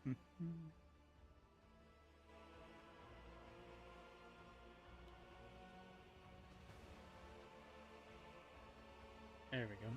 There we go.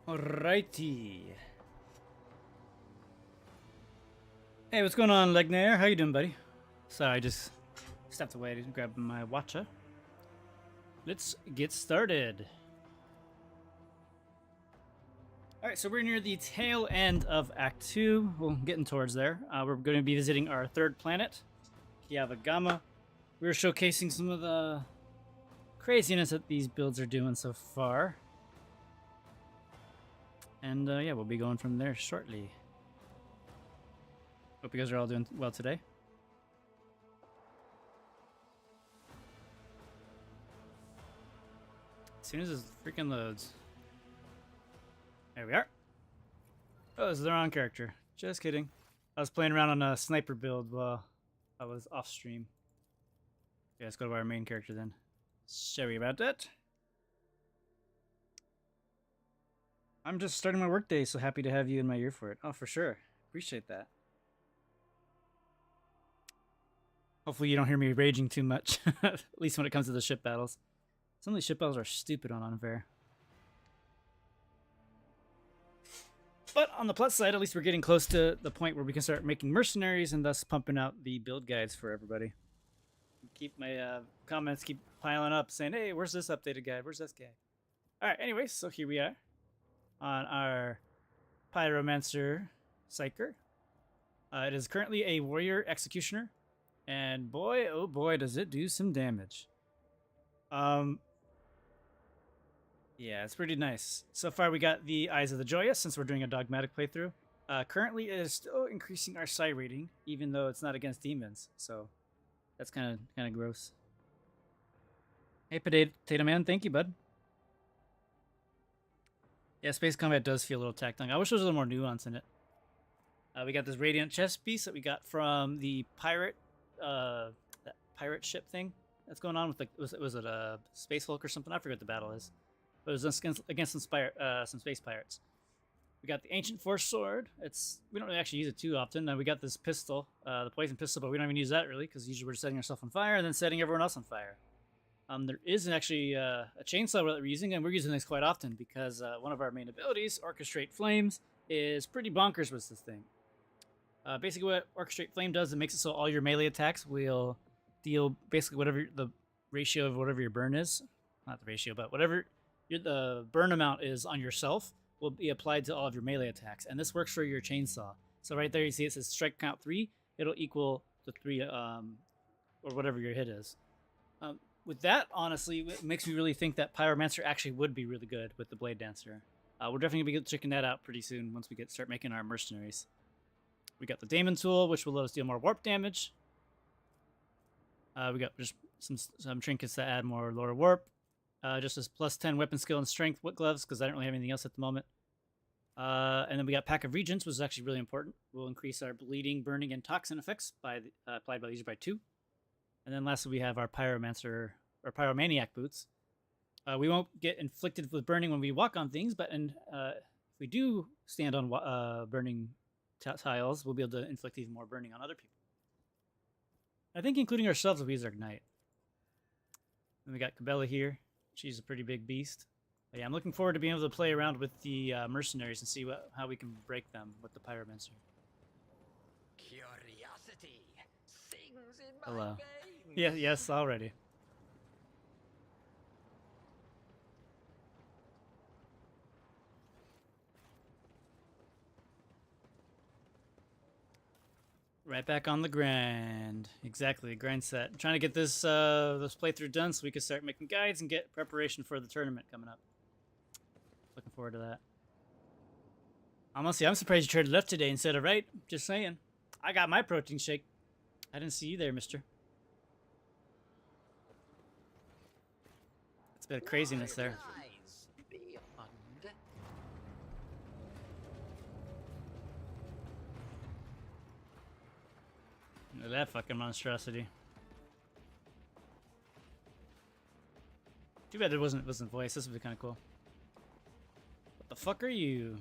Alrighty. Hey, what's going on, Legnair? How you doing, buddy? Sorry, I just stepped away to grab my watcher. Let's get started. Alright, so we're near the tail end of Act 2. We're getting towards there. We're going to be visiting our third planet, Kiavagama. We're showcasing some of the craziness that these builds are doing so far. And yeah, we'll be going from there shortly. Hope you guys are all doing well today. As soon as this freaking loads. There we are. Oh, this is the wrong character. Just kidding. I was playing around on a sniper build while I was off stream. Yeah, let's go to our main character then. Sorry about that. I'm just starting my workday, so happy to have you in my ear for it. Oh, for sure. Appreciate that. Hopefully you don't hear me raging too much, at least when it comes to the ship battles. Some of these ship battles are stupid on unfair. But on the plus side, at least we're getting close to the point where we can start making mercenaries and thus pumping out the build guides for everybody. Keep my comments keep piling up saying, hey, where's this updated guide? Where's this guy? Alright, anyways, so here we are on our Pyromancer Psyker. It is currently a warrior executioner. And boy, oh boy, does it do some damage. Yeah, it's pretty nice. So far we got the Eyes of the Joyous, since we're doing a dogmatic playthrough. Currently it is still increasing our psi rating, even though it's not against demons. So that's kind of gross. Hey, Potato Man, thank you, bud. Yeah, space combat does feel a little tacked on. I wish there was a little more nuance in it. We got this radiant chest piece that we got from the pirate, that pirate ship thing that's going on with the was it a Space Hulk or something? I forget what the battle is, but it was against some space pirates. We got the ancient force sword. We don't really actually use it too often. And we got this pistol, the poison pistol, but we don't even use that really because usually we're just setting ourselves on fire and then setting everyone else on fire. There is actually a chainsaw that we're using, and we're using this quite often because one of our main abilities, Orchestrate Flames, is pretty bonkers with this thing. Basically what Orchestrate Flame does, it makes it so all your melee attacks will deal basically whatever the ratio of whatever your burn is. Not the ratio, but whatever the burn amount is on yourself will be applied to all of your melee attacks. And this works for your chainsaw. So right there you see it says strike count 3. It'll equal the three or whatever your hit is. With that, honestly, it makes me really think that Pyromancer actually would be really good with the Blade Dancer. We're definitely gonna be checking that out pretty soon once we start making our mercenaries. We got the Daemon tool, which will let us deal more warp damage. We got just some trinkets that add more lower warp. Just as plus 10 weapon skill and strength gloves, because I don't really have anything else at the moment. And then we got Pack of Regents, which is actually really important. We'll increase our bleeding, burning, and toxin effects by applied by the user by 2. And then lastly, we have our Pyromancer or Pyromaniac boots. We won't get inflicted with burning when we walk on things, but if we do stand on burning tiles, we'll be able to inflict even more burning on other people. I think including ourselves if we use our Ignite. And we got Cabela here. She's a pretty big beast. But yeah, I'm looking forward to being able to play around with the mercenaries and see how we can break them with the Pyromancer. Curiosity sings in my Hello. veins. Yes, already. Right back on the grind. Exactly, grind set. I'm trying to get this playthrough done so we can start making guides and get preparation for the tournament coming up. Looking forward to that. Honestly, I'm surprised you traded left today instead of right. Just saying. I got my protein shake. I didn't see you there, mister. It's a bit of craziness there. Lies beyond. Look at that fucking monstrosity. Too bad it wasn't voice. This would be kind of cool. What the fuck are you?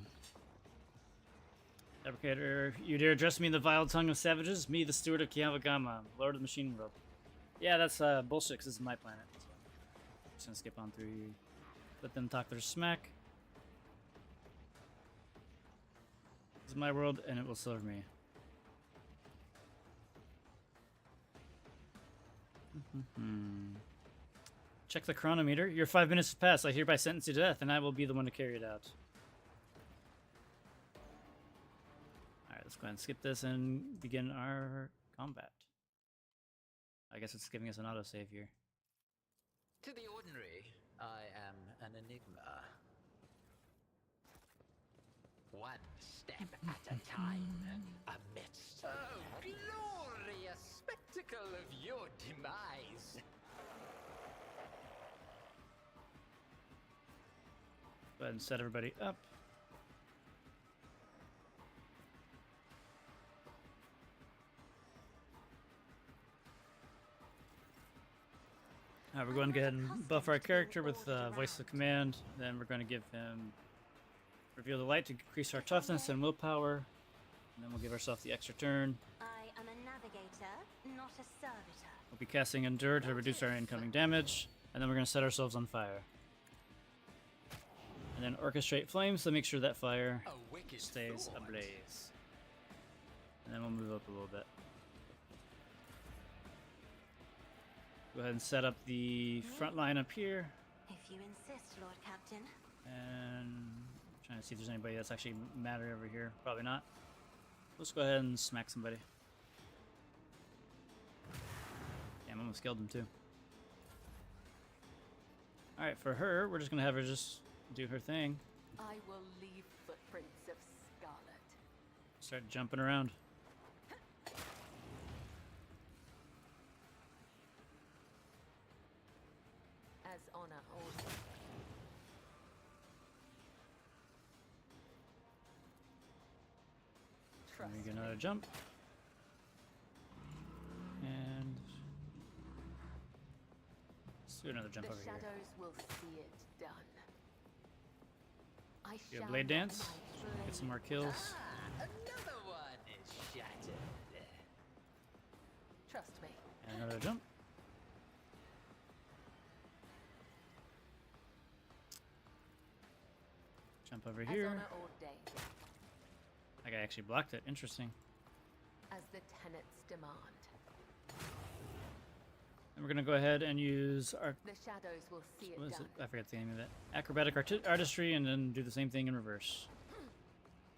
Fabricator, you dare address me in the vile tongue of savages? Me, the steward of Kiavagama, Lord of the Machine World. Yeah, that's bullshit, because this is my planet. So. Just gonna skip on through. Let them talk their smack. This is my world, and it will serve me. Check the chronometer. Your 5 minutes have passed. I hereby sentence you to death, and I will be the one to carry it out. Alright, let's go ahead and skip this and begin our combat. I guess it's giving us an autosave here. To the ordinary, I am an enigma. One step at a time, amidst a glorious spectacle of your demise. Go ahead and set everybody up. We're going to go ahead and buff our character with voice of command. Then we're going to give him reveal the light to increase our toughness and willpower. And then we'll give ourselves the extra turn. I am a navigator, not a servitor. We'll be casting Endure to reduce our incoming damage. And then we're going to set ourselves on fire. And then orchestrate flames to make sure that fire A wicked stays thought. ablaze. And then we'll move up a little bit. Go ahead and set up the front line up here. If you insist, Lord Captain. And trying to see if there's anybody that's actually matter over here. Probably not. Let's go ahead and smack somebody. Damn, I almost killed him too. Alright, for her, we're just gonna have her just do her thing. I will leave footprints of scarlet. Start jumping around. As honor orders. Let Trust me get me. another jump. And let's do another jump The over here. shadows will see it done. I You have shall blade not dance. my Get some more blade kills. Another one is shattered. Trust me. And another jump. Jump over As here. honor ordained. That guy actually blocked it. Interesting. As the tenets demand. And we're gonna go ahead and use our The shadows will see it what is done. it? I forget the name of it. Acrobatic artistry, and then do the same thing in reverse.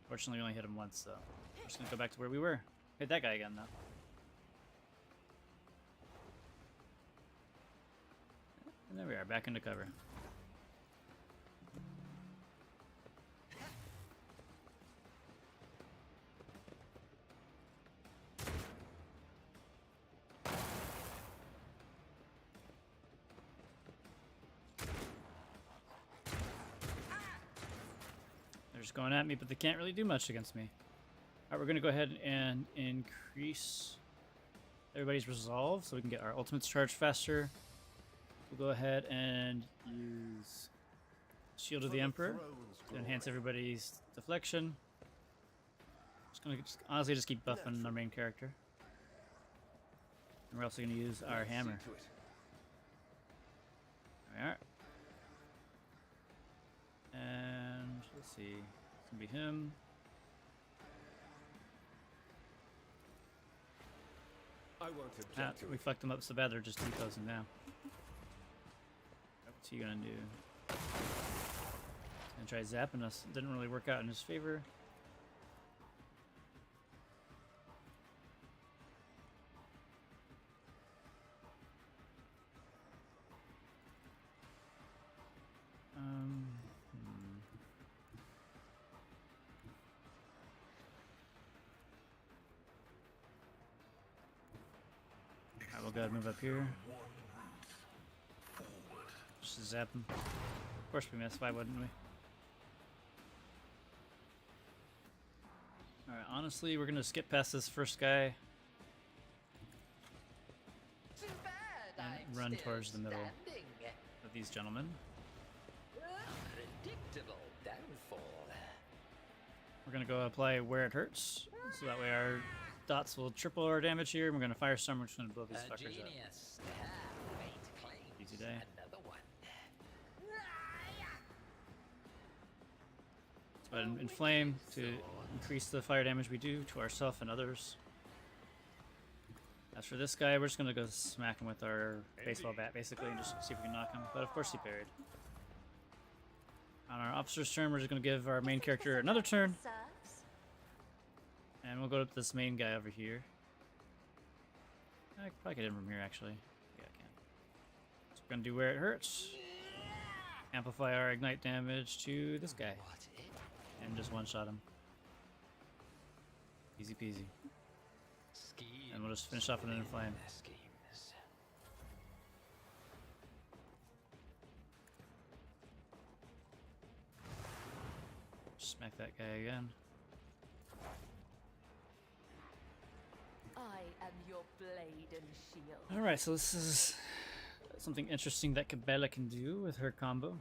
Fortunately, we only hit him once, so we're just gonna go back to where we were. Hit that guy again, though. are back into cover. They're just going at me, but they can't really do much against me. Alright, we're going to go ahead and increase everybody's resolve so we can get our ultimates charged faster. We'll go ahead and use Shield of the Emperor to enhance everybody's deflection. Just gonna honestly just keep buffing our main character. And we're also gonna use our hammer. There we are. And let's see. It's gonna be him. I won't object to We it. fucked him up so bad they're just declosing now. What's he gonna do? And try zapping us. Didn't really work out in his favor. Alright, we'll go ahead and move up here. Just zap him. Of course we missed, why wouldn't we? Alright, honestly, we're gonna skip past this first guy Too bad and I'm run still towards the middle standing. of these gentlemen. Predictable downfall. We're gonna go apply where it hurts, so that way our dots will triple our damage here. And we're gonna firestorm, we're just gonna blow these A fuckers up. genius. Fate claims Easy day. another one. Let's go ahead and inflame to increase the fire damage we do to ourselves and others. As for this guy, we're just gonna go smack him with our baseball bat, basically, and just see if we can knock him. But of course he parried. On our officer's turn, we're just gonna give our main character another turn, Serves? and we'll go to this main guy over here. I could probably get him from here, actually. Yeah, I can. So we're gonna do where it hurts. Amplify our ignite damage to this guy, What it? and just one-shot him. Easy peasy. Schemes. And we'll just finish off with an within inflame. their schemes. Smack that guy again. I am your blade and shield. Alright, so this is something interesting that Cabela can do with her combo.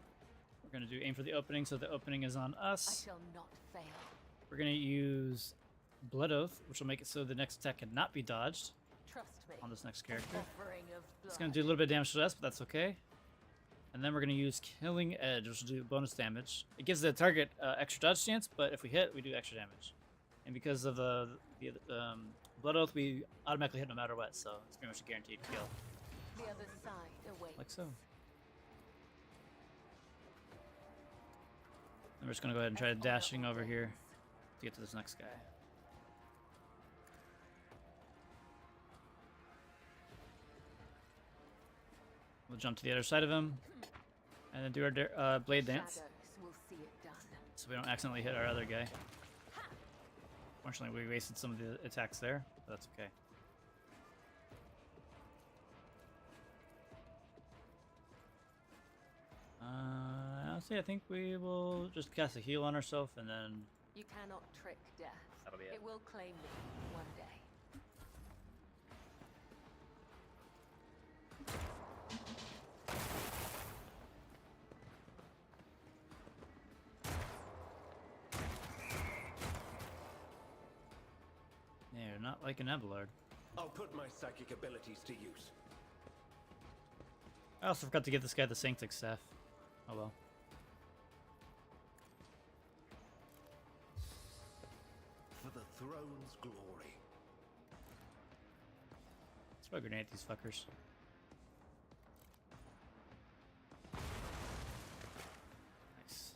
We're going to do aim for the opening, so the opening is on I us. shall not fail. We're going to use Blood Oath, which will make it so the next attack cannot be dodged Trust me. on this next An character. offering of It's blood. going to do a little bit of damage to us, but that's okay. And then we're going to use Killing Edge, which will do bonus damage. It gives the target extra dodge chance, but if we hit, we do extra damage. And because of the Blood Oath, we automatically hit no matter what, so it's pretty much a guaranteed kill. The other side awaits. Like so. And we're just going to go ahead and try dashing over here to get to this next guy. We'll jump to the other side of him, and then do our blade dance, Shadows will see it done. so we don't accidentally hit our other guy. Fortunately, we wasted some of the attacks there, but that's okay. Honestly, I think we will just cast a heal on ourselves, and then You cannot trick death. that'll be it. It will claim me one day. Yeah, not like an Abelard. I'll put my psychic abilities to use. I also forgot to give this guy the Sanctic Staff. Oh well. For the throne's glory. Let's throw a grenade at these fuckers. Nice.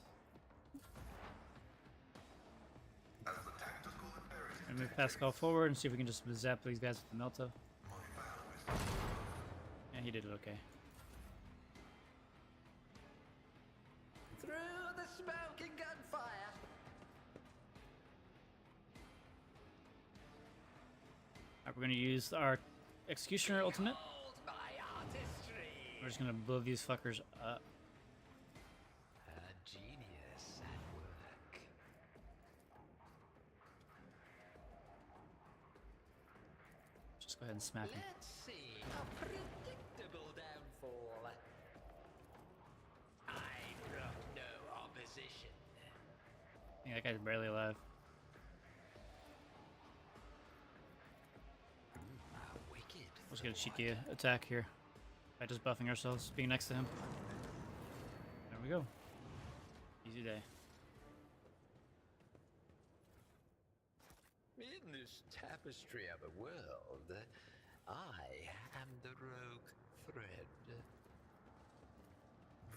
And move Pascal forward and see if we can just zap these guys with the Melta. Yeah, he did it okay. Through the smoke and gunfire. Alright, we're gonna use our Executioner ultimate. Behold my artistry. We're just gonna blow these fuckers up. A genius at work. Just go ahead and smack him. Let's see. A predictable downfall. I brook no opposition. I think that guy's barely alive. A wicked. Let's get a cheeky attack here by just buffing ourselves, being next to him. There we go. Easy day. In this tapestry of a world, I am the rogue thread.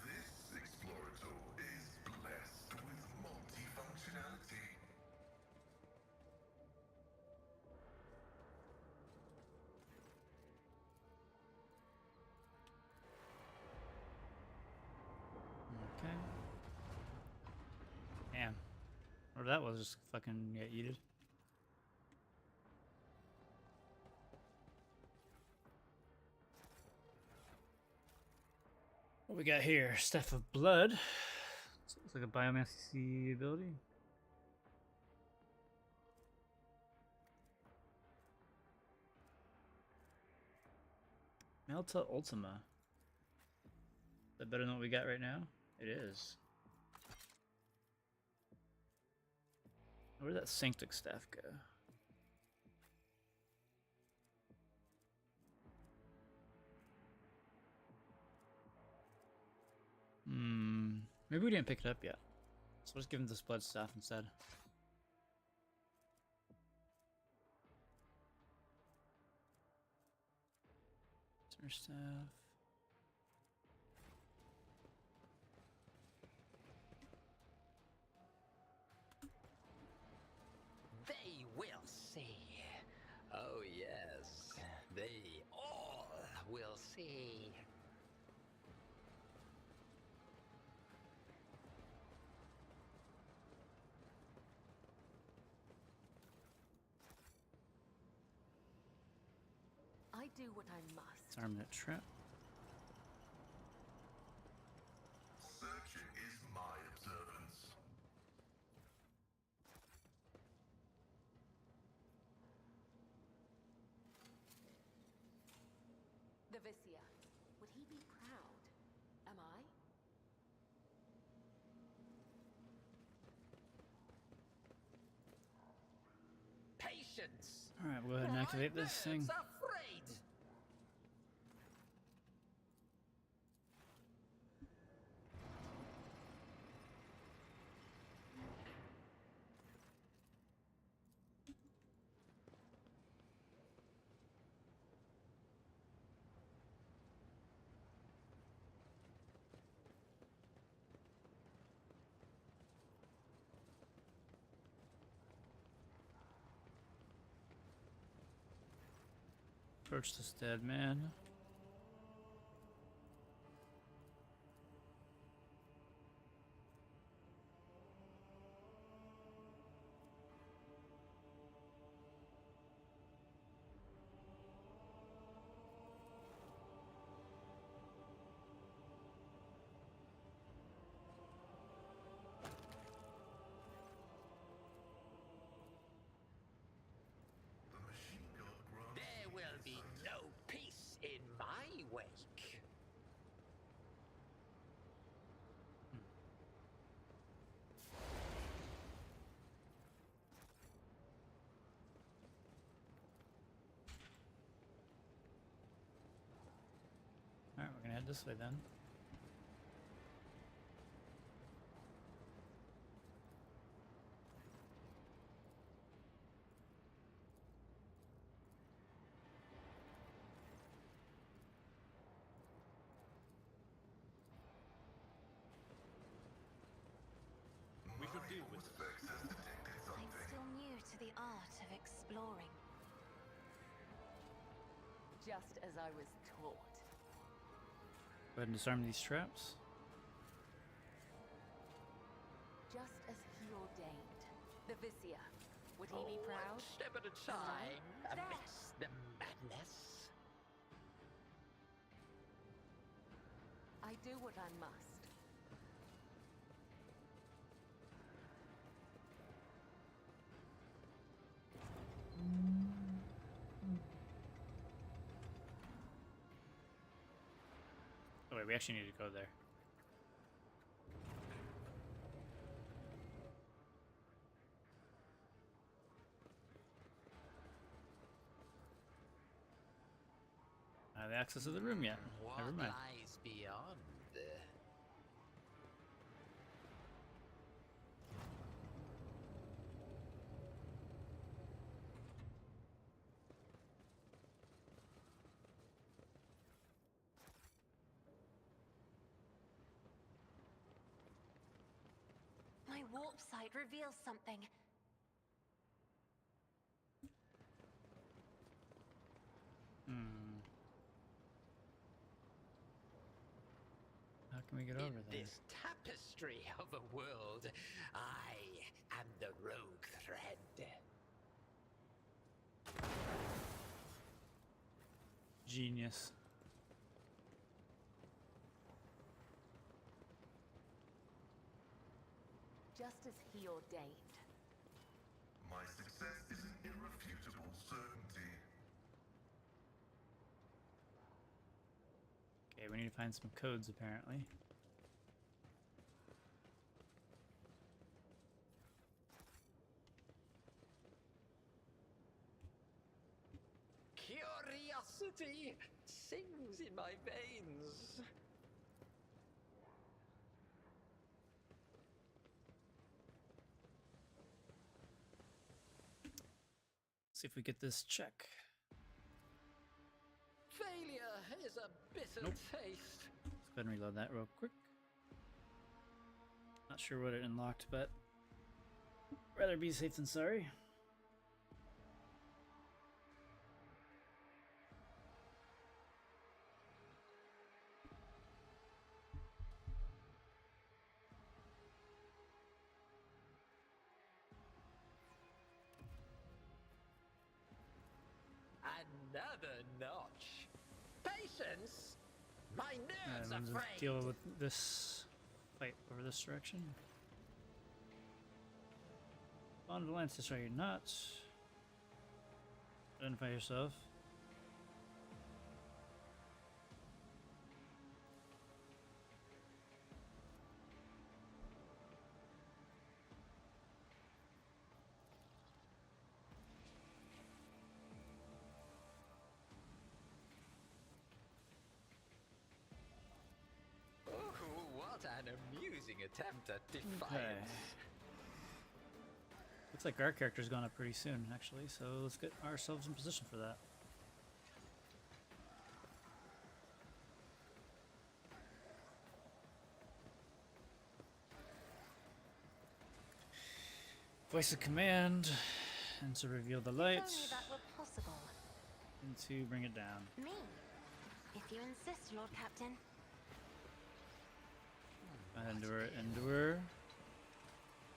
This explorator is blessed with multifunctionality. Okay. Damn. Whatever that was, just fucking get yeeted. What we got here? Staff of Blood. Looks like a Biomancy ability. Melta Ultima. Is that better than what we got right now? It is. Where did that Sanctic staff go? Maybe we didn't pick it up yet. So let's give him this blood staff instead. Center staff. They will see. Oh yes, they all will see. I do what I must. Disarm that trap. Searching is my observance. The Vizier. Would he be proud? Am I? Patience. Alright, we'll go ahead and activate this thing. Birds afraid. Approach this dead man. The machine god grants There will be no peace in my wake. Alright, we're gonna head this way then. We should deal with this. Specs has detected I'm something. still new to the art of exploring. Just as I was taught. Go ahead and disarm these traps. The Vizier. Would he Oh, be one proud? step at a time, amidst the madness. I do what I must. Oh wait, we actually need to go there. I have access to the room yet. What Never mind. lies beyond? My warp sight reveals something. Hmm. How can we get over In there? this tapestry of a world, I am the rogue thread. Genius. Just as he ordained. My success is an irrefutable certainty. Okay, we need to find some codes apparently. Curiosity sings in my veins. See if we get this check. Failure is a bitter Nope. taste. Let's go ahead and reload that real quick. Not sure what it unlocked, but rather be safe than sorry. Another notch. Patience. My nerves And are we'll frayed. deal with this fight over this direction. Bond Valence, destroy your nuts. Identify yourself. Oh, what an amusing attempt at defiance. Okay. Looks like our character's gone up pretty soon, actually, so let's get ourselves in position for that. Voice of command, and to reveal the If lights, only that were possible. and to bring it down. Me. If you insist, Lord Captain. Endure, endure.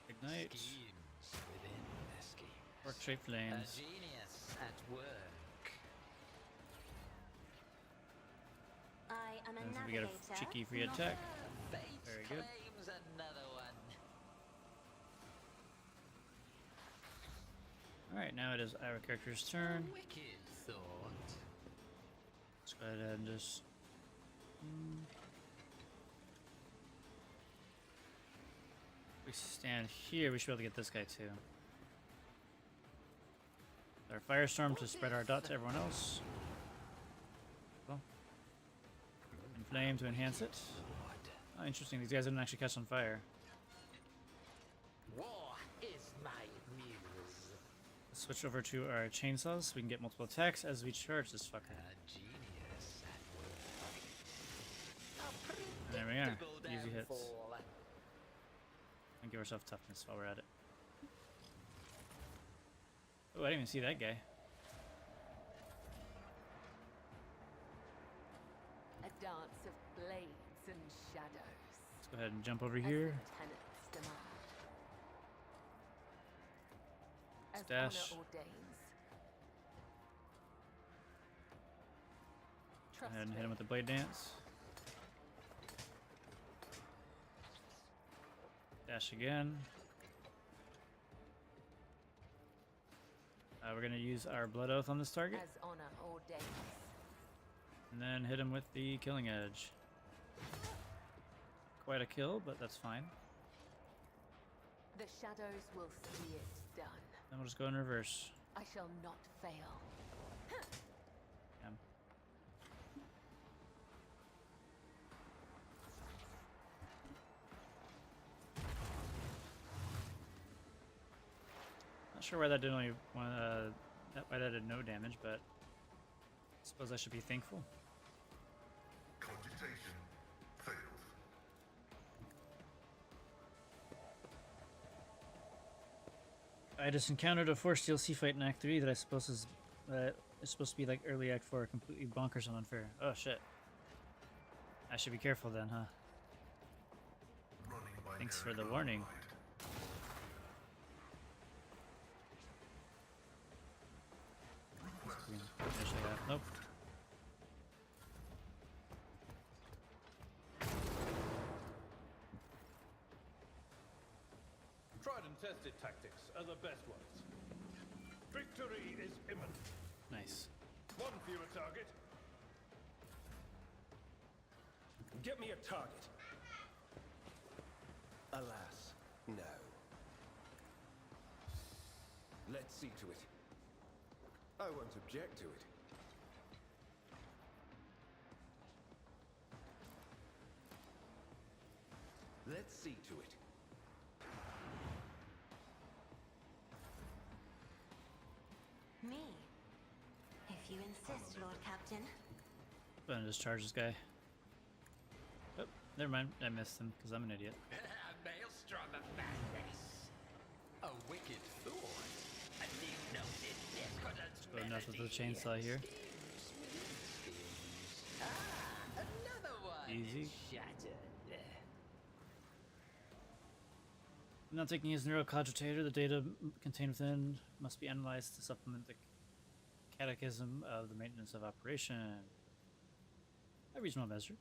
Ignite. Schemes within the schemes. Orchestrate A flames. genius at work. I am a And so we navigator. get a cheeky free not attack. Fate Very good. claims another one. Alright, now it is our character's turn. Wicked thought. Let's go ahead and just. We stand here, we should be able to get this guy too. Our firestorm to spread our dot to everyone else. Cool. And flame to enhance it. Oh, interesting. These guys didn't actually catch on fire. War is my muse. Let's switch over to our chainsaws so we can get multiple attacks as we charge this fucker. A genius at work. A There we are. predictable Easy hits. downfall. And give ourselves toughness while we're at it. Oh, I didn't even see that guy. A dance of blades and shadows. Let's go ahead and jump over As here. the tenets demand. As dash. honor ordains. Go Trust ahead and hit me. him with the blade dance. Dash again. We're gonna use our blood oath on this target, As honor ordains. and then hit him with the killing edge. Quite a kill, but that's fine. The shadows will see it done. Then we'll just go in reverse. I shall not fail. Yeah. Not sure why that did only why that did no damage, but I suppose I should be thankful. Cogitation failed. I just encountered a Force DLC fight in Act 3 that I suppose is supposed to be like early Act 4, completely bonkers and unfair. Oh shit. I should be careful then, huh? Running by Thanks for the Derek warning. override. Finish it out. Nope. Tried and tested tactics are the best ones. Victory is imminent. Nice. One fewer target. Get me a target. Alas, no. Let's see to it. I won't object to it. Let's see to it. Me. If you insist, Lord Captain. Gonna just charge this guy. Oh, never mind. I missed him because I'm an idiot. A maelstrom of madness. A wicked thought. A new noted discordant Go enough with the melody. chainsaw here. Ah, another one. Easy. Shattered. Not taking his neurocogitator, the data contained within must be analyzed to supplement the catechism of the maintenance of operation. A reasonable measure.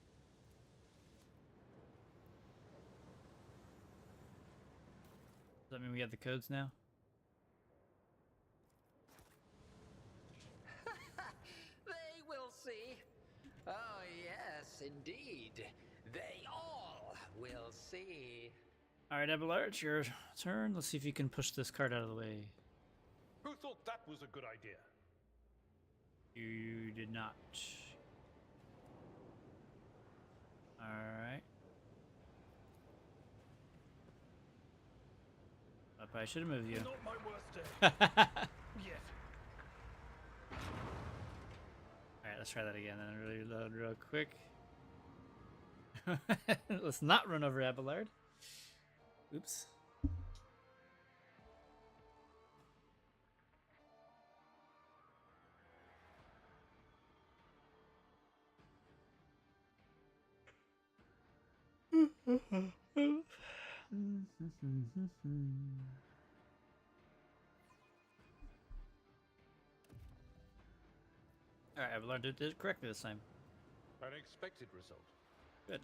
Does that mean we have the codes now? They will see. Oh, yes, indeed. They all will see. Alright, Abelard, it's your turn. Let's see if you can push this card out of the way. Who thought that was a good idea? You did not. Alright. I probably should have moved you. Not my worst day. Yet. Alright, let's try that again then. Reload real quick. Let's not run over Abelard. Oops. Alright, Abelard did it correctly this time. An expected result. Good.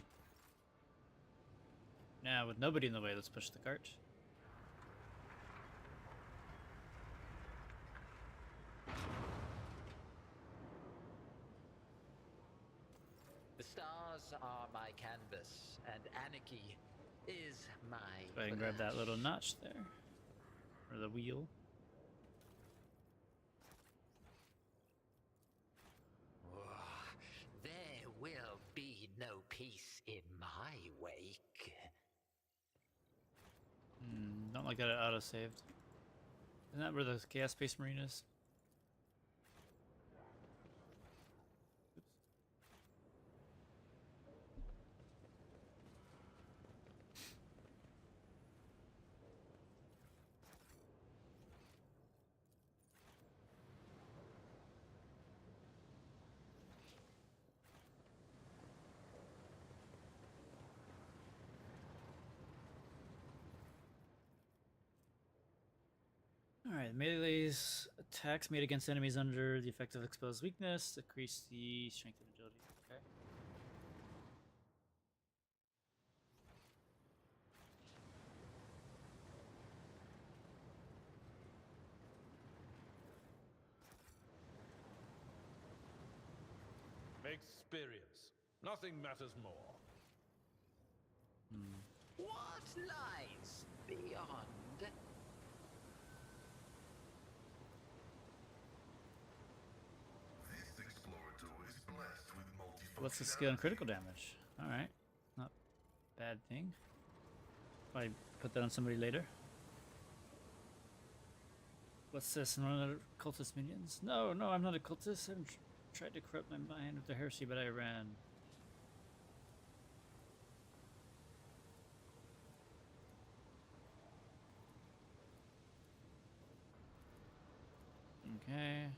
Now, with nobody in the way, let's push the cart. The stars are my canvas, and anarchy is my. Go ahead and grab that little notch there. Or the wheel. There will be no peace in my wake. Don't like that it auto-saved. Isn't that where the Chaos Space Marine is? Alright, melee's attacks made against enemies under the effect of exposed weakness decrease the strength and agility. Okay. Experience. Nothing matters more. What lies beyond? This explorator is blessed with multifunctionality. What's the skill and critical damage? Alright. Not bad thing. Probably put that on somebody later. What's this? Another cultist minions? No, no, I'm not a cultist. I haven't tried to corrupt my mind with the heresy, but I ran. Okay.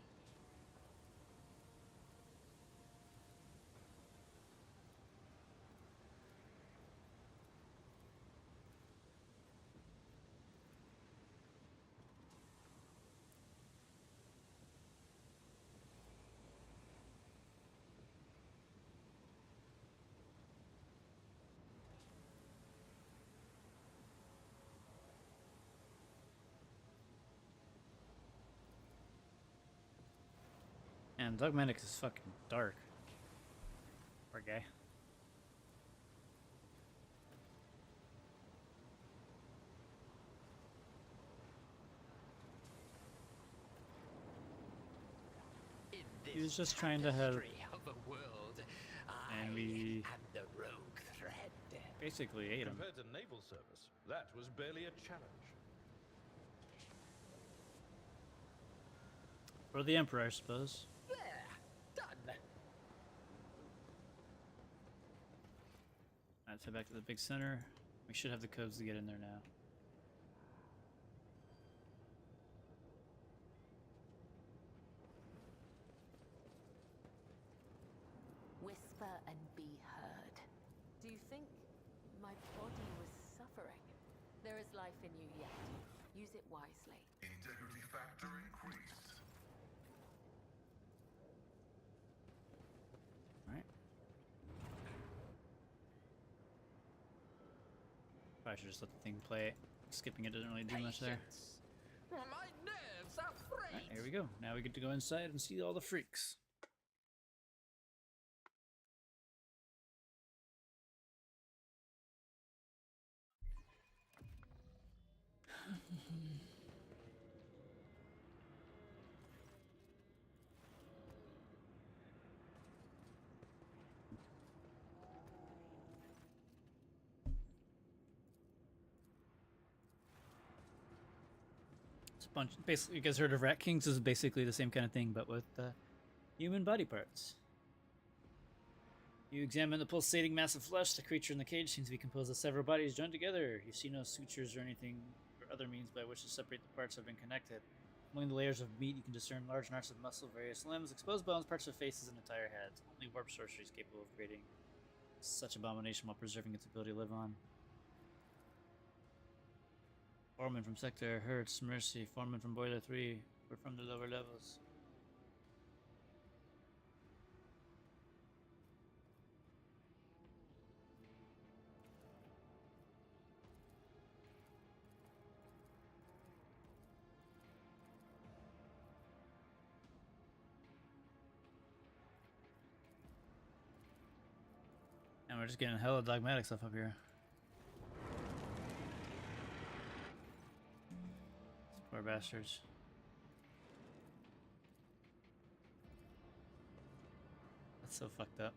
And Dogmatic is fucking dark. Poor guy. In He was this just trying to have- tapestry of a world, And I we- am the rogue thread. Basically ate him. Compared to naval service, that was barely a challenge. For the Emperor, I suppose. There, done. Let's head back to the big center. We should have the codes to get in there now. Whisper and be heard. Do you think my body was suffering? There is life in you yet. Use it wisely. Integrity factor increased. Alright. Probably should just let the thing play. Skipping it doesn't really do much there. Patience. My nerves are frayed. Alright, here we go. Now we get to go inside and see all the freaks. It's a bunch. Basically, you guys heard of Rat Kings? This is basically the same kind of thing, but with human body parts. You examine the pulsating mass of flesh. The creature in the cage seems to be composed of several bodies joined together. You see no sutures or anything or other means by which to separate the parts have been connected. Among the layers of meat, you can discern large knots of muscle, various limbs, exposed bones, parts of faces, and entire heads. Only warp sorcery is capable of creating such abomination while preserving its ability to live on. Foreman from Sector, Hertz, Mercy, Foreman from Boiler 3. We're from the lower levels. And we're just getting hella dogmatic stuff up here. Poor bastards. That's so fucked up.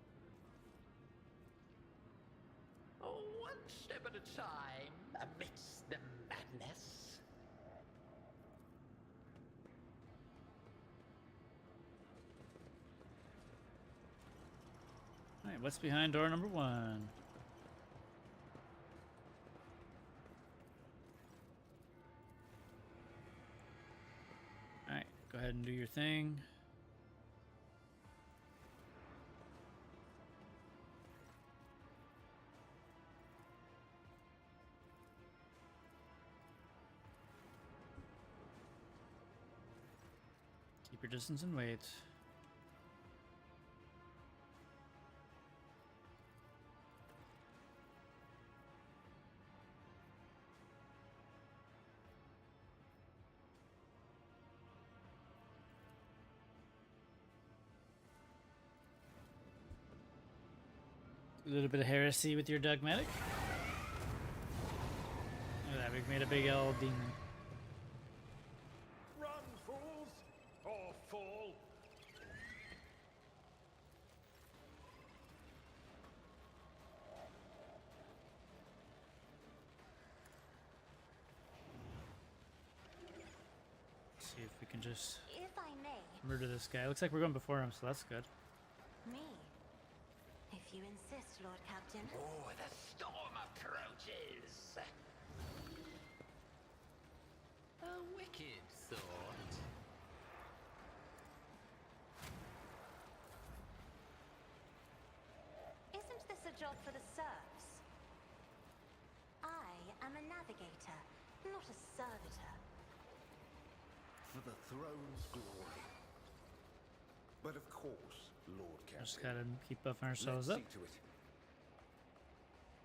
Oh, one step at a time amidst the madness. Alright, what's behind door number 1? Alright, go ahead and do your thing. Keep your distance and wait. A little bit of heresy with your dogmatic. Look at that, we've made a big old demon. Run, fools! Or fall! See if we can just If I may, murder this guy. Looks like we're going before him, so that's good. me. If you insist, Lord Captain. Oh, the storm approaches. A wicked thought. Isn't this a job for the serfs? I am a navigator, not a servitor. For the throne's glory. But of course, Lord Captain. Just gotta keep buffing Let's ourselves up. see to it.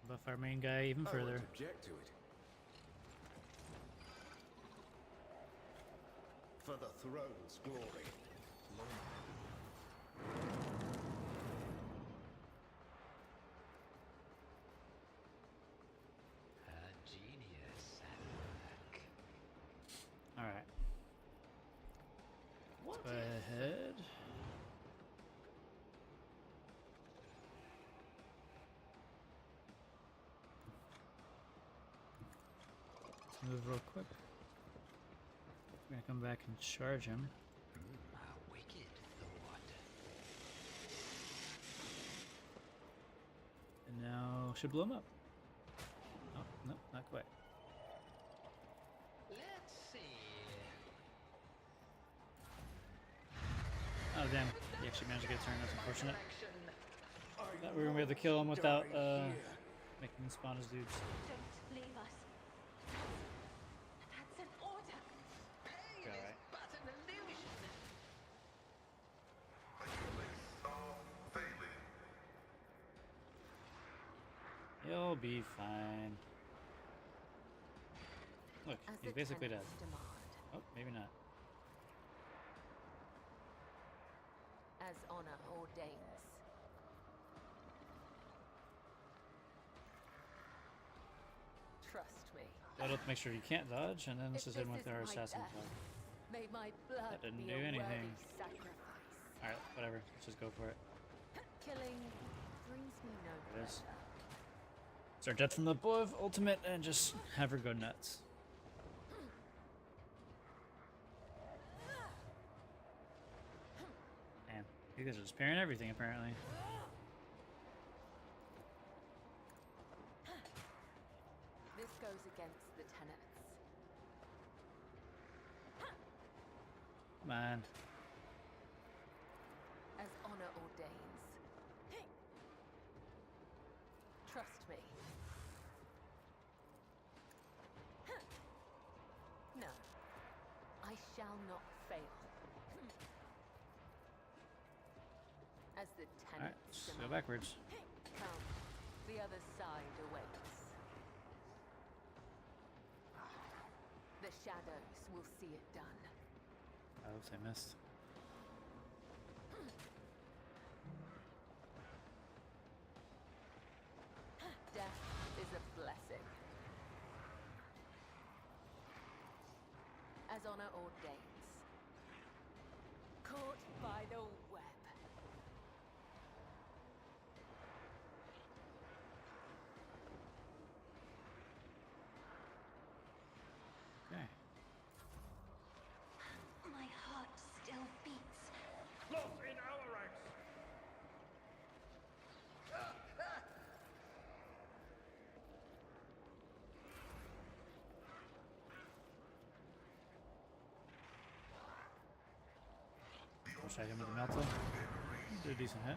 Buff our main guy even I further. won't object to it. For the throne's glory. A genius at work. Alright. What Go if ahead. Let's move real quick. We're gonna come back and charge him. a wicked thought? And now should blow him up. Oh, no, not quite. Let's see. Oh damn, he actually managed to get a turn, that's unfortunate. Recollection. Thought we were gonna be able to kill him without making him spawn as dudes. Don't leave us. That's an order. Pain Alright. is but an illusion. Regulates are failing. He'll be fine. Look, As he's the basically dead. tenets demand, Oh, maybe not. as honor ordains. Trust me. That'll make sure you can't dodge, and then let's If just hit him this with our is my assassin death, flag. May my blood That didn't be do a anything. worthy sacrifice. Alright, whatever. Let's just go for it. Killing brings me no There it is. pleasure. Start death from above, ultimate, and just have her go nuts. Man, you guys are just parrying everything apparently. This goes against the tenets. Come on. As honor ordains. Trust me. No, I shall not fail. As the Alright, tenets let's go demand. backwards. Come, the other side awaits. The shadows will see it done. Oops, I missed. Death is a blessing. As honor ordains. Caught by the web. Okay. My heart still beats. Lost in our ranks! I'll try him with the melta. Did a decent hit.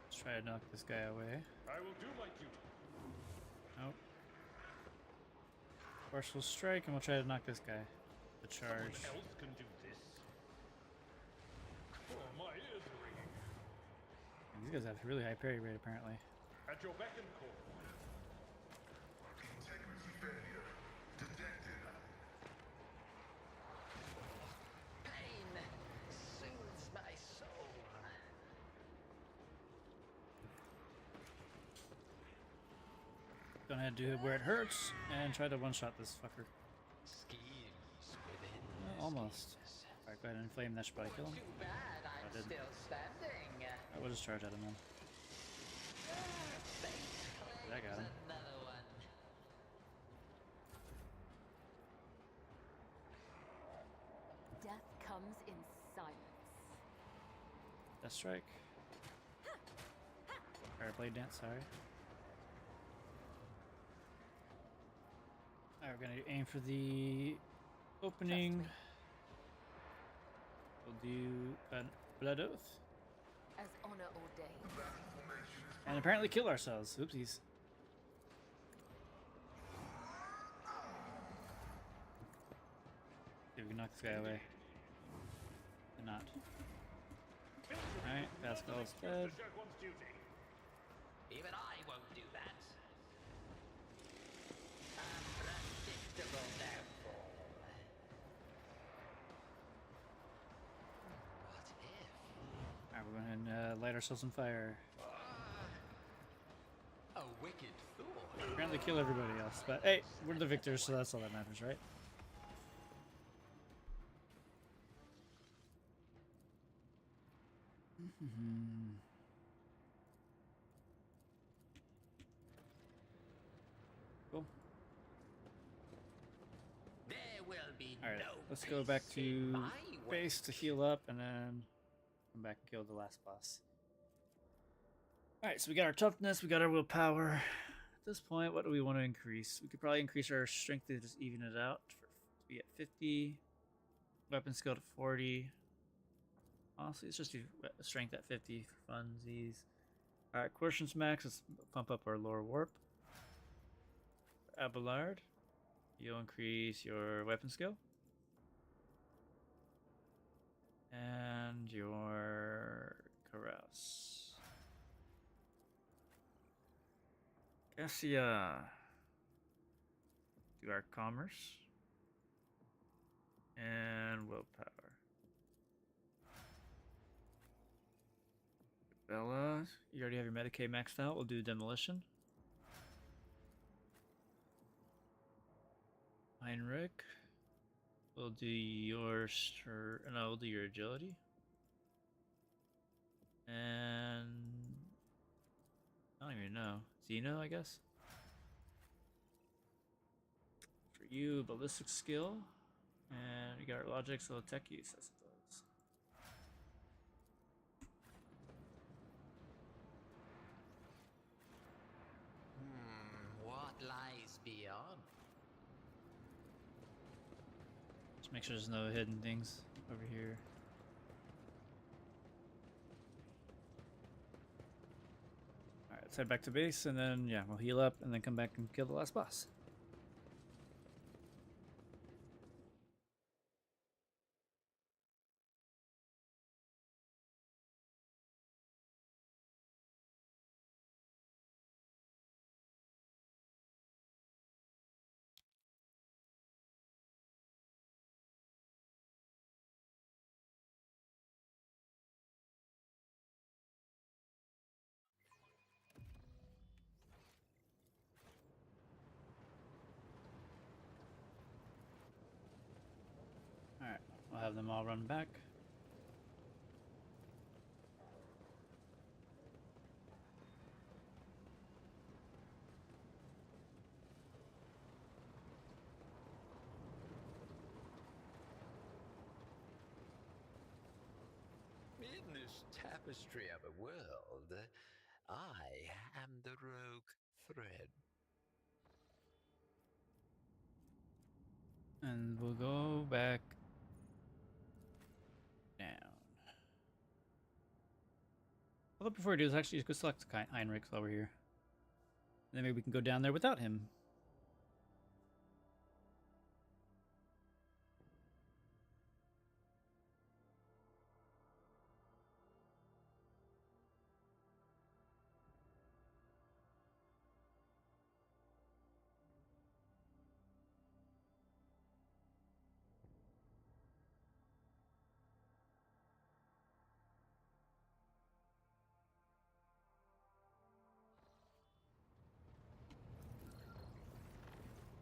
Let's try to knock this guy away. I will do my duty. Nope. Forceful strike, and we'll try to knock this guy. The Someone charge. else can do this. Oh, my ears are ringing. And these guys have really high parry rate, apparently. At your beck and call. Integrity failure detected. Pain soothes my soul. Go ahead and do it where it hurts, and try to one-shot this fucker. Schemes within Almost. schemes. Alright, go ahead and inflame that. Should probably kill him. Too bad I'm didn't. still standing. I will just charge at him then. Fate That got him. claims another one. Death comes in silence. Death strike. Fire blade dance, sorry. Alright, we're gonna aim for the opening. We'll do a blood oath. As honor ordained. And apparently kill ourselves. Oopsies. See if we can knock this guy away. Did not. Alright, Pascal's dead. To shirk one's duty. Even I won't do that. Unpredictable downfall. What if? Alright, we're going to light ourselves on fire. A wicked thought. Apparently kill everybody else. But hey, we're the victors, so that's all that matters, right? Cool. There will be Alright, no let's go back peace in to my base to heal up and then come back and kill the last boss. Alright, so we got our toughness, we got our willpower. At this point, what do we want to increase? We could probably increase our strength to just even it out. To be at 50. Weapon skill to 40. Honestly, let's just do strength at 50 for funsies. Alright, Quotient's max. Let's pump up our lore warp. Abelard, you'll increase your weapon skill. And your carouse. Cassia. Do our commerce. And willpower. Bella, you already have your Medicaid maxed out. We'll do demolition. Heinrich, we'll do your no, we'll do your agility. And I don't even know. Zeno, I guess. For you, ballistic skill. And you got logic, so tech use, I suppose. What lies beyond? Just make sure there's no hidden things over here. Alright, let's head back to base, and then, yeah, we'll heal up, and then come back and kill the last boss. Alright, we'll have them all run back. In this tapestry of a world, I am the rogue thread. And we'll go back down. Although before we do this, actually, just go select Heinrich while we're here. And then maybe we can go down there without him.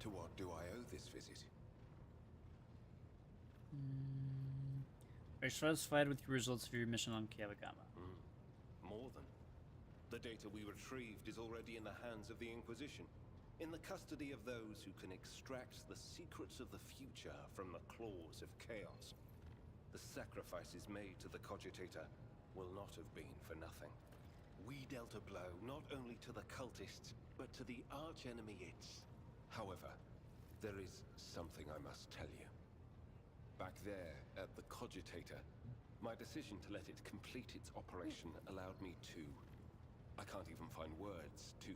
To what do I owe this visit? Are you satisfied with the results of your mission on Kavagama? More than. The data we retrieved is already in the hands of the Inquisition, in the custody of those who can extract the secrets of the future from the claws of chaos. The sacrifices made to the Cogitator will not have been for nothing. We dealt a blow not only to the cultists, but to the archenemy it's. However, there is something I must tell you. Back there, at the Cogitator, my decision to let it complete its operation allowed me to... I can't even find words, to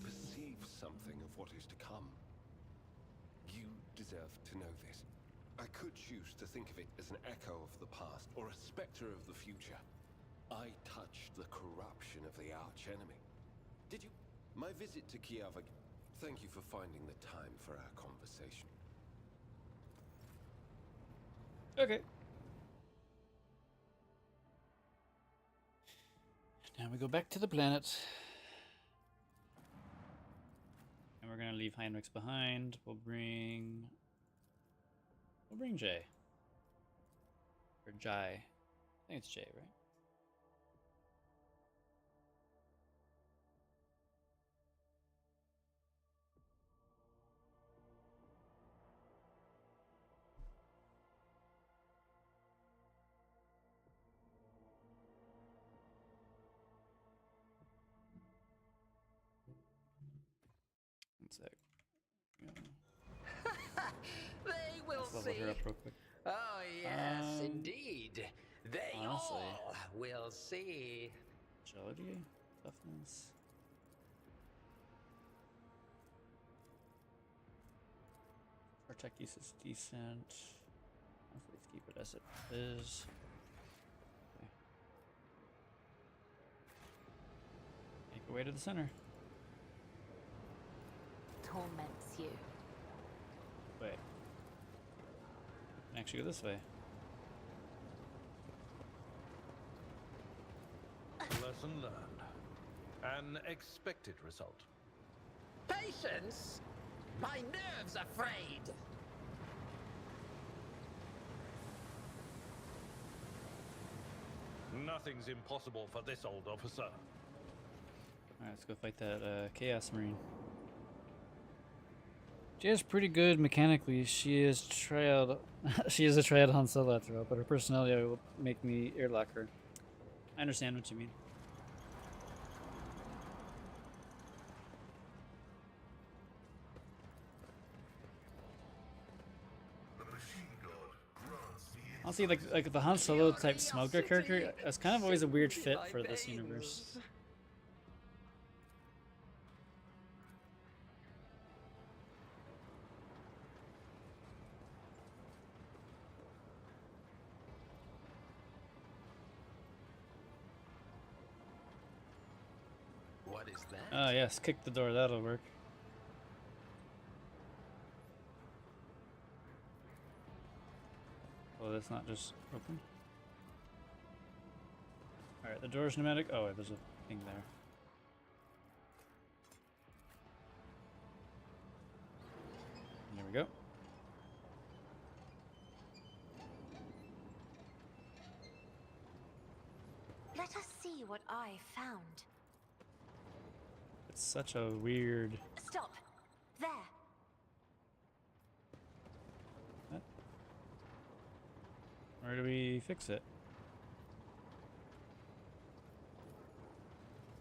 perceive something of what is to come. You deserve to know this. I could choose to think of it as an echo of the past, or a specter of the future. I touched the corruption of the archenemy. Did you? My visit to Kiavag... Thank you for finding the time for our conversation. Okay. Now we go back to the planet. And we're gonna leave Heinrichs behind. We'll bring Jay. Or Jai. I think it's Jay, right? One sec. They will Let's level see. her up real quick. Oh, yes, Um, indeed. They honestly. all will see. Agility, toughness. Our tech use is decent. Let's keep it as it is. Okay. Make our way to the center. Torments you. Wait. Can actually go this way. Lesson learned. An expected result. Patience? My nerves are frayed. Nothing's impossible for this old officer. Alright, let's go fight that Chaos Marine. She is pretty good mechanically. She is trialed. She is a triad Han Solo after all, but her personality will make me airlock her. I understand what you mean. The machine god grants the Honestly, like the Han Solo type smuggler character, that's kind of always a weird fit for this universe. What is that? Ah, yes, kick the door. That'll work. Oh, that's not just open. Alright, the door's pneumatic. Oh, wait, there's a thing there. There we go. Let us see what I found. It's such a weird... Stop! There! What? Where do we fix it?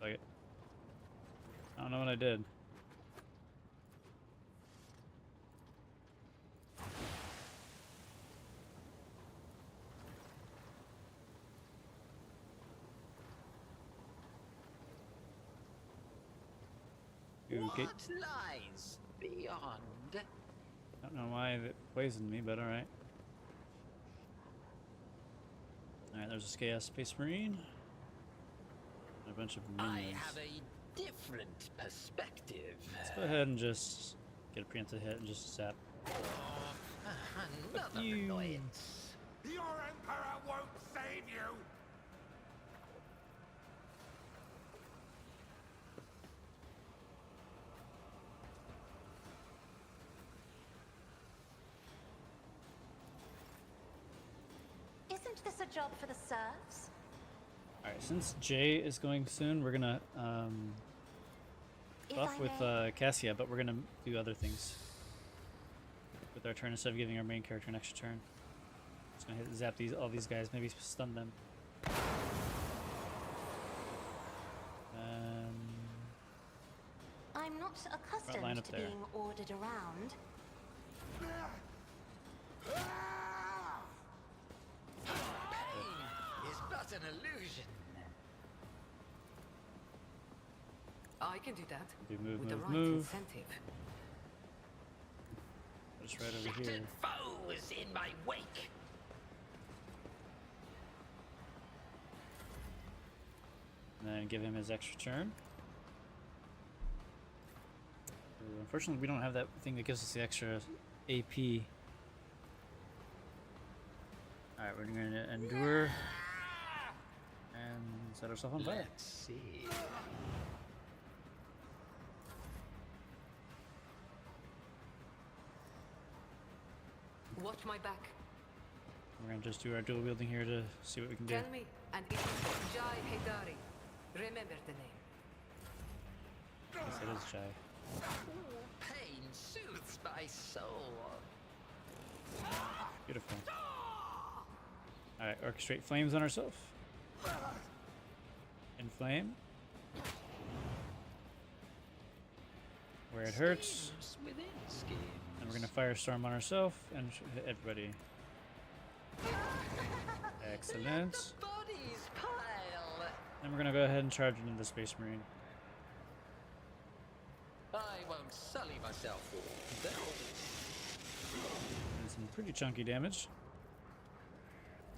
Like it. I don't know what I did. Okay. What lies beyond? Don't know why it poisoned me, but alright. Alright, there's a Chaos Space Marine. And a bunch of I minions. have a different perspective. Let's go ahead and just get a preemptive hit and just zap. Another you. annoyance. Your emperor won't save you! job for the serfs? Alright, since Jay is going soon, we're gonna If buff I with may. Cassia, but we're gonna do other things with our turn instead of giving our main character an extra turn. Just gonna zap all these guys, maybe stun them. I'm not line accustomed up to there. being ordered around. Pain is but an illusion. I can do that. Do move, with the move, right move. incentive. Just right over here. Shattered foes in my wake. And then give him his extra turn. Unfortunately, we don't have that thing that gives us the extra AP. Alright, we're going to endure and set ourselves on fire. Let's see. Watch my back. We're going to just do our dual wielding here to see what we can do. Tell me, and it is Jai Haydari. Remember the name. Yes, it is Jai. Pain soothes my soul. Beautiful. Alright, orchestrate flames on ourselves. Inflame. Where it hurts. Schemes within schemes. And we're going to firestorm on ourselves and hit everybody. Excellent. Let the bodies pile. And we're going to go ahead and charge into the Space Marine. I won't sully myself with them. And some pretty chunky damage.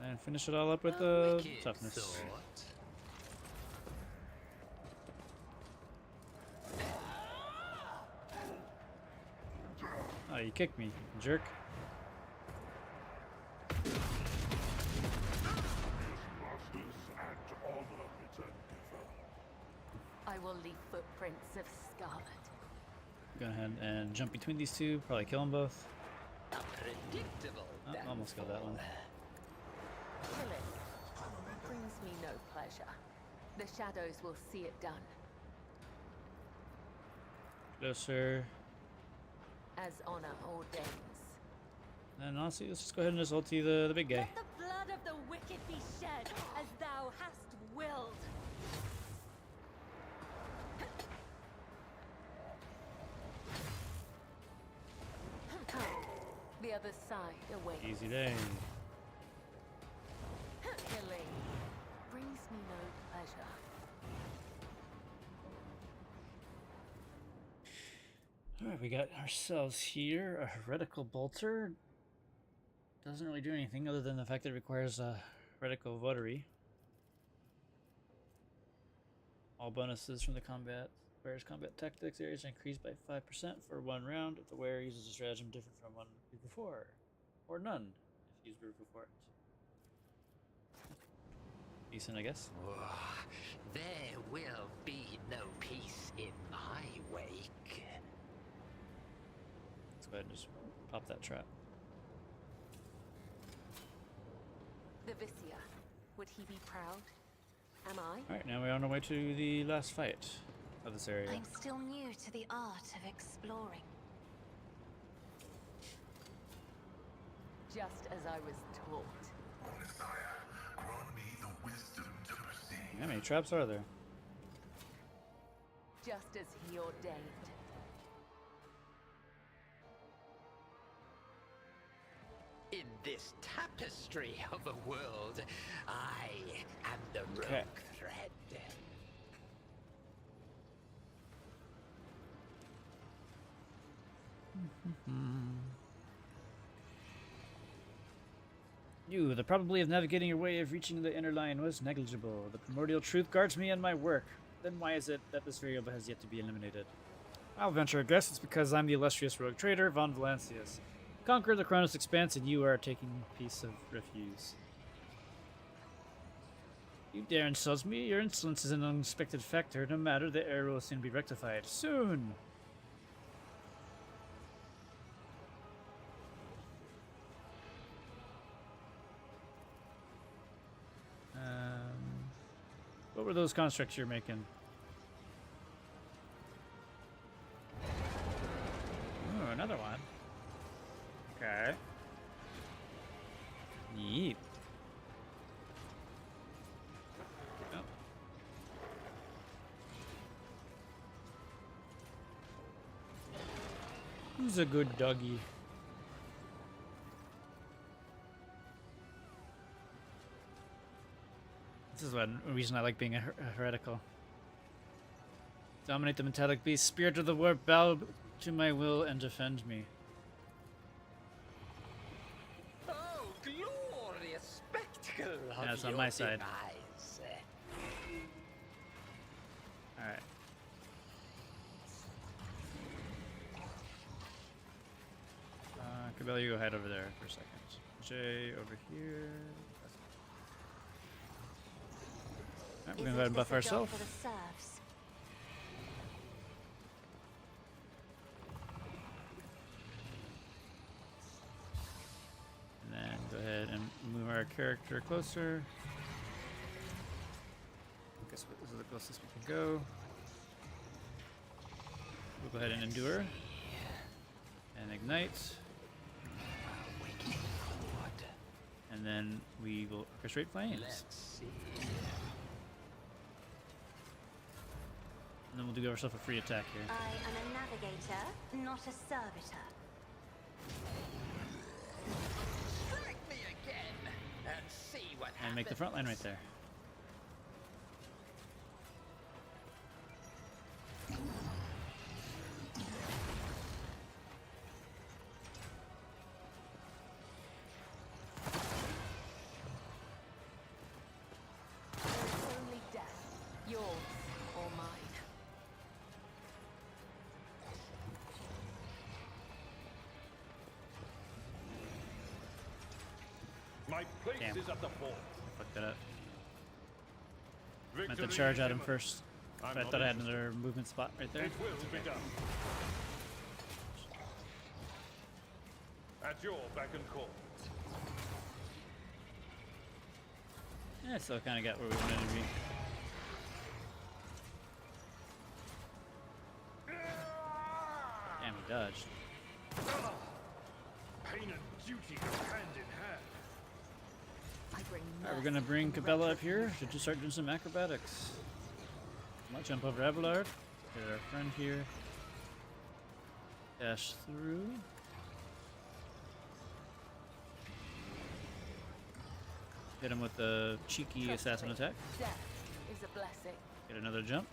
And finish it all up with A the wicked toughness. thought. Oh, you kicked me, jerk. I will leave footprints of scarlet. Go ahead and jump between these two. Probably kill them both. A predictable Oh, almost killed that one. Killing brings me no pleasure. The shadows will see it done. Closer. As honor ordains. And honestly, let's just go ahead and just ulti the big guy. Let the blood of the wicked be shed, as thou hast willed. The other side awaits. Easy day. Killing brings me no pleasure. Alright, we got ourselves here a heretical bolter. Doesn't really do anything other than the fact that it requires a heretical votary. All bonuses from the combat. Wearer's combat tactics areas are increased by 5% for 1 round if the wearer uses a stratagem different from one used before. Or none if used before it. Decent, I guess. There will be no peace in my wake. Let's go ahead and just pop that trap. The Vicia, would he be proud? Am I? Alright, now we're on our way to the last fight of this area. I'm still new to the art of exploring. Just as I was taught. Messiah, grant me the wisdom to perceive. How many traps are there? Just as he ordained. In this tapestry of a world, I am the rogue Okay. thread. You, the probability of navigating your way of reaching the inner line was negligible. The primordial truth guards me and my work. Then why is it that this variable has yet to be eliminated? I'll venture a guess it's because I'm the illustrious rogue trader, Von Valancius. Conquer the Chronos Expanse and you are taking piece of refuse. You dare insult me? Your insolence is an unexpected factor. No matter, the error will soon be rectified. Soon! What were those constructs you're making? Ooh, another one. Okay. Neat. Oh. Who's a good doggy? This is one reason I like being a heretical. Dominate the metallic beast, spirit of the warp, bow to my will and defend me. Oh, glorious spectacle! Yeah, it's of on my your side. demise. Alright. Cabela, you go head over there for a second. Jay over here. Alright, we're gonna go ahead and buff ourselves. For the serfs. And then go ahead and move our character closer. I guess this is the closest we can go. We'll go ahead and endure. And ignite. And then we will orchestrate flames. Let's see. And then we'll do ourselves a free attack here. I am a navigator, not a servitor. Strike me again and see what happens. And make the front line right there. There's only death, yours or mine. My place Damn. is at the fort. Fuck that up. Meant to Victory charge is at him imminent. first. I'm I not thought I had interested. another movement spot right there. It will be done. At your beck and call. Yeah, still kind of got where we wanted to be. Damn, he dodged. Pain and duty go hand in hand. I bring Alright, we're gonna mercy bring and Cabela up here to just start doing some acrobatics. Might jump over Abelard. Get our friend here. Dash through. Hit him with the cheeky Trust assassin me, attack. Death is a blessing. Get another jump.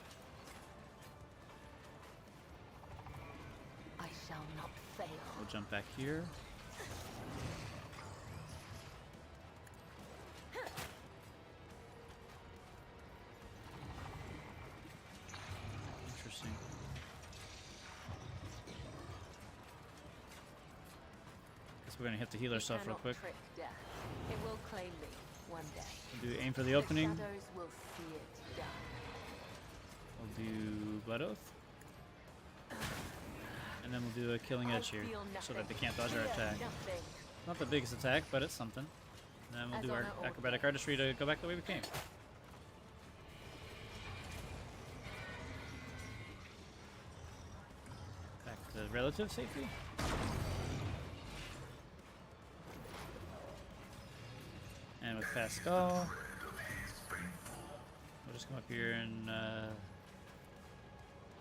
I shall not fail. We'll jump back here. Interesting. Guess we're gonna have to heal You ourselves real cannot quick. trick death. It will claim me one day. We'll do aim for the opening. The shadows will see it done. We'll do Blood Oath. And then we'll do a killing I edge here, feel so that nothing. they can't dodge our Fear attack. nothing. Not the biggest attack, but it's something. And then we'll As do on our our old acrobatic days. artistry to go back the way we came. Back to relative safety. And with Pascal, we'll just come up here and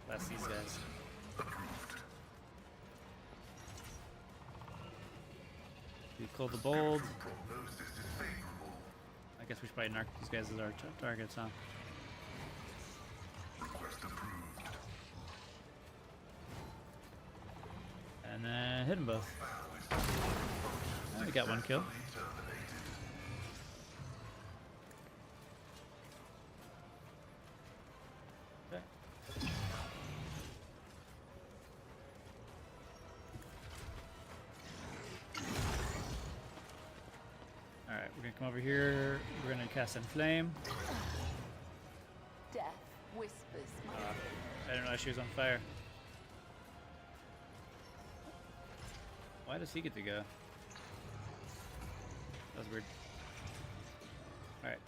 blast these guys. Do Cold the Bold. I guess we should probably narc these guys as our targets, huh? And then hit them both. Oh, we got one kill. Okay. Alright, we're gonna come over here. We're gonna cast Inflame. Death whispers my name. I didn't realize she was on fire. Why does he get to go? That was weird. Alright.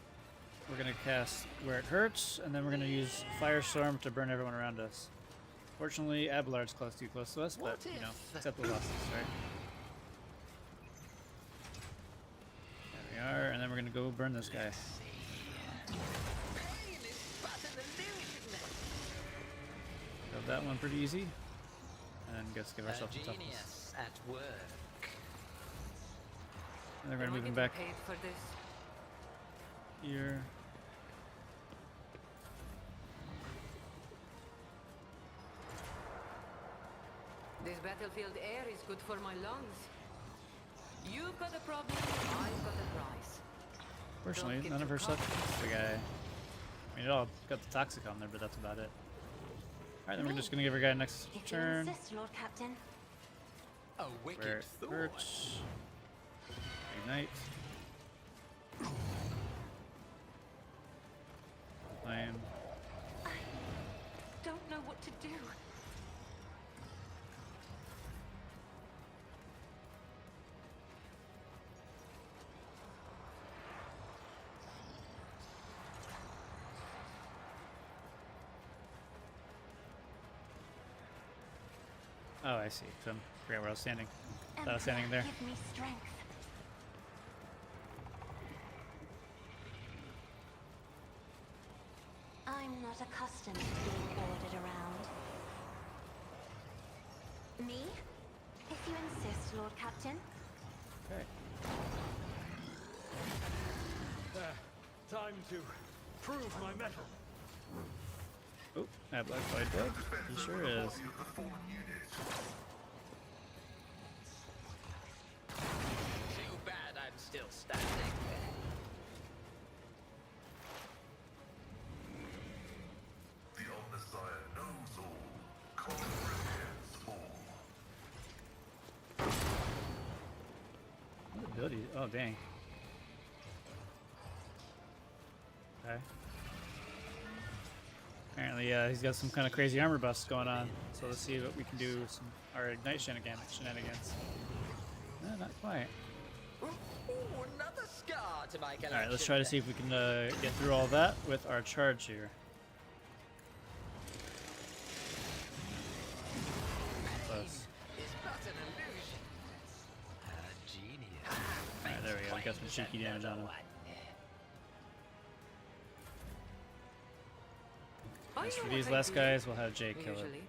we're gonna cast Where It Hurts, and then we're gonna use Firestorm to burn everyone around us. Fortunately, Abelard's too close to us, but you know, accept the losses, right? There we are, and then we're gonna go burn this guy. Killed that one pretty easy, and let's give ourselves some toughness. Genius at work. And then we're gonna move him Am I back getting paid for this? here. This battlefield air is good for my lungs. You've got a problem, I've got a prize. Fortunately, Don't get none of too her stuff cocky. hits the guy. I mean, it all got the toxic on there, but that's about it. Alright, then we're just gonna give her guy next If you turn. insist, Lord Captain. A wicked Where it thought. hurts. Ignite. Flame. Don't know what to do. Oh, I see. So I forgot where I was standing. Thought I was Emperor, standing there. Give me strength. I'm not accustomed to being ordered around. Me? If you insist, Lord Captain. Okay. Time to prove my mettle. Oh, that black boy dead. He sure is. Too bad I'm still standing. The Omnissiah knows all, comprehends all. What ability? Oh, dang. Okay. Apparently, he's got some kind of crazy armor buffs going on. So let's see what we can do with some our ignite shenanigans. No, not quite. Ooh, another scar to my collection. All right, let's try to see if we can get through all that with our charge here. Close. It's not an illusion. A genius. Alright, there we go. We got some cheeky damage on him. I As know for what these I last do, guys, we'll have Jay kill it. usually.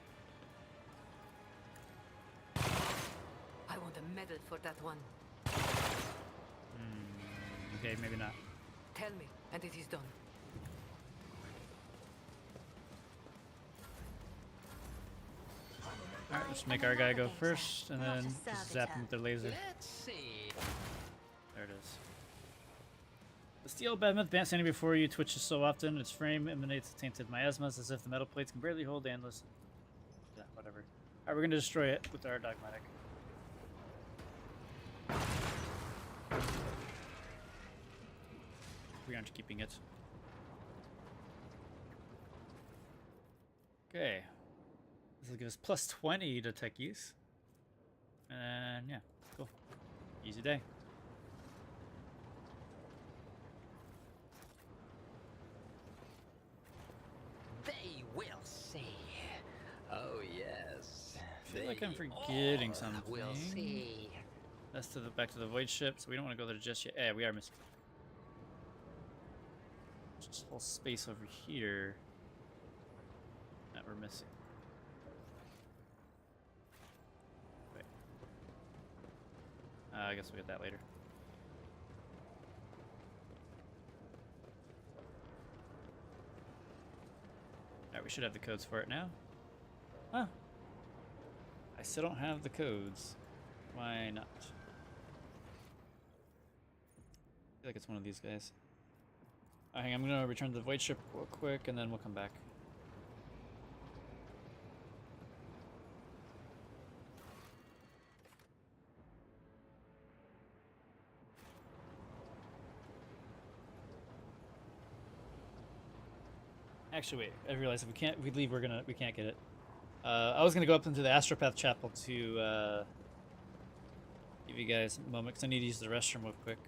I want a medal for that one. Okay, maybe not. Tell me, and it is done. Alright, let's make our guy go first, and then just zap him with their laser. Let's see. There it is. The steel behemoth standing before you twitches so often, its frame emanates tainted miasmas as if the metal plates can barely hold endless. Yeah, whatever. Alright, we're gonna destroy it with our dogmatic. We aren't keeping it. Okay. This will give us plus 20 to tech use. And yeah, cool. Easy day. They will see. Oh yes. I feel like I'm They forgetting all something. We'll see. That's to the back to the void ship, so we don't want to go there just yet. Yeah, we are missing. Just a whole space over here that we're missing. Wait. I guess we'll get that later. Alright, we should have the codes for it now. Huh. I still don't have the codes. Why not? I feel like it's one of these guys. Hang on, I'm gonna return to the void ship real quick and then we'll come back. Actually, wait. I realized if we leave, we can't get it. I was gonna go up into the Astropath Chapel to give you guys a moment because I need to use the restroom real quick.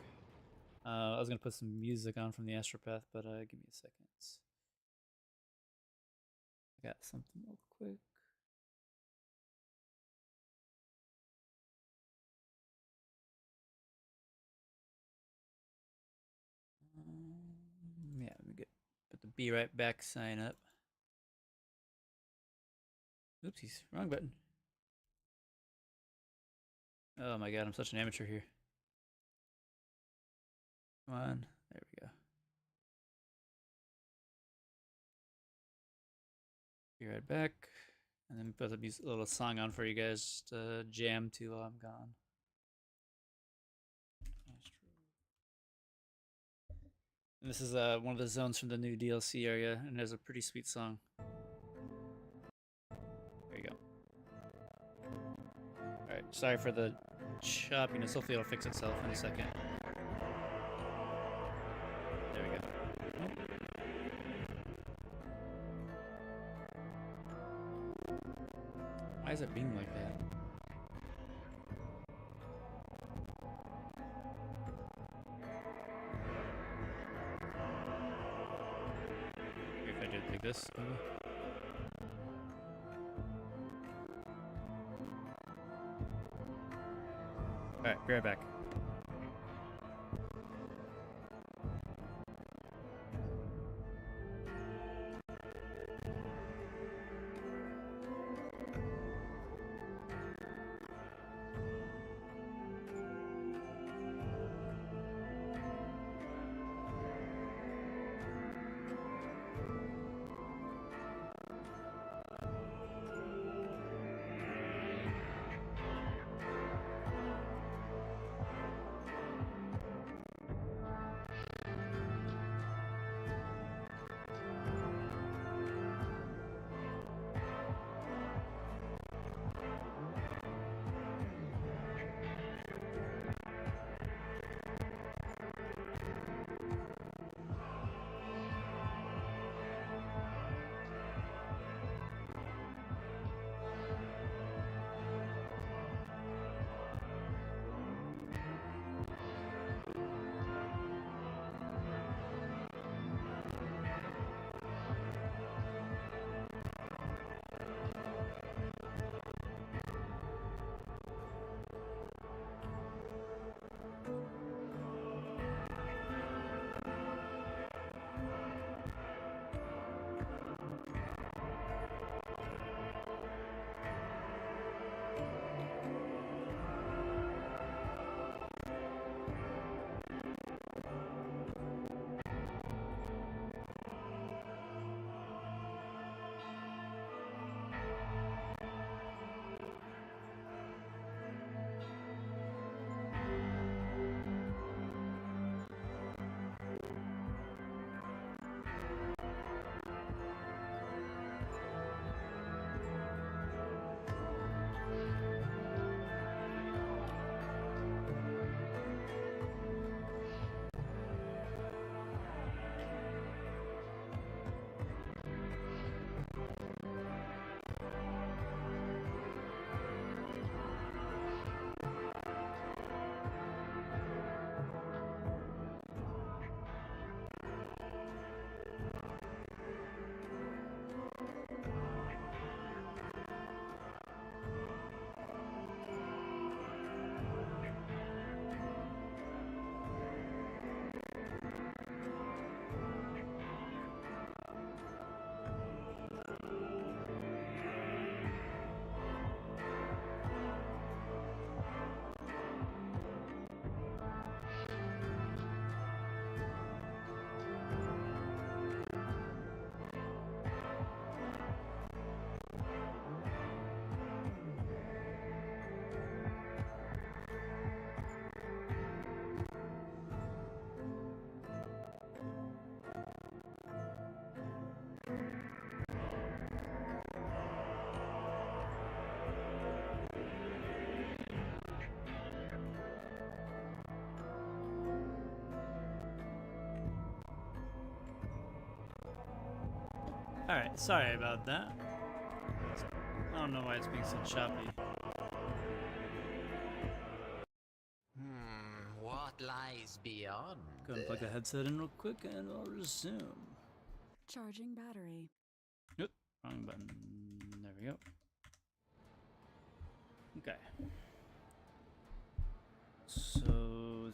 I was gonna put some music on from the Astropath, but give me a second. I got something real quick. Yeah, let me put the Be Right Back sign up. Oopsies, wrong button. Oh my god, I'm such an amateur here. Come on, there we go. Be right back. And then put a little song on for you guys to jam to while I'm gone. And this is one of the zones from the new DLC area, and it has a pretty sweet song. There you go. Alright, sorry for the choppiness. Hopefully it'll fix itself in a second. There we go. Why is it being like that? Maybe if I did like this, maybe? Alright, be right back. Alright, sorry about that. I don't know why it's being so choppy. What lies beyond? Go ahead and plug the headset in real quick and I'll resume. Charging battery. Yep, wrong button. There we go. Okay. So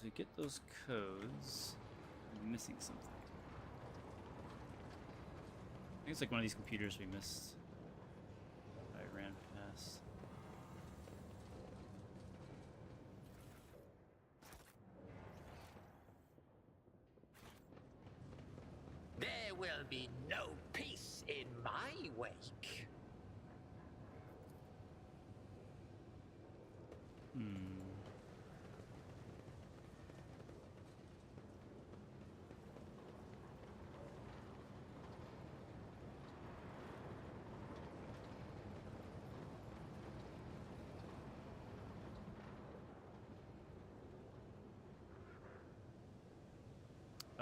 to get those codes, I'm missing something. I think it's like one of these computers we missed. I ran past. There will be no peace in my wake.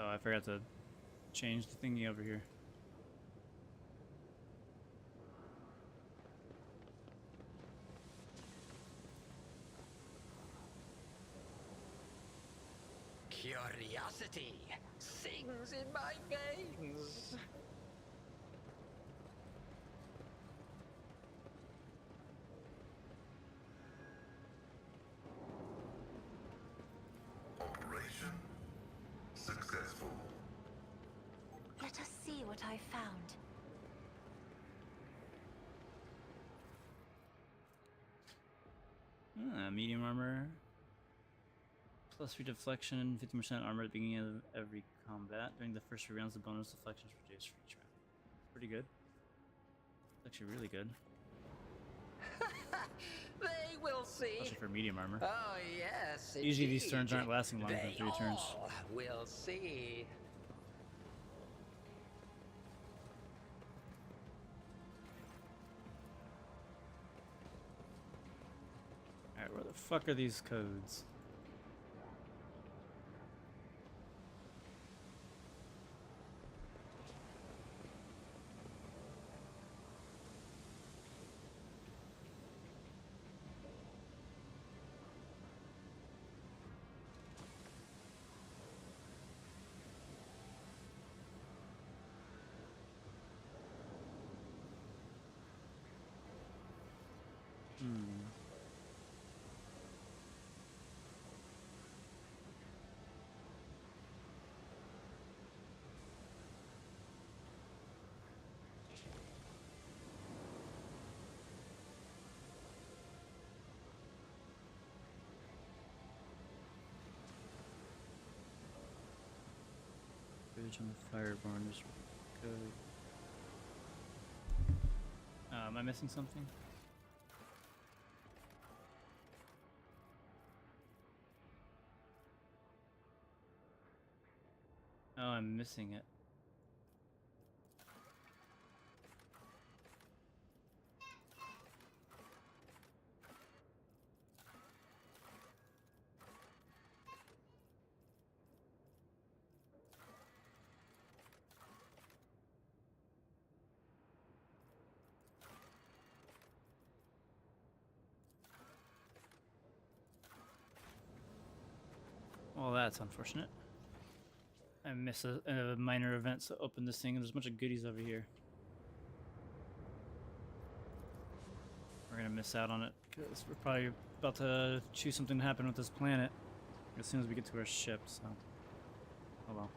Oh, I forgot to change the thingy over here. Curiosity sings in my veins. Operation successful. Let us see what I found. Medium armor. Plus 3 deflection, 50% armor at the beginning of every combat. During the first 3 rounds, the bonus deflection is reduced for each round. Pretty good. It's actually really good. They will see. Especially for medium armor. Oh yes. Usually these indeed. turns aren't lasting longer than They 3 turns. all will see. Alright, where the fuck are these codes? Bridge on the Fireborn is good. Am I missing something? Oh, I'm missing it. Well, that's unfortunate. I missed a minor event to open this thing, and there's a bunch of goodies over here. We're gonna miss out on it, because we're probably about to choose something to happen with this planet as soon as we get to our ship, so... Oh well.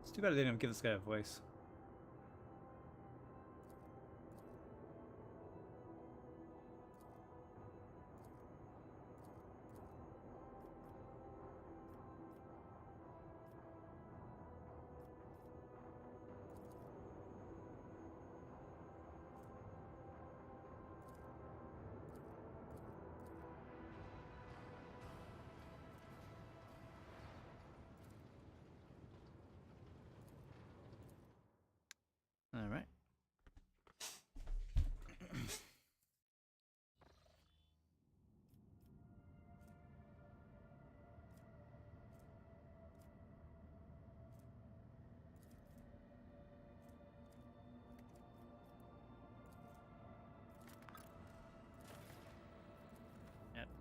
It's too bad they didn't give this guy a voice.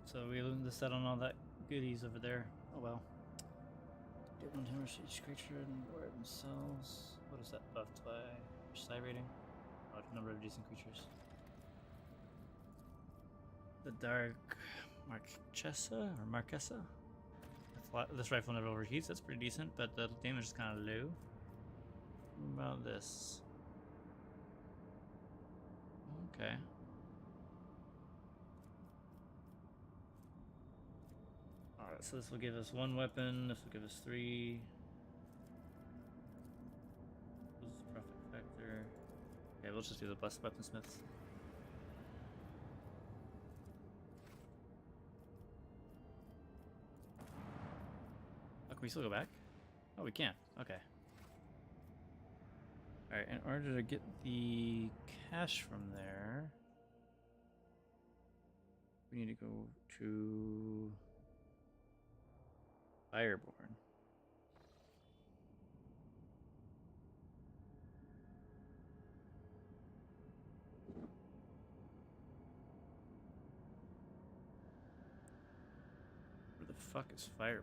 So we missed out on all that goodies over there. Oh well. Deal 1 damage to each creature and or themselves. What is that buffed by? Psi rating? Oh, number of decent creatures. The Dark Marchesa or Marquesa. This rifle never overheats. That's pretty decent, but the damage is kind of low. What about this? Okay. Alright, so this will give us 1 weapon, this will give us 3. This is profit factor. Okay, we'll just do the blessed weaponsmiths. Oh, can we still go back? Oh, we can. Okay. Alright, in order to get the cash from there, we need to go to Fireborn. Where the fuck is Fireborn?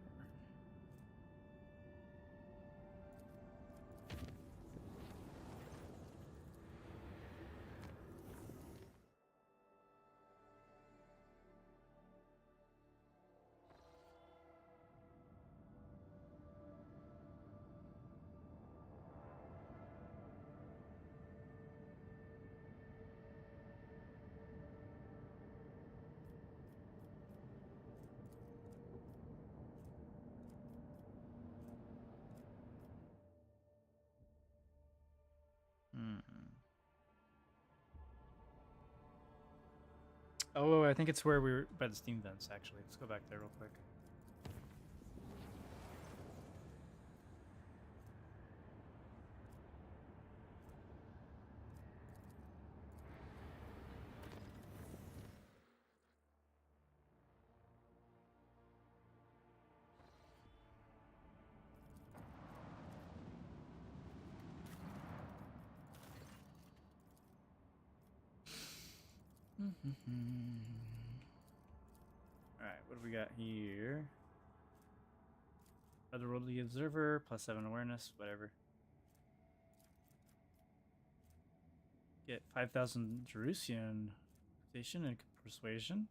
Oh, I think it's where we were by the steam vents, actually. Let's go back there real quick. Alright, what do we got here? Otherworldly Observer, +7 awareness, whatever. Get 5,000 Jerusian reputation and persuasion.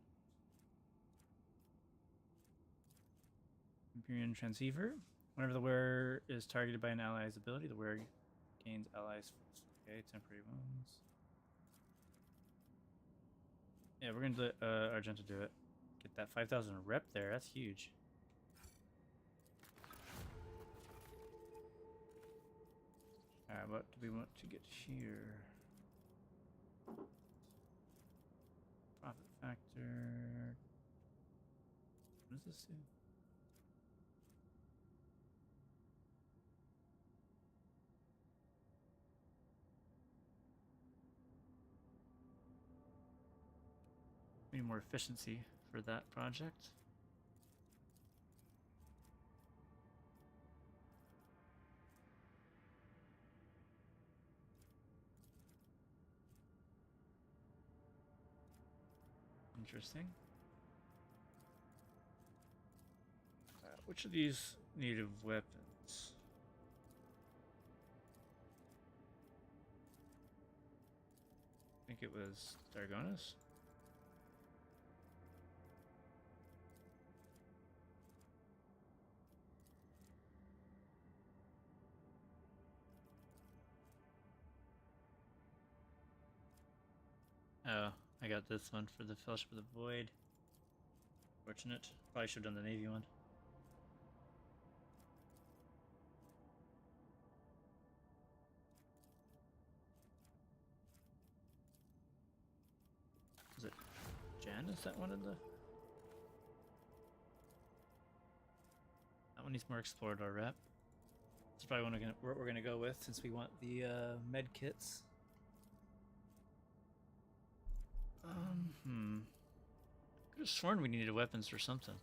Imperial Transceiver. Whenever the wearer is targeted by an ally's ability, the wearer gains allies. Okay, temporary wounds. Yeah, we're gonna let Argenta do it. Get that 5,000 rep there. That's huge. Alright, what do we want to get here? Profit factor. What does this do? We need more efficiency for that project. Interesting. Which of these native weapons? I think it was Dargonis. Oh, I got this one for the Fellowship of the Void. Fortunate. Probably should have done the Navy one. Is it Janice that wanted the... That one needs more Explorador rep. That's probably what we're gonna go with since we want the med kits. Could have sworn we needed weapons or something.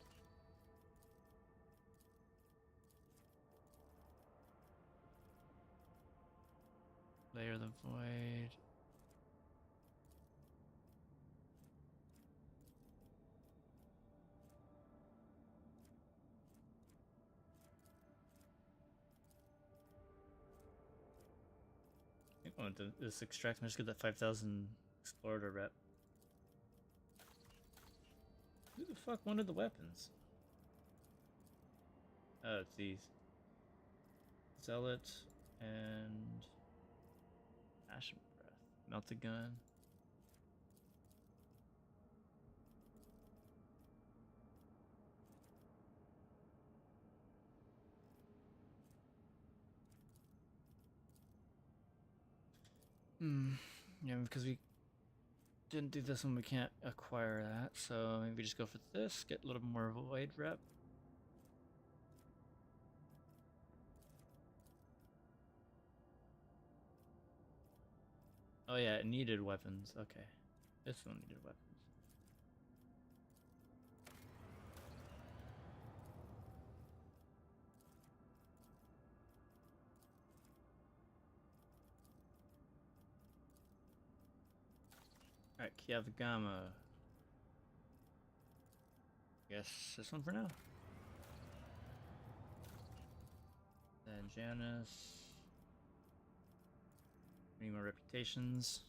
Layer of the Void. Oh, this extraction. Let's get that 5,000 explorer rep. Who the fuck wanted the weapons? Oh, it's these. Zealot and Ashen Breath. Melted Gun. Yeah, because we didn't do this one, we can't acquire that. So maybe just go for this, get a little more void rep. Oh yeah, it needed weapons. Okay. This one needed weapons. Alright, Kiavagama. Guess this one for now. Then Janus. Any more reputations?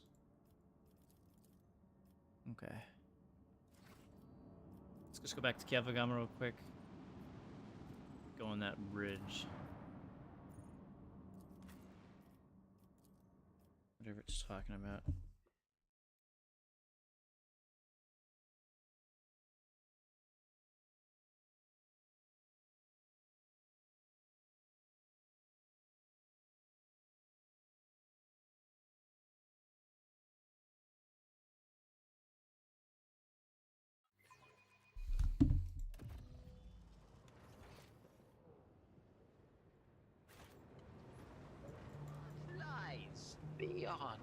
Okay. Let's just go back to Kiavagama real quick. Go on that bridge. Whatever it's talking about. Lies beyond.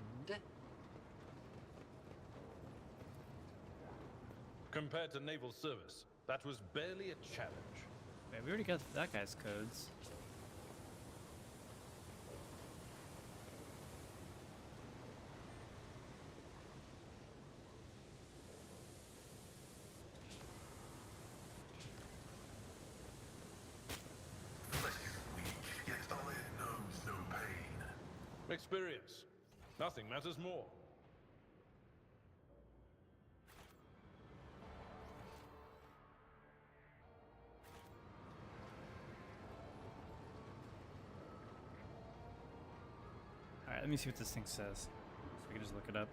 Compared to naval service, that was barely a challenge. Wait, we already got that guy's codes. Flesh is weak, yet iron knows no pain. Experience. Nothing matters more. Alright, let me see what this thing says. So we can just look it up.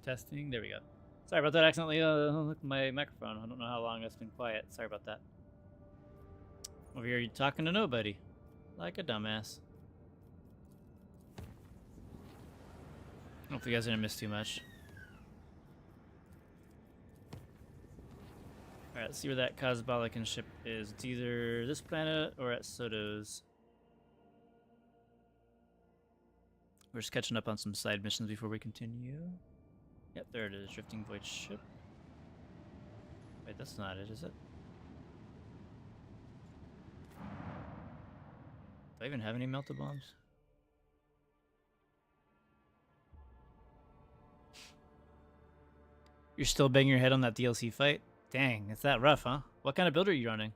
Testing. There we go. Sorry about that. Accidentally looked at my microphone. I don't know how long it's been quiet. Sorry about that. Over here, you talking to nobody, like a dumbass. Hopefully, you guys didn't miss too much. All right, let's see where that Cosmolican ship is. It's either this planet or at Soto's. We're just catching up on some side missions before we continue. Yep, there it is. Drifting Void ship. Wait, that's not it, is it? Do I even have any melta bombs? You're still banging your head on that DLC fight? Dang, it's that rough, huh? What kind of build are you running?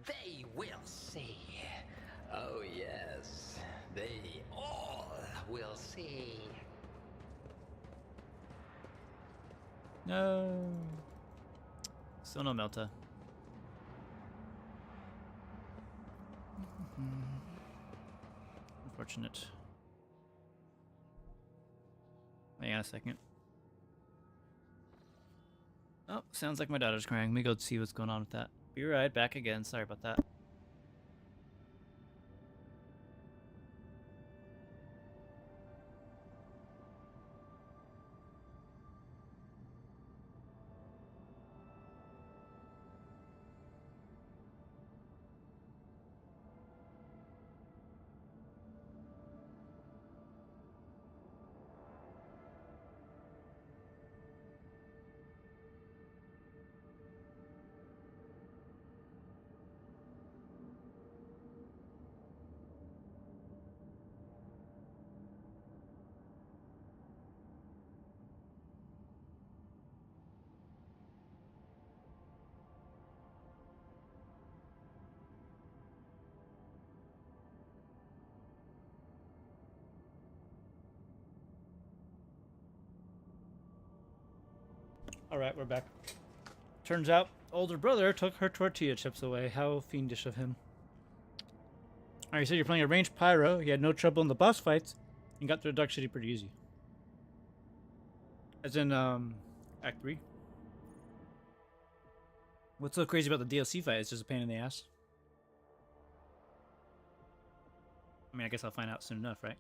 They will see. Oh, yes. They all will see. No. Still no melta. Unfortunate. Hang on a second. Oh, sounds like my daughter's crying. Let me go see what's going on with that. Be right back again. Sorry about that. Alright, we're back. Turns out, older brother took her tortilla chips away. How fiendish of him. Alright, you said you're playing a ranged pyro, you had no trouble in the boss fights, and got through the Dark City pretty easy. As in, Act 3. What's so crazy about the DLC fight? It's just a pain in the ass. I mean, I guess I'll find out soon enough, right?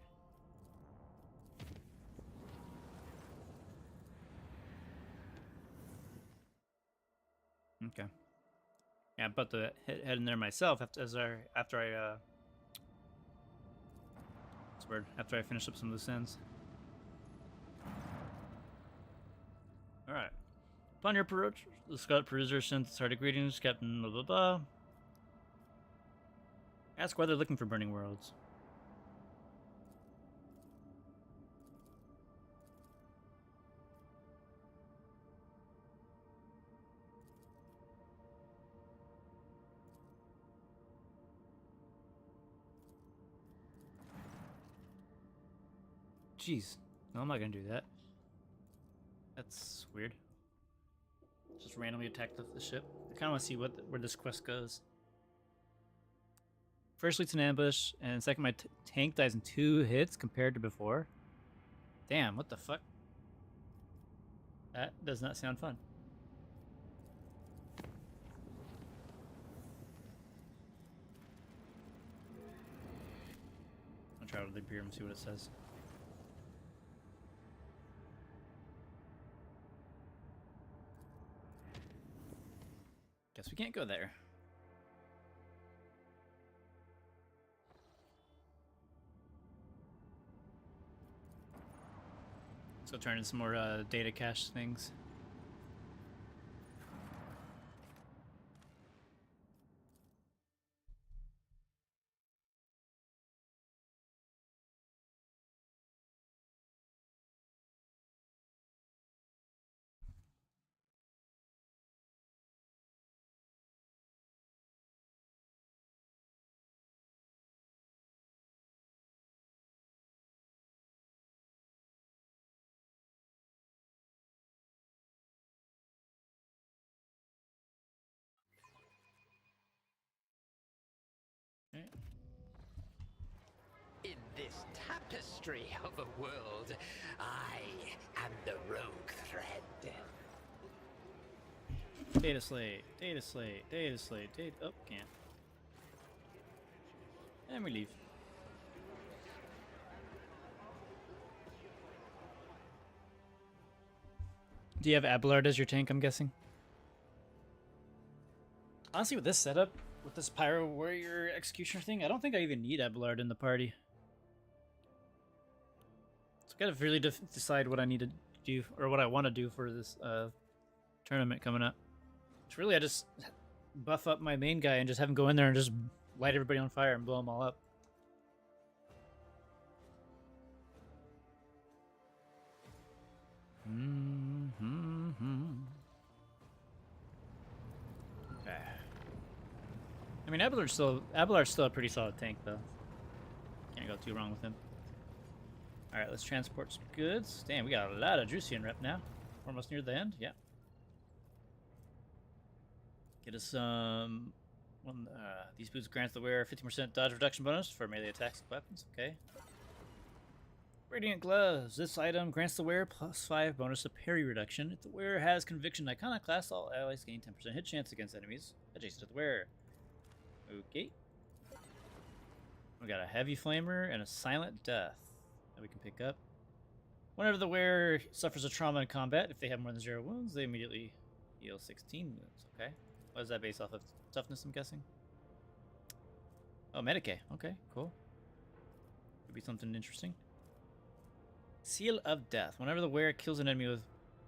Okay. Yeah, I'm about to head in there myself after I finish up some loose ends. All right. Upon your approach, the scout cruiser sent started greetings, Captain blah blah blah. Ask why they're looking for burning worlds. Jeez. No, I'm not gonna do that. That's weird. Just randomly attack the ship. I kind of want to see where this quest goes. First leads an ambush, and second my tank dies in 2 hits compared to before. Damn, what the fuck? That does not sound fun. I'll try with the beer and see what it says. Guess we can't go there. Let's go turn in some more data cache things. history of a world. I am the rogue thread. Data slate, data slate, data slate, data. Oh, can't. And we leave. Do you have Abelard as your tank, I'm guessing? Honestly, with this setup, with this Pyro Warrior Executioner thing, I don't think I even need Abelard in the party. So I gotta really decide what I need to do, or what I want to do for this tournament coming up. Which really, I just buff up my main guy and just have him go in there and just light everybody on fire and blow them all up. Okay. I mean, Abelard's still a pretty solid tank, though. Can't go too wrong with him. All right, let's transport some goods. Damn, we got a lot of Drusian rep now. We're almost near the end. Yeah. Get us some. These boots grants the wearer 50% dodge reduction bonus for melee attacks and weapons. Okay. Radiant gloves. This item grants the wearer +5 bonus to parry reduction. If the wearer has conviction iconoclast, all allies gain 10% hit chance against enemies adjacent to the wearer. Okay. We got a heavy flamer and a silent death that we can pick up. Whenever the wearer suffers a trauma in combat, if they have more than 0 wounds, they immediately heal 16 wounds. Okay. What is that based off of? Toughness, I'm guessing. Oh, Medicae. Okay, cool. Could be something interesting. Seal of Death. Whenever the wearer kills an enemy with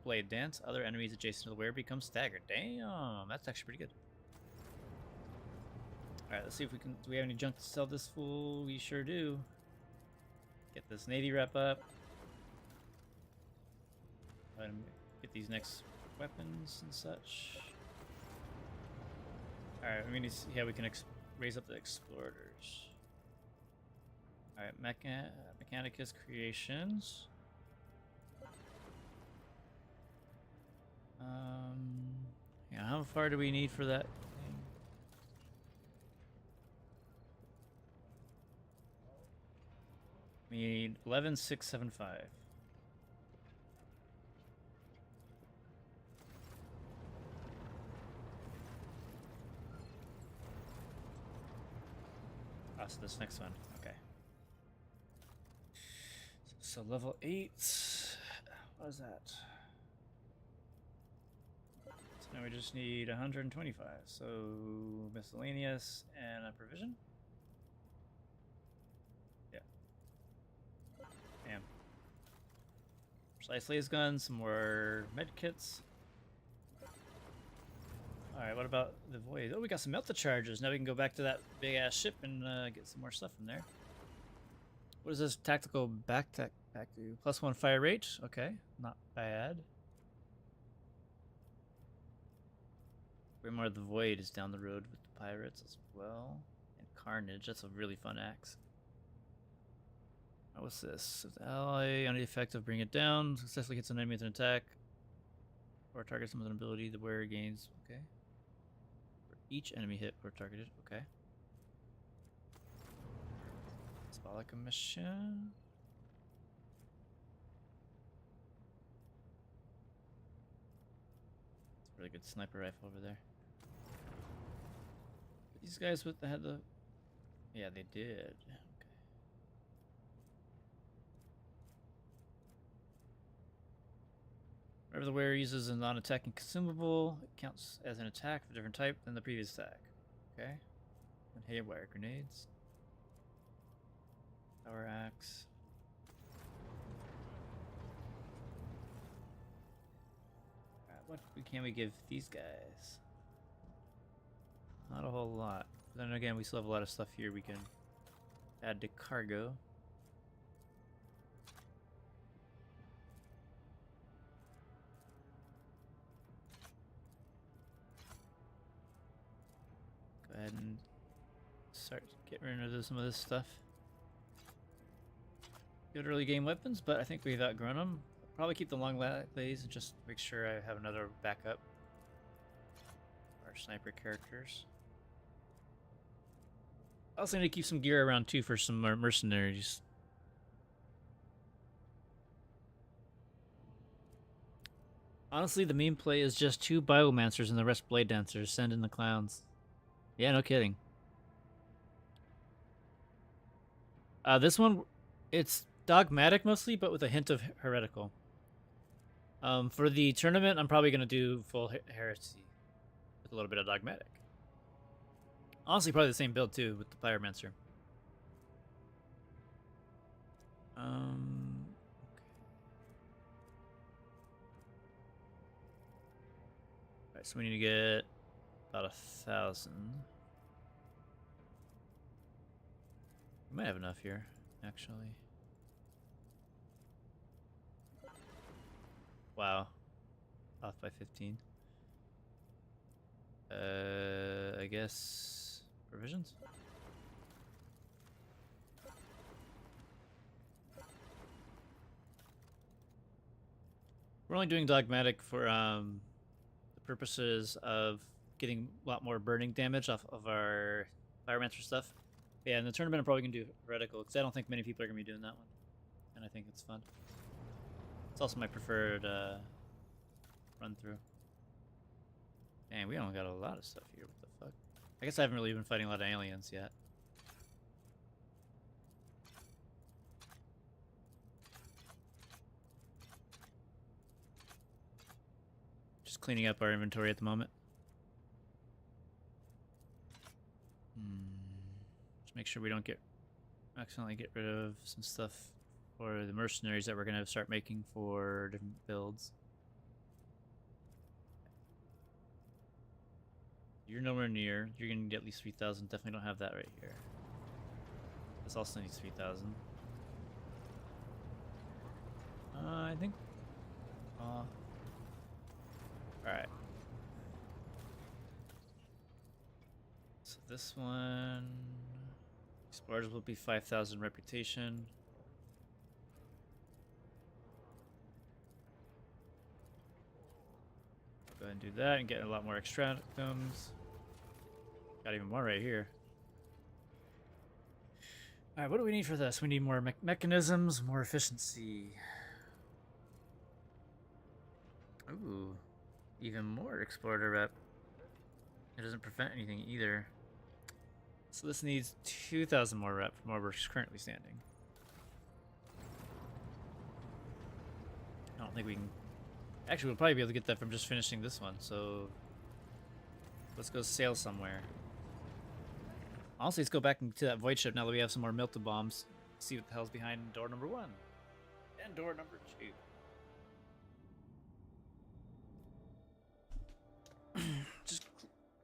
Blade Dance, other enemies adjacent to the wearer become staggered. Damn, that's actually pretty good. Alright, let's see if we can... Do we have any junk to sell this fool? We sure do. Get this Navy rep up. Let him get these next weapons and such. Alright, we need to see how we can raise up the Explorators. Alright, Mechanicus Creations. Yeah, how far do we need for that thing? We need 11,675. Oh, so this next one. Okay. So level 8. What is that? So now we just need 125. So miscellaneous and a provision. Yeah. Damn. Precise laser guns, some more med kits. Alright, what about the void? Oh, we got some melta charges. Now we can go back to that big ass ship and get some more stuff from there. What is this tactical back to? +1 fire rate. Okay, not bad. Grimoire of the Void is down the road with the pirates as well. And Carnage, that's a really fun axe. Oh, what's this? If the ally under the effect of Bring It Down successfully hits an enemy with an attack or targets them with an ability, the wearer gains. Okay. For each enemy hit or targeted. Okay. Symbolic mission. It's a really good sniper rifle over there. These guys with the had the. Yeah, they did. Okay. Whenever the wearer uses a non-attacking consumable, it counts as an attack of a different type than the previous attack. Okay. And haywire grenades. Power axe. Alright, what can we give these guys? Not a whole lot. But then again, we still have a lot of stuff here we can add to cargo. Go ahead and start getting rid of some of this stuff. Good early game weapons, but I think we've outgrown them. Probably keep the long lays and just make sure I have another backup. Our sniper characters. I also need to keep some gear around too for some more mercenaries. Honestly, the meme play is just 2 Biomancers and the rest Blade Dancers. Send in the clowns. Yeah, no kidding. This one, it's dogmatic mostly, but with a hint of heretical. For the tournament, I'm probably going to do full heresy with a little bit of dogmatic. Honestly, probably the same build too with the Pyromancer. Okay. Alright, so we need to get about 1,000. We might have enough here, actually. Wow. Off by 15. I guess provisions? We're only doing dogmatic for the purposes of getting a lot more burning damage off of our Pyromancer stuff. Yeah, in the tournament I'm probably gonna do heretical because I don't think many people are gonna be doing that one, and I think it's fun. It's also my preferred run through. Dang, we don't got a lot of stuff here. What the fuck? I guess I haven't really been fighting a lot of aliens yet. Just cleaning up our inventory at the moment. Just make sure we don't accidentally get rid of some stuff for the mercenaries that we're gonna start making for different builds. You're nowhere near. You're gonna get at least 3,000. Definitely don't have that right here. This also needs 3,000. I think. Alright. So this one. Explorers will be 5,000 reputation. Go ahead and do that and get a lot more extractums. Got even more right here. Alright, what do we need for this? We need more mechanisms, more efficiency. Ooh, even more explorer rep. It doesn't prevent anything either. So this needs 2,000 more rep from where we're currently standing. I don't think we can... Actually, we'll probably be able to get that from just finishing this one, so... Let's go sail somewhere. Honestly, let's go back into that void ship now that we have some more melted bombs. See what the hell's behind door number 1. And door number 2. Just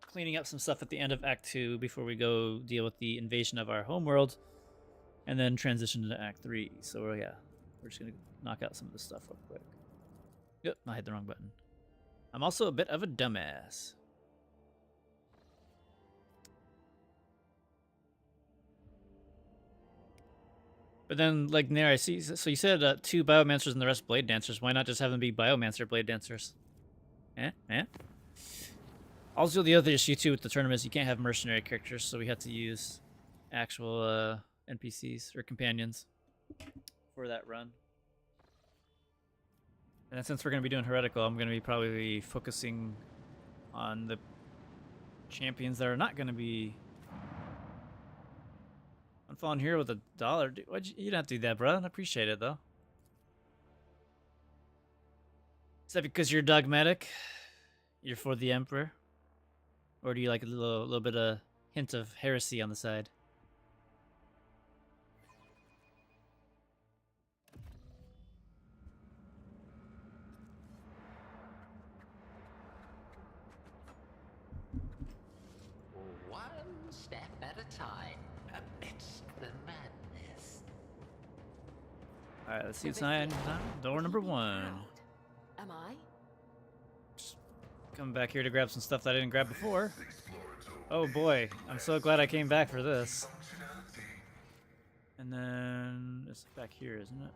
cleaning up some stuff at the end of Act 2 before we go deal with the invasion of our homeworld. And then transition to Act 3. So, yeah, we're just going to knock out some of this stuff real quick. Yep, I hit the wrong button. I'm also a bit of a dumbass. But then, like, Nair, I see. So you said 2 Biomancers and the rest Blade Dancers. Why not just have them be Biomancer Blade Dancers? Eh? Also, the other issue, too, with the tournament is you can't have mercenary characters, so we have to use actual NPCs or companions for that run. And then since we're going to be doing heretical, I'm going to be probably focusing on the champions that are not going to be... I'm falling here with $1. Dude, you didn't have to do that, bro. I appreciate it, though. Is that because you're dogmatic? You're for the Emperor? Or do you like a little bit of hint of heresy on the side? One step at a time, amidst the madness. Alright, let's see what's on door number 1. Am I? Coming back here to grab some stuff that I didn't grab before. Oh boy, I'm so glad I came back for this. And then it's back here, isn't it?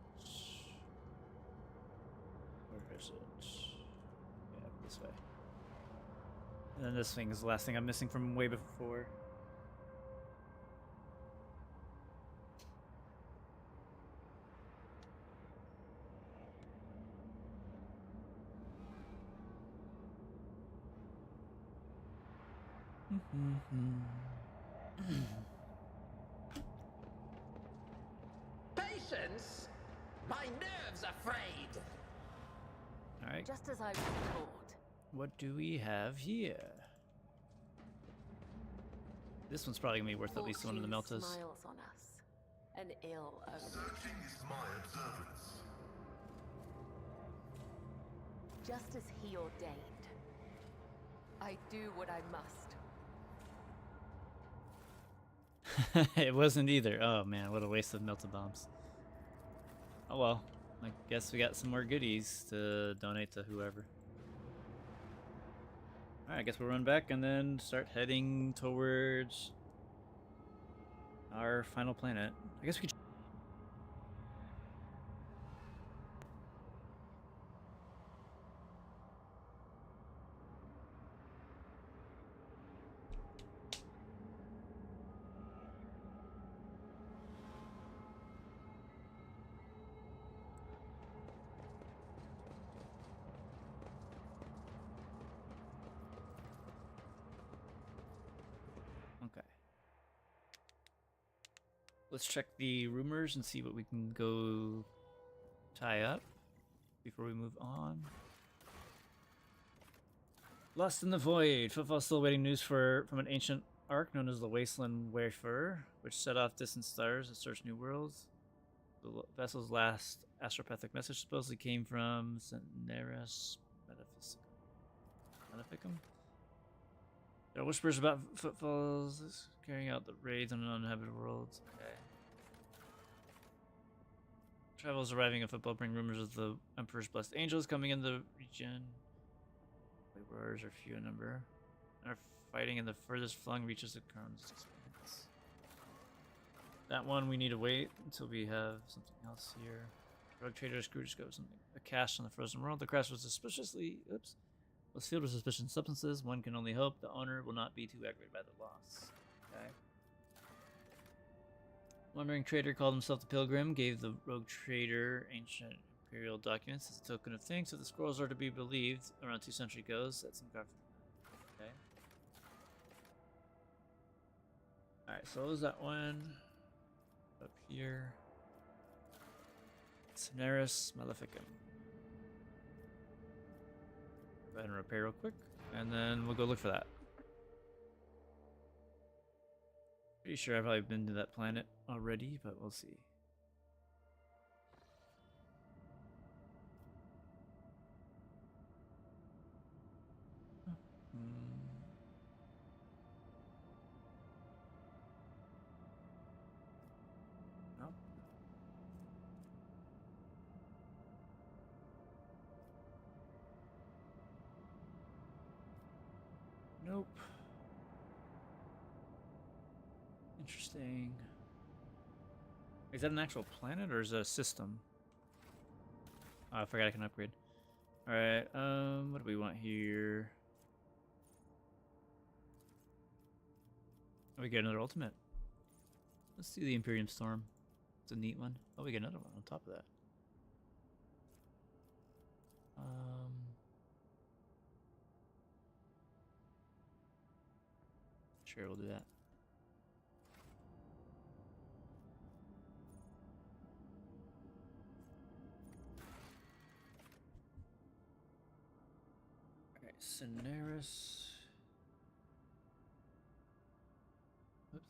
Where is it? Yeah, this way. And then this thing is the last thing I'm missing from way before. Patience? My nerves are frayed. All right. Just as I was told. What do we have here? This one's probably gonna be worth at least one of the Fortune meltas. smiles on us. An ill omen. Searching is my observance. Just as he ordained. I do what I must. It wasn't either. Oh man, what a waste of melted bombs. Oh well, I guess we got some more goodies to donate to whoever. Alright, I guess we'll run back and then start heading towards our final planet. I guess we could. Okay. Let's check the rumors and see what we can go tie up before we move on. Lost in the Void. Footfall still awaiting news from an ancient ark known as the Wasteland Wayfarer, which set off distant stars to search new worlds. The vessel's last astropathic message supposedly came from Cineras Maleficum. There are whispers about footfalls carrying out the raids on uninhabited worlds. Okay. Travelers arriving at football bring rumors of the Emperor's blessed angels coming in the region. Laborers are few in number and are fighting in the furthest flung reaches of Crown's expanse. That one we need to wait until we have something else here. Drug trader Scrooge goes something. A cache on the frozen world. The crash was was filled with suspicious substances. One can only hope the owner will not be too aggravated by the loss. Okay. Wandering trader called himself the Pilgrim, gave the rogue trader ancient imperial documents as a token of thanks. If the scrolls are to be believed, around 2 centuries ago, that's some okay. Alright, so what was that one? Up here. Cineras Maleficum. Go ahead and repair real quick, and then we'll go look for that. Pretty sure I've probably been to that planet already, but we'll see. Nope. Nope. Interesting. Is that an actual planet or is it a system? Oh, I forgot I can upgrade. Alright, what do we want here? Oh, we get another ultimate. Let's do the Imperium Storm. It's a neat one. Oh, we get another one on top of that. Sure, we'll do that. Alright, Cineras. Oops.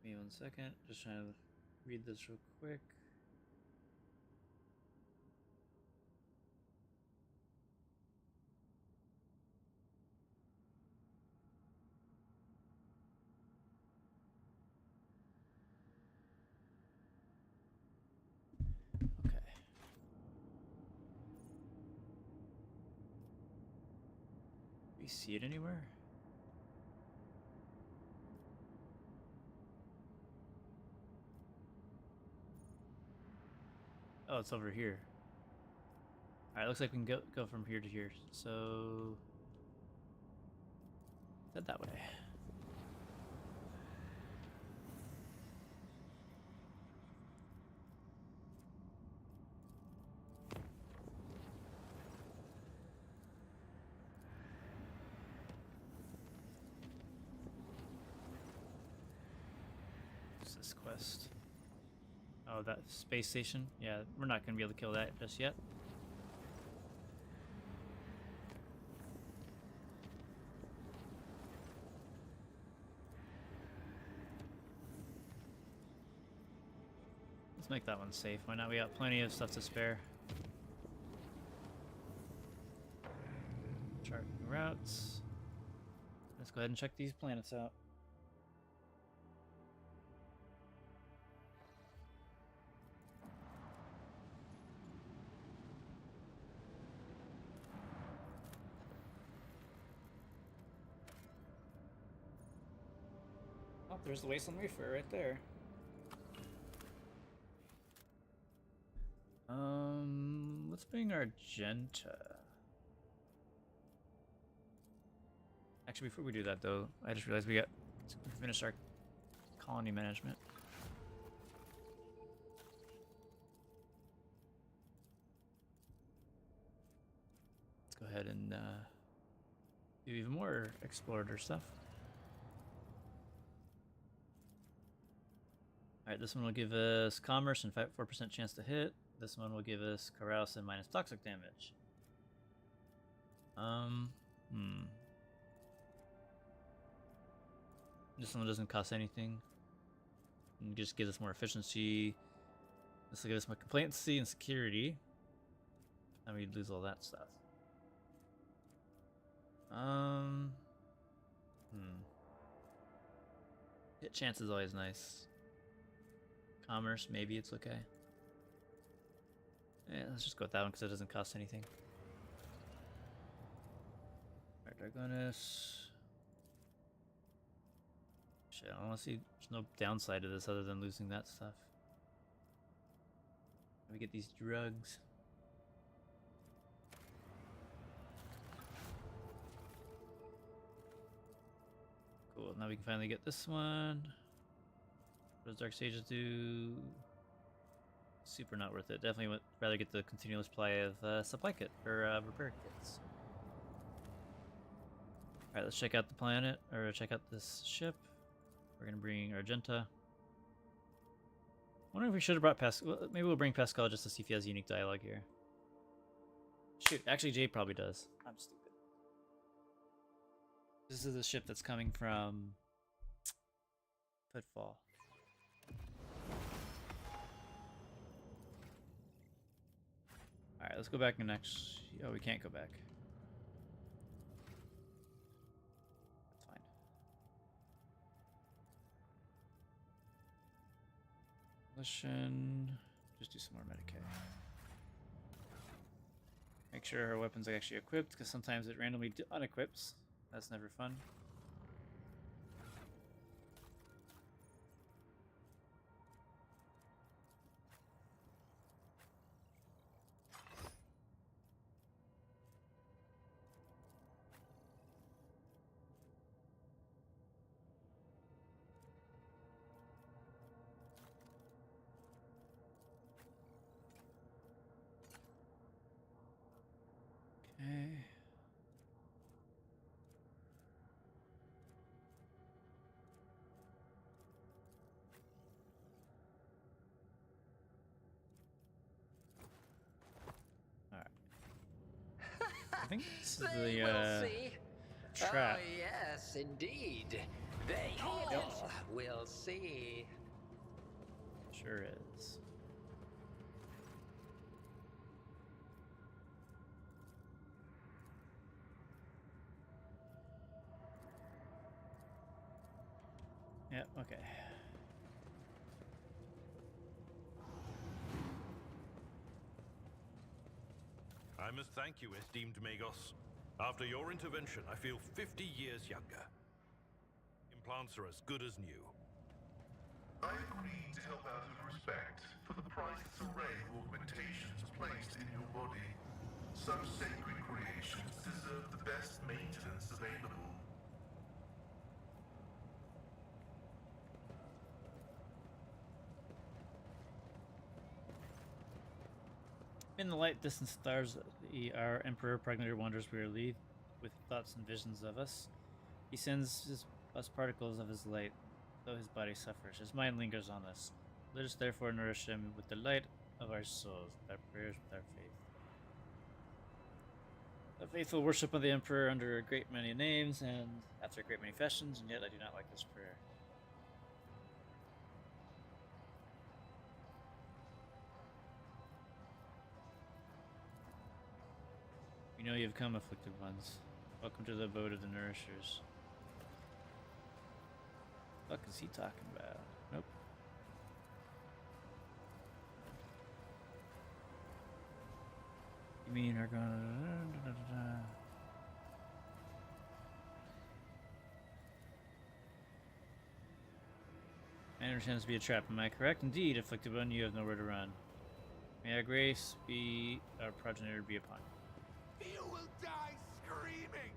Give me 1 second. Just trying to read this real quick. Okay. Do you see it anywhere? Oh, it's over here. Alright, looks like we can go from here to here. So head that way. What's this quest? Oh, that space station? Yeah, we're not gonna be able to kill that just yet. Let's make that one safe. Why not? We got plenty of stuff to spare. Chart routes. Let's go ahead and check these planets out. Oh, there's the Wasteland Wayfarer right there. Let's bring Argenta. Actually, before we do that though, I just realized we finished our colony management. Let's go ahead and do even more explorator stuff. Alright, this one will give us commerce and 4% chance to hit. This one will give us carouse and minus toxic damage. This one doesn't cost anything. It just gives us more efficiency. This will give us more complacency and security. And we lose all that stuff. Hit chance is always nice. Commerce, maybe it's okay. Yeah, let's just go with that one because it doesn't cost anything. Alright, Dragonis. Shit, I want to see. There's no downside to this other than losing that stuff. Let me get these drugs. Cool, now we can finally get this one. What does Dark Sages do? Super not worth it. Definitely would rather get the continual supply of supply kit or repair kits. Alright, let's check out the planet, or check out this ship. We're gonna bring Argenta. I wonder if we should have brought Pascal. Well, maybe we'll bring Pascal just to see if he has unique dialogue here. Shoot, actually Jade probably does. I'm stupid. This is the ship that's coming from Footfall. Alright, let's go back and next. Oh, we can't go back. That's fine. Mission. Just do some more Medicaid. Make sure our weapons are actually equipped, because sometimes it randomly unequips. That's never fun. Okay. I think this is the trap. Oh, yes, indeed. They all will see. Sure is. Yep, okay. I must thank you, esteemed Magos. After your intervention, I feel 50 years younger. Implants are as good as new. I agreed to help out in respect for the priceless array of augmentations placed in your body. Such sacred creations deserve the best maintenance available. In the light distant stars, our Emperor Pregnator wanders wearily, with thoughts and visions of us. He sends us particles of his light, though his body suffers. His mind lingers on us. Let us therefore nourish him with the light of our souls, with our prayers, with our faith. The faithful worship of the Emperor under a great many names, and after a great many fashions, and yet I do not like this prayer. We know you have come, afflicted ones. Welcome to the abode of the nourishers. What the fuck is he talking about? Nope. You mean are gonna... Man understands to be a trap, am I correct? Indeed, afflicted one, you have nowhere to run. May our grace be our progenitor be upon you. You will die screaming!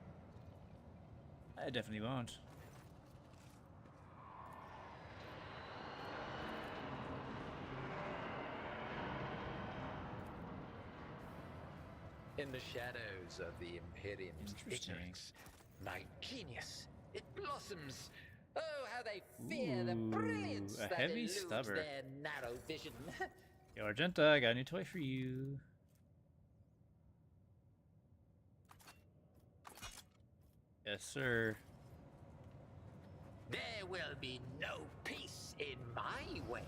I definitely won't. In the shadows of the Imperium's Interesting. ignorance, my genius, it blossoms. Oh, how they fear the Ooh, brilliance a that heavy eludes stubber. their narrow vision. Yo, Argenta, I got a new toy for you. Yes, sir. There will be no peace in my wake.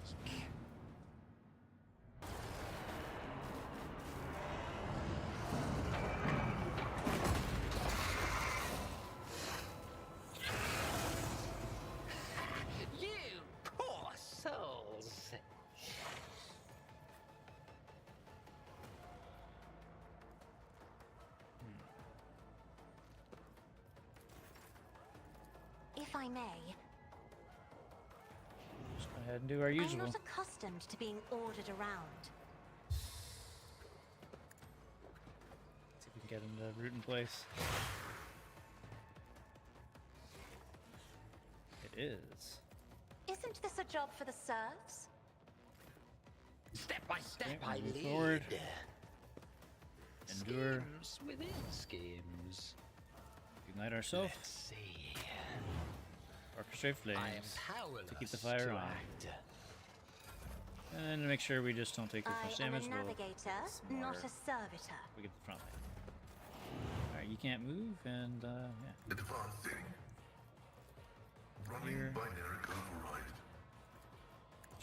You poor souls. If I may, Just go ahead and do our I'm usual. not accustomed to being ordered around. See if we can get him to root in place. It is. Isn't this a job for the serfs? Step by step, Okay, I moving lead. forward. Endure. Schemes within schemes. Ignite ourselves. Let's see. Orchestrate flames. I am powerless to keep the fire to on. act. And make sure we just don't take too I much am damage. a We'll navigator, some not more. a servitor. We get the front line. Alright, you can't move, and yeah. Advancing. Running Here. binary override.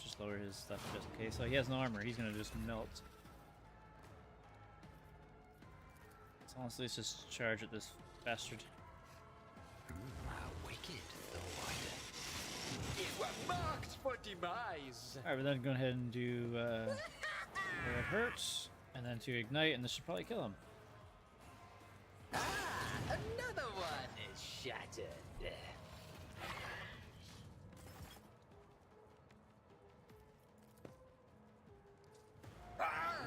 Just lower his stuff just in case. So he has no armor, he's gonna just melt. So honestly, let's just charge at this bastard. A wicked thought. You were marked for demise. Alright, we're then go ahead and do where it hurts, and then to ignite, and this should probably kill him. Ah, another one is shattered. Ah!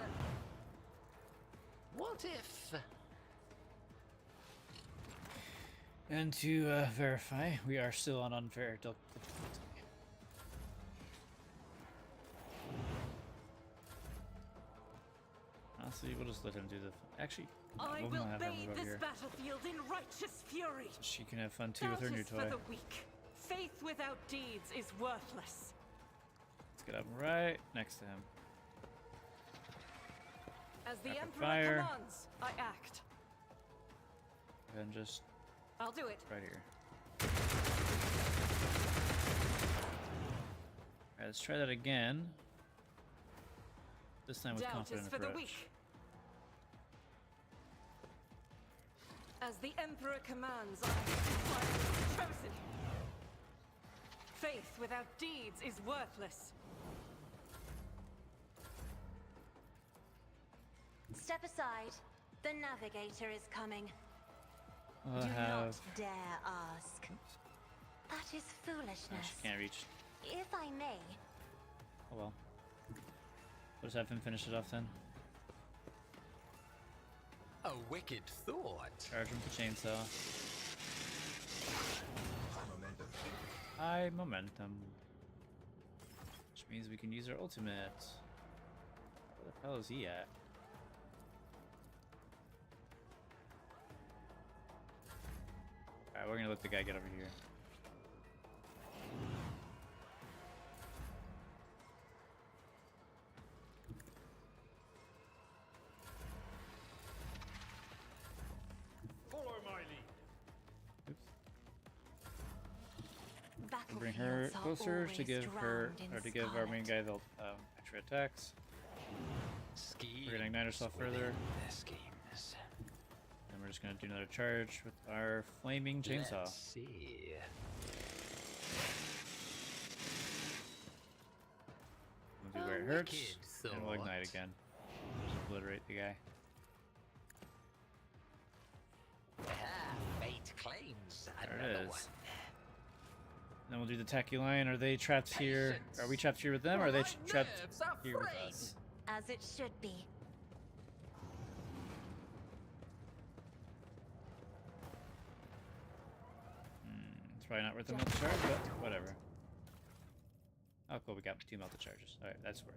What if? And to verify, we are still on unfair difficulty. Honestly, we'll just let him do the. Actually, I we'll will have him bathe over this here. battlefield in righteous fury. So she can have fun too with Doubt her new is toy. for the weak. Faith without deeds is worthless. Let's get up right next to him. As the Rapid Emperor fire. commands, I act. And just I'll do it. right here. Alright, let's try that again. This time with Doubt confident is for the approach. weak. As the Emperor commands, I am chosen. Faith without deeds is worthless. Step aside. The navigator is coming. I'll Do have. not dare ask. That is Oh, foolishness. she can't reach. If I may, Oh well. We'll just have him finish it off then. A wicked thought. Charge him with the chainsaw. Momentum. High momentum. Which means we can use our ultimate. Where the hell is he at? Alright, we're gonna let the guy get over here. Follow my lead. We'll bring her closer to give her, or to give our main guy the extra attacks. We're gonna ignite ourselves further. Their schemes. And we're just gonna do another charge with our flaming chainsaw. Let's see. We'll do where it A hurts, wicked and we'll ignite thought. again. Just obliterate the guy. Fate claims There another it one. is. Then we'll do the tacky line. Are they trapped here? Are we trapped here with them, or are they trapped nerves are here with frayed. us? As it should be. It's probably not worth the melt charge, but whatever. Oh, cool. We got 2 melted charges. All right, that's worth.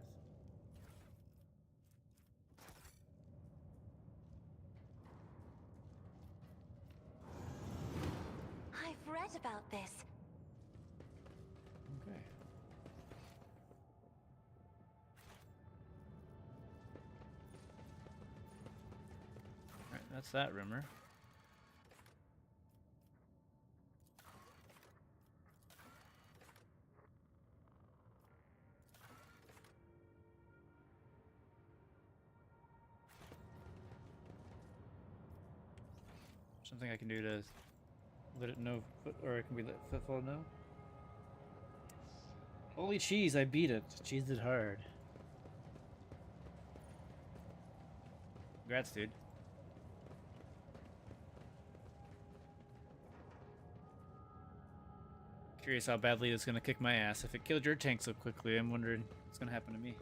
I've read about this. Okay. Alright, that's that rumor. Something I can do to let it know, or it can be let Footfall know. Holy cheese, I beat it. Cheesed it hard. Congrats, dude. Curious how badly it's gonna kick my ass. If it killed your tank so quickly, I'm wondering what's gonna happen to me.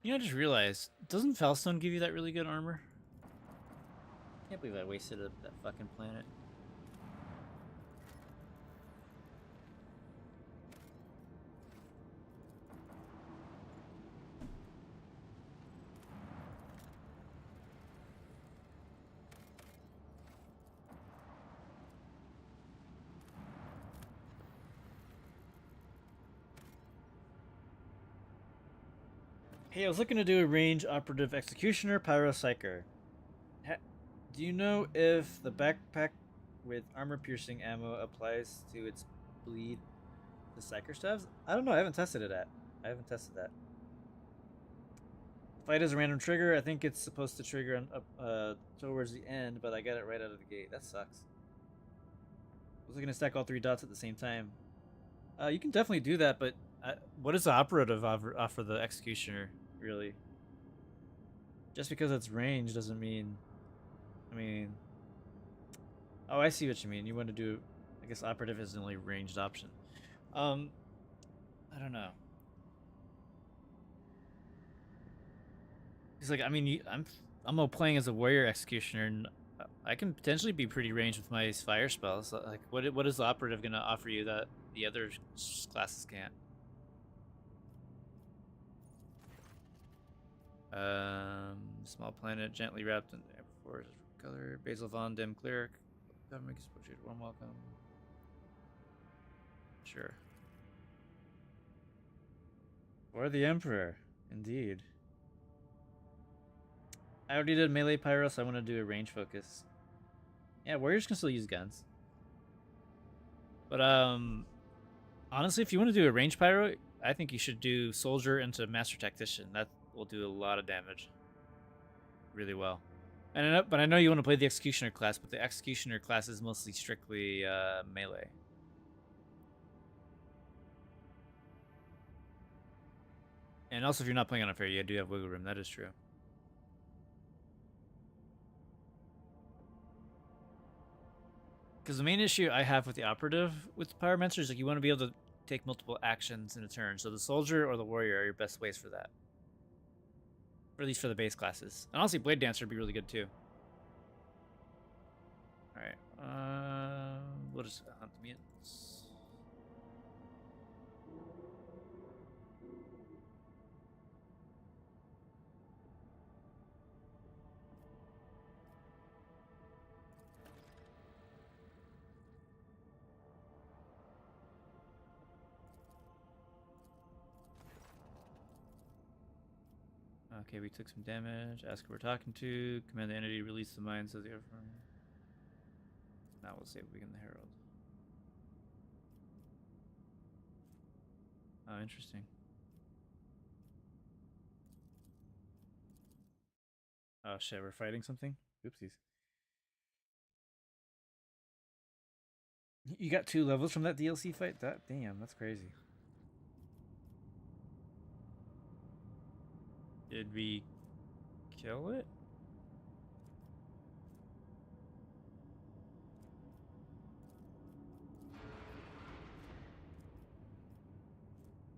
You know, I just realized, doesn't Felstone give you that really good armor? Can't believe I wasted that fucking planet. Hey, I was looking to do a range operative executioner Pyromancer Psyker. Do you know if the backpack with armor piercing ammo applies to its bleed the Psyker staves? I don't know. I haven't tested it at. I haven't tested that. Fight is a random trigger. I think it's supposed to trigger towards the end, but I got it right out of the gate. That sucks. I was looking to stack all 3 dots at the same time. You can definitely do that, but what does the operative offer the executioner, really? Just because it's range doesn't mean... I mean... Oh, I see what you mean. You want to do... I guess operative is the only ranged option. I don't know. It's like, I mean, I'm playing as a warrior executioner, and I can potentially be pretty ranged with my fire spells. Like, what is the operative going to offer you that the other classes can't? Small planet, gently wrapped in forest color. Basil Von Dim Cleric. Government exposure. Warm welcome. Sure. Or the Emperor, indeed. I already did melee pyro, so I want to do a range focus. Yeah, warriors can still use guns. But honestly, if you want to do a range pyro, I think you should do soldier into master tactician. That will do a lot of damage. Really well. And I know you want to play the executioner class, but the executioner class is mostly strictly melee. And also, if you're not playing on a fair, you do have wiggle room. That is true. Because the main issue I have with the operative with Pyromancer is like you want to be able to take multiple actions in a turn. So the soldier or the warrior are your best ways for that. Or at least for the base classes. And honestly, Blade Dancer would be really good too. Alright, we'll just hunt the mutants. Okay, we took some damage. Ask who we're talking to. Command the entity to release the minds of the other. Now we'll save Begin the Herald. Oh, interesting. Oh shit, we're fighting something? Oopsies. You got 2 levels from that DLC fight? Damn, that's crazy. Did we kill it?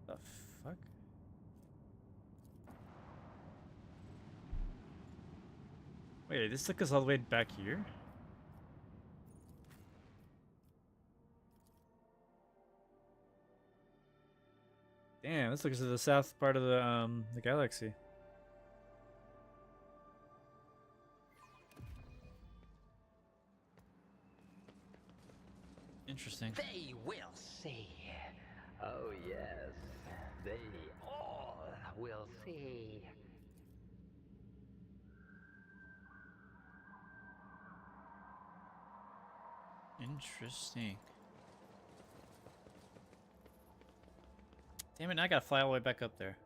The fuck? Wait, this took us all the way back here? Damn, this looks to the south part of the galaxy. Interesting. They will see. Oh yes, they all will see. Interesting. Damn it, now I gotta fly all the way back up there.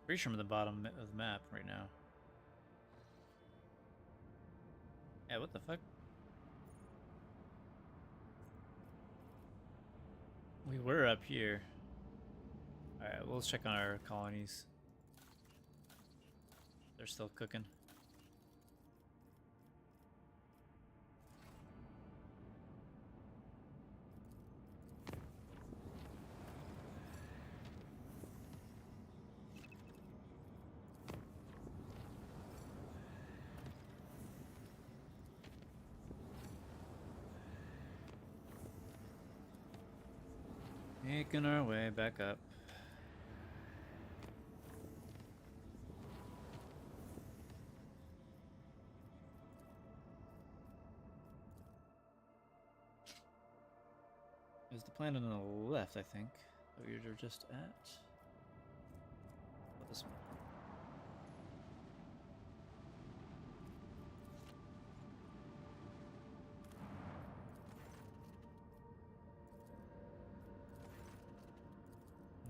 Pretty sure I'm at the bottom of the map right now. Yeah, what the fuck? We were up here. Alright, well, let's check on our colonies. They're still cooking. Making our way back up. There's the planet on the left, I think, that we were just at. Oh, this one.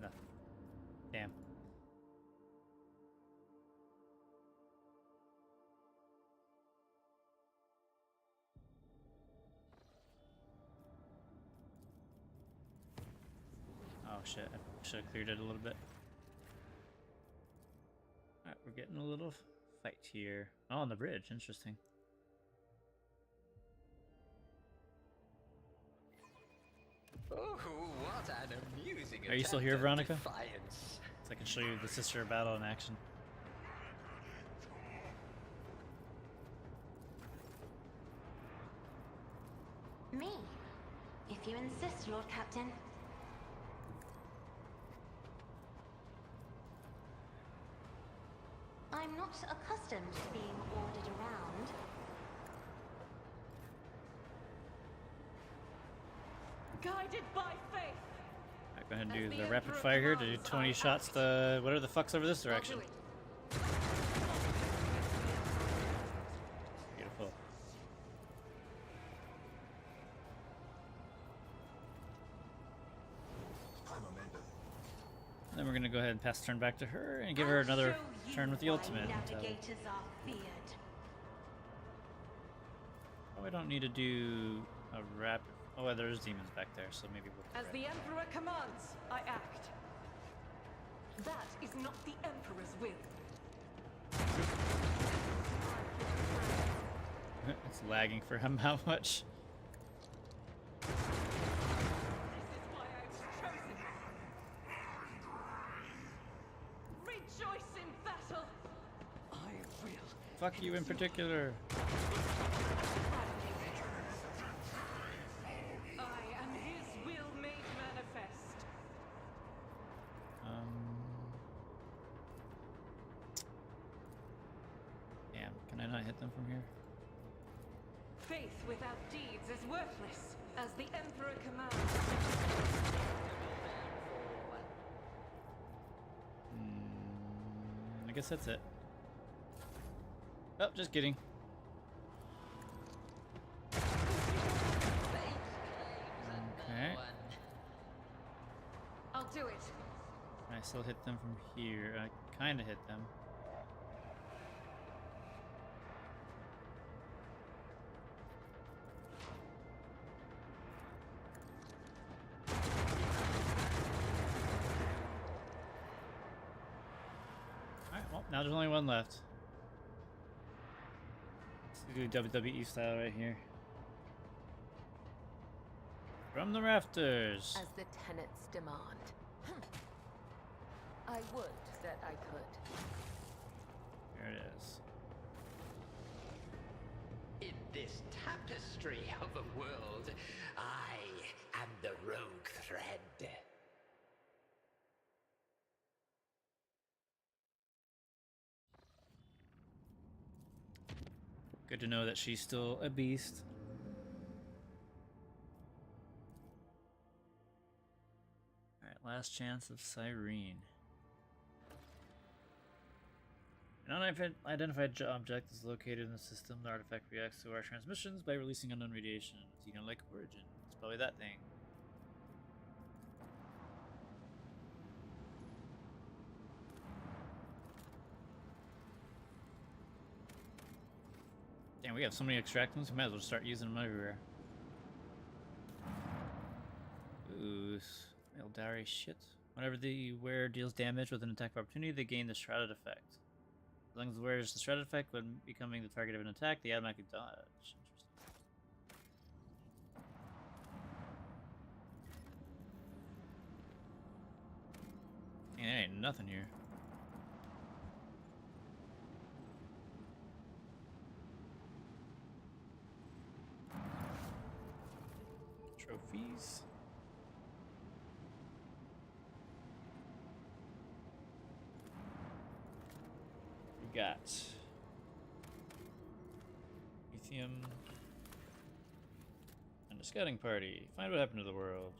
No. Damn. Oh shit, I should have cleared it a little bit. Alright, we're getting a little fight here. Oh, on the bridge, interesting. Oh, what an amusing Are you still attempt here, at Veronica? defiance. So I can show you the sister battle in action. Me, if you insist, Lord Captain. I'm not accustomed to being ordered around. Guided by faith. Alright, go ahead and do the rapid fire here to do 20 shots to whatever the fuck's over this direction. Beautiful. Then we're gonna go ahead and pass the turn back to her and give her another turn with the ultimate. Navigators are feared. Oh, I don't need to do a rapid. Oh, well, there's demons back there, so maybe we'll. As the Emperor commands, I act. That is not the Emperor's will. It's lagging for him how much? This is why I was chosen. Rejoice in battle. I will. Fuck you in particular. I am his will made manifest. Damn, can I not hit them from here? Faith without deeds is worthless, as the Emperor commands. I guess that's it. Oh, just kidding. Okay. I'll do it. I still hit them from here. I kind of hit them. Alright, well, now there's only one left. Let's do WWE style right here. From the rafters. As the tenets demand. I would that I could. There it is. In this tapestry of a world, I am the rogue thread. Good to know that she's still a beast. Alright, last chance of Cyrene. An unidentified object is located in the system. The artifact reacts to our transmissions by releasing unknown radiation. Xeno-like origin. It's probably that thing. Damn, we have so many extractants, we might as well start using them everywhere. Ooh, Eldari shit. Whenever the wearer deals damage with an attack of opportunity, they gain the shrouded effect. As long as the wearer is the shrouded effect when becoming the target of an attack, they automatically dodge. Interesting. There ain't nothing here. Trophies. We got lithium and a scouting party. Find what happened to the world.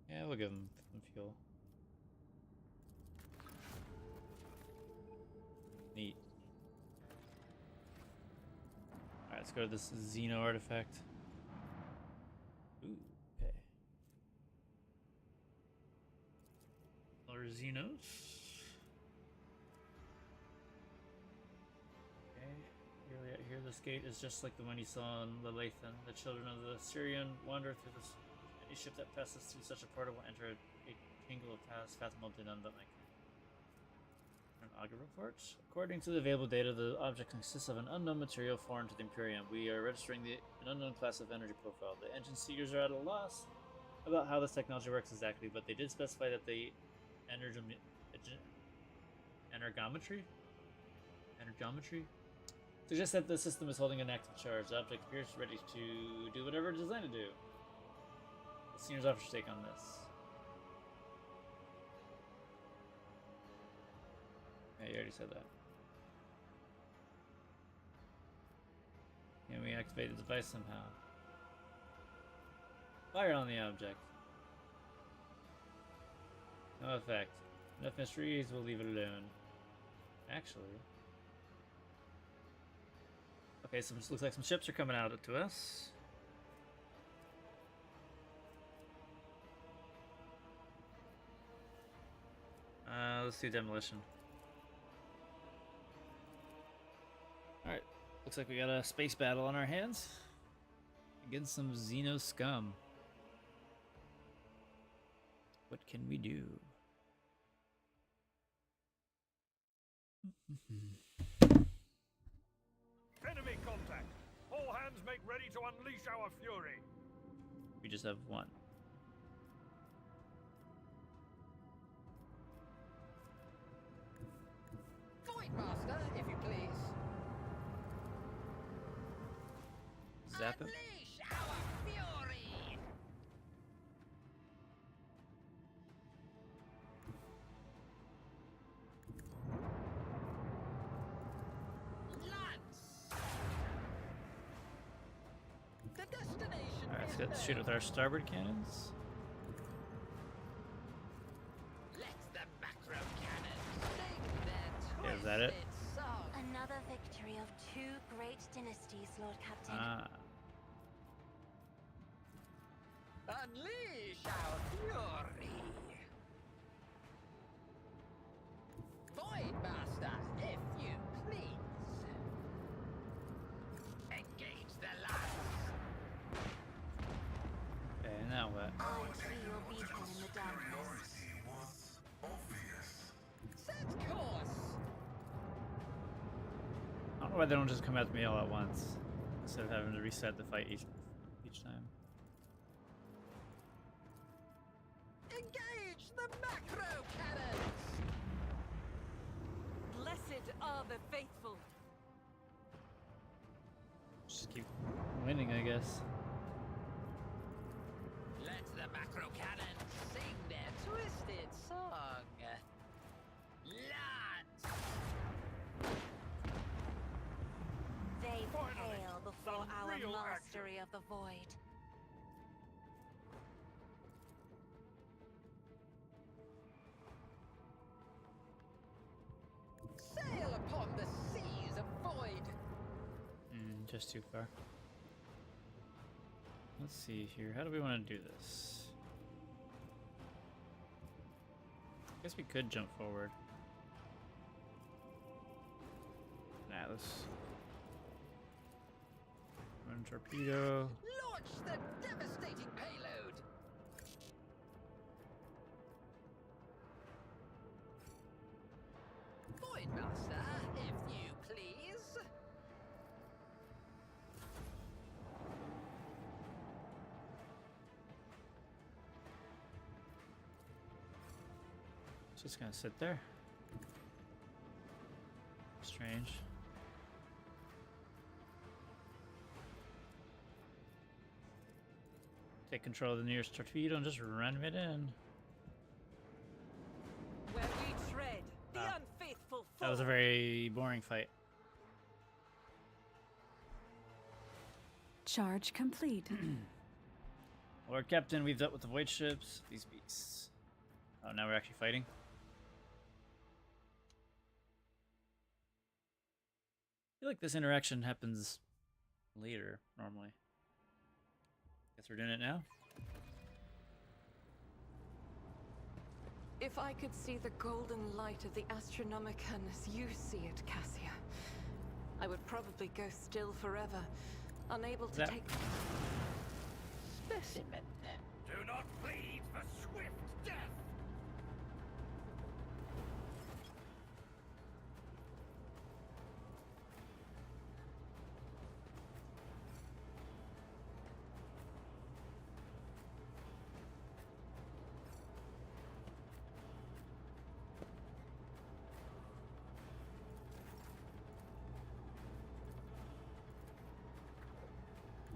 Yeah, we'll give them some fuel. Neat. Alright, let's go to this Xeno artifact. Ooh, okay. More Xenos. Okay, here this gate is just like the one you saw in Lelathan. The children of the Syrian wander through this. Any ship that passes through such a portal will enter a tangle of paths fathomable to none but my kind. An auger report. According to the available data, the object consists of an unknown material foreign to the Imperium. We are registering an unknown class of energy profile. The engine seekers are at a loss about how this technology works exactly, but they did specify that the energometry suggests that the system is holding an active charge. The object appears ready to do whatever it is designed to do. The seniors offer to take on this. Yeah, you already said that. Can we activate the device somehow? Fire on the object. No effect. Enough mysteries, we'll leave it alone. Actually. Okay, so it looks like some ships are coming out to us. Let's do demolition. Looks like we got a space battle on our hands against some Xeno scum. What can we do? Enemy contact! All hands make ready to unleash our fury! We just have one. Void Master, if you please. Zap him. Unleash our fury! Lance! The destination Alright, is let's shoot with our starboard cannons. Let the macro cannon sing their Yeah, is that it? twisted song. Another victory of two great dynasties, Lord Captain. Ah. Unleash our fury! Void Master, if you please. Engage the lance. Okay, now what? I see your beacon in the darkness. Priority was obvious. Set course. I don't know why they don't just come at me all at once instead of having to reset the fight each time. Engage the macro cannons. Blessed are the faithful. Just keep winning, I guess. Let the macro cannons sing their twisted song. Lance. They Finally, pale before some our real mastery of the void. Sail upon the seas of void. Just too far. Let's see here. How do we want to do this? I guess we could jump forward. Nah, let's run torpedo. Launch the devastating payload. Void Master, if you please. It's just gonna sit there. Strange. Take control of the nearest torpedo and just ram it in. Where we tread, the Ah. unfaithful That was a fall. very boring fight. Charge complete. Lord Captain, we've dealt with the void ships, these beasts. Oh, now we're actually fighting? I feel like this interaction happens later, normally. Guess we're doing it now? If I could see the golden light of the Astronomicon as you see it, Cassia, I would probably go still forever, unable to That- take... Specimen. Do not plead for swift death.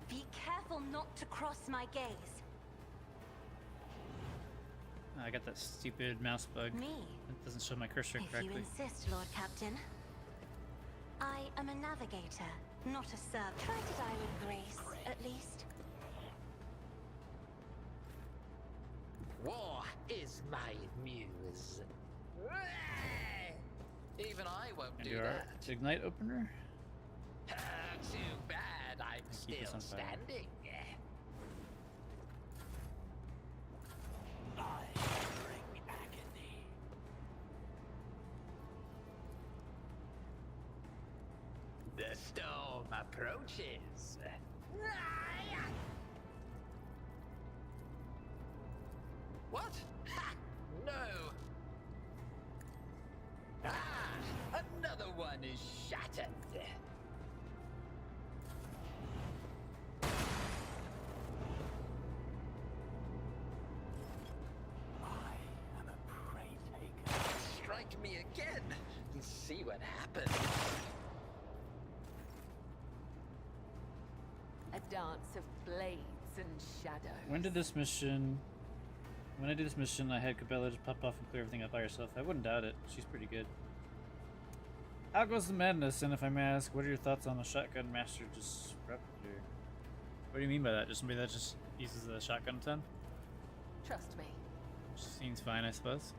Be careful not to cross my gaze. I got that stupid mouse bug. Me? It doesn't show my cursor If you correctly. insist, Lord Captain. I am a navigator, not a servant. Try to die with grace, at least. War is my muse. Even I won't And do do our that. ignite opener. Too bad I'm keep us still on fire. standing. I bring agony. The storm approaches. What? Ha! No! Ah! Another one is shattered. I am a prey taker. Strike me again and see what happens. A dance of blades and shadows. When I did this mission, I had Cabela just pop off and clear everything up by herself. I wouldn't doubt it. She's pretty good. How goes the madness? And if I may ask, what are your thoughts on the shotgun master disruptor? What do you mean by that? Just somebody that just uses the shotgun a ton? Trust me. Which seems fine, I suppose.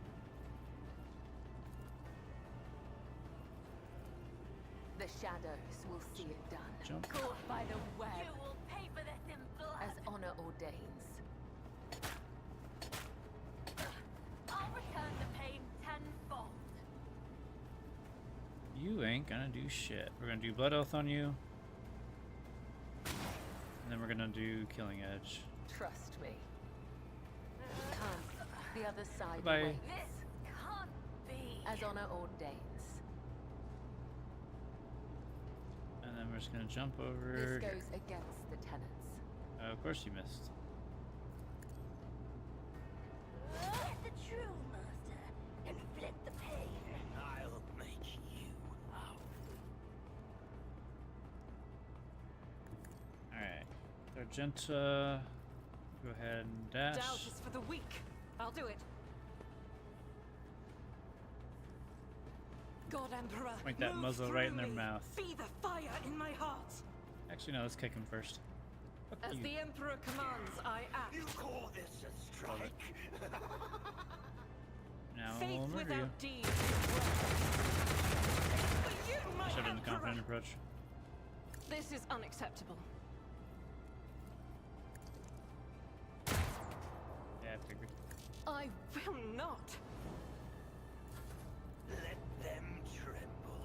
The shadows will see it done. Jump. Caught by the web, You will pay for this in blood. as honor ordains. I'll return the pain tenfold. You ain't gonna do shit. We're gonna do Blood Oath on you. And then we're gonna do Killing Edge. Trust me. Come, the other side Bye-bye. awaits, This can't be. as honor ordains. And then we're just gonna jump over. This here. goes against the tenets. Of course you missed. The true master. Inflict the pain. I'll make you out. Alright. Argenta. Go ahead and dash. Doubt is for the weak. I'll do it. God Emperor, Point that move muzzle through right in their me. mouth. Be the fire in my heart. Actually, no, let's kick him first. Fuck As you. the Emperor commands, I act. You call this a strike? Now Faith we'll murder you. without deeds is But you, my Should have been the Emperor. confident approach. This is unacceptable. Yeah, I figured. I will not. Let them tremble.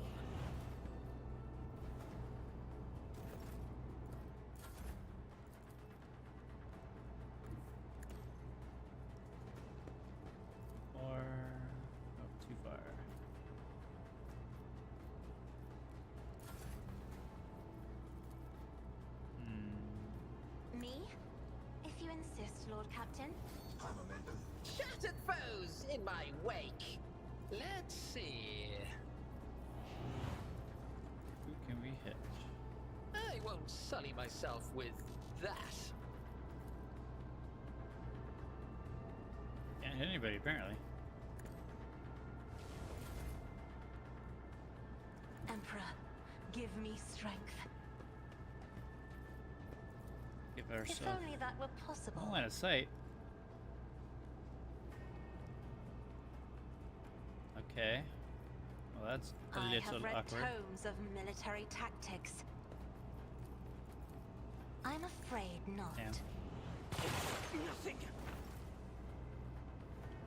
Or oh, too far. Me? If you insist, Lord Captain. Shattered foes in my wake. Let's see. Who can we hit? I won't sully myself with that. Can't hit anybody apparently. Emperor, give me strength. Give If ourselves only that were possible. no line of sight. Okay. Well, that's a I little have read awkward. tomes of military tactics. I'm afraid not. Damn. Nothing.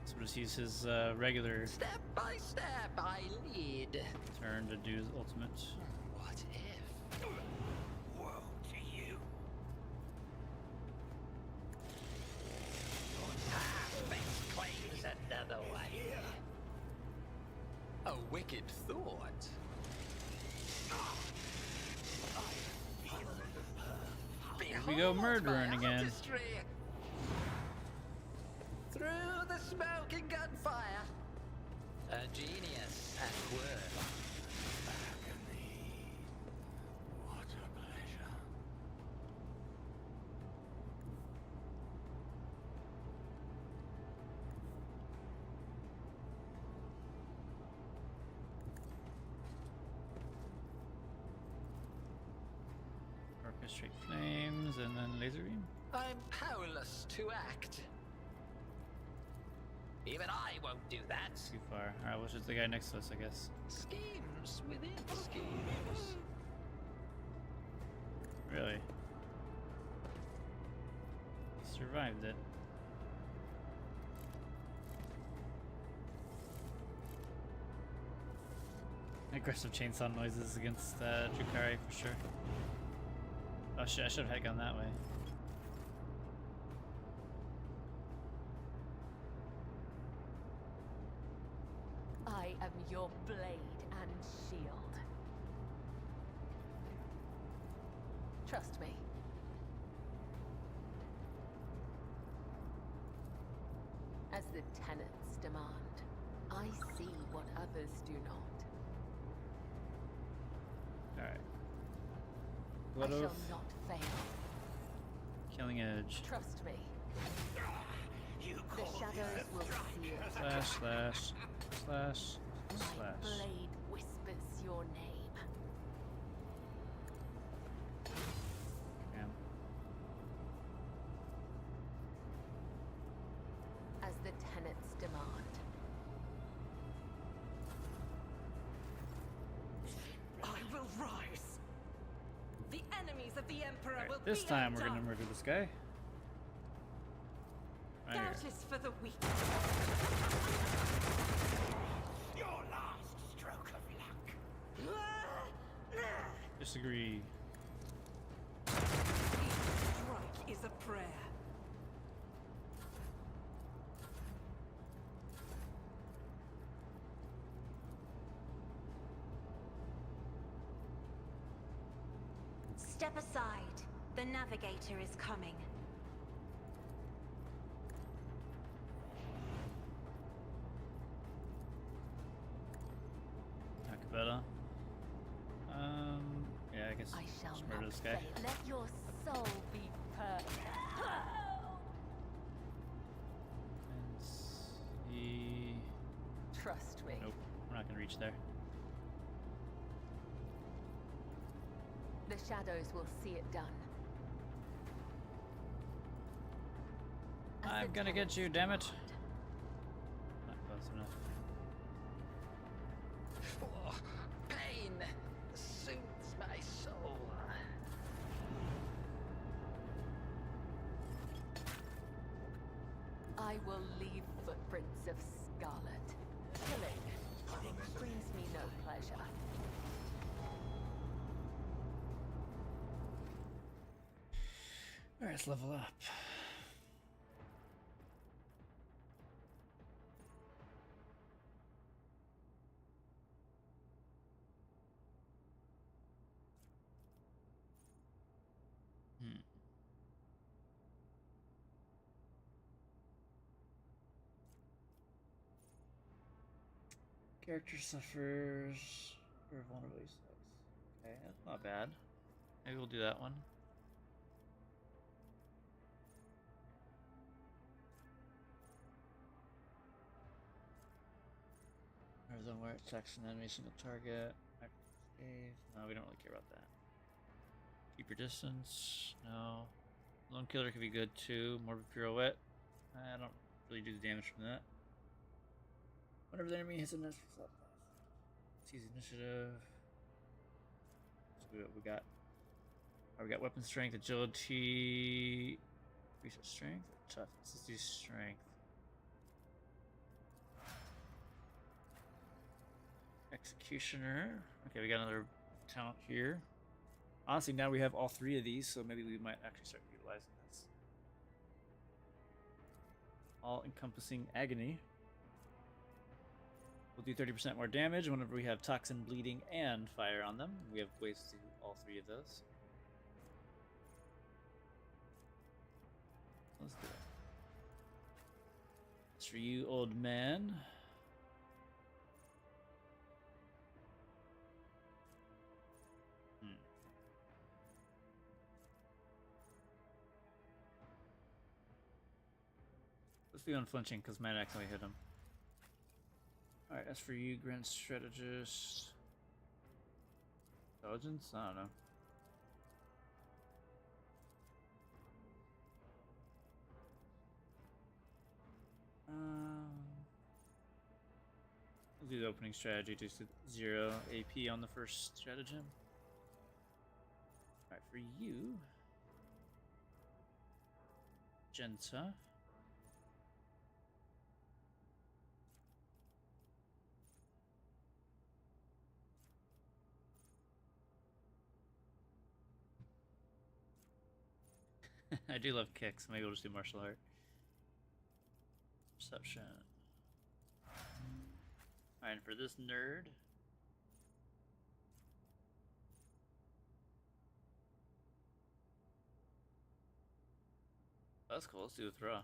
So we'll just use his regular Step by step, I lead. turn to do his ultimate. What if? Woe to you. Fate claims another way. A wicked thought. Here we go murdering again. Artistry. Through the smoke and gunfire. A genius at work. Agony. What a pleasure. Orchestrate flames and then laser beam. I'm powerless to act. Even I won't do that. Too far. Alright, well, it's the guy next to us, I guess. Schemes within schemes. Really? He survived it. Aggressive chainsaw noises against Drukari for sure. Oh shit, I should have gone that way. I am your blade and shield. Trust me. As the tenants demand, I see what others do not. Alright. I What shall of not fail. Killing Edge? Trust me. You The shadows will see it. Slash, slash, slash, My slash. blade whispers your name. Damn. As the tenants demand. I will rise. The enemies of the Emperor will Alright, this be time we're undone. gonna murder this guy. Right here. Doubt is for the weak. Your last stroke of luck. Disagree. Each strike is a prayer. Step aside. The navigator is coming. Better. Yeah, I guess I shall just murder not this guy. fail. Let your soul be perfect. And see. Trust me. Nope, we're not gonna reach there. The shadows will see it done. As I'm the gonna get tenants you, damn it. demand. Not close enough. Oh, pain soothes my soul. I will leave footprints of scarlet. Killing brings me no pleasure. Alright, let's level up. Character suffers for vulnerability size. Okay, that's not bad. Maybe we'll do that one. Horizon where it attacks an enemy single target. Active. No, we don't really care about that. Keep your distance. No. Lone killer could be good too. Morbid pirouette. I don't really do the damage from that. Whenever the enemy hits a nest, seize initiative. So we got. We got weapon strength, agility, research strength, toughness. Let's do strength. Executioner. Okay, we got another talent here. Honestly, now we have all three of these, so maybe we might actually start utilizing this. All-encompassing agony. We'll do 30% more damage whenever we have toxin, bleeding, and fire on them. We have ways to do all three of those. Let's do it. It's for you, old man. Let's do unflinching because might actually hit him. Alright, as for you, Grand Strategist. Intelligence? I don't know. We'll do the opening strategy, just 0 AP on the first stratagem. Alright, for you, Genta. I do love kicks. Maybe we'll just do martial art. Perception. Alright, and for this nerd. That's cool. Let's do a throw.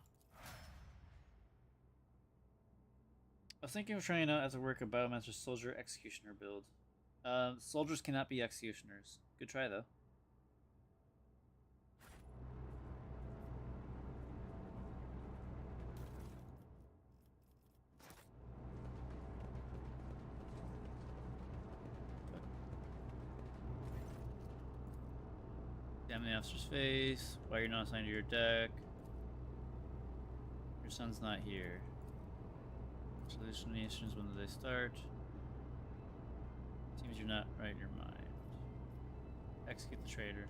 I was thinking of trying out as a work a Biomancer Soldier Executioner build. Soldiers cannot be executioners. Good try though. Damn the officer's face. Why you're not assigned to your deck. Your son's not here. Hallucinations, when do they start? Seems you're not right in your mind. Execute the traitor.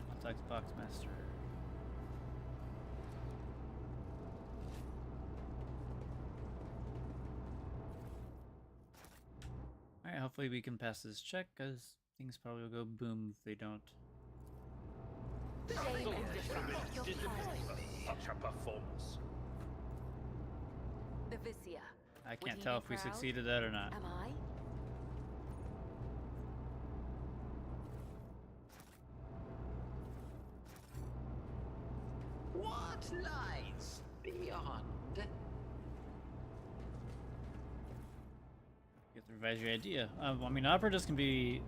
Contact the Boxmaster. Alright, hopefully we can pass this check, because things probably will go boom if they don't. Such a performance. The Vicia. I can't tell if we succeeded that or not. Am I? What lies beyond? You have to revise your idea. I mean, operatives can be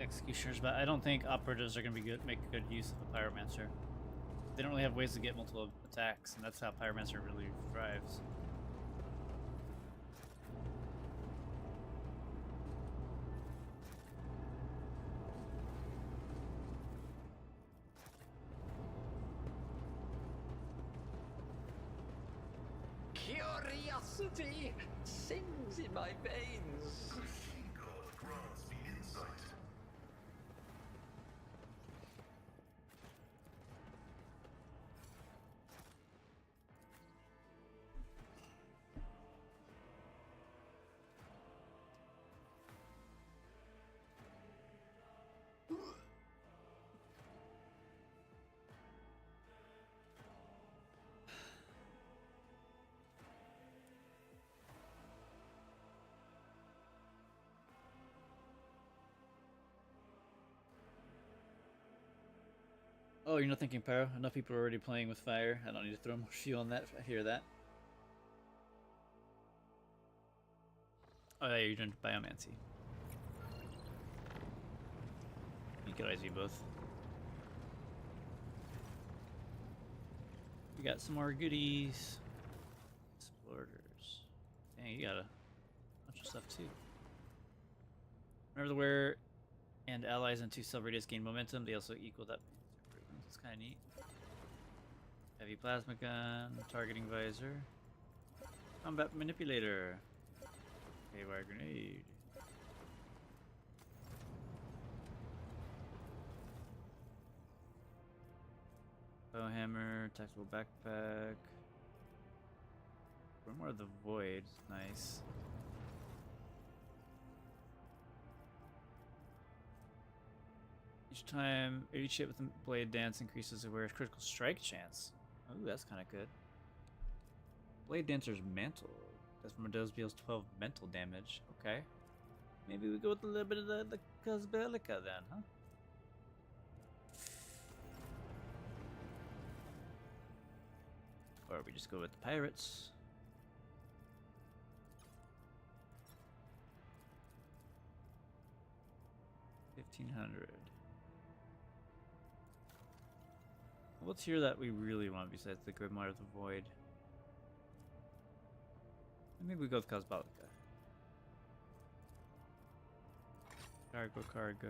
executioners, but I don't think operatives are going to be make good use of a Pyromancer. They don't really have ways to get multiple attacks, and that's how Pyromancer really thrives. Curiosity sings in my veins. Machine God grants me insight. Oh, you're not thinking Pyro? Enough people are already playing with fire. I don't need to throw more fuel on that if I hear that. Oh yeah, you're doing Biomancy. You could always do both. We got some more goodies. Explorers. Dang, you got a bunch of stuff too. Remember the wearer and allies in 2 cell radius gain momentum. They also equal that. That's kind of neat. Heavy plasma gun, targeting visor, combat manipulator, K-wire grenade. Bow hammer, tactical backpack. One more of the void, nice. Each hit with the blade dance increases the wearer's critical strike chance. Ooh, that's kind of good. Blade Dancer's Mantle. That's from Meadows deals 12 mental damage. Okay. Maybe we go with a little bit of the Cosbelica then, huh? Or we just go with the Pirates. $1,500. What's here that we really want besides the Grimoire of the Void? Maybe we go with Cosbelica. Cargo.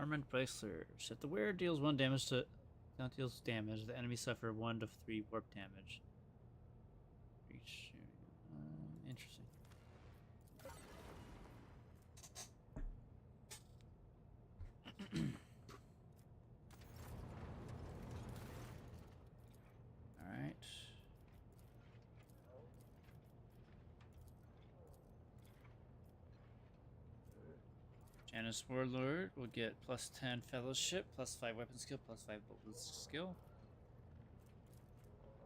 Armament Bracelet. If the wearer deals 1 damage to deals damage, the enemy suffer 1 to 3 warp damage. Interesting. Alright. Janus Warlord will get +10 fellowship, +5 weapon skill, +5 ballistic skill.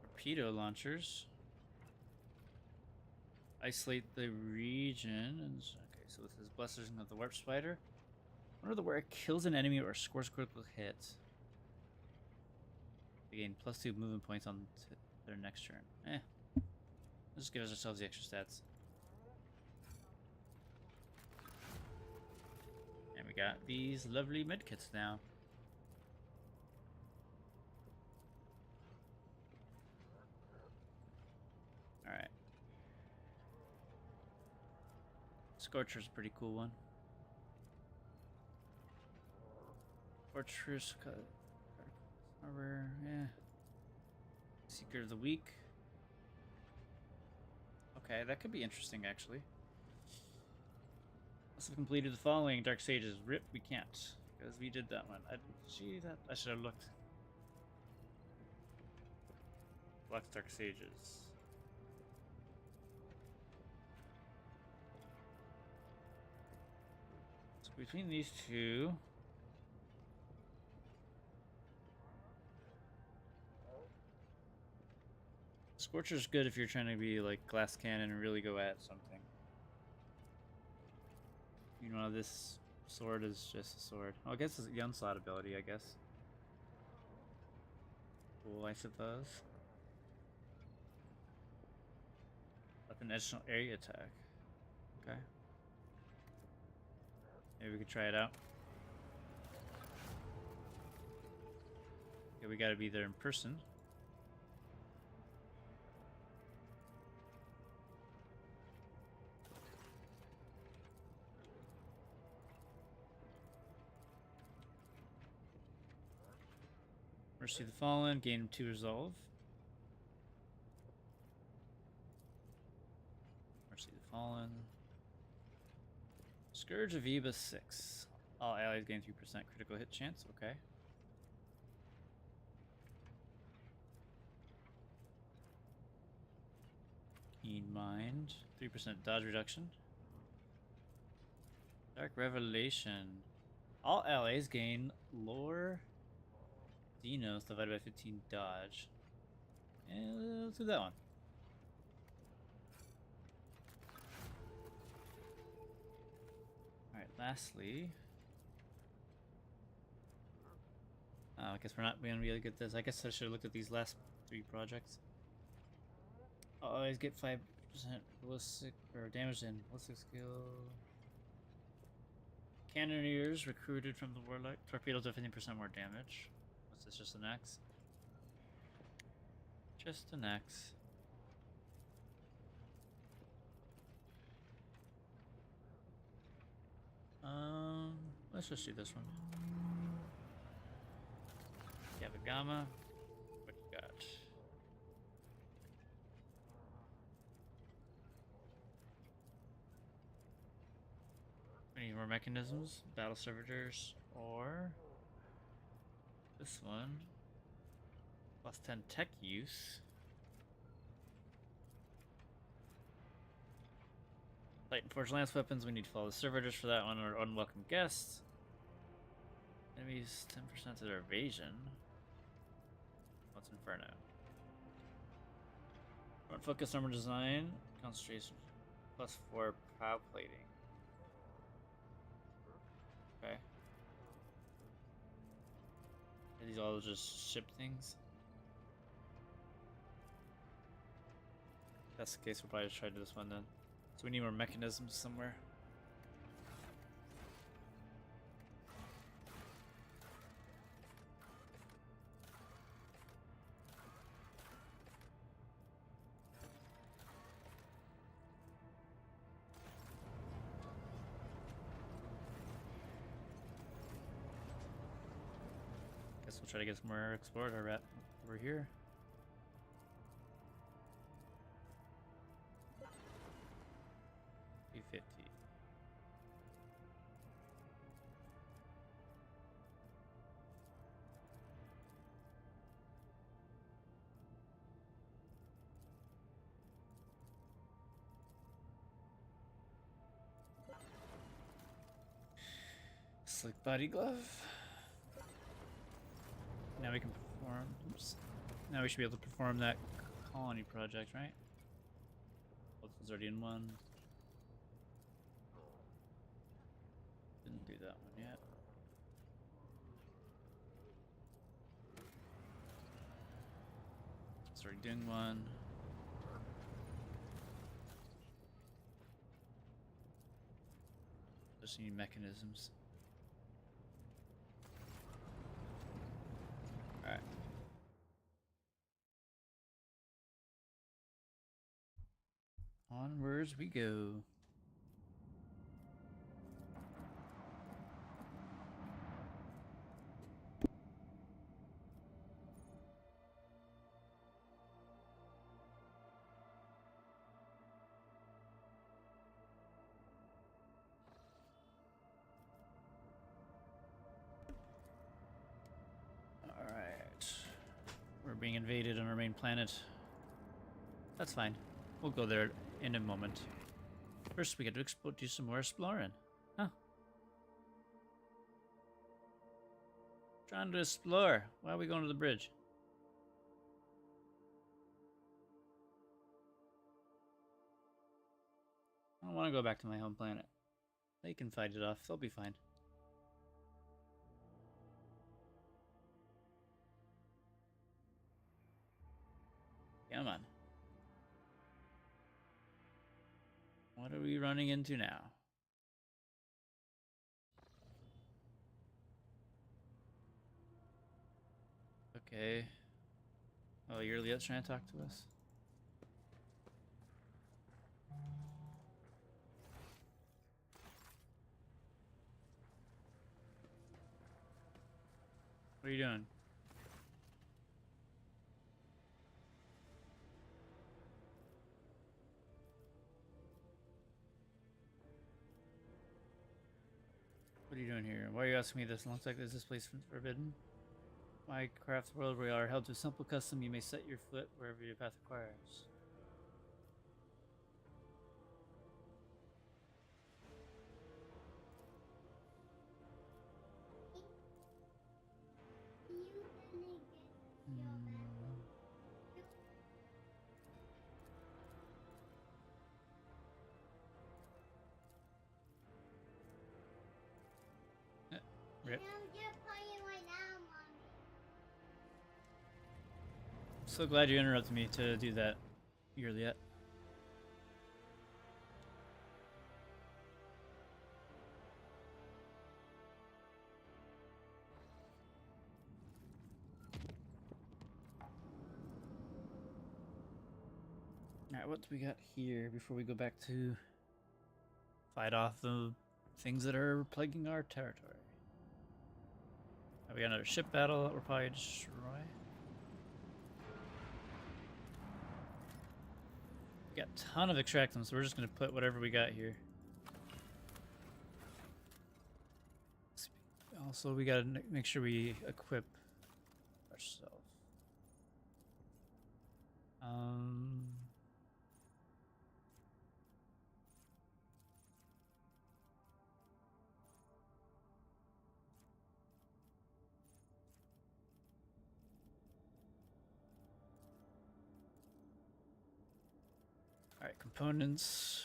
Torpedo launchers. Isolate the region. Okay, so with his blessings of the warp spider. Whenever the wearer kills an enemy or scores critical hits, they gain +2 movement points on their next turn. Let's just give ourselves the extra stats. And we got these lovely medkits now. Alright. Scorcher's a pretty cool one. Fortress Harbor, yeah. Seeker of the Week. Okay, that could be interesting actually. Must have completed the following Dark Sages. Rip, we can't. Because we did that one. Gee, that I should have looked. Black Dark Sages. So between these two, Scorcher's good if you're trying to be like glass cannon and really go at something. You know, this sword is just a sword. Oh, I guess it's the onslaught ability, I guess. Cool, I suppose. With an additional area attack. Okay. Maybe we could try it out. Okay, we gotta be there in person. Mercy of the Fallen, gain 2 resolve. Mercy of the Fallen. Scourge of Eva 6. All allies gain 3% critical hit chance. Okay. Keen Mind. 3% dodge reduction. Dark Revelation. All allies gain lore Xenos divided by 15 dodge. And let's do that one. Alright, lastly. I guess we're not going to be able to get this. I guess I should have looked at these last 3 projects. Always get 5% ballistic or damage in ballistic skill. Cannoneers recruited from the Warlock. Torpedoes do 15% more damage. What's this? Just an axe? Just an axe. Let's just do this one. Yabagama. What you got? We need more mechanisms, battle servitors, or this one. Plus 10 tech use. Light and forged lance weapons, we need to follow the servitors for that one, or unwelcome guests. Enemies 10% to their evasion. What's Inferno? Front focus armor design, concentration plus 4 pow plating. Okay. Are these all just ship things? If that's the case, we'll probably try to do this one then. So we need more mechanisms somewhere. Guess we'll try to get some more explored over here. $350. Slick body glove. Now we can perform. Oops. Now we should be able to perform that colony project, right? Oh, this one's already in one. Didn't do that one yet. Started doing one. Just need mechanisms. Alright. Onwards we go. We're being invaded on our main planet. That's fine. We'll go there in a moment. First, we get to do some more exploring. Huh. Trying to explore. Why are we going to the bridge? I don't want to go back to my home planet. They can fight it off. They'll be fine. Come on. What are we running into now? Okay. Oh, Yurliet's trying to talk to us. What are you doing? What are you doing here? Why are you asking me this? Looks like is this place forbidden? My craft world, we are held to a simple custom. You may set your foot wherever your path requires. Rip. So glad you interrupted me to do that, Yurliet. Alright, what do we got here before we go back to fight off the things that are plaguing our territory? We got another ship battle that we'll probably destroy. We got a ton of extractants, so we're just going to put whatever we got here. Also, we got to make sure we equip ourselves. Alright, components.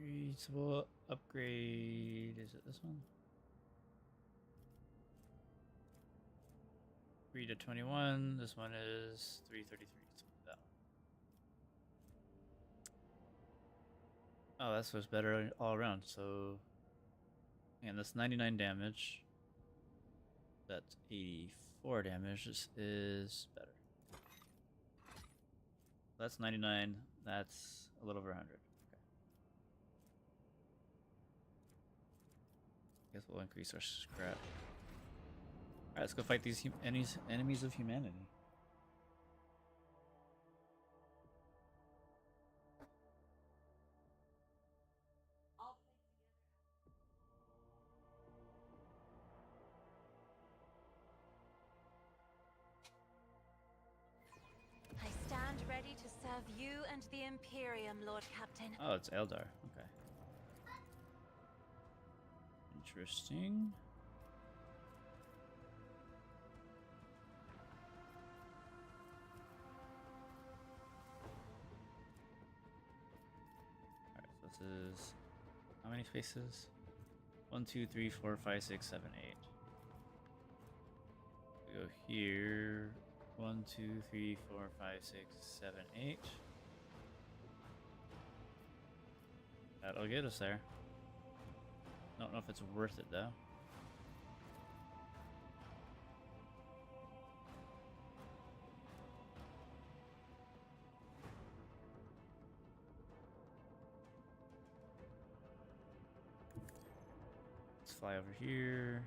Reasonable upgrade. Is it this one? 3 to 21. This one is 333. That one. Oh, that's what's better all around. So, and that's 99 damage. That's 84 damage. This is better. That's 99. That's a little over 100. Okay. guess we'll increase our scrap. Alright, let's go fight these enemies of humanity. I stand ready to serve you and the Imperium, Lord Captain. Oh, it's Eldar. Okay. Interesting. Alright, so this is how many spaces? 1, 2, 3, 4, 5, 6, 7, 8. We go here. 1, 2, 3, 4, 5, 6, 7, 8. That'll get us there. Don't know if it's worth it though. Let's fly over here.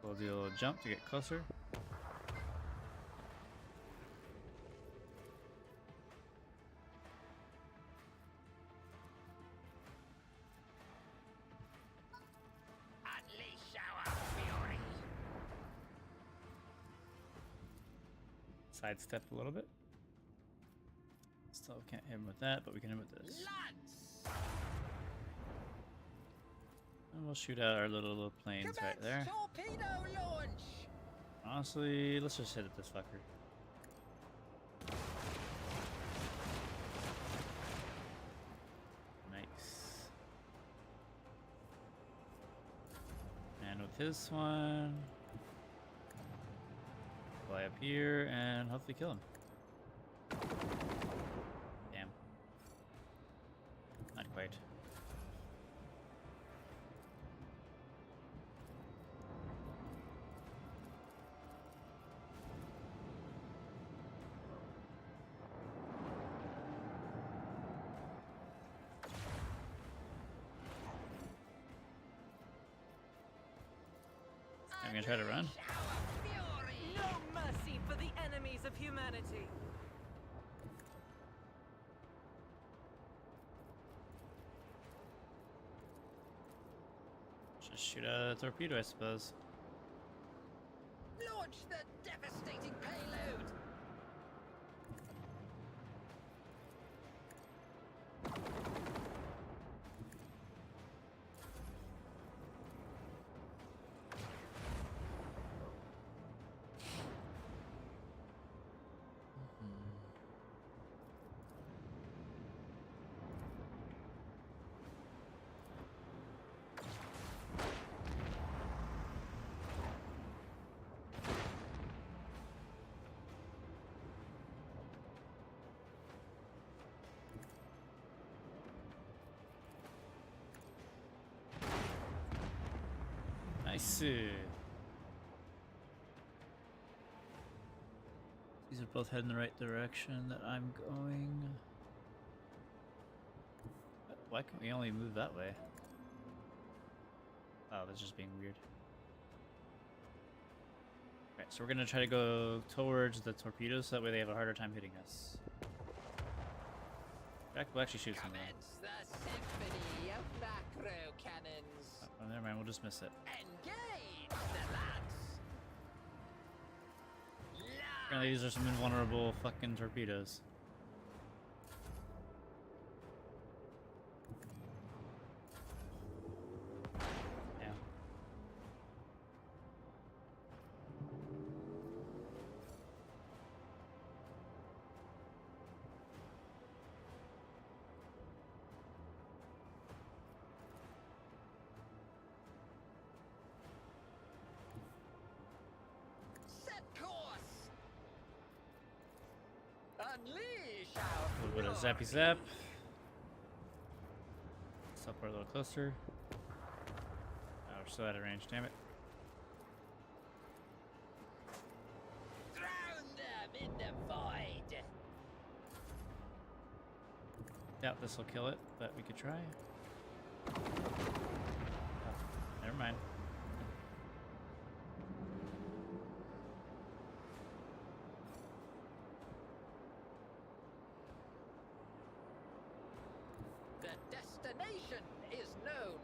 We'll do a little jump to get closer. Unleash our fury. Sidestep a little bit. Still can't hit him with that, but we can hit him with this. Lance. And we'll shoot out our little planes right there. Torpedo launch. Honestly, let's just hit at this fucker. Nice. And with this one, fly up here and hopefully kill him. Damn. Not quite. I'm gonna try to run. No mercy for the enemies of humanity. Just shoot a torpedo, I suppose. Launch the devastating payload. Nice. These are both heading the right direction that I'm going. Why can't we only move that way? Oh, that's just being weird. Right, so we're gonna try to go towards the torpedoes so that way they have a harder time hitting us. We'll actually shoot some of them. Commence the symphony of macro cannons. Oh, never mind, we'll just miss it. Engage the lads. Apparently these are some invulnerable fucking torpedoes. Yeah. Set course. Unleash our A little bit of fury. zappy zap. Let's up a little closer. Oh, we're still out of range, damn it. Drown them in the void. Doubt this will kill it, but we could try. Oh, never mind. The destination is known.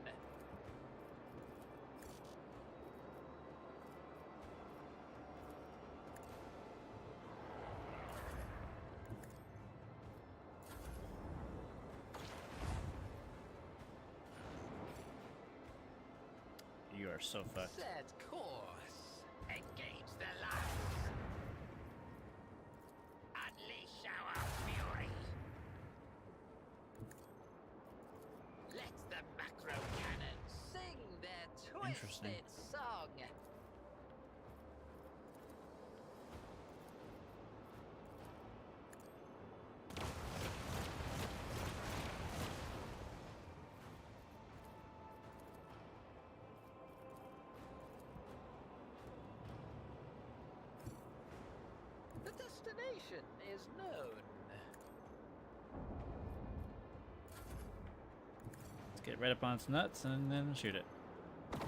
You are so fucked. Set course. Engage the lights. Unleash our fury. Let the macro cannons sing their Interesting. twisted song. The destination is known. Let's get right up on its nuts and then shoot it. There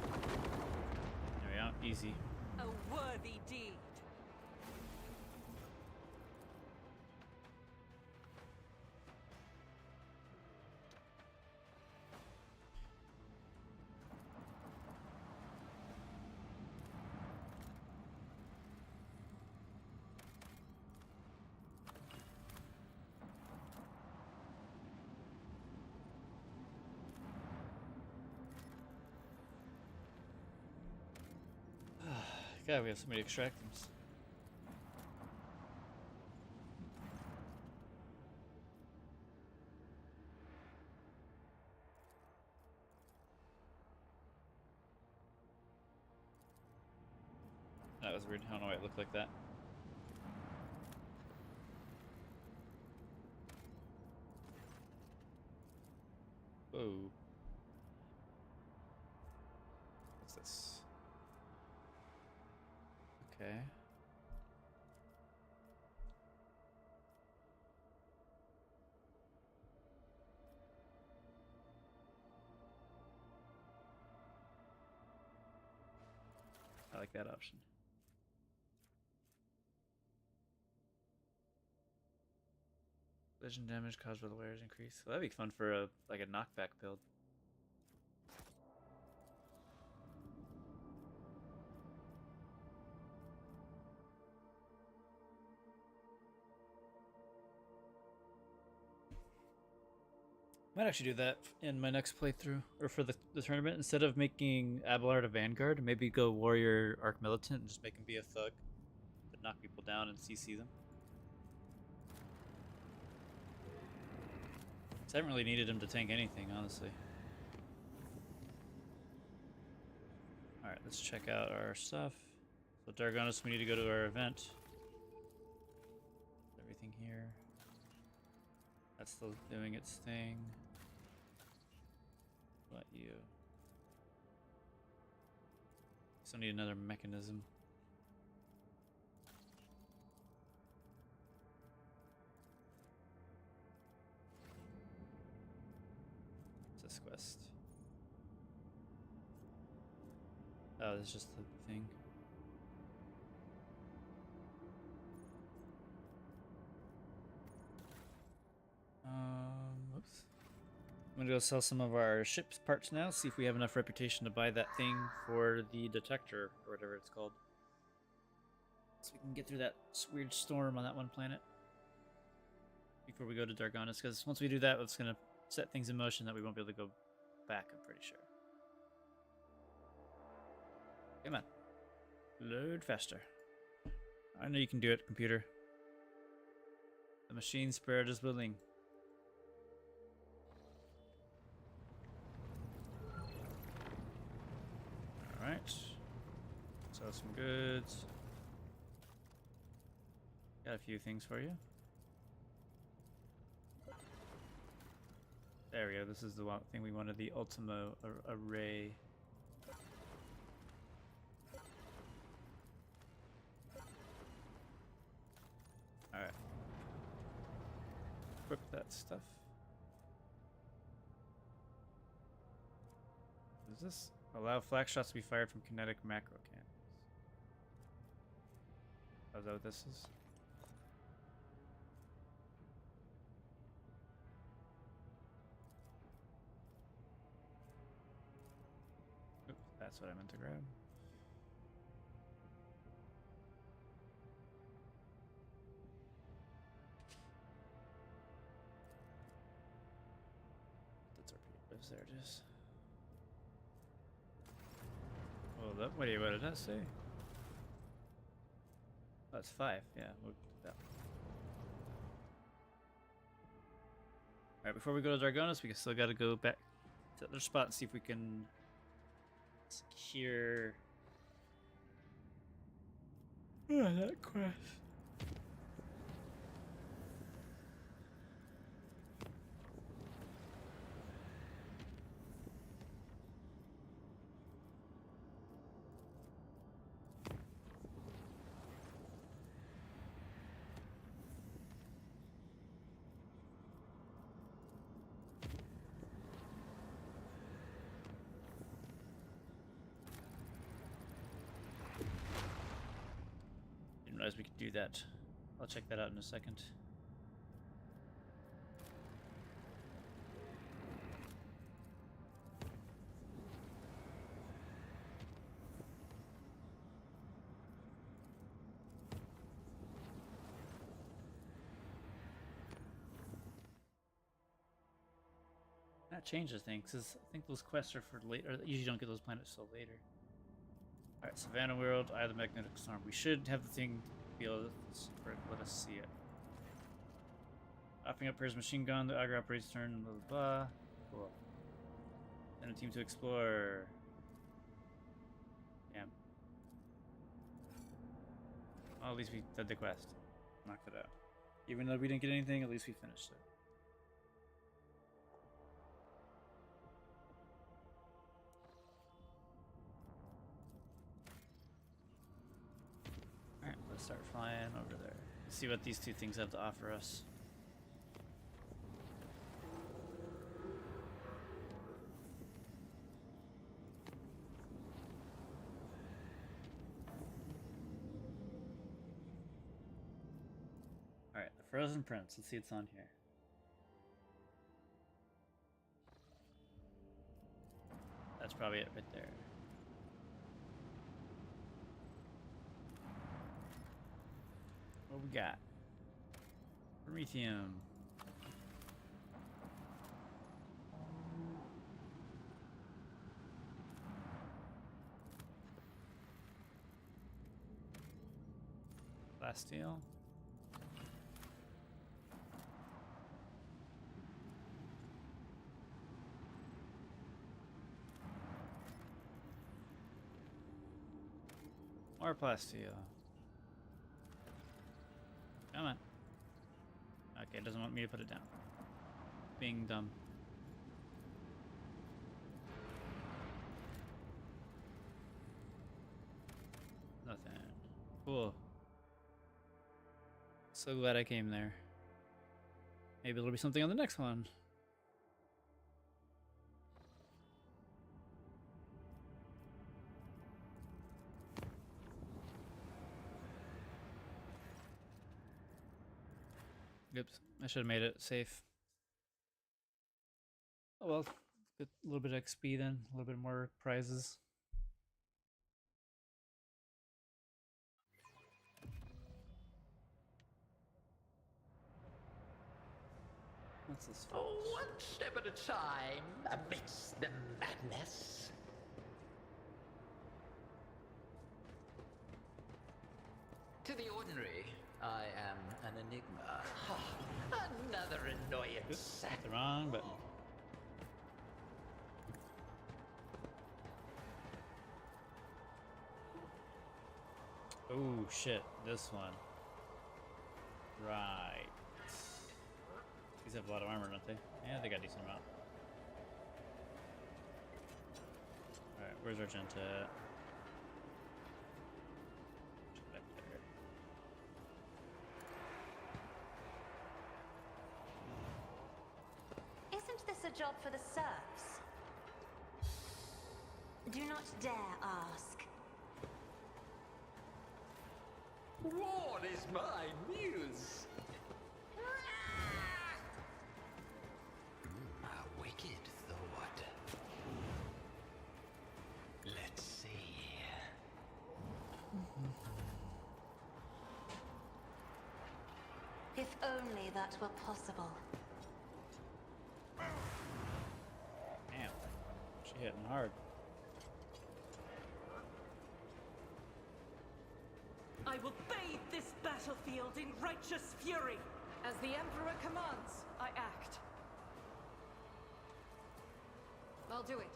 we go. Easy. A worthy deed. God, we have so many extractors. That was weird. I don't know why it looked like that. Whoa. What's this? Okay. I like that option. Collision damage caused by the wearers increase. Well, that'd be fun for a like a knockback build. Might actually do that in my next playthrough, or for the tournament. Instead of making Abelard a Vanguard, maybe go Warrior Arc Militant and just make him be a thug, but knock people down and CC them. I haven't really needed him to tank anything, honestly. Alright, let's check out our stuff. So Dargonis, we need to go to our event. Everything here. That's still doing its thing. What you? Still need another mechanism. What's this quest? Oh, it's just the thing. Whoops. I'm gonna go sell some of our ship's parts now, see if we have enough reputation to buy that thing for the detector, or whatever it's called. So we can get through that weird storm on that one planet before we go to Dargonis, because once we do that, it's gonna set things in motion that we won't be able to go back, I'm pretty sure. Come on. Load faster. I know you can do it, computer. The machine spirit is willing. Alright. Sell some goods. Got a few things for you. There we go. This is the one thing we wanted, the Ultimo array. Alright. Equip that stuff. is this? Allow flak shots to be fired from kinetic macro cannons. Oh, is that what this is? Oops, that's what I meant to grab. That's our lives. There it is. Well, that, wait, what did that say? Oh, it's 5. Yeah, we'll do that. Alright, before we go to Dragonis, we still gotta go back to the other spot and see if we can secure that quest. Didn't realize we could do that. I'll check that out in a second. That changes things, because I think those quests are for later. Usually don't get those planets till later. Alright, Savannah World, Eye of the Magnetic Storm. We should have the thing be able to let us see it. Offering up Pyr's machine gun, the Auger operates turn, blah blah blah. Cool. Send a team to explore. Damn. Well, at least we did the quest. Knocked it out. Even though we didn't get anything, at least we finished it. Alright, let's start flying over there. Let's see what these two things have to offer us. Alright, the Frozen Prince. Let's see what's on here. That's probably it right there. What we got? Promethium. Plasteel. More plasteel. Come on. Okay, it doesn't want me to put it down. Being dumb. Nothing. Cool. So glad I came there. Maybe there'll be something on the next one. Oops, I should have made it safe. Oh well, get a little bit of XP then, a little bit more prizes. What's this for? Oh, one step at a time amidst the madness. To the ordinary, I am an enigma. Another annoyance. Oops, hit the wrong button. Oh shit, this one. Right. These have a lot of armor, don't they? Yeah, they got a decent amount. Alright, where's Argenta? Back there. Isn't this a job for the serfs? Do not dare ask. What is my muse? A wicked thought. Let's see. If only that were possible. Damn. She hitting hard. I will bathe this battlefield in righteous fury. As the Emperor commands, I act. I'll do it.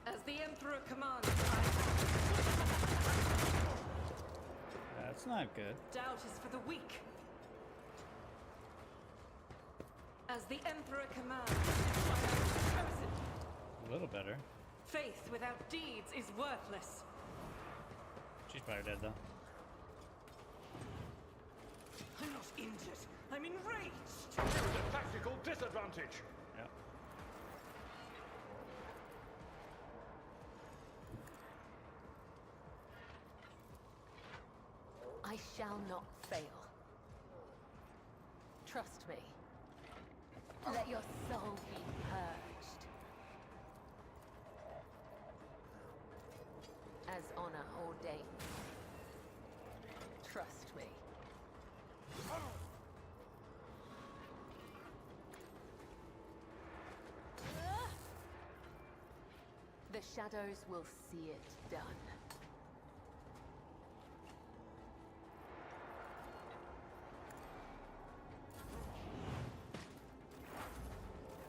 As the Emperor commands, I That's not good. doubt is for the weak. As the Emperor commands, I am chosen. A little better. Faith without deeds is worthless. She's probably dead though. I'm not injured. I'm enraged. There is a tactical disadvantage. Yeah. I shall not fail. Trust me. Let your soul be purged. As honor ordains. Trust me. The shadows will see it done.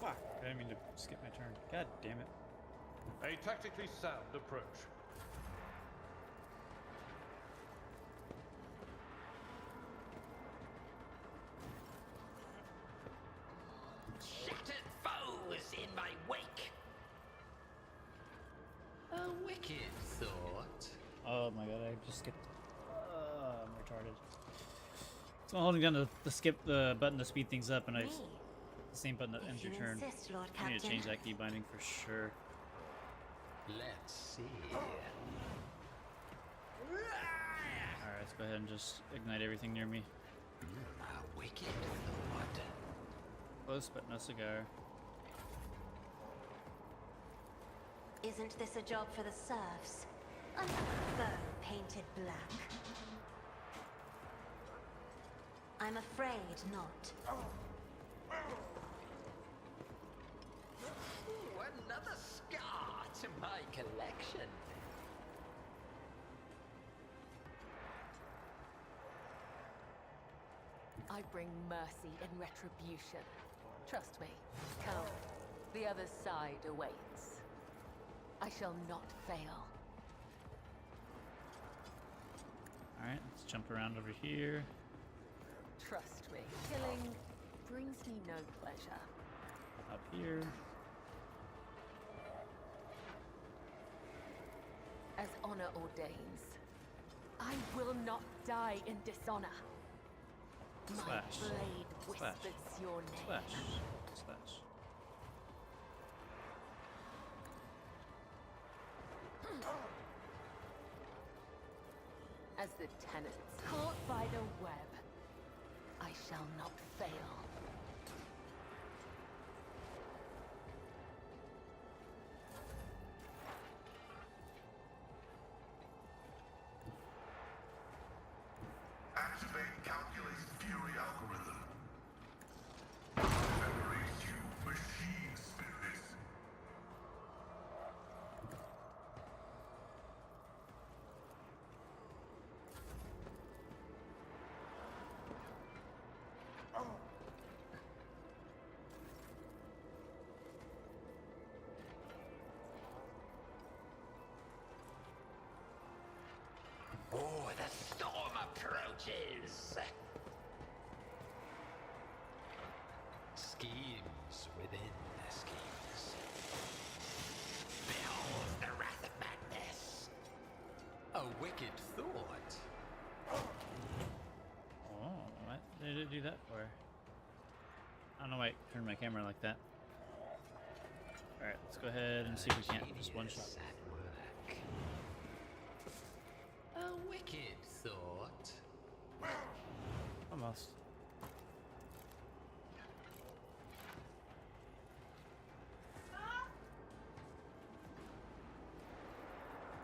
Fuck. I didn't mean to skip my turn. God damn it. A tactically sound approach. Shattered foes in my wake. A wicked thought. Oh my god, I just skipped. I'm retarded. So I'm holding down the skip the button to speed things up, and I Me? the same button that ends If your you turn. insist, Lord I need to Captain. change that key binding for sure. Let's see. Alright, let's go ahead and just ignite everything near me. A wicked thought. Close, but no cigar. Isn't this a job for the serfs? Another foe painted black. I'm afraid not. Ooh, another scar to my collection. I bring mercy and retribution. Trust me. Come. The other side awaits. I shall not fail. Alright, let's jump around over here. Trust me. Killing brings me no pleasure. Up here. As honor ordains, I will not die in dishonor. My Slash. blade Slash. whispers your name. Slash. Slash. As the tenants caught by the web, I shall not fail. Activate calculated fury algorithm. Separate you, machine spirits. Oh, the storm approaches. Schemes within the schemes. Behold the wrath of madness. A wicked thought. Oh, what did it do that for? I don't know why it turned my camera like that. Alright, let's go ahead and see if we can't just one shot. At work. A wicked thought. Almost.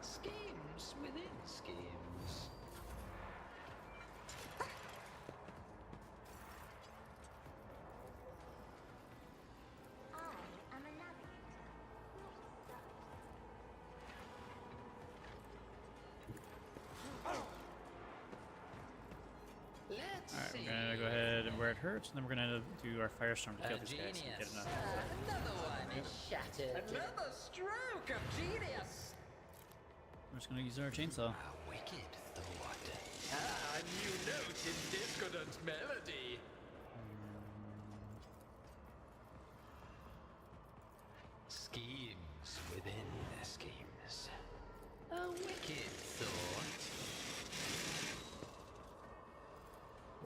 Schemes within schemes. I am a navigator, not a servant. Let's Alright, see. we're gonna go ahead and where it hurts, and then we're gonna do our firestorm to kill this guy so we get enough. Another one is shattered. Another stroke of genius. I'm just gonna use our chainsaw. A wicked thought. Ah, a new note in discordant melody. Schemes within schemes. A wicked thought.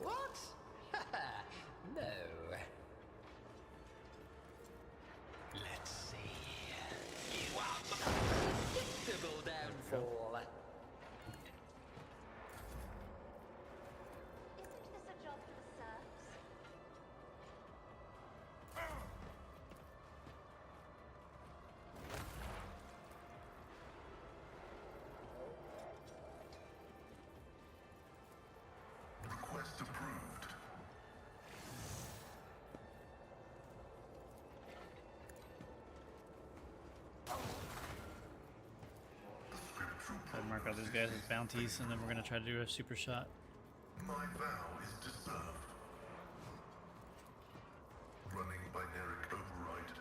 What? No. Let's see. You are my predictable downfall. Isn't this a job for the serfs? Request approved. The spiritual I'll mark out these guys as bounties, and then we're gonna try to do a super shot. My vow is to serve. Running binaric override.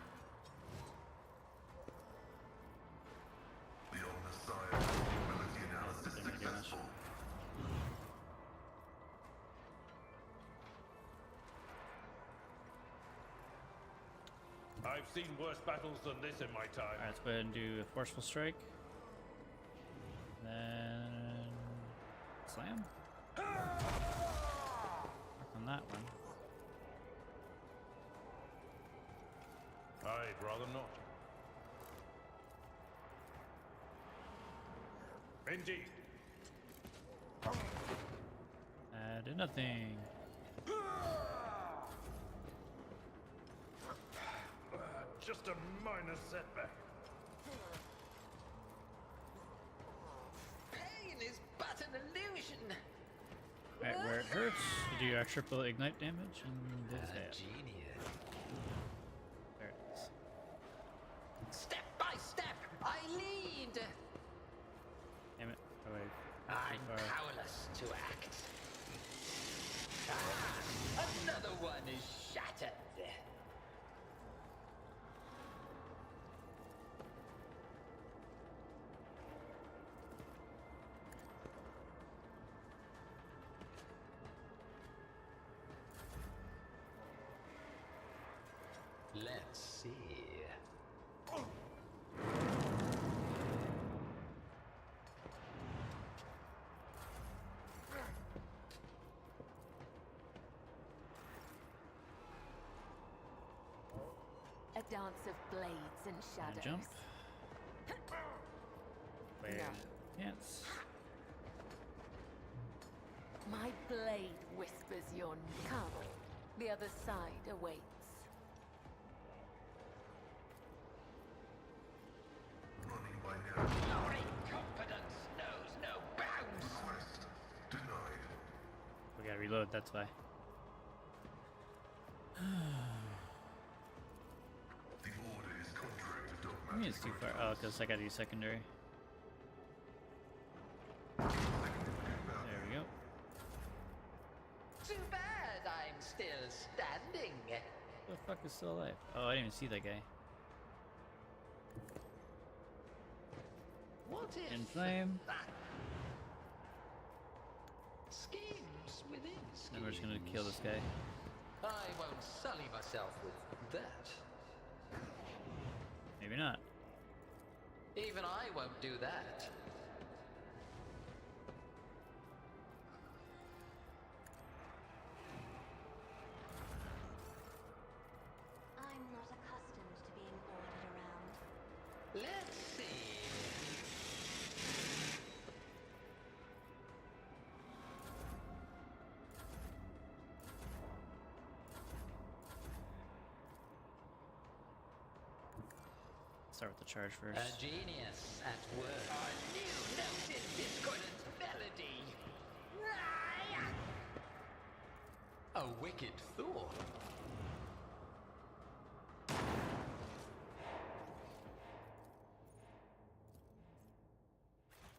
The Omnissiah probability analysis Didn't do much. successful. I've seen worse battles than this in my time. Alright, let's go ahead and do a forceful strike. Then slam. Work on that one. I'd rather not. Indeed. Did nothing. Just a minor setback. Pain is but an illusion. Alright, where it hurts, you do our triple ignite damage and this A hit. genius. There it is. Step by step, I lead. Damn it. Oh wait. I'm Too far. powerless to act. Ah, another one is shattered. Let's see. A dance of blades and And shadows. jump. Wait. No. Yes. My blade whispers your name. Come, the other side awaits. Running binaric. Your incompetence knows no bounds. Request denied. We gotta reload, that's why. The order is contrary to I dogmatic. mean, it's too far. Oh, because I gotta use secondary. There we go. Too bad I'm still standing. Who the fuck is still alive? Oh, I didn't even see that guy. What if In flame. schemes within schemes? And we're just gonna kill this guy. I won't sully myself with that. Maybe not. Even I won't do that. start with the charge first. A genius at work. A new noted discordant melody. A wicked thought.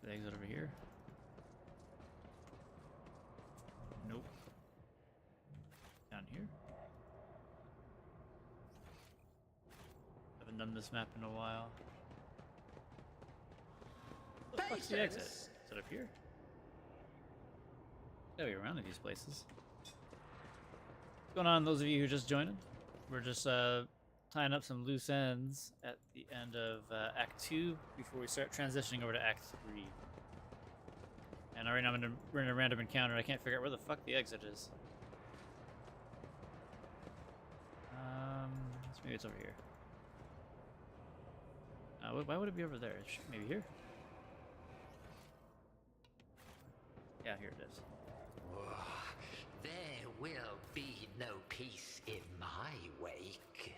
The exit over here. Nope. Down here. Haven't done this map in a while. What the fuck's the exit? Is it up here? Gotta be around in these places. What's going on, those of you who just joined? We're just tying up some loose ends at the end of Act 2 before we start transitioning over to Act 3. And right now we're in a random encounter. I can't figure out where the fuck the exit is. Maybe it's over here. Why would it be over there? Maybe here? Yeah, here it is. There will be no peace in my wake.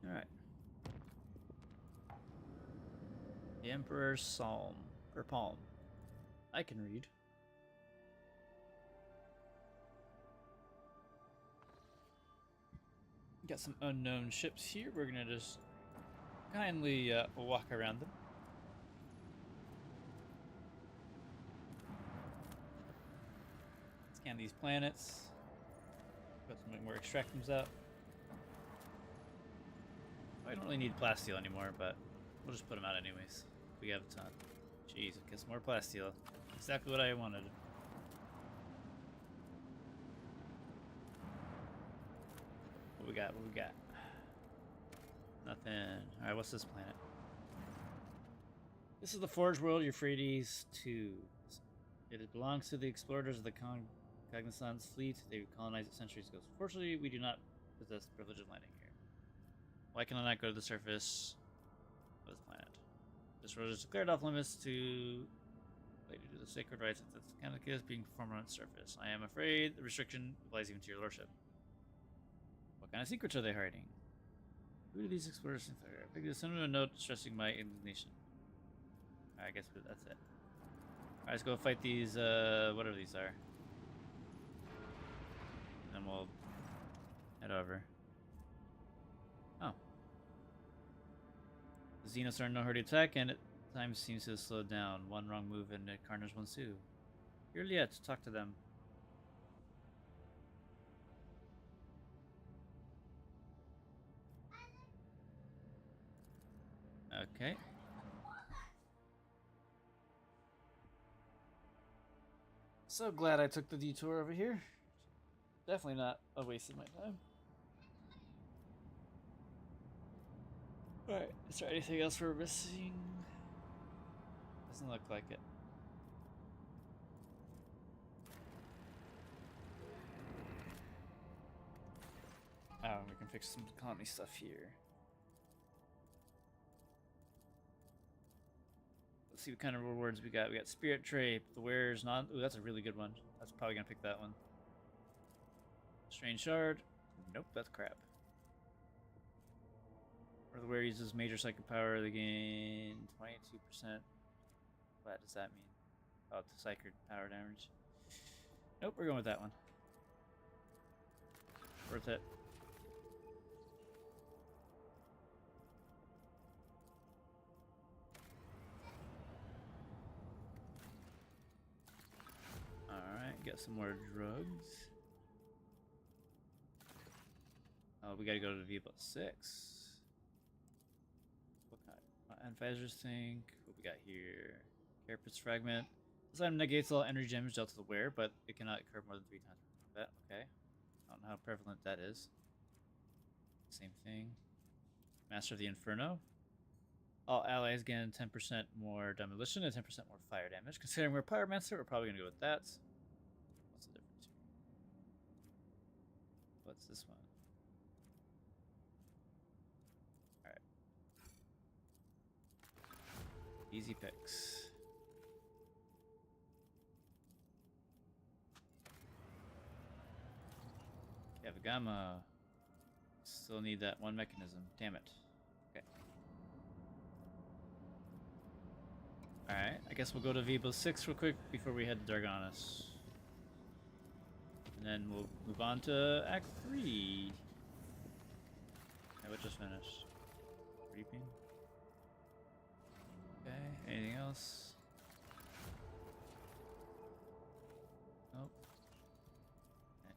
Alright. The Emperor's Psalm. Or Palm. I can read. Got some unknown ships here. We're gonna just kindly walk around them. Scan these planets. Put some more extractums out. I don't really need plasteel anymore, but we'll just put them out anyways. We have a ton. Jeez, get some more plasteel. Exactly what I wanted. What we got? What we got? Nothing. Alright, what's this planet? This is the Forge World Euphrates 2. It belongs to the explorers of the Cognizant's fleet. They colonized it centuries ago. Fortunately, we do not possess the privilege of landing here. Why can I not go to the surface of this planet? This world is declared off limits to related to the sacred rites of this kind of case being performed on its surface. I am afraid the restriction applies even to your lordship. What kind of secrets are they hiding? Who do these explorers think they are? I think send them a note stressing my indignation. I guess that's it. Alright, let's go fight these, whatever these are. And we'll head over. Oh. The Xenos are in no hurry to attack, and time seems to have slowed down. One wrong move and carnage will ensue. Here, yet, talk to them. Okay. So glad I took the detour over here. Definitely not a waste of my time. Alright, is there anything else we're missing? Doesn't look like it. Oh, we can fix some economy stuff here. Let's see what kind of rewards we got. We got Spirit Tray, the wearer's not. Ooh, that's a really good one. That's probably gonna pick that one. Strange Shard. Nope, that's crap. Or the wearer uses major psychic power, they gain 22%. What does that mean? Oh, it's psychic power damage. Nope, we're going with that one. Worth it. Alright, got some more drugs. Oh, we gotta go to the V+6. What kind? Advisors think. What we got here? Carapace Fragment. This item negates all energy damage dealt to the wearer, but it cannot occur more than 3 times per combat. Okay. I don't know how prevalent that is. Same thing. Master of the Inferno. All allies gain 10% more demolition and 10% more fire damage. Considering we're Pyromancer, we're probably gonna go with that. What's the difference here? What's this one? Alright. Easy picks. have a gamma. Still need that one mechanism. Damn it. Okay. Alright, I guess we'll go to Vibo 6 real quick before we head to Darganis. And then we'll move on to Act 3. Okay, what just finished? Reaping. Okay, anything else? Nope.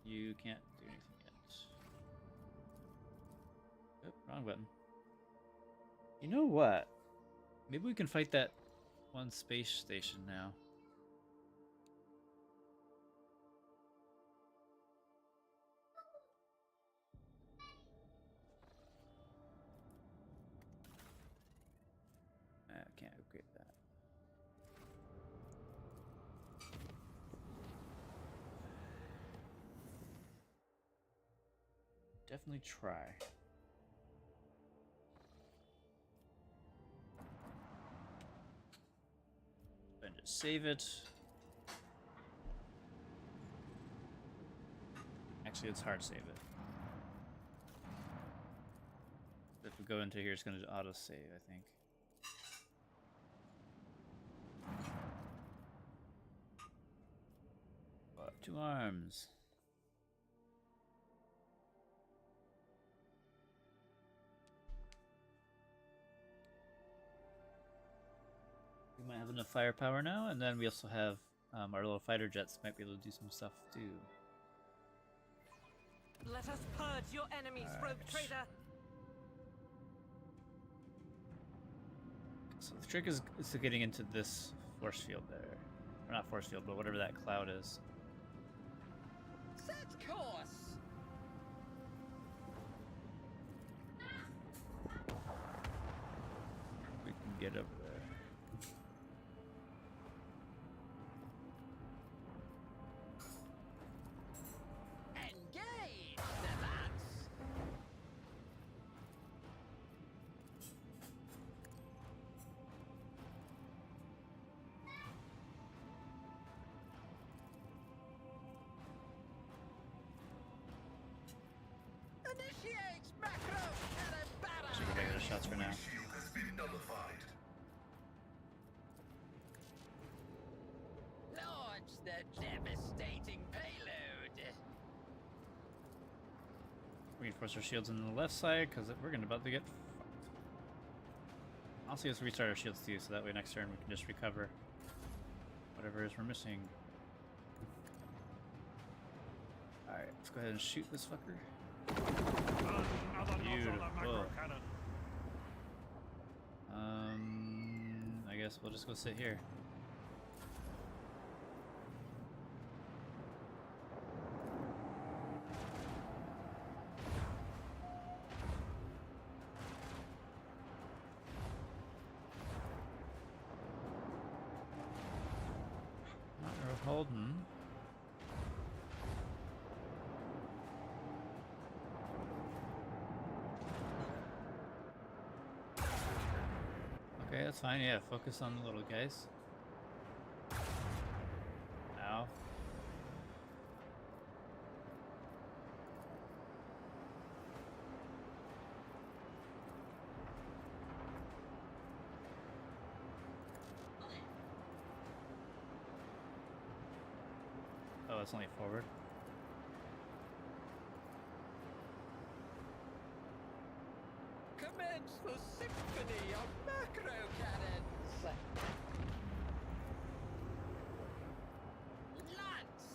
You can't do anything yet. Oop, wrong button. You know what? Maybe we can fight that one space station now. I can't upgrade that. Definitely try. And just save it. Actually, it's hard to save it. If we go into here, it's going to auto save, I think. Wow, 2 arms. We might have enough firepower now, and then we also have our little fighter jets might be able to do some stuff too. Let us purge your enemies, rogue trader. So the trick is to getting into this force field there. Or not force field, but whatever that cloud is. Set course! We can get over there. Engage the lads! Initiate macro cannon So we can regular shots for now. Shield has been nullified. Launch the devastating payload! Reinforce our shields on the left side, because we're about to get fucked. Also, let's restart our shields too, so that way next turn we can just recover whatever it is we're missing. Alright, let's go ahead and shoot this fucker. Beautiful. I guess we'll just go sit here. We're holding. Okay, that's fine. Yeah, focus on the little guys. Ow. Oh, it's only forward. Commence the symphony of macro cannons! Lance!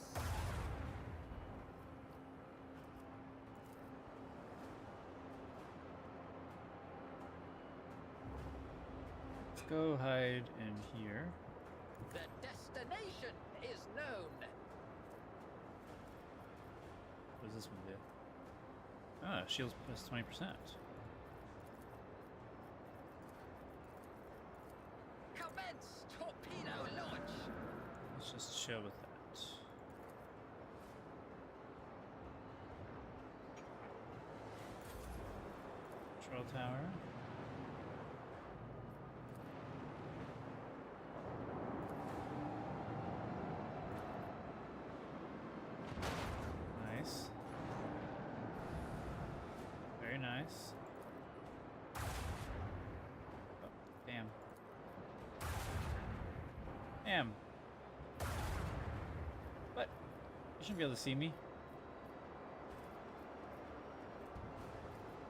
Let's go hide in here. The destination is known! What does this one do? Ah, shields plus 20%. Commence torpedo launch! Let's just chill with that. Control tower. Nice. Nice. Oh, damn. Damn. What? You shouldn't be able to see me.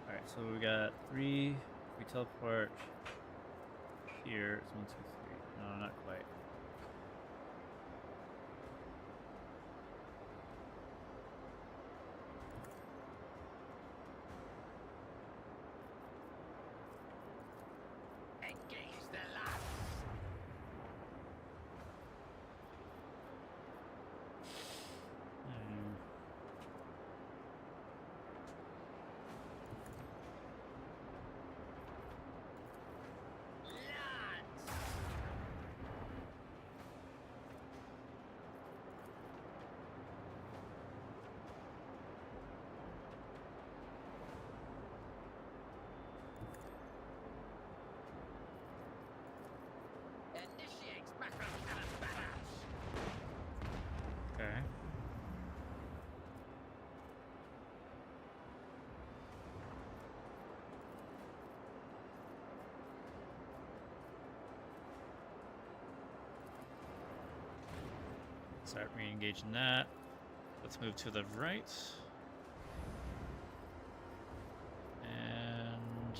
Alright, so we got 3. We teleport here. It's 1, 2, 3. No, not quite. Engage the lads. Lads. Initiates macro cannon barrage. Okay. Start re-engaging that. Let's move to the right. And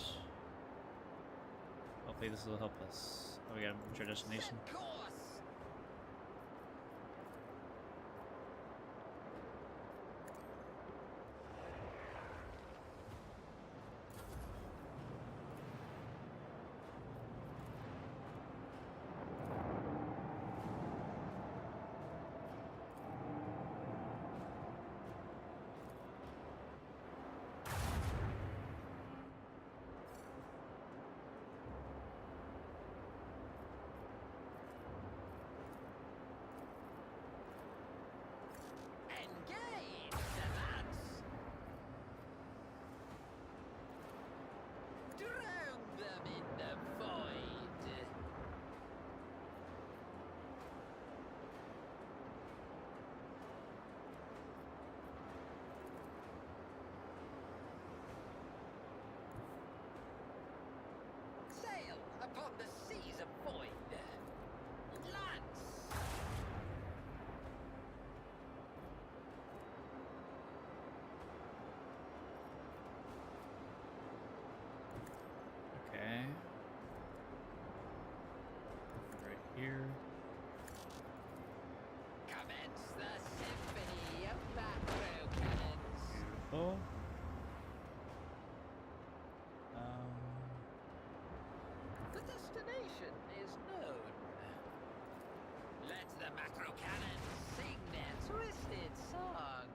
hopefully this will help us. Oh, we got to reach our destination. Set course. Engage the lads. Drown them in the void. Sail upon the seas of void. Lads. Okay. Right here. Commence the symphony of macro cannons. Beautiful. The destination is known. Let the macro cannons sing their twisted song.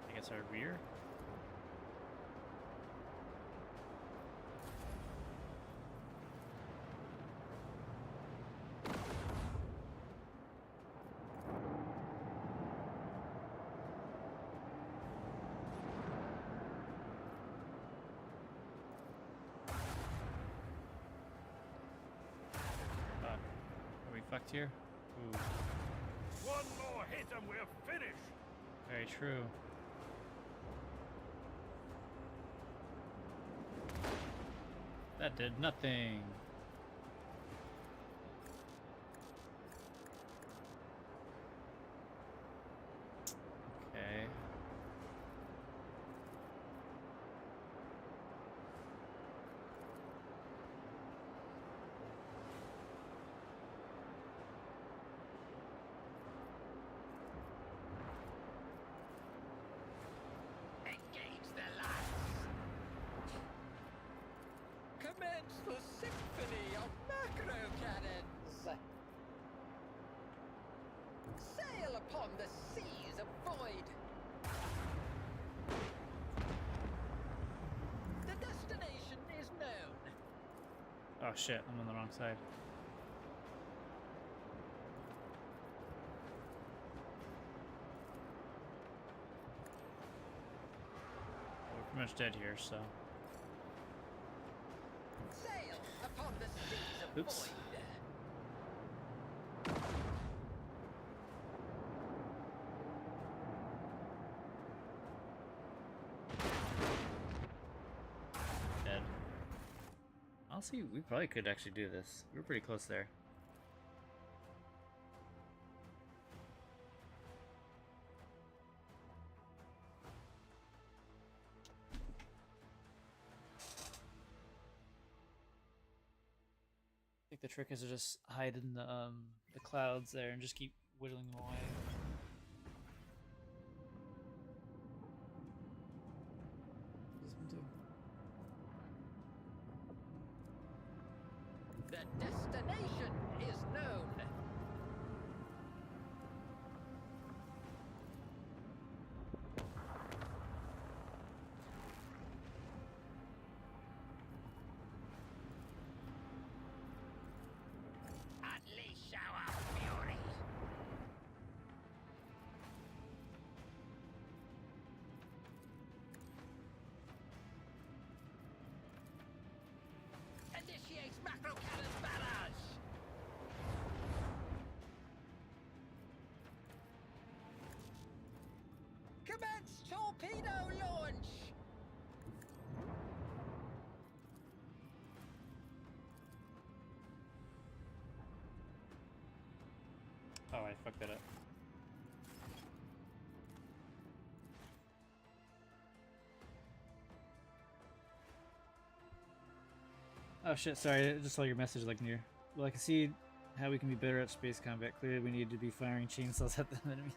I guess our rear. Are we fucked here? Ooh, One more hit and we're finished. very true. That did nothing. Okay. Engage the lads. Commence the symphony of macro cannons. Sail upon the seas of void. The destination is known. Oh shit, I'm on the wrong side. We're pretty much dead here, so. Sail upon the seas of Oops. void. Honestly, we probably could actually do this. We're pretty close there. I think the trick is to just hide in the clouds there and just keep whittling them away. The destination is known. Unleash our fury. Initiates macro cannon barrage. Commence torpedo launch. Oh, I fucked that up. Oh shit, sorry, I just saw your message like near. Well, I can see how we can be better at space combat. Clearly we need to be firing chainsaws at the enemy.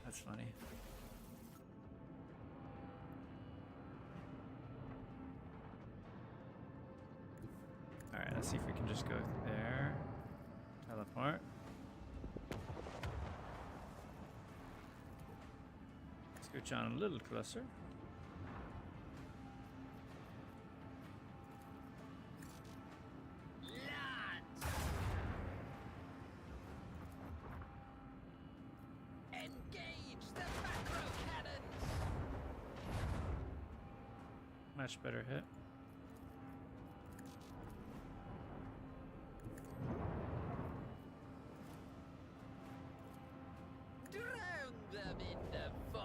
That's funny. Alright, let's see if we can just go there. Teleport. Scooch on a little closer. Lads! Engage the macro cannons! Much better hit. Drown them in the void!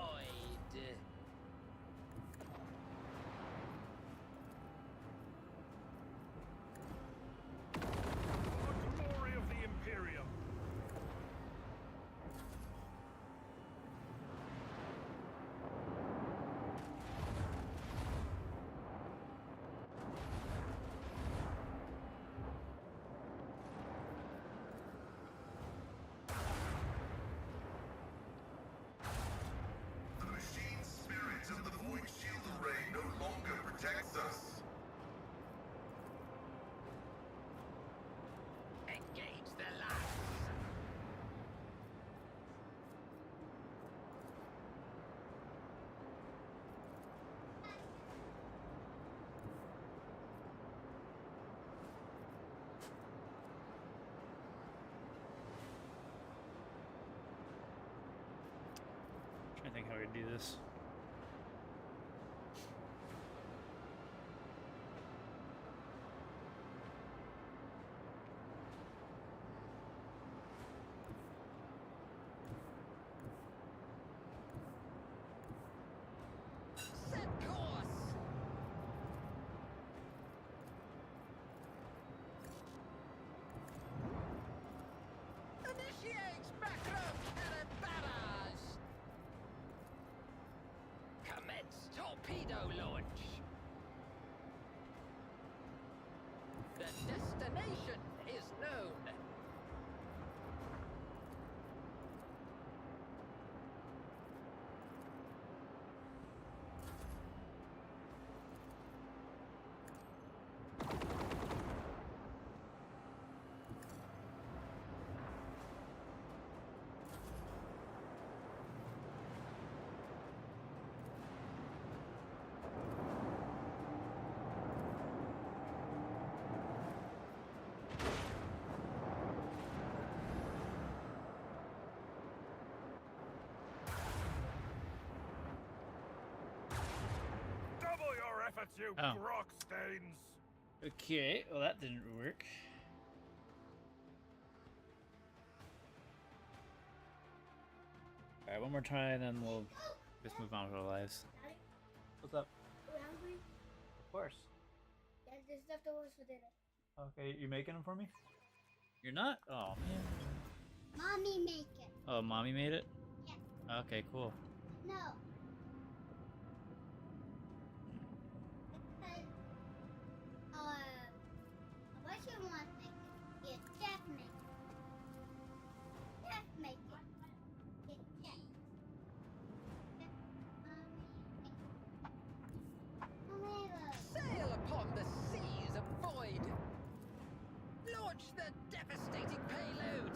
The glory of the Imperium. The machine spirit of the void shield array no longer protects us. Engage the lads! Trying to think how we do this. Set course! Initiate macro cannon barrage! Commence torpedo launch! The destination is known! Double your efforts, you Oh. rock stains. Okay, well that didn't work. Alright, one more try and then we'll just move on with our lives. What's up? You hungry? Of course. Yeah, there's leftovers for dinner. Okay, you making them for me? You're not? Oh man. Mommy make it. Oh, mommy made it? Yeah. Okay, cool. No. Because, what you want to make it? Yeah, Jeff make it. Jeff make it. Yeah, Jeff. Sail upon the seas of void. Launch the devastating payload.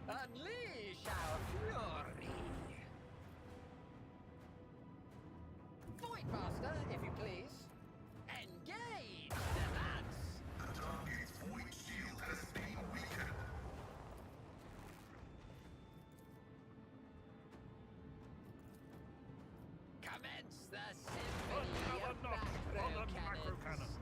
Unleash our fury. Voidmaster, if you please. Engage the lads. The target's void shield has been weakened. Commence the symphony of macro cannons.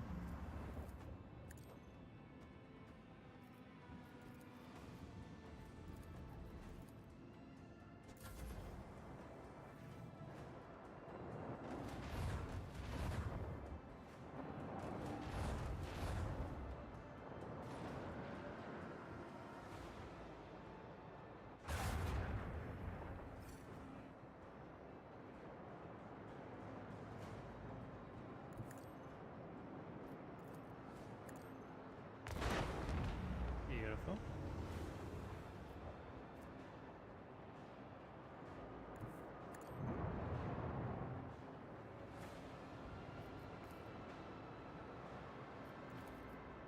Beautiful.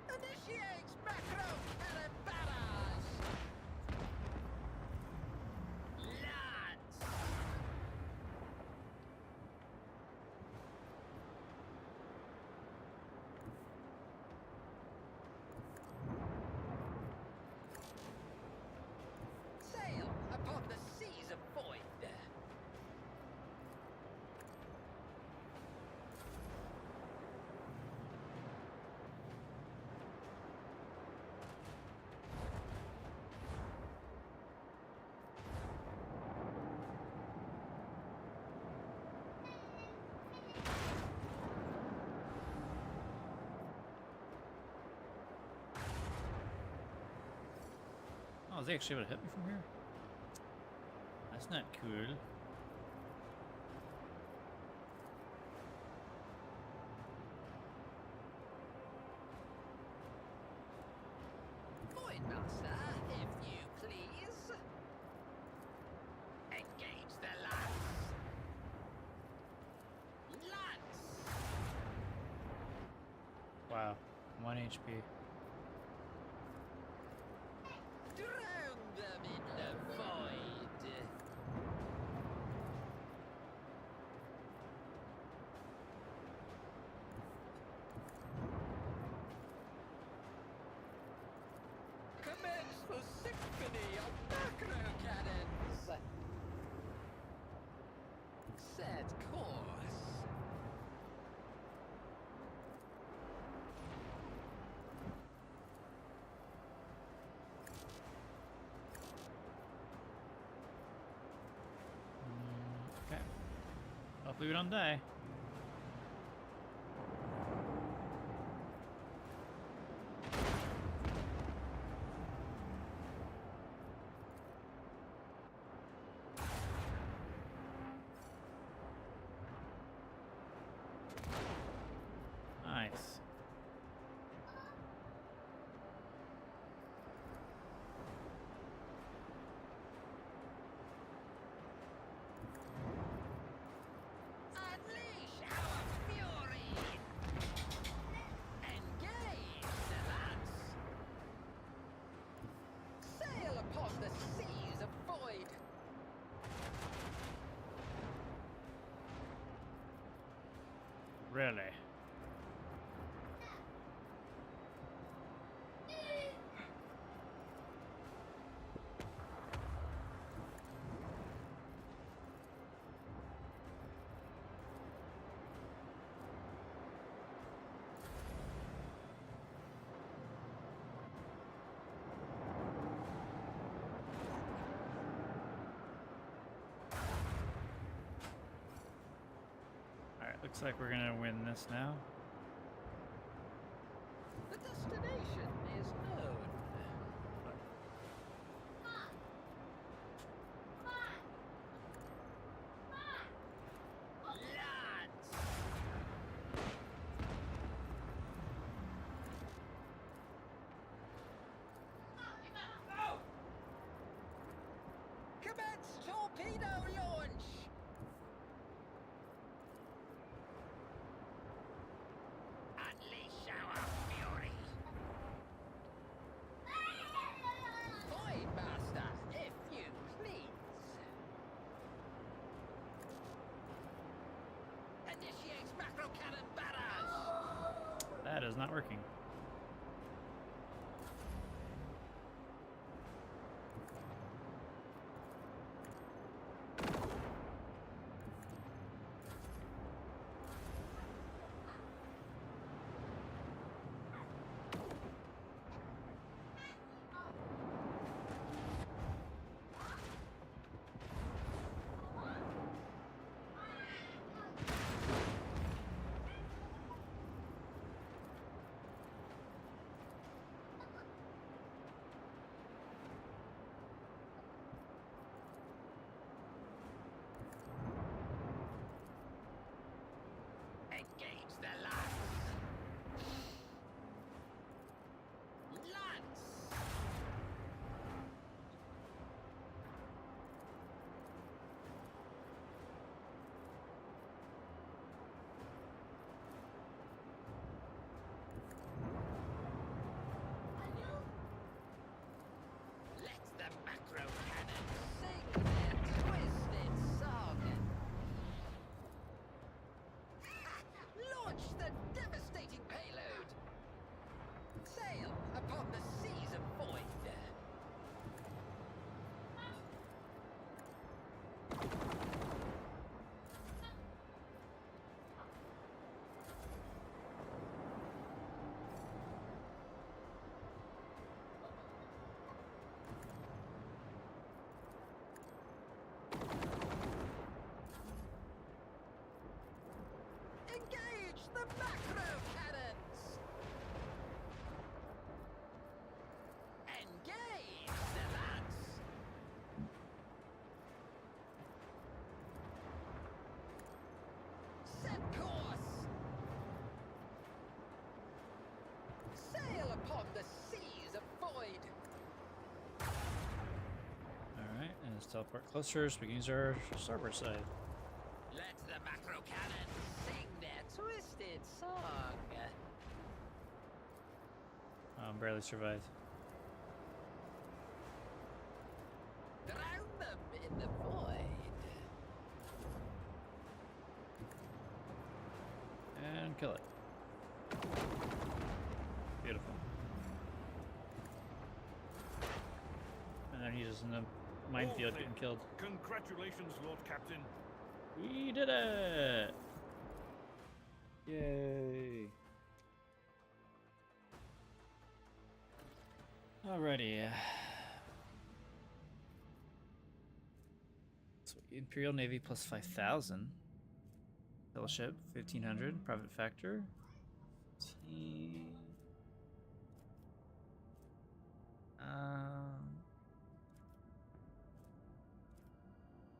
Initiates macro cannon barrage. Lads. Sail upon the seas of void. Oh, is he actually able to hit me from here? That's not cool. Voidmaster, if you please. Engage the lads. Lads. Wow, 1 HP. Drown them in the void. Commence the symphony of macro cannons. Set course. Okay. Hopefully we don't die. Nice. Unleash our fury. Engage the lads. Sail upon the seas of void. Really? Looks like we're gonna win this now. The destination is known. Lads! Commence torpedo launch! Unleash our fury! Void Master, if you please! Initiates macro cannon barrage! That is not working. Engage the lance! Lance! Let the macro cannon sing their twisted song! Launch the devastating payload! Sail upon the seas of void! Engage the macro cannons! Engage the lance! Set course! Sail upon the seas of void! Alright, and let's teleport closer so we can use our starboard side. Let the macro cannons sing their twisted song! Barely survived. Drown them in the void! And kill it. Beautiful. And then he's just in the minefield getting killed. Congratulations, Lord Captain. We did it! Yay! Alrighty. So Imperial Navy plus 5,000. Fellowship 1,500. Profit factor 15.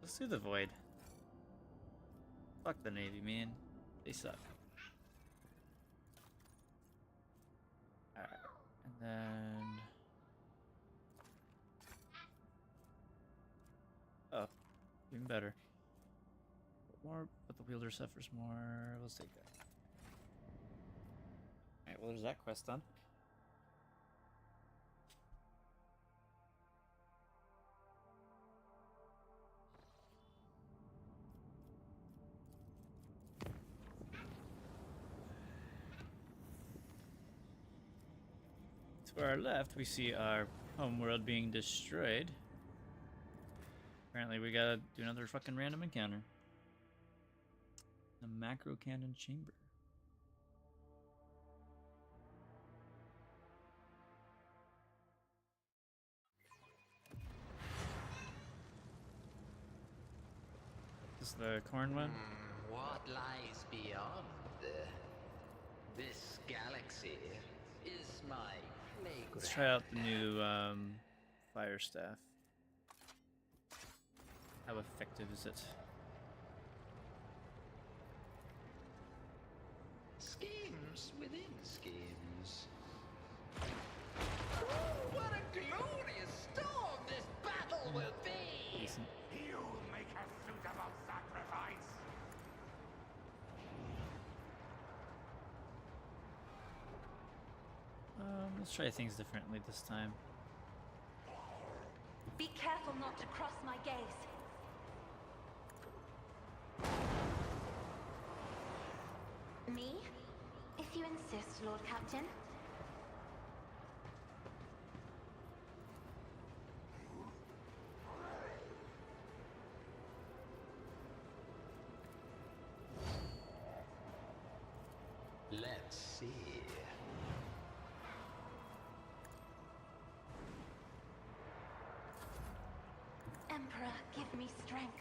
Let's do the Void. Fuck the Navy, man. They suck. Alright. And then... Oh. Even better. More, but the wielder suffers more. Let's take that. Alright, well there's that quest done. To our left, we see our homeworld being destroyed. Apparently we gotta do another fucking random encounter. The macro cannon chamber. This is the corn one? What lies beyond? see. Is my playground. Let's try out the new fire staff. How effective is it? Schemes within schemes. Oh, what a glorious storm this battle will be! Decent. You'll make a suitable sacrifice. Let's try things differently this time. Be careful not to cross my gaze. Me? If you insist, Lord Captain. Let's see. Emperor, give me strength.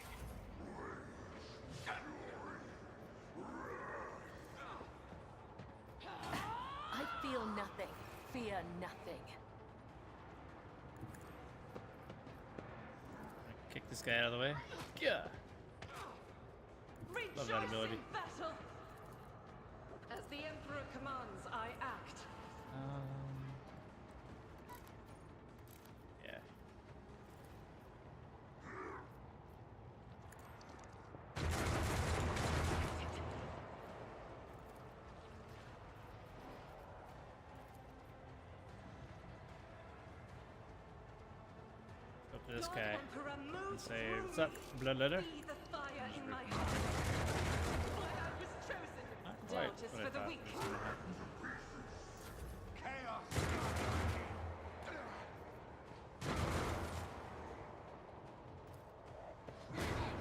I feel nothing. Fear nothing. Kick this guy out of the way. Yeah. Love that ability. Battle. As the Emperor commands, I act. Yeah. Go up to this Lord guy Emperor, move and say, through "What's up, me. bloodletter?" Be the fire in my heart. Why I was chosen. Not quite Doubt is what I for the thought weak. was gonna happen.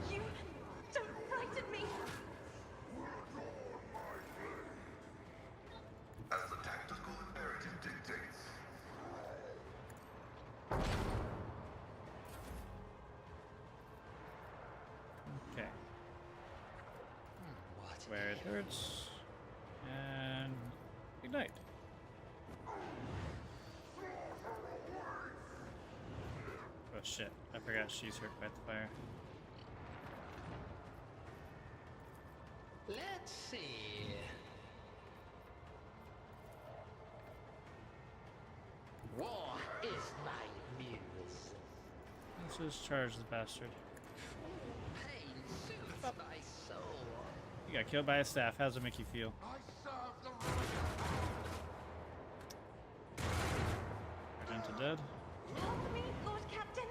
You don't frighten me. As the tactical imperative dictates. Okay. What? Where it hurts. And ignite. Oh shit, I forgot she's hurt by the fire. Let's see. War is my muse. Let's just charge the bastard. Pain soothes my soul. You got killed by a staff. How does it make you feel? I serve the right. Argenta dead? Help me, Lord Captain.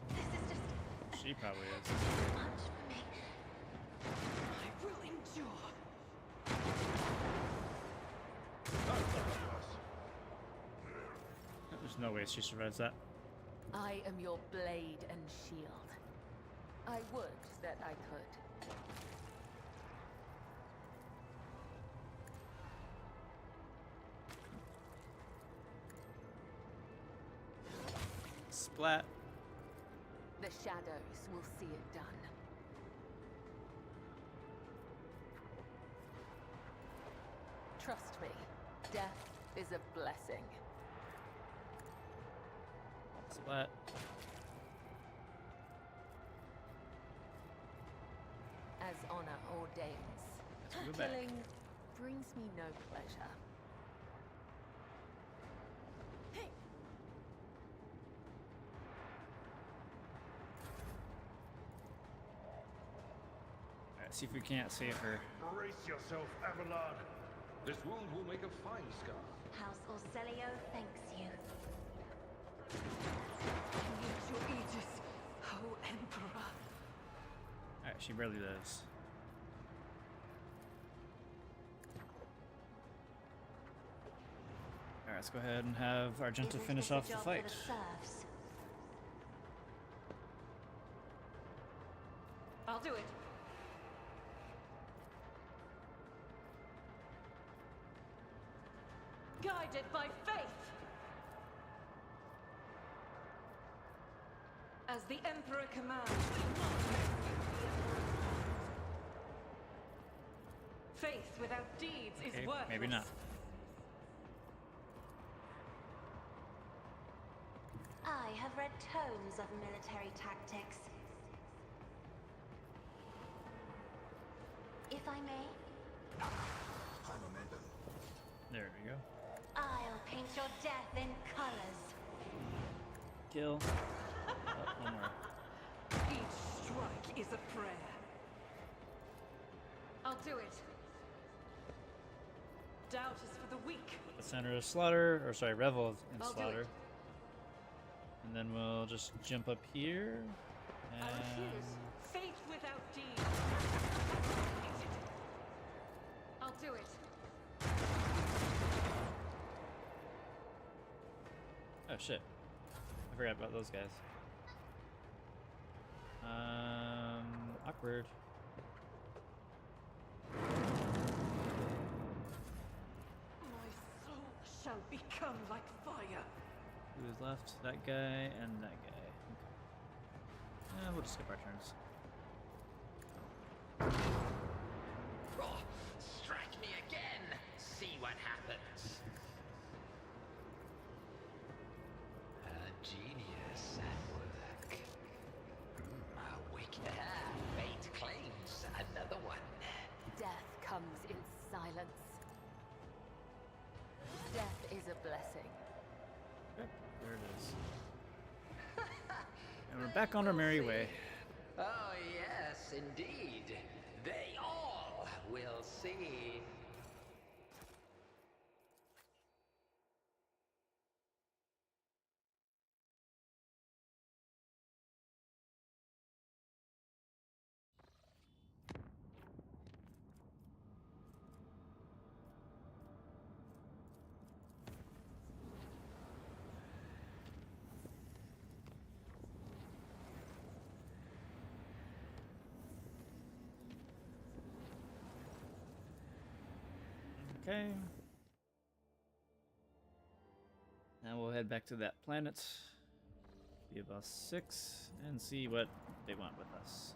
This is just She probably is. too much for me. I will endure. There's no way she survives that. I am your blade and shield. I would that I could. Splat. The shadows will see it done. Trust me, death is a blessing. Splat. As honor ordains. Let's go back. Killing brings me no pleasure. Alright, see if we can't save her. Brace yourself, Abelard. This wound will make a fine scar. House Orselio thanks you. Use your aegis, O Emperor. Alright, she barely does. Alright, let's go ahead and have Argenta Isn't finish this a off the job fight. For the serfs? I'll do it. Guided by faith. As the Emperor commands. Faith without deeds is Okay, worthless. maybe not. read tomes of military tactics. If I may, There we go. I'll paint your death in colors. Kill. Oh, one more. Each strike is a prayer. I'll do it. Doubt is for the weak. The center of slaughter, or sorry, revel in I'll do slaughter. it. And then we'll just jump up here. I refuse. And Fate without deed. I'll do it. oh shit, I forgot about those guys. Awkward. My soul shall become like fire. Who is left? That guy and that guy. Okay. We'll just skip our turns. Oh, strike me again. See what happens. A genius at work. A wicked fate claims another one. Death comes in silence. Death is a blessing. Yep, there it is. And we're back on our merry way. Oh, yes, indeed. They all will see. Okay. Now we'll head back to that planet, be about 6, and see what they want with us.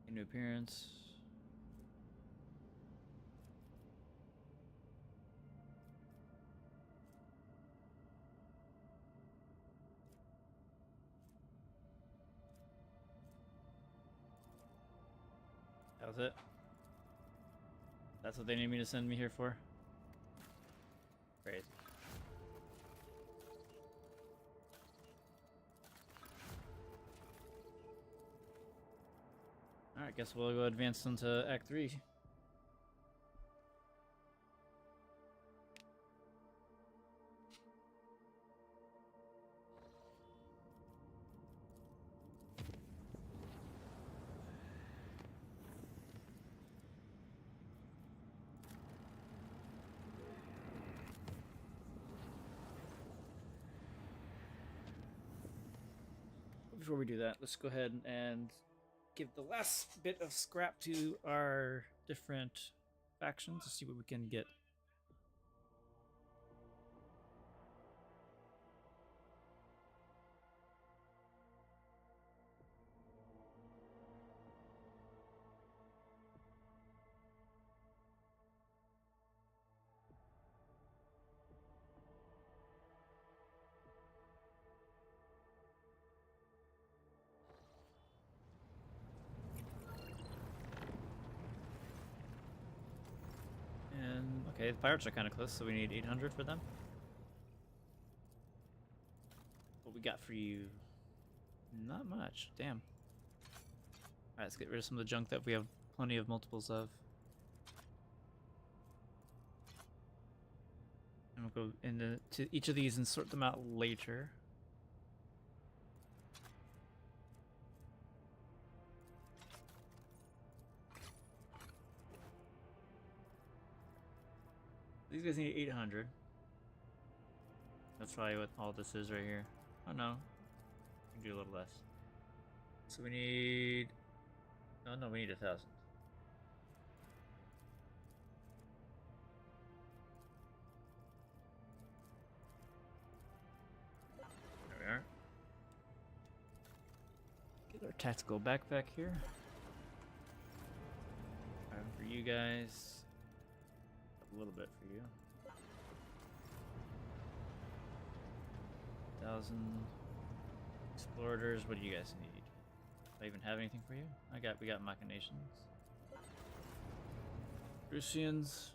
A new appearance. That was it. That's what they need me to send me here for? Crazy. Alright, guess we'll go advance into Act 3. Before we do that, let's go ahead and give the last bit of scrap to our different factions to see what we can get. And okay, the pirates are kind of close, so we need 800 for them. What we got for you? Not much. Damn. Alright, let's get rid of some of the junk that we have plenty of multiples of. And we'll go into each of these and sort them out later. These guys need 800. That's probably what all this is right here. Oh no. We can do a little less. So we need... Oh no, we need 1,000. There we are. Get our tactical backpack here. you guys. A little bit for you. 1,000 explorators. What do you guys need? Do I even have anything for you? We got machinations. Prussians.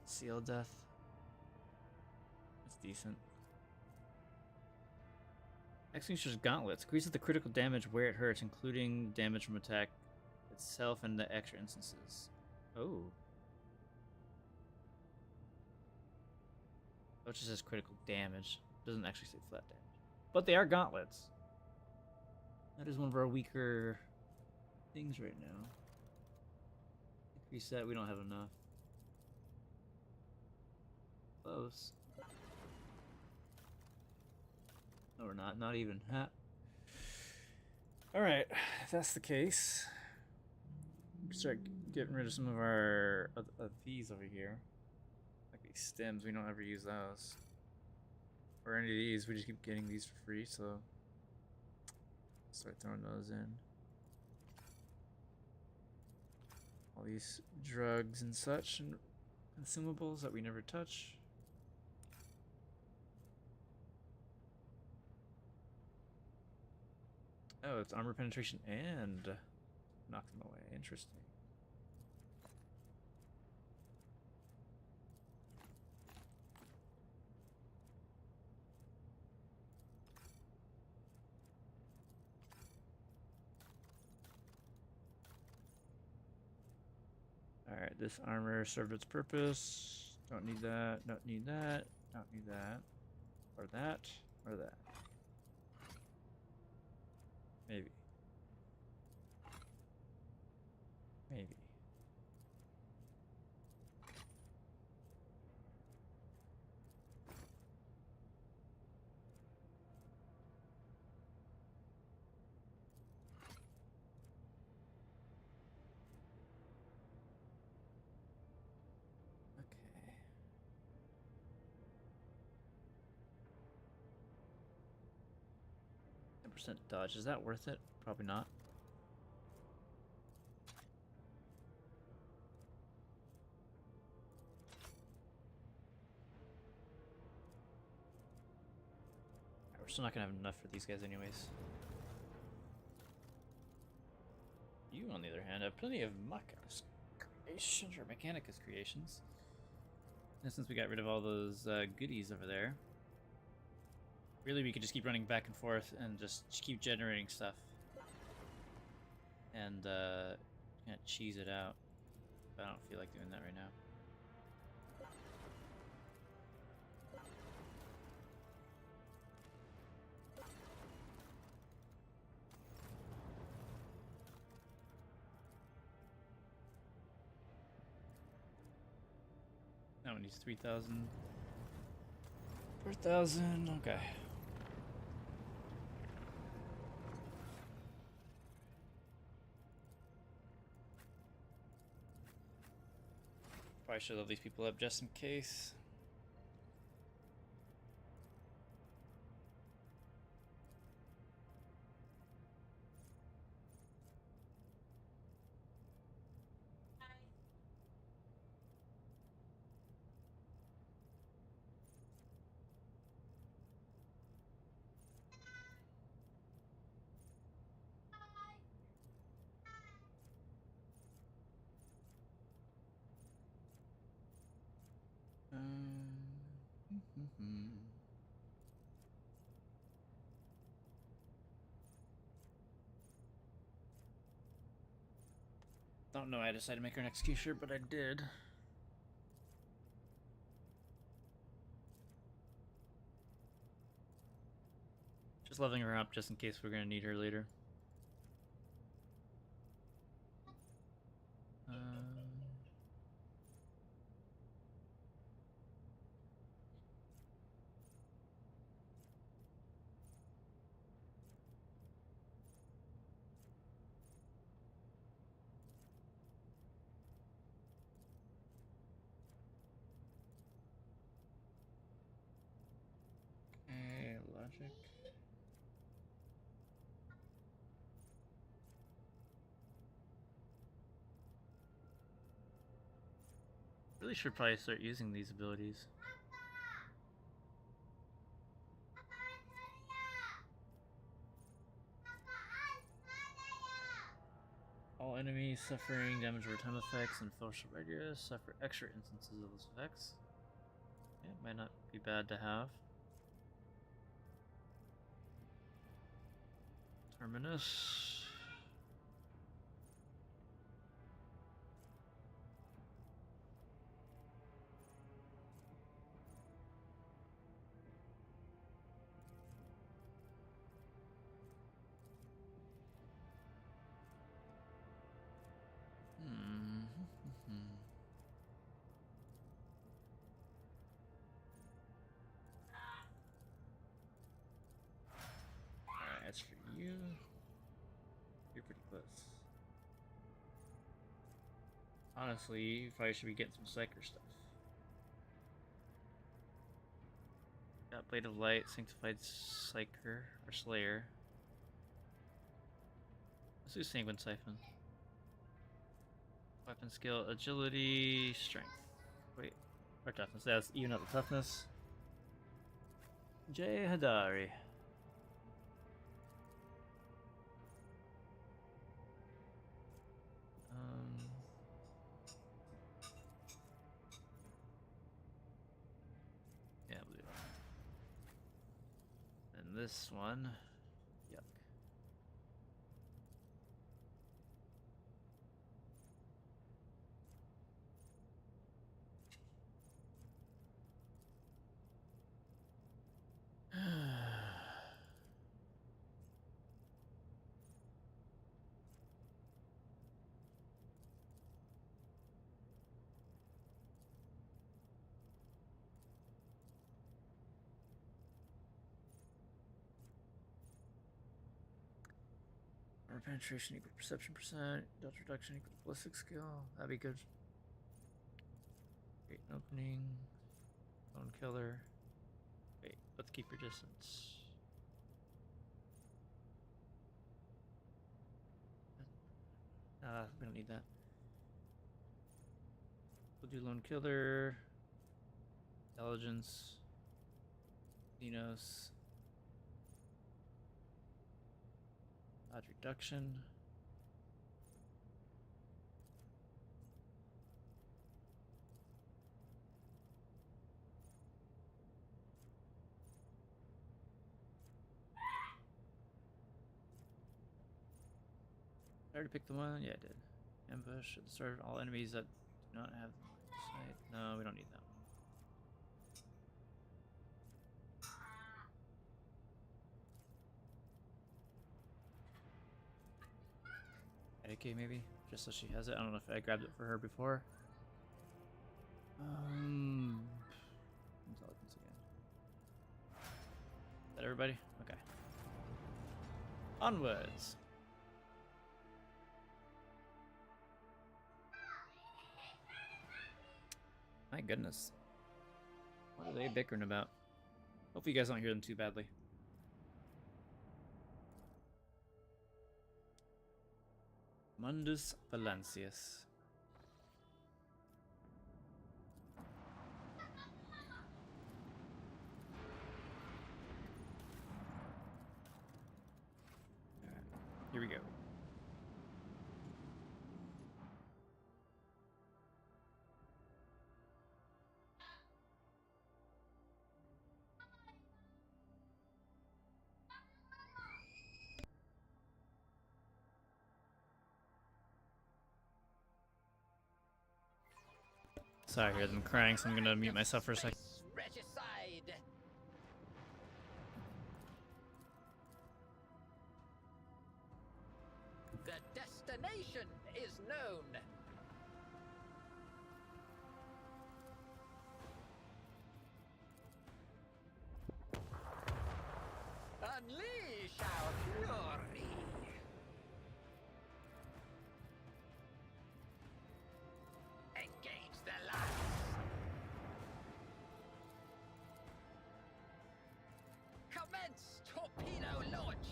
Seal death. That's decent. Executioner's Gauntlets. Increases the critical damage where it hurts, including damage from attack itself and the extra instances. Oh. Oh, it just says critical damage. Doesn't actually say flat damage. But they are gauntlets. That is one of our weaker things right now. Increase that. We don't have enough. Close. No, we're not. Not even. Huh. Alright. If that's the case, we can start getting rid of some of our of these over here. Like these stems. We don't ever use those. Or any of these. We just keep getting these for free, so start throwing those in. All these drugs and such and consumables that we never touch. Oh, it's armor penetration and knock them away. Interesting. Alright, this armor served its purpose. Don't need that, don't need that, don't need that. Or that, or that. Maybe. Maybe. Okay. 10% dodge. Is that worth it? Probably not. We're still not gonna have enough for these guys anyways. You, on the other hand, have plenty of Machas creations, or Mechanicus creations. And since we got rid of all those goodies over there, really we could just keep running back and forth and just keep generating stuff. And can't cheese it out. But I don't feel like doing that right now. That one needs 3,000. 4,000, okay. Probably should level these people up just in case. Don't know why I decided to make her an executioner, but I did. Just leveling her up just in case we're gonna need her later. Okay, logic. Really should probably start using these abilities. All enemies suffering damage over time effects and social radius suffer extra instances of those effects. Yeah, it might not be bad to have. Terminus. Alright, that's for you. You're pretty close. Honestly, you probably should be getting some Psyker stuff. Got Blade of Light, Sanctified Psyker, or Slayer. Let's do Sanguine Siphon. Weapon skill, agility, strength. Wait, or toughness. That's even up the toughness. Jay Hadari. Yeah, we'll do that. And this one, yuck. Armor penetration equal perception percent, dodge reduction equal ballistic skill. That'd be good. Great opening. Bone killer. Wait, let's keep your distance. We don't need that. We'll do lone killer. Intelligence. Xenos. Dodge reduction. I already picked the one? Yeah, I did. Ambush at the start of all enemies that do not have sight. No, we don't need that one. AK maybe? Just so she has it. I don't know if I grabbed it for her before. Intelligence again. Is that everybody? Okay. Onwards! My goodness. What are they bickering about? Hopefully you guys don't hear them too badly. Mundus Valancius. Alright, here we go. Sorry, I hear them crying, so I'm gonna mute myself for a second. Regicide. The destination is known. Unleash our fury. Engage the lights. Commence torpedo launch.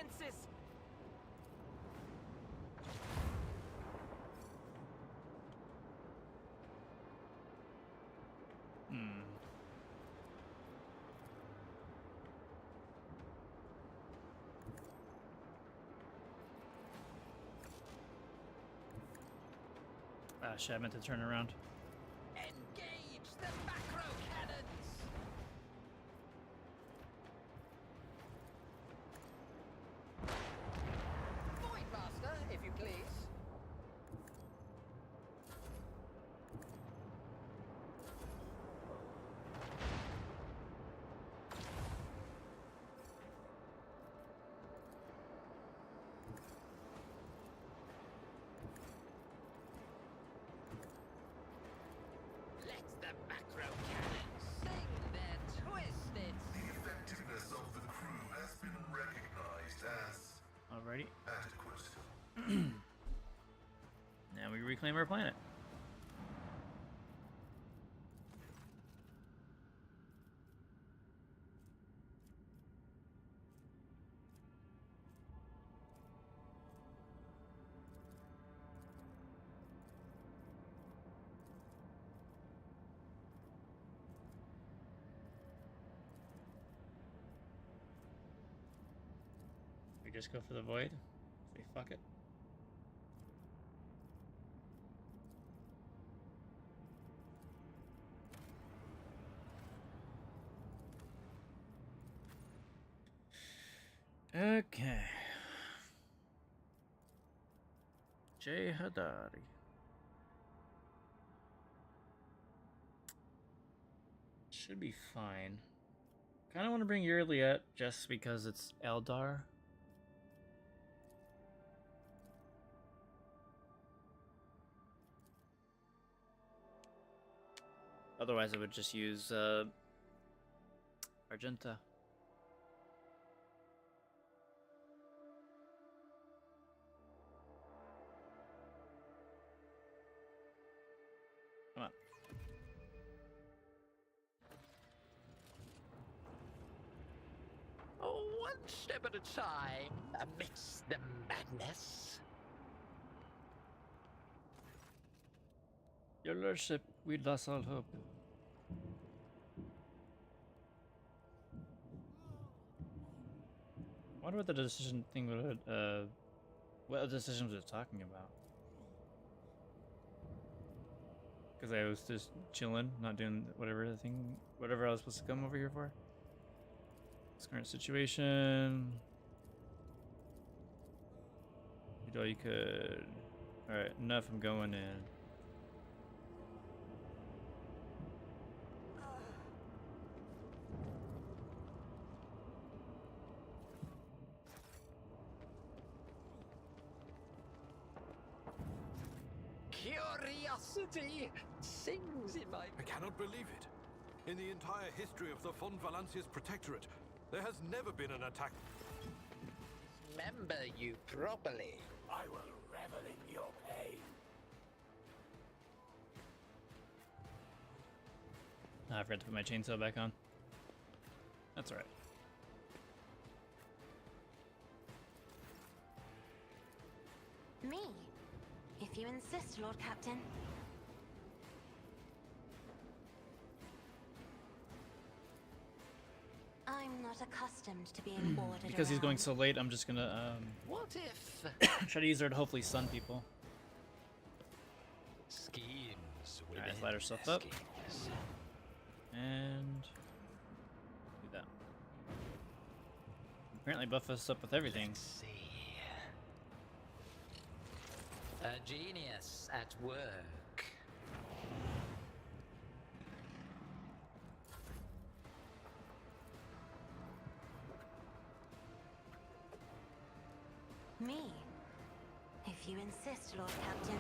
defenses! Hmm. Ah, shit, I meant to turn around. Engage the macro cannons! Voidmaster, if you please. Let the macro cannons sing their twisted. The effectiveness of the crew has been recognized as Alrighty. adequate. Now we reclaim our planet. We just go for the void. Say fuck it. Okay. Jay Hadari. Should be fine. Kind of want to bring Yurliet just because it's Eldar. Otherwise, I would just use Argenta. Come on. Oh, one step at a time amidst the madness. Your lordship, we lost all hope. I wonder what the decision thing would, what decisions we're talking about. Because I was just chilling, not doing whatever I was supposed to come over here for. This current situation. You know, you could. Alright, enough, I'm going in. Curiosity sings in my... I cannot believe it. In the entire history of the Von Valancius Protectorate, there has never been an attack. Remember you properly. I will revel in your pain. I forgot to put my chainsaw back on. That's alright. Me, if you insist, Lord Captain. I'm not accustomed to being ordered Because he's going around. so late, I'm just gonna What if try to use her to hopefully stun people. schemes Alright, within light herself the up. schemes? And do that. Apparently buff us up with everything. Let's see. A genius at work. Me, if you insist, Lord Captain.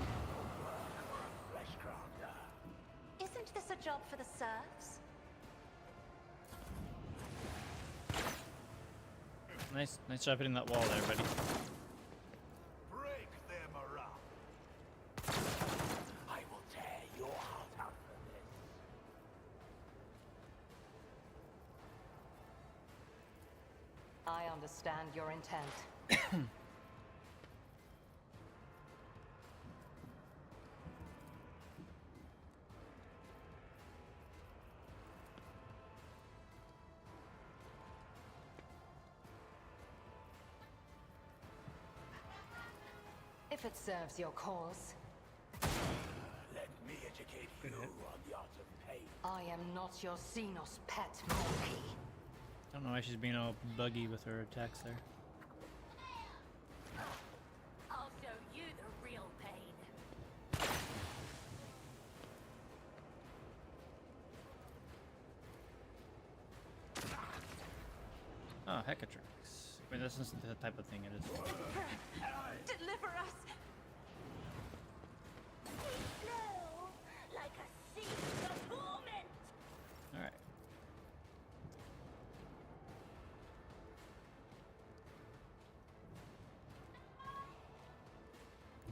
Isn't this a job for the serfs? Nice job hitting that wall there, buddy. Break them around. I will tear your heart out for this. I understand your intent. If it serves your cause. Let me educate you on the art of pain. I am not your Xenos pet, monkey. I don't know why she's being all buggy with her attacks there. I'll show you the real pain. Oh, Hecatrix. I mean, this isn't the type of thing it is. Deliver us! Flow like a sea of torment. Alright.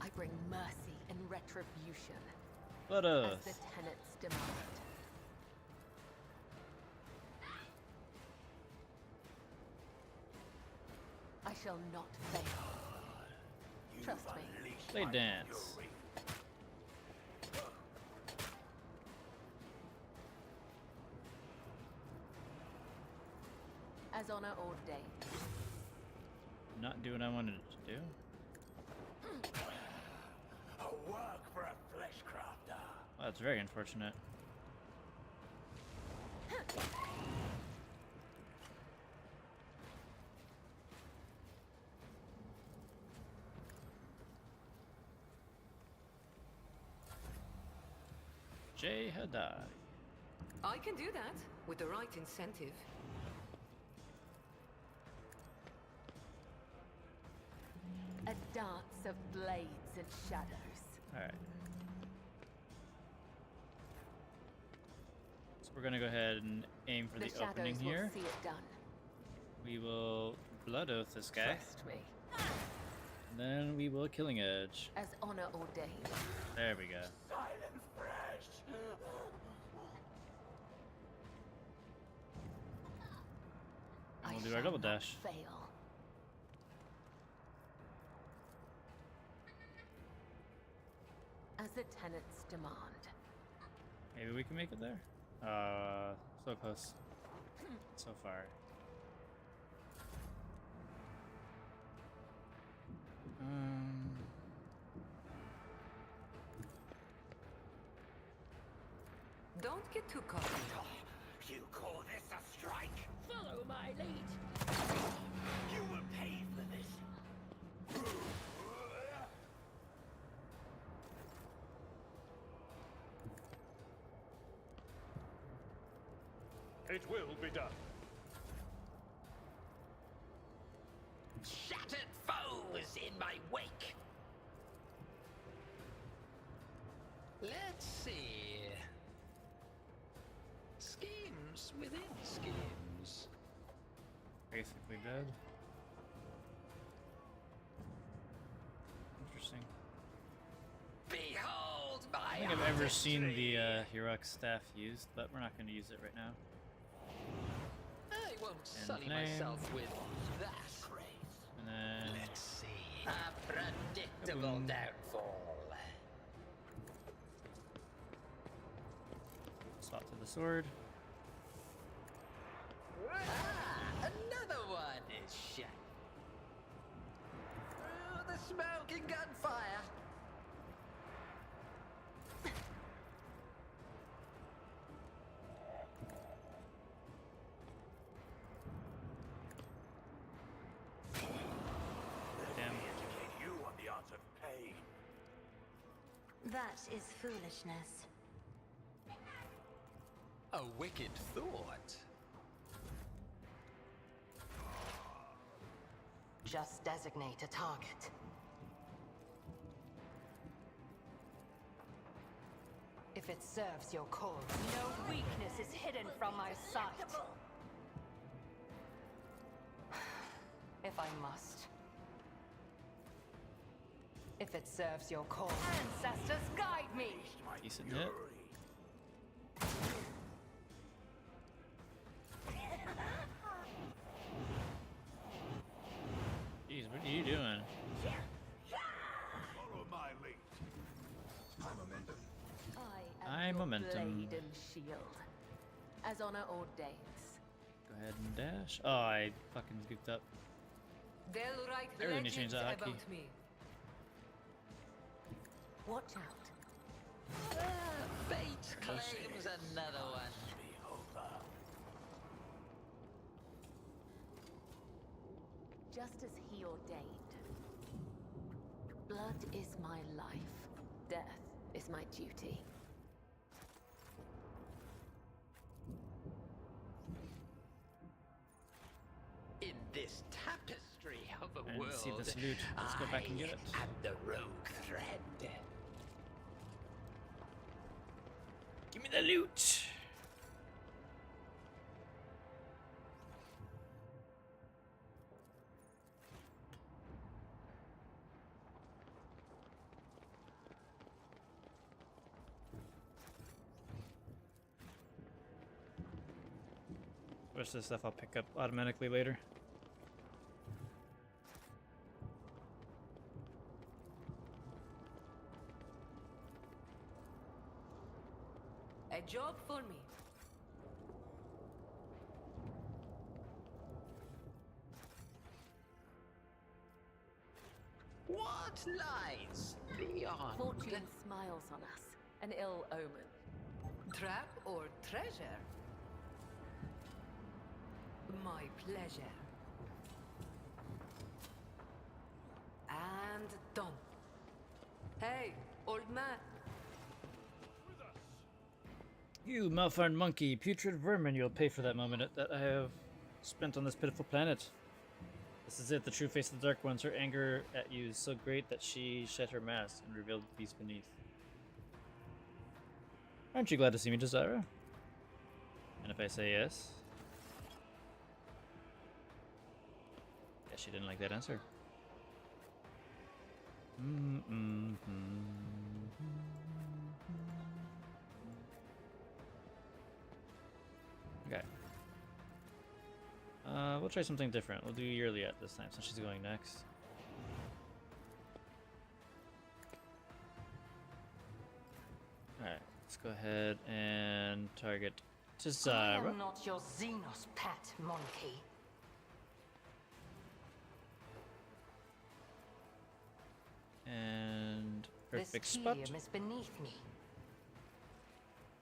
I bring mercy and retribution. Blood As Oath. the tenets demand. I shall not fail. Trust me. Play dance. As honor ordained. Not do what I wanted it to do. A work for a flesh crafter. Well, that's very unfortunate. Jay Haddad. I can do that with the right incentive. A dance of blades and shadows. Alright. So we're gonna go ahead and aim for the opening shadows here. will see it done. We will Blood Oath this guy. Trust me. And then we will Killing Edge. As honor ordained. There we go. Silent fresh. And we'll I do our shall double not dash. Fail. As the tenets demand. Maybe we can make it there? So close. So far. Don't get too cocky. You call this a strike? Follow my lead. You will pay for this. It will be done. Shattered foes in my wake. Let's see. Schemes within schemes. Basically dead. Interesting. Behold my I don't think I've ever seen the artistry. heroic staff used, but we're not going to use it right now. I won't sully flame. myself with that. And then Let's see. A predictable Kaboom. downfall. swap to the sword. Ah, another one is shut. Oh, the smoke and gunfire. Damn. Educate you on the art of pain. That is foolishness. A wicked thought. Just designate a target. If it serves your cause. No weakness is hidden from my sight. If I must. If it serves your cause. Ancestors, guide me! Decent hit. Jeez, My your momentum. blade and shield, as honor ordains. Go ahead and dash. Oh, I fucking goofed up. They'll write I really need to change legends that hotkey. about me. Watch out. Fate claims another one. Just as he ordained. Blood is my life. Death is my duty. In this tapestry of a And world, see this loot. Let's go back and get it. I am the rogue thread. Give me the loot. The rest of the stuff I'll pick up automatically later. A job for me. What lies beyond? Fortune smiles on us. An ill omen. Trap or treasure? My pleasure. And done. Hey, old man. You malformed monkey, putrid vermin, you'll pay for that moment that I have spent on this pitiful planet. This is it, the true face of the Dark Ones. Her anger at you is so great that she shed her mask and revealed the beast beneath. Aren't you glad to see me, Desira? And if I say yes? Yeah, she didn't like that answer. Okay. We'll try something different. We'll do Yearly at this time since she's going next. Alright, let's go ahead and target I Desira. am not your Xenos pet, monkey. And perfect This spot. tedium is beneath me.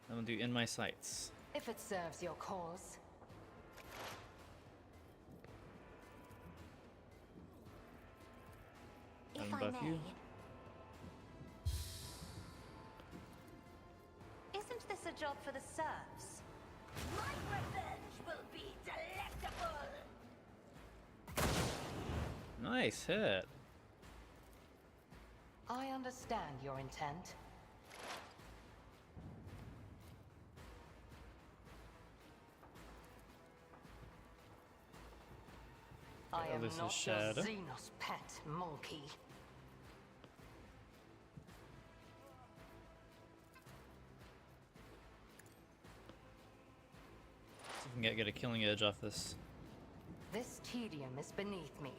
I'm gonna do in my sights. If it serves your cause. If I Unbuff may. you. Isn't this a job for the serfs? My revenge will be delectable! Nice hit. I understand your intent. I am this is not your Shadow. Xenos pet, monkey. See if we can get a killing edge off this. This tedium is beneath me.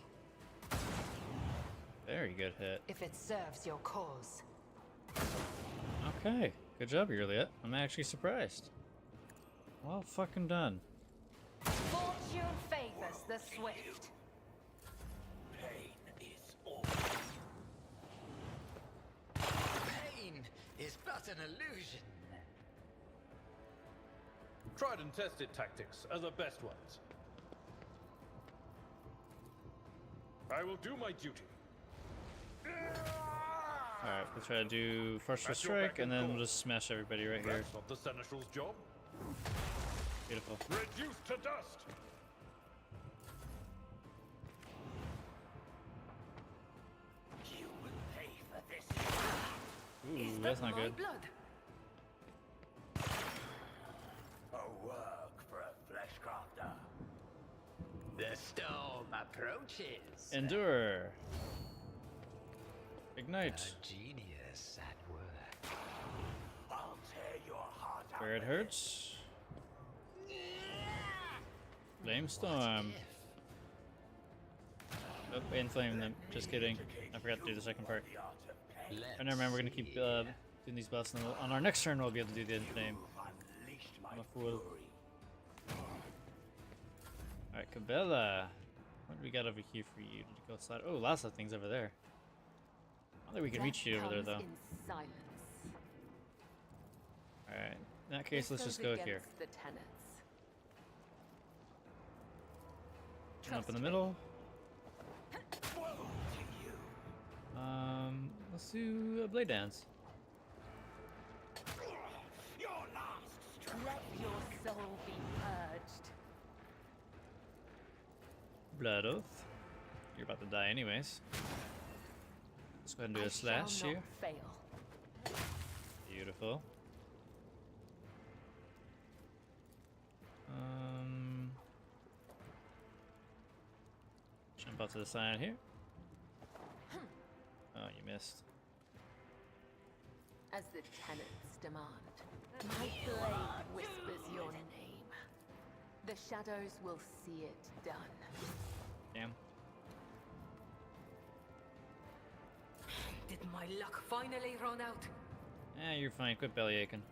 Very good hit. If it serves your cause. Okay, good job, Yearly. I'm actually surprised. Well fucking done. Fortune favors the swift. Pain is but an illusion. Tried and tested tactics are the best ones. I will do my duty. Alright, we'll try to do first At your strike beck and and then call. we'll just smash everybody right here. That's not the Seneschal's job. Beautiful. Reduced to dust! You will pay for this. Ooh, that's not My good. blood. A work for a flesh crafter. The storm approaches. Endure. Ignite. A genius at work. I'll tear your heart out. Where it hurts. Flame Storm. Oh, inflame them. Just kidding. I forgot to do the second part. Let's I never remember, we're gonna keep doing these buffs, and then on our next turn we'll be able to do the name. I'm a fool. Alright, Cabela. What do we got over here for you to go slide? Oh, lots of things over there. I don't think we can reach you over there, though. Alright, in that case, let's just go here. The tenets. Jump in the middle. Let's do a blade dance. Let your soul be purged. Blood Oath. You're about to die anyways. Let's go ahead and do a slash here. Fail. Beautiful. Jump out to the side here. Oh, you missed. As the tenets demand, my blade whispers your name. The shadows will see it done. Damn. Did my luck finally run out? Yeah, you're fine. Quit belly aching.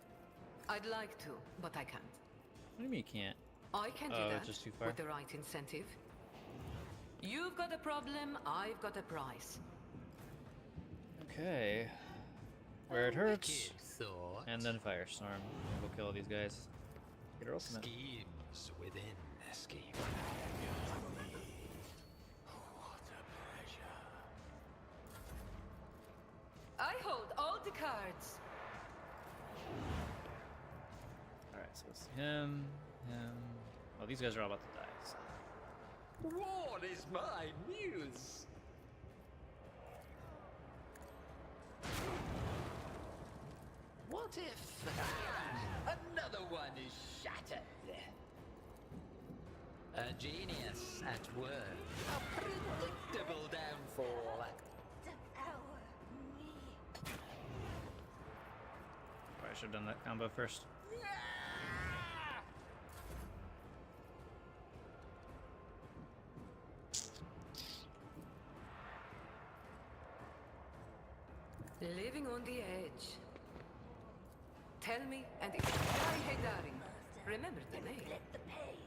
I'd like to, but I can't. What do you mean you can't? I can do Oh, that just too far. with the right incentive. You've got a problem, I've got a prize. Okay. Where it hurts. Thought. And then Firestorm. We'll kill all these guys. Get her ultimate. Schemes within a scheme. What a pleasure. I hold all the cards. Alright, so it's him. Oh, these guys are all about to die. So. What is my muse? What if another one is shattered? A genius at work. A predictable downfall. Devour me. Probably should have done that combo first. Living on the edge. Tell me, and it's Hi Hedaring. Remember the name. The pain.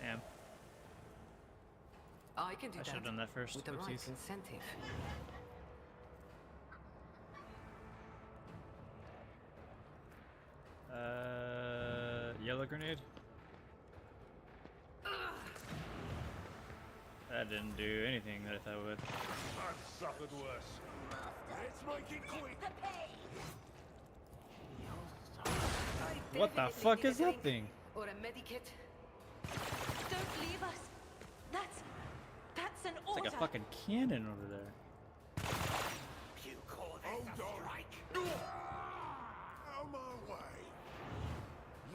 Damn. I can do I should have that done that first. with the right Oopsies. incentive. Yellow grenade. That didn't do anything that I thought it would. I've suffered worse. Let's make it quick. What the fuck is that thing? Or a medikit? Don't leave us. That's an It's order. like a fucking cannon over there. You call this a strike? Out my way.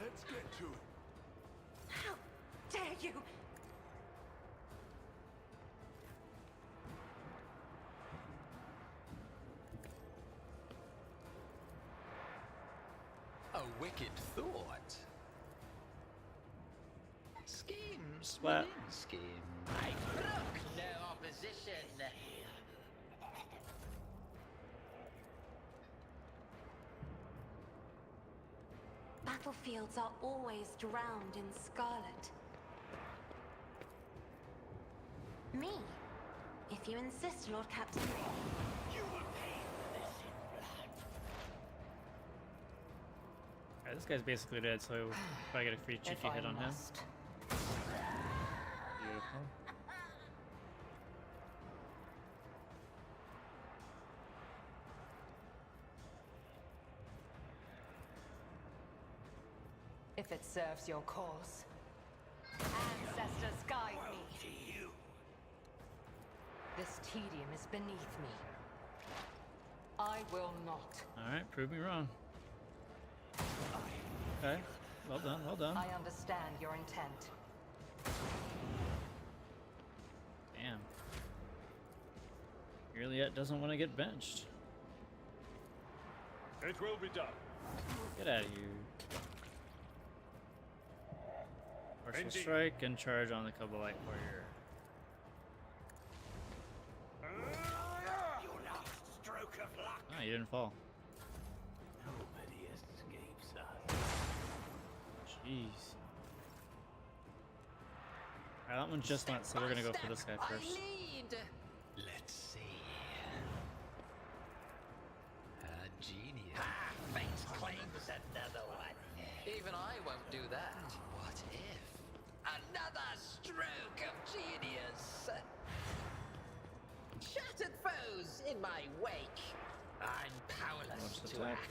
Let's get to it. How dare you? A wicked thought. Schemes What? within scheme. I brook no opposition. Battlefields are always drowned in scarlet. Me, if you insist, Lord Captain. You will pay for this in blood. Alright, this guy's basically dead, so probably get a free cheeky hit on him. Beautiful. If it serves your cause. Ancestors guide me. This tedium is beneath me. I will not. Alright, prove me wrong. Okay, well done, well done. I understand your intent. Damn. Juliet doesn't want to get benched. It will be done. Get out of here. Partial strike and charge on the Kabbalite warrior. Your last stroke of luck. you didn't fall. Nobody escapes us. Jeez. Alright, that one just went, so we're gonna go for this guy first. Let's see. A genius. Ah, fate claims another one. Even I won't do that. What if? Another stroke of genius. Shattered foes in my wake. I'm powerless to attack. act.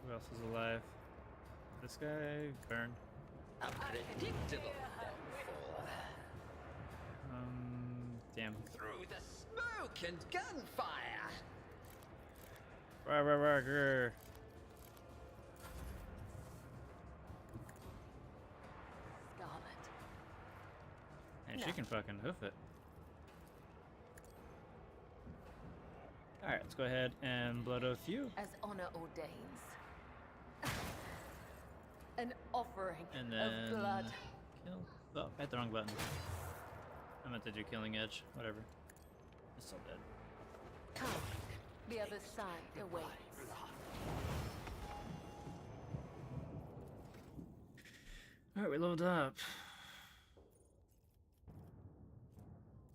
Who else is alive? This guy, burn. A predictable downfall. Damn. Through the smoke and gunfire. Grr. Scarlet. And she can fucking hoof it. Alright, let's go ahead and blood oath you. As honor ordains. An offering And then of blood. kill. Oh, I hit the wrong button. I meant to do killing edge. Whatever. It's still dead. Come. The other side awaits. Alright, we leveled up.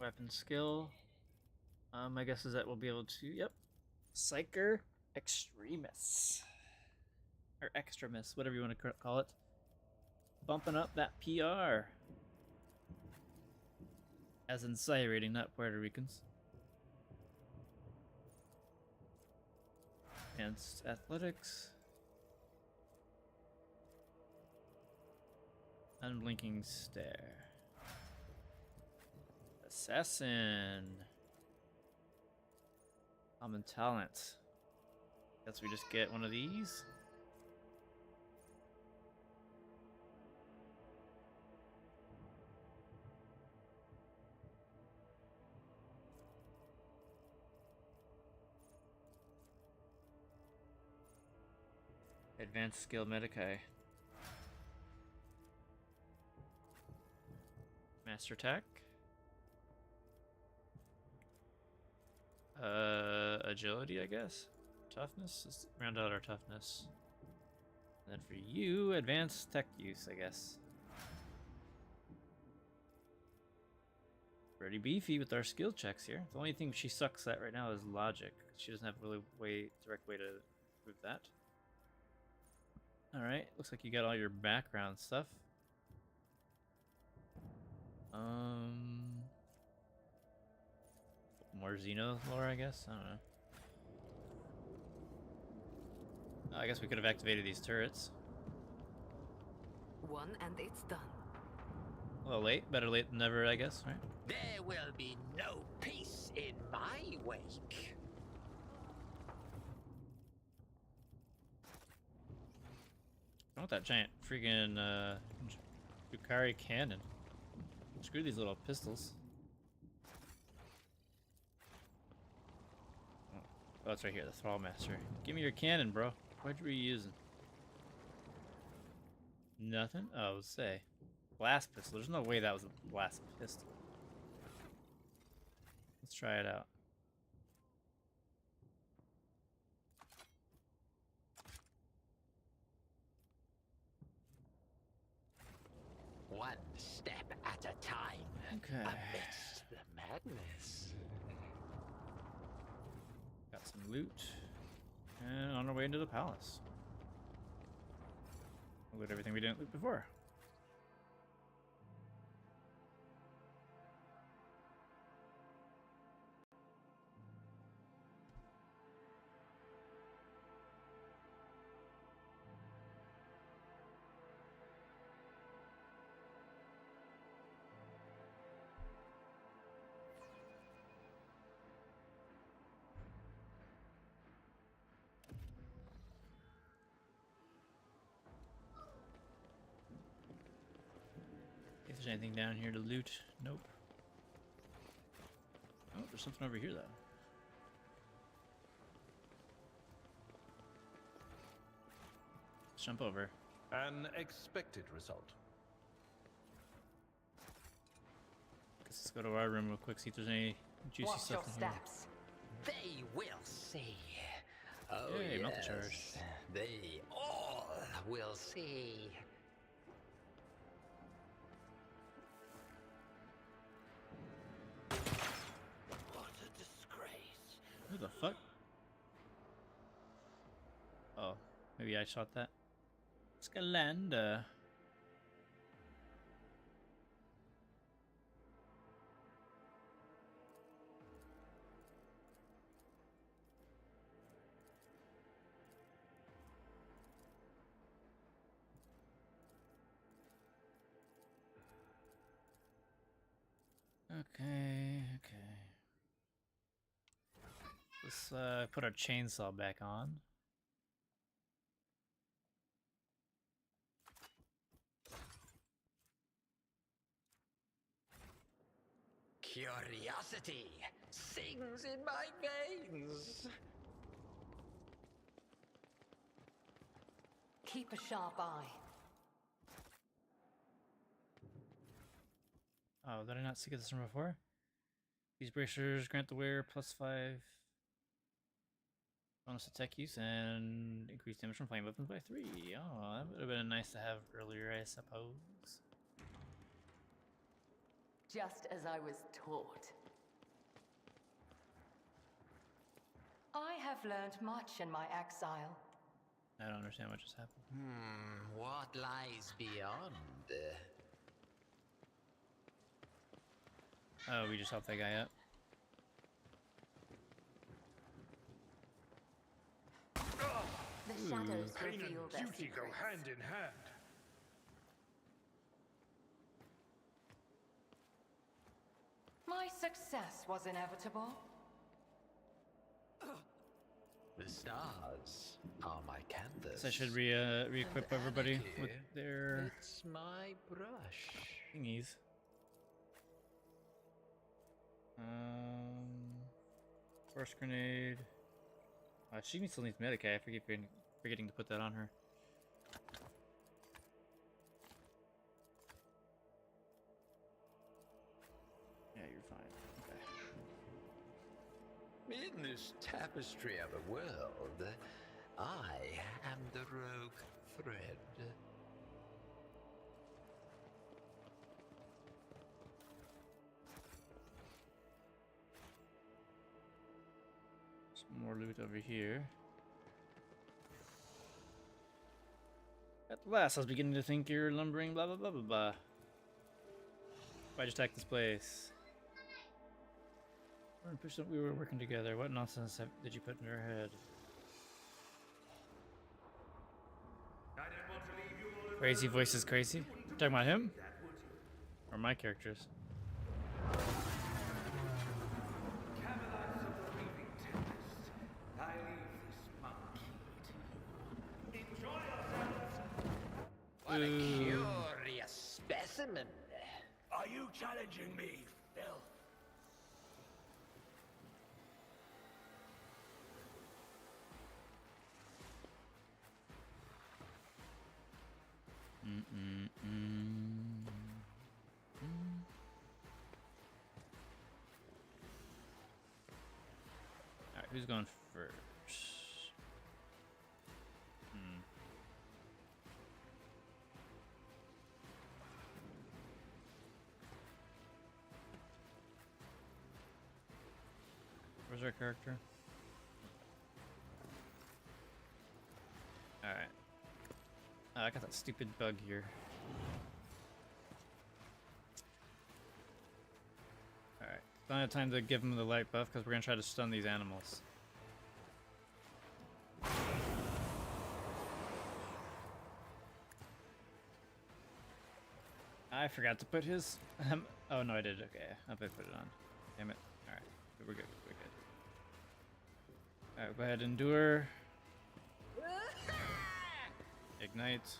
Weapon skill. My guess is that we'll be able to, yep. Psyker Extremis. Or Extremis, whatever you want to call it. Bumping up that PR. As in Psy rating, not Puerto Ricans. Advanced Athletics. Unblinking Stare. Assassin. Common Talent. Guess we just get one of these. Advanced Skill Medicae. Master Attack. Agility, I guess. Toughness. Let's round out our toughness. And then for you, advanced tech use, I guess. Pretty beefy with our skill checks here. The only thing she sucks at right now is logic. She doesn't have really direct way to prove that. Alright, looks like you got all your background stuff. More Xeno lore, I guess? I don't know. Oh, I guess we could have activated these turrets. One and it's done. A little late, better late than never, I guess, right? There will be no peace in my wake. I want that giant freaking Yukari cannon. Screw these little pistols. Oh, it's right here, the Thrall Master. Give me your cannon, bro. What were you using? Nothing? Oh, let's say. Blast pistol. There's no way that was a blast pistol. Let's try it out. One step at a time. Okay. Amidst the madness. Got some loot. And on our way into the palace. We'll loot everything we didn't loot before. If there's anything down here to loot, nope. Oh, there's something over here though. Let's jump over. An expected result. This Let's go to our room real quick, see if there's any juicy Watch your stuff in here. steps. They will see. Oh, Yay, multi yes. charge. They all will see. What a disgrace. Who the fuck? Oh, maybe I shot that. Scalanda. Okay. Let's put our chainsaw back on. Curiosity sings in my veins. Keep a sharp eye. Oh, did I not see this from before? These bracers grant the wearer +5 bonus attack use and increase damage from flame weapons by 3. Oh, that would have been nice to have earlier, I suppose. Just as I was taught. I have learned much in my exile. I don't understand what just happened. What lies beyond? Oh, we just helped that guy up. The shadows Pain reveal and their duty go secrets. hand in hand. My success was inevitable. The stars are my canvas. So I should re-equip And everybody anarchy, with their It's my brush. thingies. Force grenade. She still needs Medicaid. I forgetting to put that on her. Yeah, you're fine. Okay. In this tapestry of a world, I am the rogue thread. Some more loot over here. At last, I was beginning to think you're lumbering, blah blah blah blah blah. Why'd you attack this place? We were working together. What nonsense did you put in your head? Crazy voices, crazy. You talking about him? Or my characters? What a curious specimen. Are you challenging me, Phil? Alright, who's going first? Where's our character? Alright. I got that stupid bug here. Alright. Don't have time to give him the light buff because we're gonna try to stun these animals. I forgot to put his... oh no, I did. Okay, I put it on. Damn it. Alright. We're good. We're good. Alright, go ahead, endure. Ignite.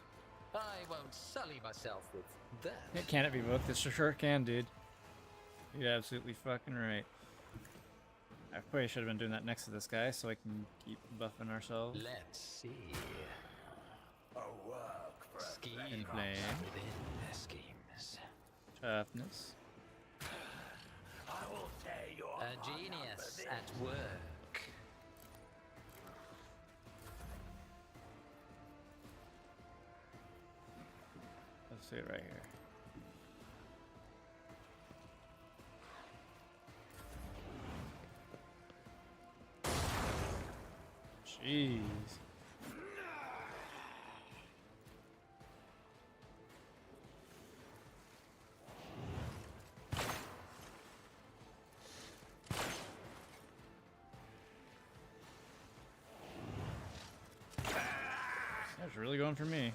I won't sully myself with that. Can it be both? It sure can, dude. You're absolutely fucking right. I probably should have been doing that next to this guy so I can keep buffing ourselves. Let's see. A work for a Schemes Inflame. within schemes. Toughness. at work. Let's see it right here. Jeez. That's really going for me.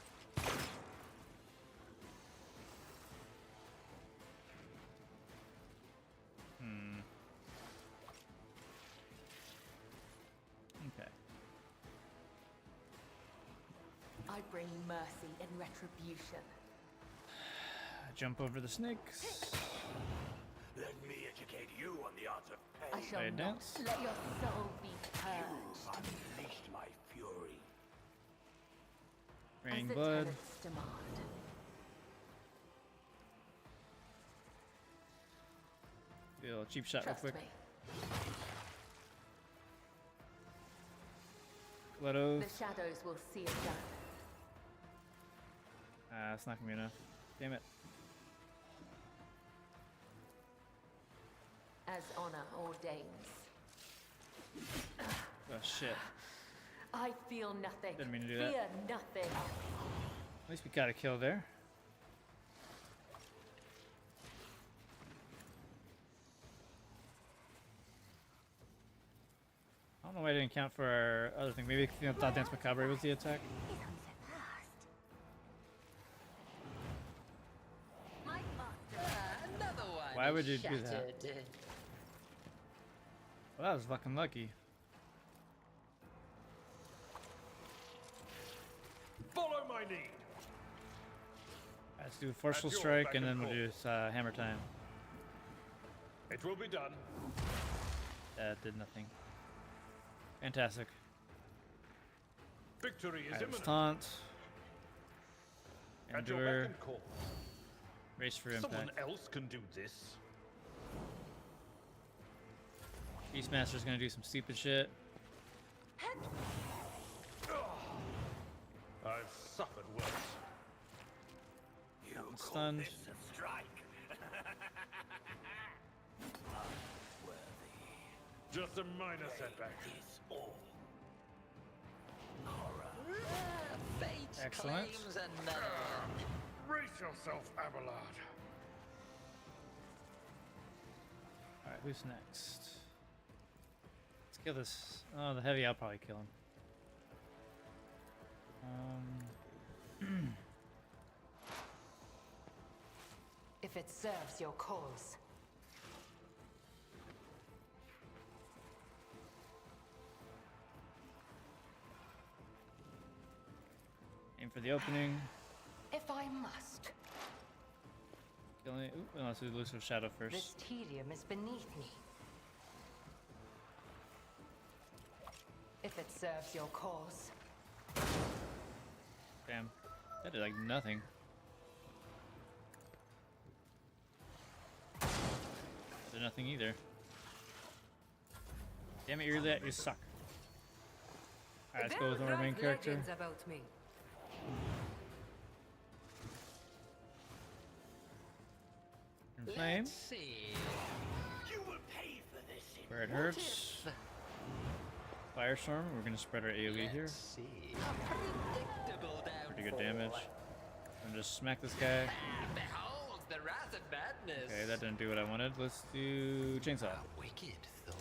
Okay. I bring mercy and retribution. Jump over the snakes. Let me educate you on the art of pain. I shall Play a not dance. let your soul be purged. Unleashed my fury. Raining As the blood. tenets demand. Do a little cheap shot real Trust quick. me. Let oath. The shadows will see it done. Ah, it's not gonna be enough. Damn it. As honor ordains. Oh shit. I feel nothing. Didn't mean to do that. Fear nothing. At least we got a kill there. I don't know why I didn't count for our other thing. Maybe I thought Dance Macabre was the attack. Another one. Why would you is do that? shattered. Well, that was fucking lucky. Follow my lead. Let's do a forceful At your strike beck and then and we'll do hammer time. It will be done. That did nothing. Fantastic. Victory is Alright, imminent. taunt. At your beck Endure. and call. Race for Someone impact. else can do this. Beastmaster's gonna do some stupid shit. I've suffered worse. You I'm call stunned. this a strike? Unworthy. Just a minor setback. Is all. Fate Excellent. claims another one. Brace yourself, Abelard. Alright, who's next? Let's kill this. Oh, the heavy, I'll probably kill him. If it serves your cause. Aim for the opening. If I must. Killing it. Ooh, let's do Elusive Shadow first. This tedium is beneath me. If it serves your cause. Damn. That did like nothing. That did nothing either. Damn it, you suck. Alright, let's go with our main character. About me. In flame. Let's see. You will pay for this. Where it hurts. Firestorm. We're gonna spread our AoE here. Let's see. A predictable Pretty good downfall. damage. And just smack this guy. Behold the wrath of madness. Okay, that didn't do what I wanted. Let's do chainsaw. A wicked thought.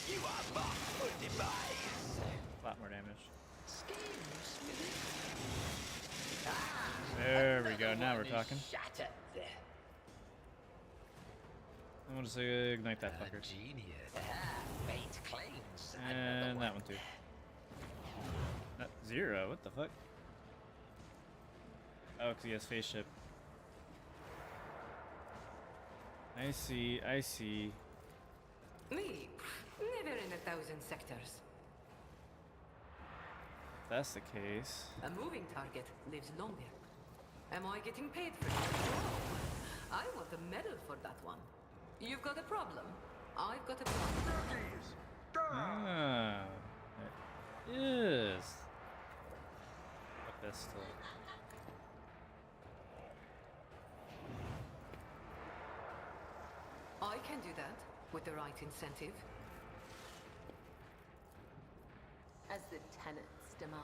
You are marked for demise. A lot more damage. Schemes within. There we go. Another Now one we're is talking. shattered. I want to say ignite that A fucker. genius. Fate claims another And that one too. Not 0. What the fuck? Oh, because he has face ship. I see. I see. Me? Never in 1,000 sectors. If that's the case. A moving target lives longer. Am I getting paid for it? Oh, I want a medal for that one. You've got a problem. I've got a problem. pistol. I can do that with the right incentive. As the tenants demand.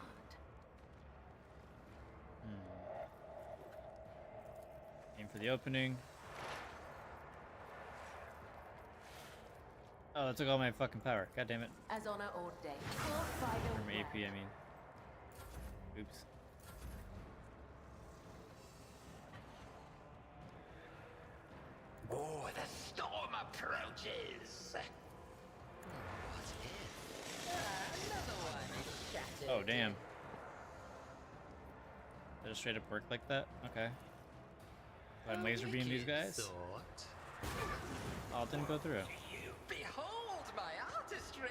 Aim for the opening. Oh, that took all my fucking power. God damn it. As honor ordained. From AP, I mean. Oops. Oh, the storm approaches. What's in? Another one is shattered. Oh, damn. Did it straight up work like that? Okay. Go ahead and laser beam these guys. Oh, it didn't go through. Behold my artistry.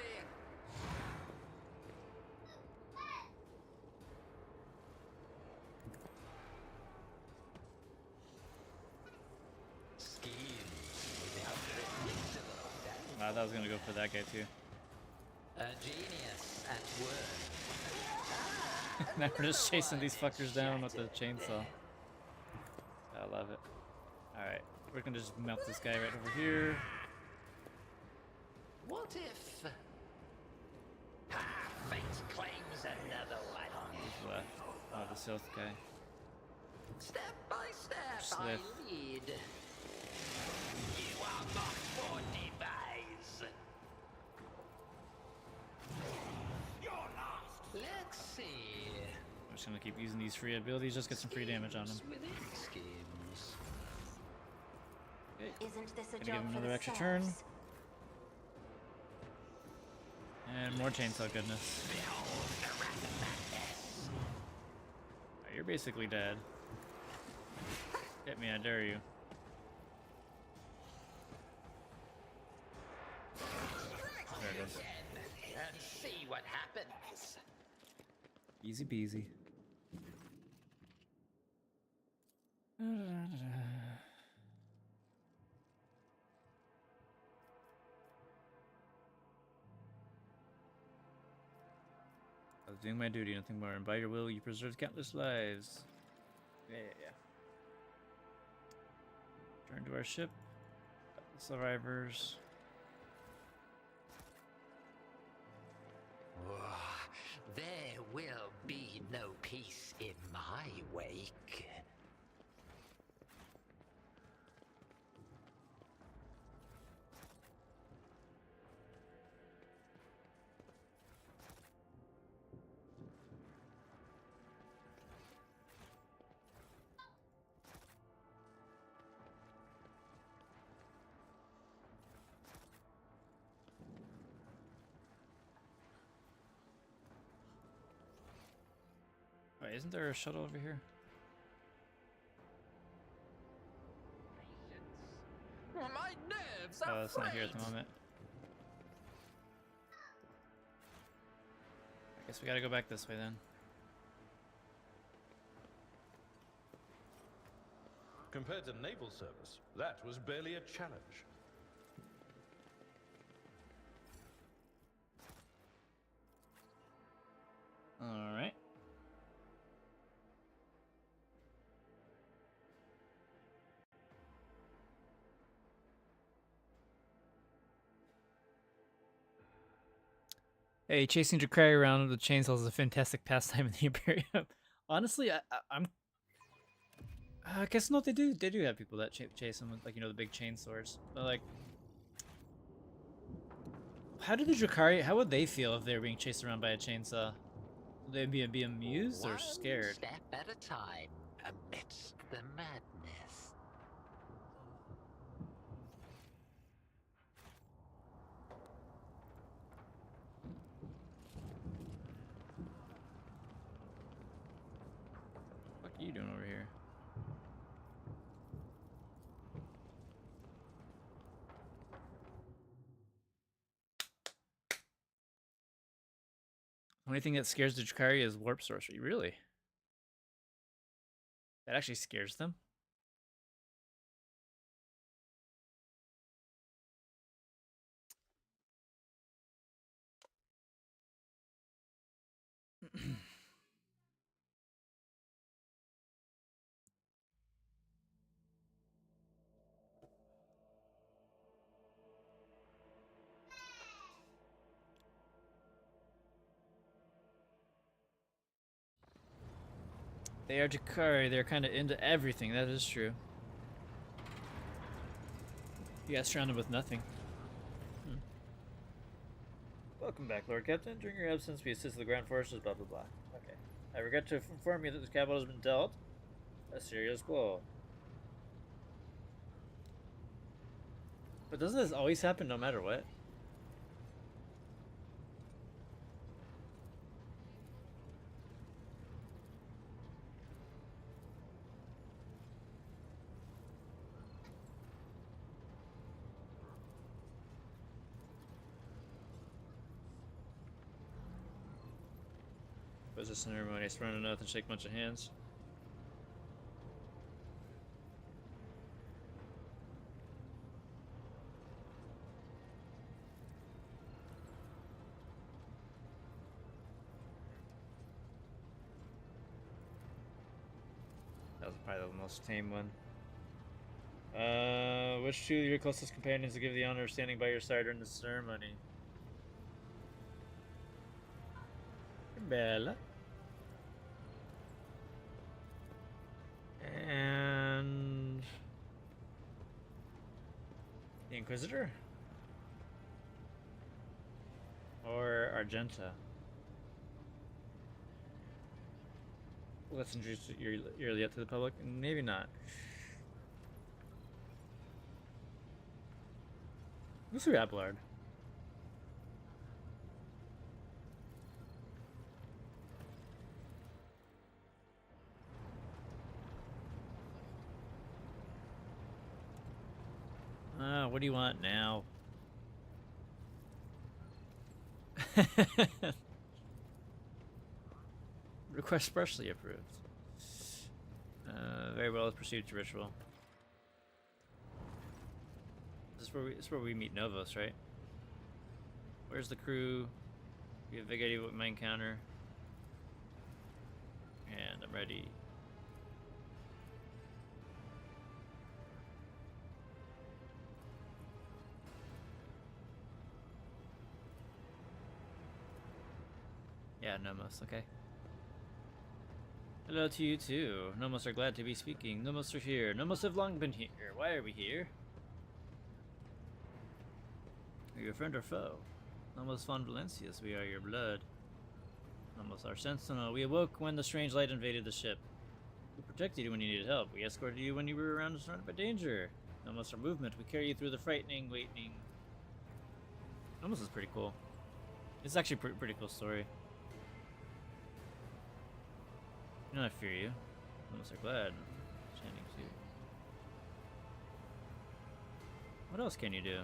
Wow, I thought I was gonna go for that guy too. A genius at work. Now we're just chasing these fuckers down with the chainsaw. I love it. Alright, we're gonna just melt this guy right over here. What if fate claims another one? Who's left? Oh, the stealth guy. Step by step, Sliff. I lead. You are not for device. You're lost. Let's see. I'm just gonna keep using these free abilities, just get some free damage on them. Within schemes. Okay. Isn't this a Gonna give job him for another the extra turn. serfs? And more chainsaw goodness. Oh, you're basically dead. Hit me, I dare you. There it is. And see what happens. Easy peasy. I was doing my duty, nothing more. And by your will, you preserved countless lives. Yeah. Return to our ship. Got the survivors. There will be no peace in my wake. Wait, isn't there a shuttle over here? My nerves Oh, are it's not here at the frayed. moment. I guess we gotta go back this way then. Compared to naval service, that was barely a challenge. Alright. Hey, chasing Drakari around with the chainsaws is a fantastic pastime in the Imperium. Honestly, I guess no, they do have people that chase them with, like, you know, the big chainsaws. But like, how do the Drakari? How would they feel if they were being chased around by a chainsaw? Would they be amused or scared? One step at a time amidst the madness. What are you doing over here? Only thing that scares the Drakari is warp sorcery. Really? That actually scares them? They are Jakari. They're kind of into everything. That is true. You got surrounded with nothing. Welcome back, Lord Captain. During your absence, we assisted the ground forces, blah, blah, blah. Okay. I regret to inform you that the capital has been dealt a serious blow. But doesn't this always happen no matter what? Was this ceremony? I swear on an oath and shake a bunch of hands. That was probably the most tame one. Which two of your closest companions to give the honor of standing by your side during the ceremony? Bella. And the Inquisitor? Or Argenta? Let's introduce your yet to the public? Maybe not. Let's do Abelard. What do you want now? Request specially approved. Very well, let's proceed to ritual. This is where we meet Novos, right? Where's the crew? We have big idea what we might encounter. And I'm ready. Yeah, Nomos, okay. Hello to you too. Nomos are glad to be speaking. Nomos are here. Nomos have long been here. Why are we here? Are you a friend or foe? Nomos von Valencius, we are your blood. Nomos our sentinel. We awoke when the strange light invaded the ship. We protected you when you needed help. We escorted you when you were around and surrounded by danger. Nomos our movement. We carry you through the frightening, waiting. Nomos is pretty cool. It's actually a pretty cool story. You know, I fear you. Nomos are glad. Chanting too. What else can you do?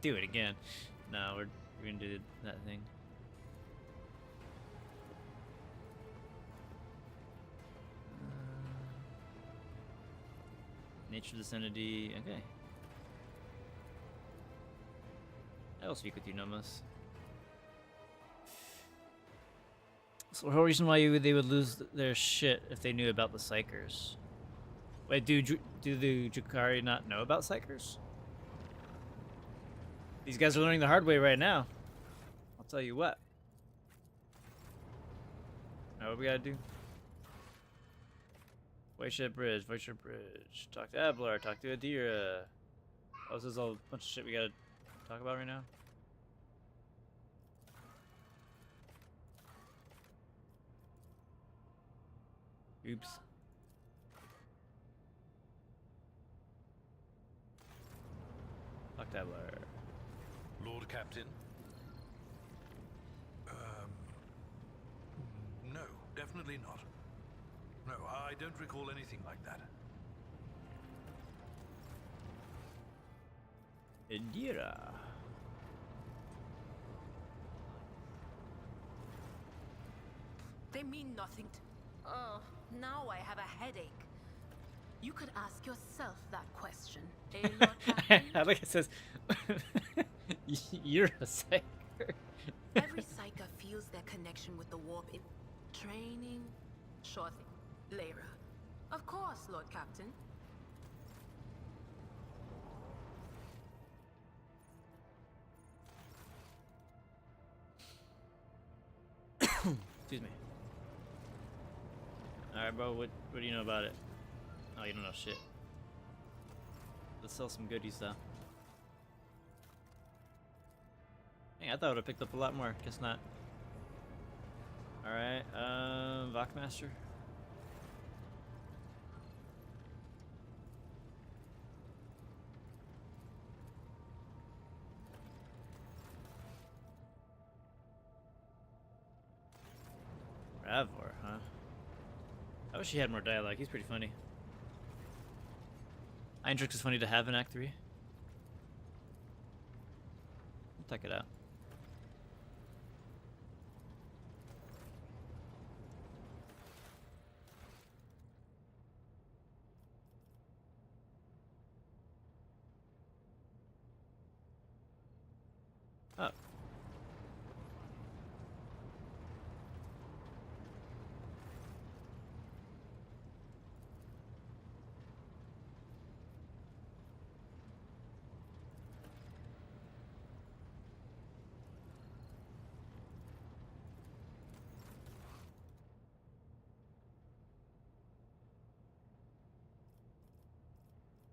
Do it again. No, we're gonna do that thing. Nature vicinity. Okay. I will speak with you, Nomos. So the whole reason why they would lose their shit if they knew about the Psykers. Wait, do the Jakari not know about Psykers? These guys are learning the hard way right now. I'll tell you what. Now what we gotta do? Whiteship Bridge, Talk to Ablar, talk to Adira. Oh, this is all a bunch of shit we gotta talk about right now. Oops. Talk to Ablar. Lord Captain? No, definitely not. No, I don't recall anything like that. Adira. They mean nothing to... Oh, now I have a headache. You could ask yourself that question, eh, Lord Captain? I like it says, you're a Psyker. Every Psyker feels their connection with the warp in training, Sure thing. Later. Of course, Lord Captain. Excuse me. Alright, bro, what do you know about it? Oh, you don't know shit. Let's sell some goodies, though. Dang, I thought I would have picked up a lot more. Guess not. Alright, Vachmaster. Ravor, huh? I wish he had more dialogue. He's pretty funny. Eindrix is funny to have in Act 3. We'll check it out. Oh.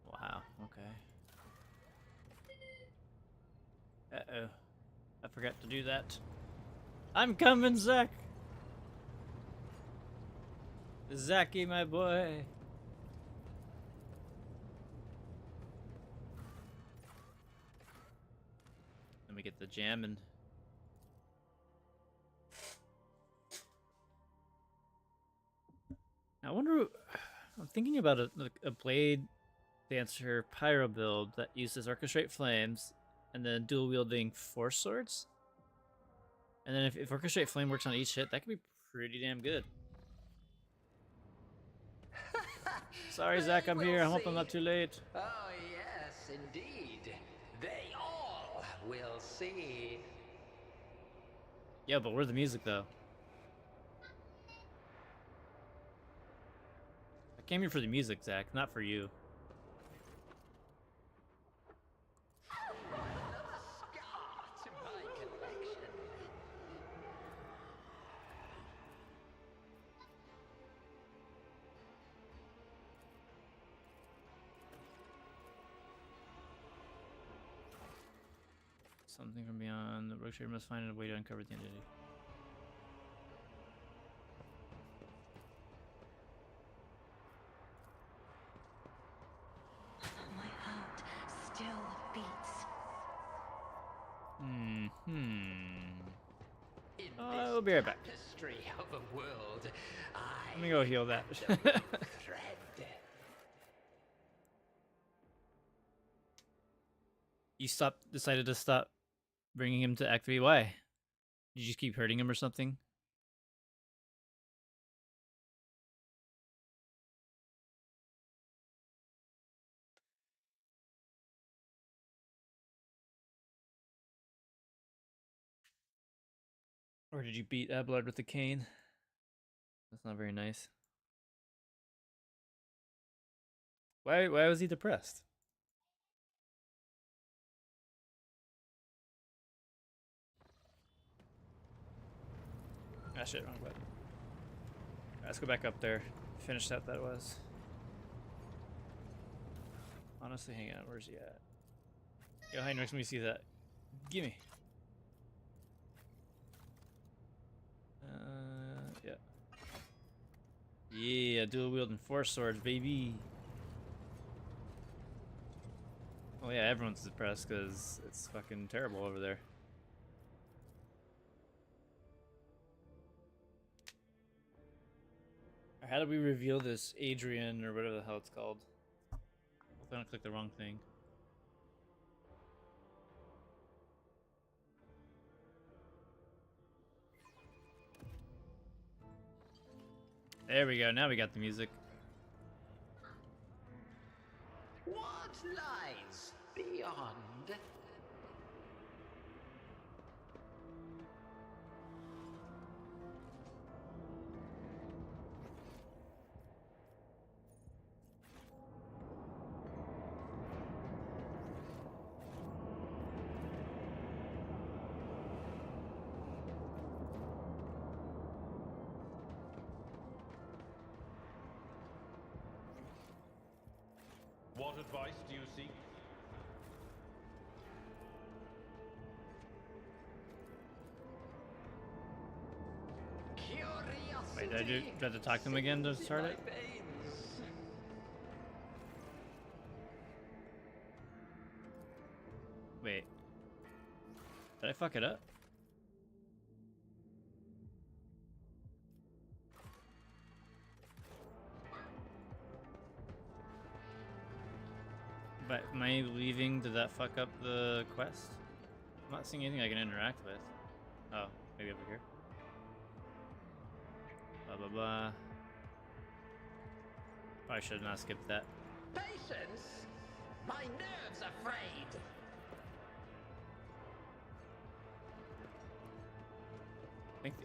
Wow, okay. Uh-oh. I forgot to do that. I'm coming, Zach! Zachy, my boy! Let me get the jammin'. I wonder... I'm thinking about a Blade Dancer Pyro build that uses Orchestrate Flames and then dual-wielding Force Swords. And then if Orchestrate Flame works on each hit, that could be pretty damn good. Sorry, Zach, I'm here. I hope I'm not too late. Oh, yes, indeed. They all will see. Yeah, but where's the music, though? I came here for the music, Zach, not for you. Something from beyond. The rogue trader must find a way to uncover the entity. My heart still beats. We'll be right back. Tapestry of a world, Let me go heal that. thread. You decided to stop bringing him to Act 3. Why? Did you just keep hurting him or something? Or did you beat Abelard with the cane? That's not very nice. Why was he depressed? Ah, shit, wrong button. Alright, let's go back up there. Finish that was. Honestly, hang on, where's he at? Yo, Heinrich, let me see that. Gimme. Yeah. Yeah, dual wielding Force Swords, baby. Oh yeah, everyone's depressed because it's fucking terrible over there. How do we reveal this Adrian or whatever the hell it's called? Hope I don't click the wrong thing. There we go, now we got the music. What lies beyond? What advice do you seek? Wait, did I do have to talk to them again to start it? Wait. Did I fuck it up? But am I leaving? Did that fuck up the quest? I'm not seeing anything I can interact with. Oh, maybe over here. Blah blah blah. Probably should have not skipped that. Patience? My nerves are frayed. I think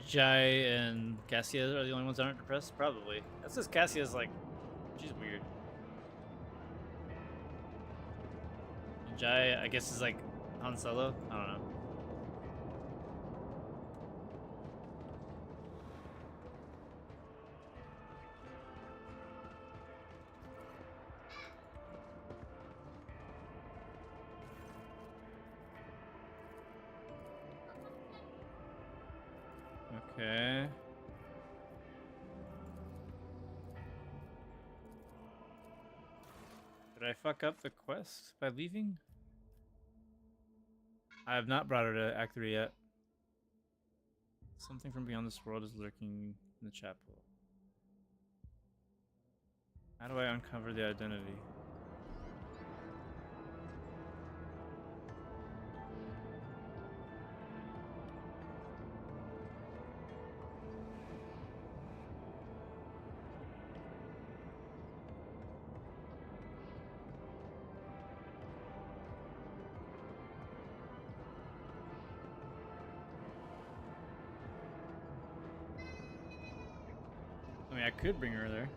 Jai and Cassia are the only ones that aren't depressed? Probably. That's just Cassia's like, she's weird. And Jai, I guess, is like Han Solo? I don't know. Okay. Did I fuck up the quest by leaving? I have not brought her to Act 3 yet. Something from beyond this world is lurking in the chapel. How do I uncover the identity? I mean, I could bring her there.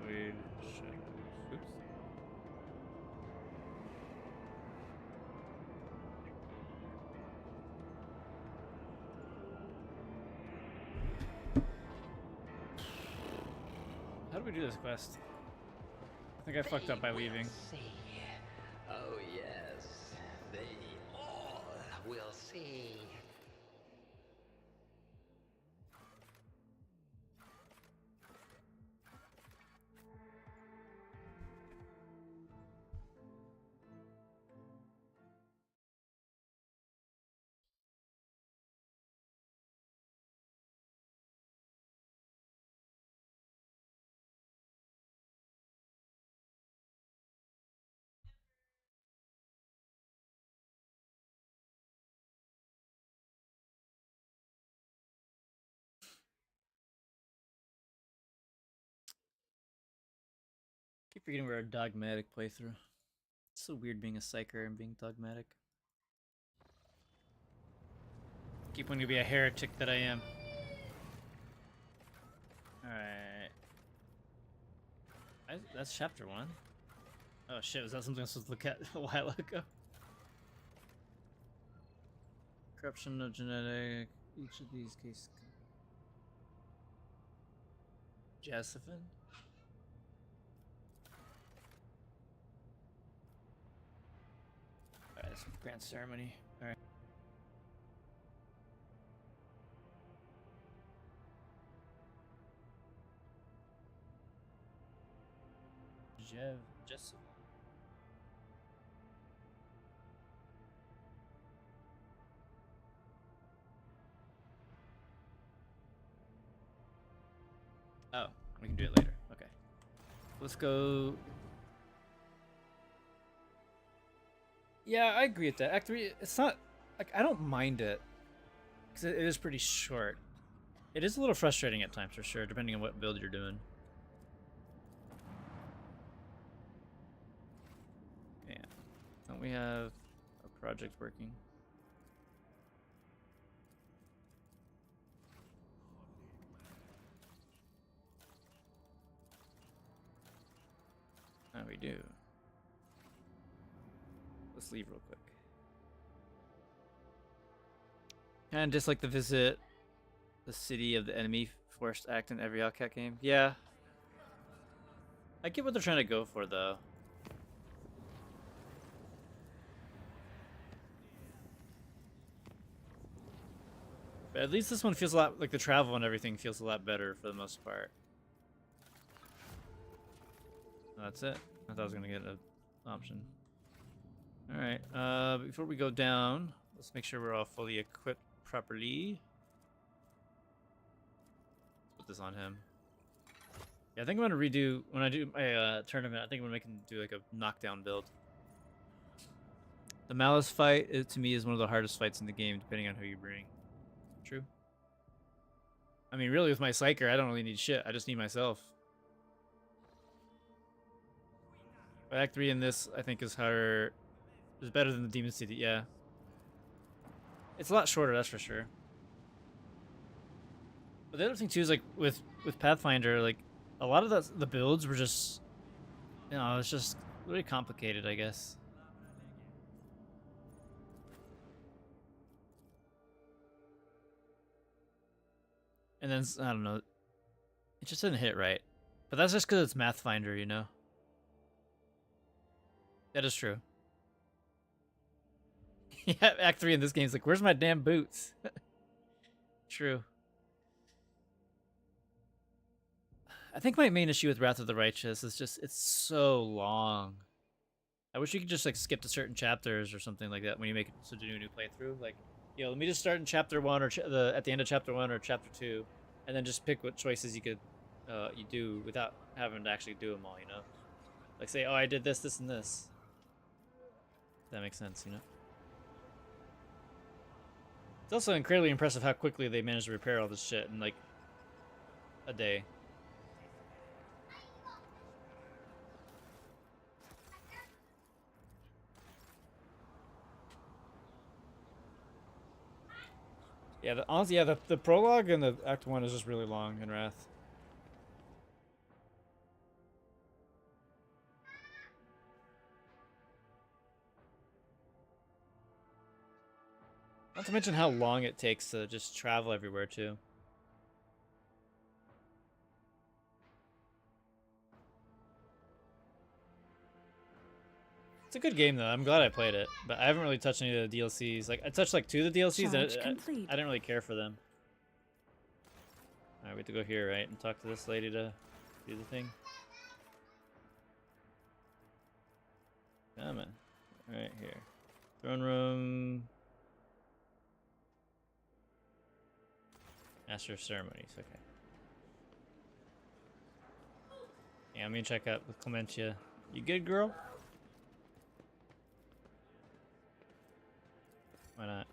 Wait, shit. Oops. How do we do this quest? I think I fucked up by leaving. See. Oh yes, they all will see. Keep forgetting we're a dogmatic playthrough. It's so weird being a psyker and being dogmatic. Keep wanting to be a heretic that I am. Alright. That's chapter 1. Oh shit, was that something I was supposed to look at a while ago? Corruption of genetic. Each of these cases. Josephine? Alright, some grand ceremony. Alright. Jessup. Oh, we can do it later. Okay. Let's go. Yeah, I agree with that. Act 3, it's not, like, I don't mind it. Because it is pretty short. It is a little frustrating at times, for sure, depending on what build you're doing. Yeah. Don't we have a project working? Oh, we do. Let's leave real quick. And just like the visit The city of the enemy, forced act in every Hellcat game. Yeah. I get what they're trying to go for, though. But at least this one feels a lot like the travel and everything feels a lot better for the most part. That's it. I thought I was gonna get an option. All right. Before we go down, let's make sure we're all fully equipped properly. Put this on him. Yeah, I think I'm gonna redo when I do my tournament. I think I'm gonna do like a knockdown build. The Malice fight, to me, is one of the hardest fights in the game, depending on who you bring. True. I mean, really, with my Psyker, I don't really need shit. I just need myself. But Act 3 in this, I think, is harder. Is better than the Demon City. Yeah. It's a lot shorter, that's for sure. But the other thing too is like with Pathfinder, like a lot of the builds were just, you know, it's just really complicated, I guess. And then I don't know, it just didn't hit right. But that's just because it's Mathfinder, you know. That is true. Yeah, Act 3 in this game is like, where's my damn boots? True. I think my main issue with Wrath of the Righteous is just it's so long. I wish you could just like skip to certain chapters or something like that when you make it to do a new playthrough. Like, you know, let me just start in chapter 1 or at the end of chapter 1 or chapter 2, and then just pick what choices you could you do without having to actually do them all. You know, like say, oh, I did this, this, and this. If that makes sense, you know. It's also incredibly impressive how quickly they managed to repair all this shit in like a day. Yeah, honestly, yeah, the prologue and the Act 1 is just really long in Wrath. Not to mention how long it takes to just travel everywhere, too. It's a good game, though. I'm glad I played it. But I haven't really touched any of the DLCs. Like, I touched, like, 2 of the DLCs, and I didn't really care for them. Alright, we have to go here, right? And talk to this lady to do the thing. Come on. Right here. Throne room. Master of Ceremonies, okay. Yeah, I'm gonna check out with Clementia. You good, girl? Why not?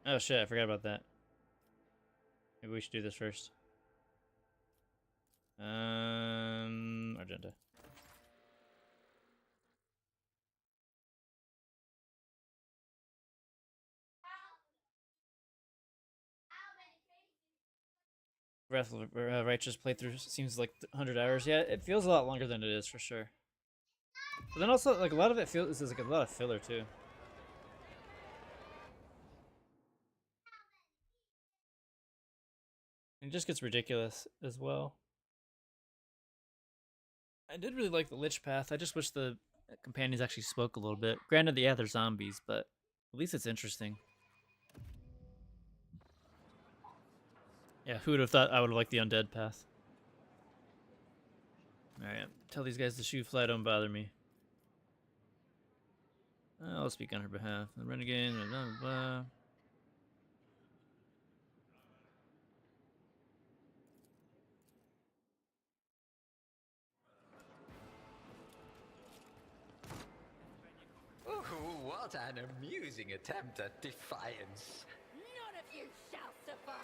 Oh shit, I forgot about that. Maybe we should do this first. Argenta. Wrath of the Righteous playthrough seems like 100 hours. Yeah, it feels a lot longer than it is for sure. But then also, like, a lot of it feels like a lot of filler too. It just gets ridiculous as well. I did really like the Lich Path. I just wish the companions actually spoke a little bit. Granted, yeah, they're zombies, but at least it's interesting. Yeah, who would have thought I would have liked the Undead Path? Alright, tell these guys to shoot fly, don't bother me. I'll speak on her behalf. The Renegade, blah, blah, blah. Ooh, what an amusing attempt at defiance. None of you shall survive!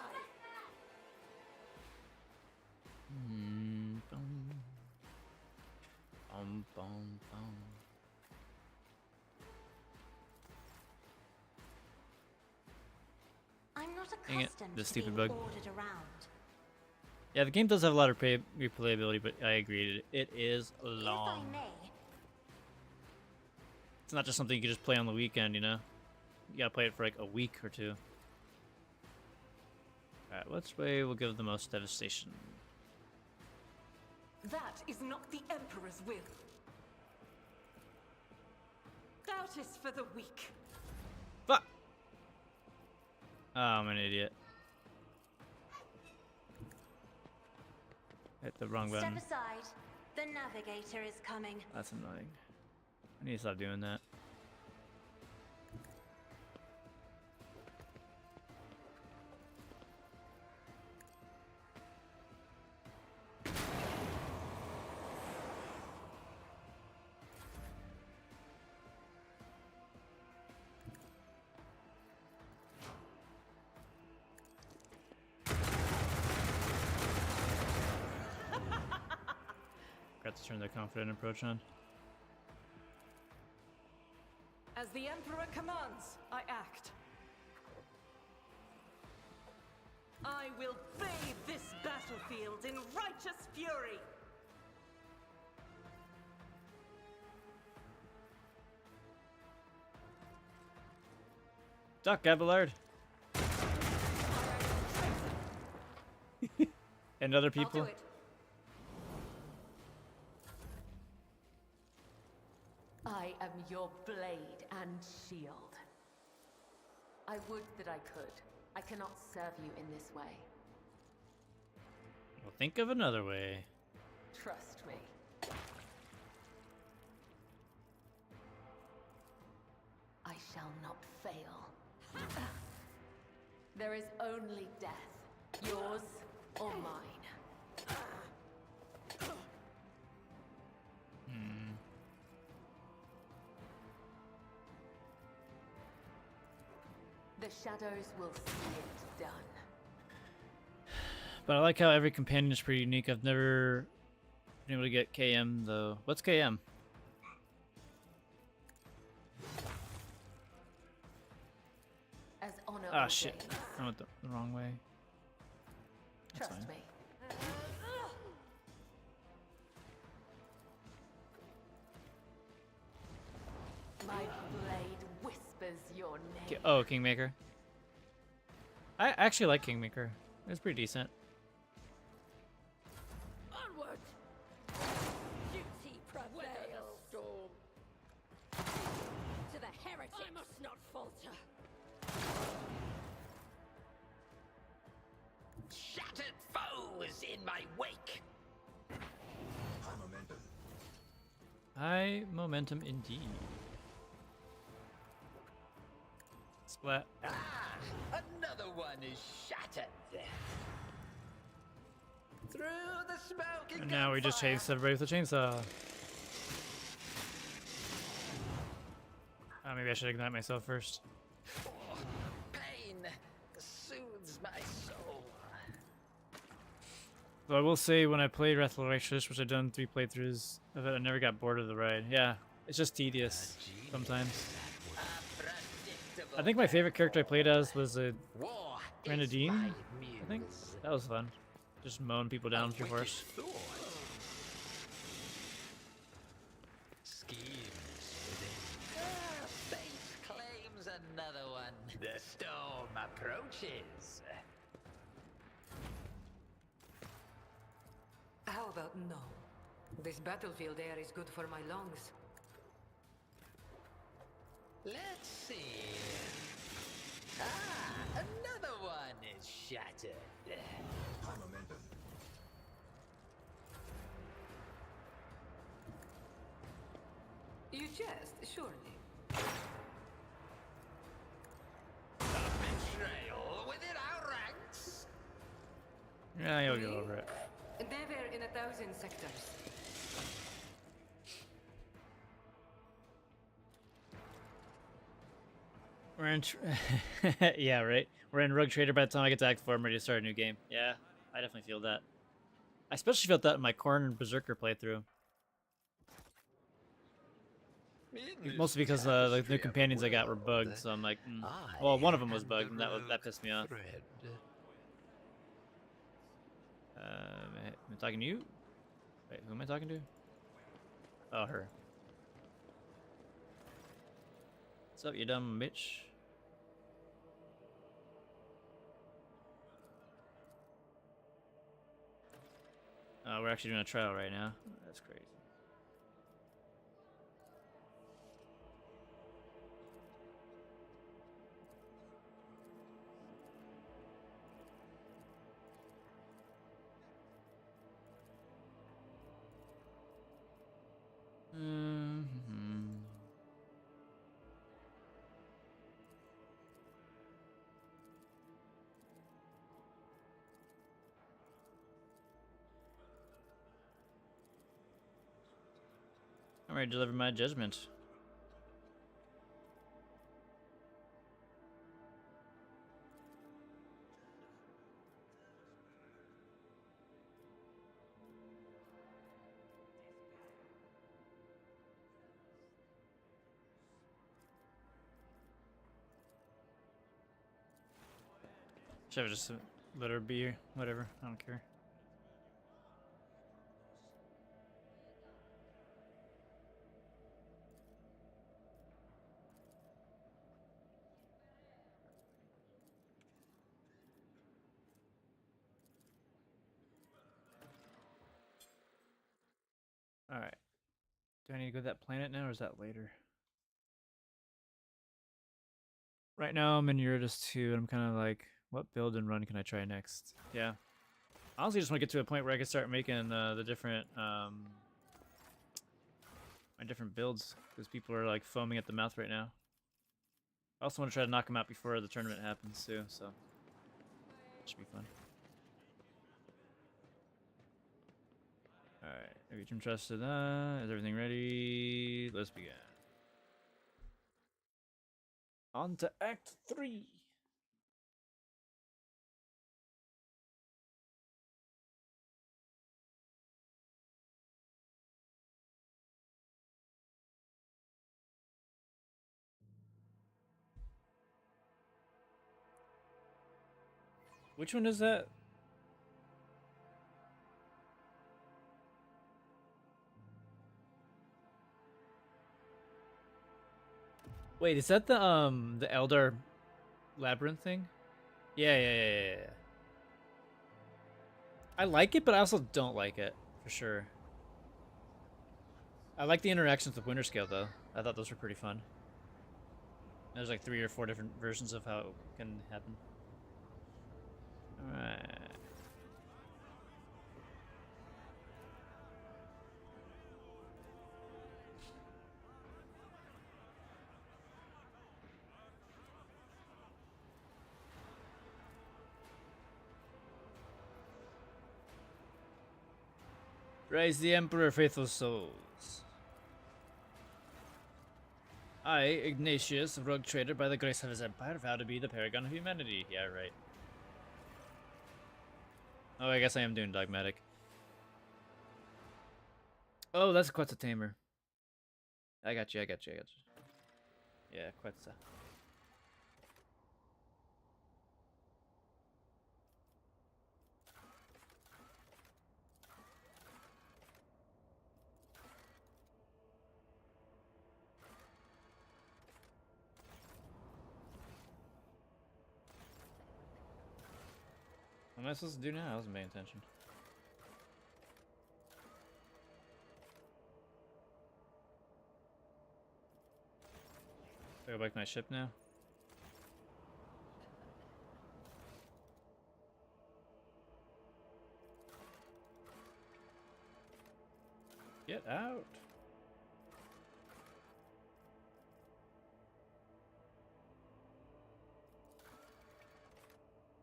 Bum, bum, bum. I'm not Dang it, accustomed this to stupid being bug. ordered around. Yeah, the game does have a lot of replayability, but I agree, it is long. If I may, It's not just something you can just play on the weekend, you know? You gotta play it for like a week or two. Alright, which way will give the most devastation? That is not the Emperor's will. Doubt is for the weak. Fuck! Oh, I'm an idiot. Hit the wrong button. Step aside. The navigator is coming. That's annoying. I need to stop doing that. Got to turn the confident approach on. As the Emperor commands, I act. I will bathe this battlefield in righteous fury. Duck, Abelard! And other people? I'll do it. I am your blade and shield. I would that I could. I cannot serve you in this way. Well, think of another way. Trust me. I shall not fail. There is only death, yours or mine. The shadows will see it done. But I like how every companion is pretty unique. I've never been able to get KM though. What's KM? As honor Ah, shit. ordains. I went the wrong way. That's Trust fine. me. My blade whispers your name. Oh, Kingmaker. I actually like Kingmaker. It's pretty decent. Onward! Duty prevails. Storm. To the heretic. I must not falter. Shattered foes in my wake. High momentum. High momentum indeed. Splat. Ah, another one is shattered. Through the smoke And now we just chase everybody with a chainsaw. Oh, maybe I should ignite myself first. Pain soothes my soul. Though I will say, when I played Wrath of the Righteous, which I've done 3 playthroughs of it, I never got bored of the ride. Yeah, it's just tedious sometimes. I think my favorite character I played as was a Grenadine, I think. That was fun. Just mowing people down with your horse. Fate claims another one. The storm approaches. How about no? This battlefield air is good for my lungs. Let's see. Ah, another one is shattered. High momentum. You jest, surely. Betrayal within our ranks. Yeah, you'll get over it. Never in 1,000 sectors. We're in. Yeah, right. We're in Rogue Trader by the time I get to Act 4. I'm ready to start a new game. Yeah, I definitely feel that. I especially felt that in my Corn Berserker playthrough. Mostly because the new companions I got were bugged, so I'm like, well, one of them was bugged, and that pissed me off. Am I talking to you? Wait, who am I talking to? Oh, her. What's up, you dumb bitch? We're actually doing a trial right now. That's crazy. I'm ready to deliver my judgment. Should I just let her be? Whatever. I don't care. Alright. Do I need to go to that planet now, or is that later? Right now, I'm in Eurytus 2, and I'm kind of like, what build and run can I try next? Yeah. I honestly just want to get to a point where I can start making the different, my different builds, because people are like foaming at the mouth right now. I also want to try to knock them out before the tournament happens too, so should be fun. Alright, are you interested? Is everything ready? Let's begin. On to Act 3. Which one is that? Wait, is that the Eldar Labyrinth thing? Yeah. I like it, but I also don't like it, for sure. I like the interactions with Winter Scale, though. I thought those were pretty fun. There's like 3 or 4 different versions of how it can happen. Alright. Praise the Emperor, faithful souls. I, Ignatius, rogue trader by the grace of his empire, vow to be the paragon of humanity. Yeah, right. Oh, I guess I am doing dogmatic. Oh, that's Quetzaltamer. I got you. Yeah, Quetzal. What am I supposed to do now? I wasn't paying attention. I go back to my ship now? Get out!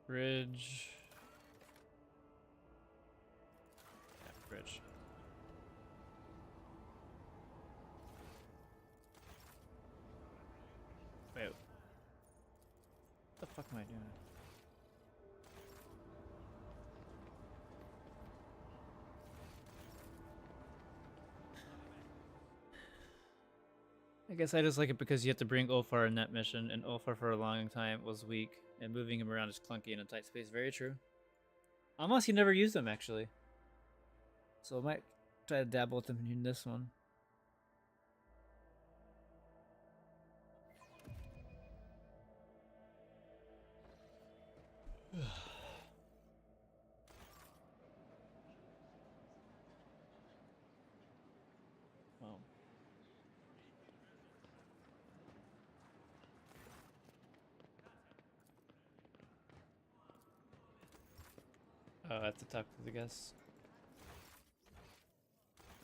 Bridge. Yeah, bridge. Wait. What the fuck am I doing? I guess I just like it because you have to bring Ulfar in that mission, and Ulfar for a long time was weak, and moving him around is clunky in a tight space. Very true. Almost you never used them, actually. So I might try to dabble with them in this one. I have to talk to the guests.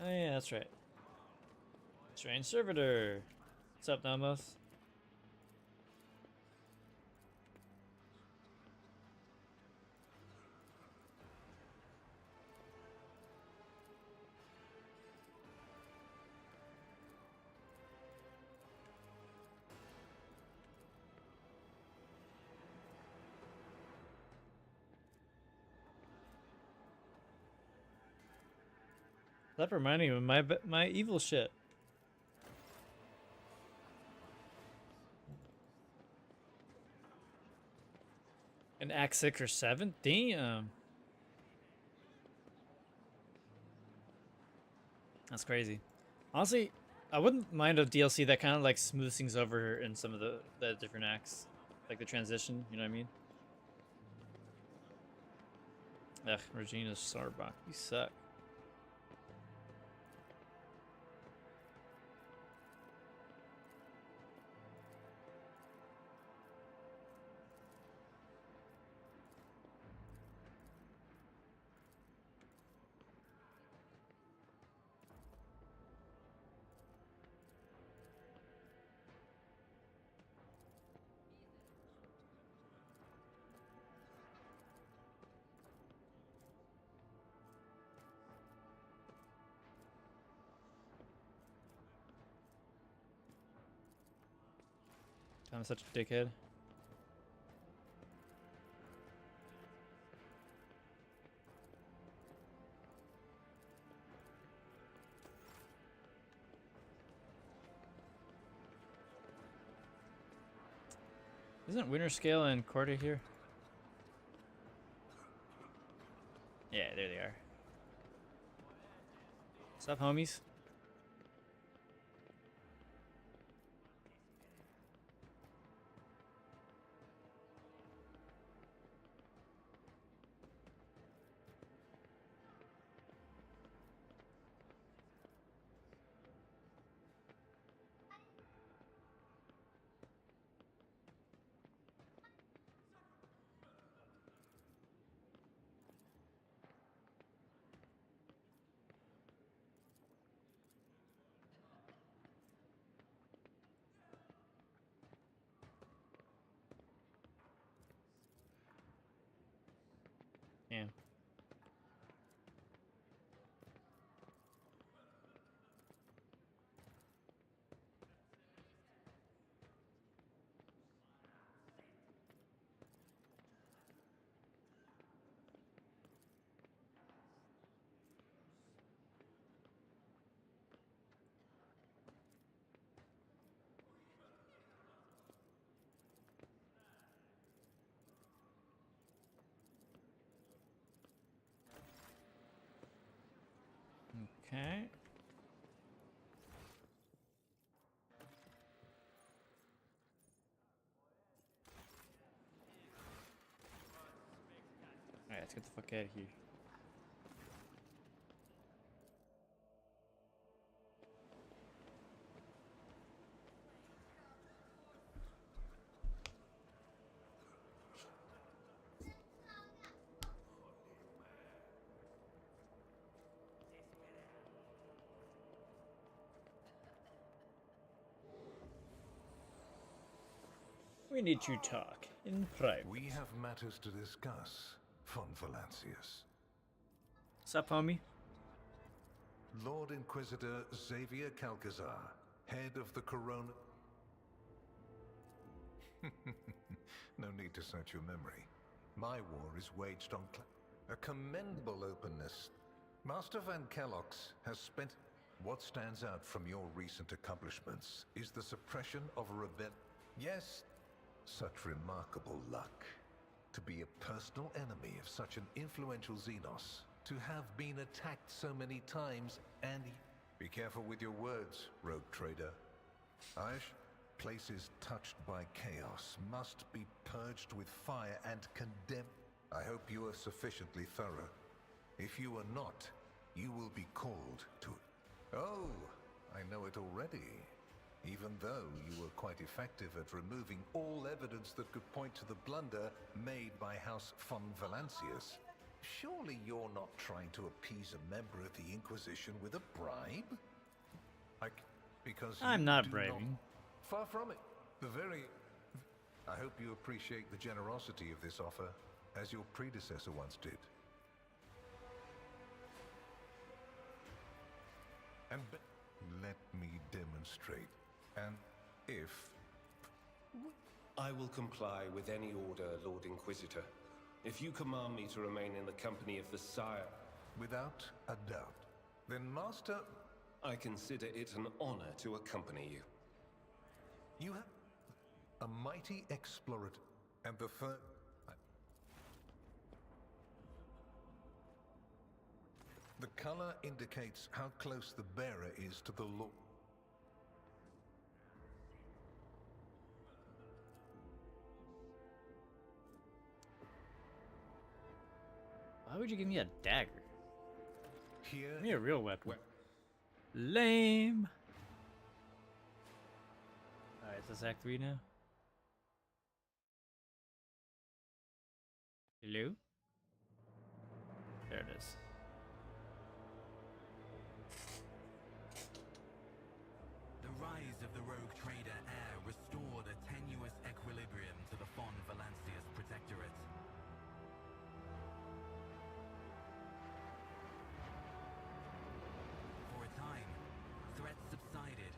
Oh yeah, that's right. Strange servitor. What's up, Nomos? That reminded me of my evil shit. An Act 6 or 7? Damn. That's crazy. Honestly, I wouldn't mind a DLC that kind of like smooths things over in some of the different acts. Like the transition, you know what I mean? Ugh, Regina Sarbach, you suck. I'm such a dickhead. Isn't Winter Scale and Corda here? Yeah, there they are. What's up, homies? Yeah. Okay. Alright, let's get the fuck out of here. We need to talk in private. We have matters to discuss, von Valancius. What's up, homie? Lord Inquisitor Xavier Calcazar, head of the Corona... No need to search your memory. My war is waged on a commendable openness. Master Van Kellox has spent... What stands out from your recent accomplishments is the suppression of a rebel... Yes, such remarkable luck. To be a personal enemy of such an influential Xenos. To have been attacked so many times and... Be careful with your words, rogue trader. Places touched by chaos must be purged with fire and condemned. I hope you are sufficiently thorough. If you are not, you will be called to... Oh, I know it already. Even though you were quite effective at removing all evidence that could point to the blunder made by House von Valancius. Surely you're not trying to appease a member of the Inquisition with a bribe? Because I'm you not do bribing. Far from it. I hope you appreciate the generosity of this offer, as your predecessor once did. And let me demonstrate. And if... I will comply with any order, Lord Inquisitor. If you command me to remain in the company of the Sire... Without a doubt. Then, Master... I consider it an honor to accompany you. You have a mighty explorer, and the first... The color indicates how close the bearer is to the Lord. Why would you give me a dagger? Here, give me a real weapon. Lame. Alright, is this Act 3 now? Hello? There it is. The rise of the rogue trader Heir restored a tenuous equilibrium to the Fon Valancius Protectorate. For a time, threats subsided,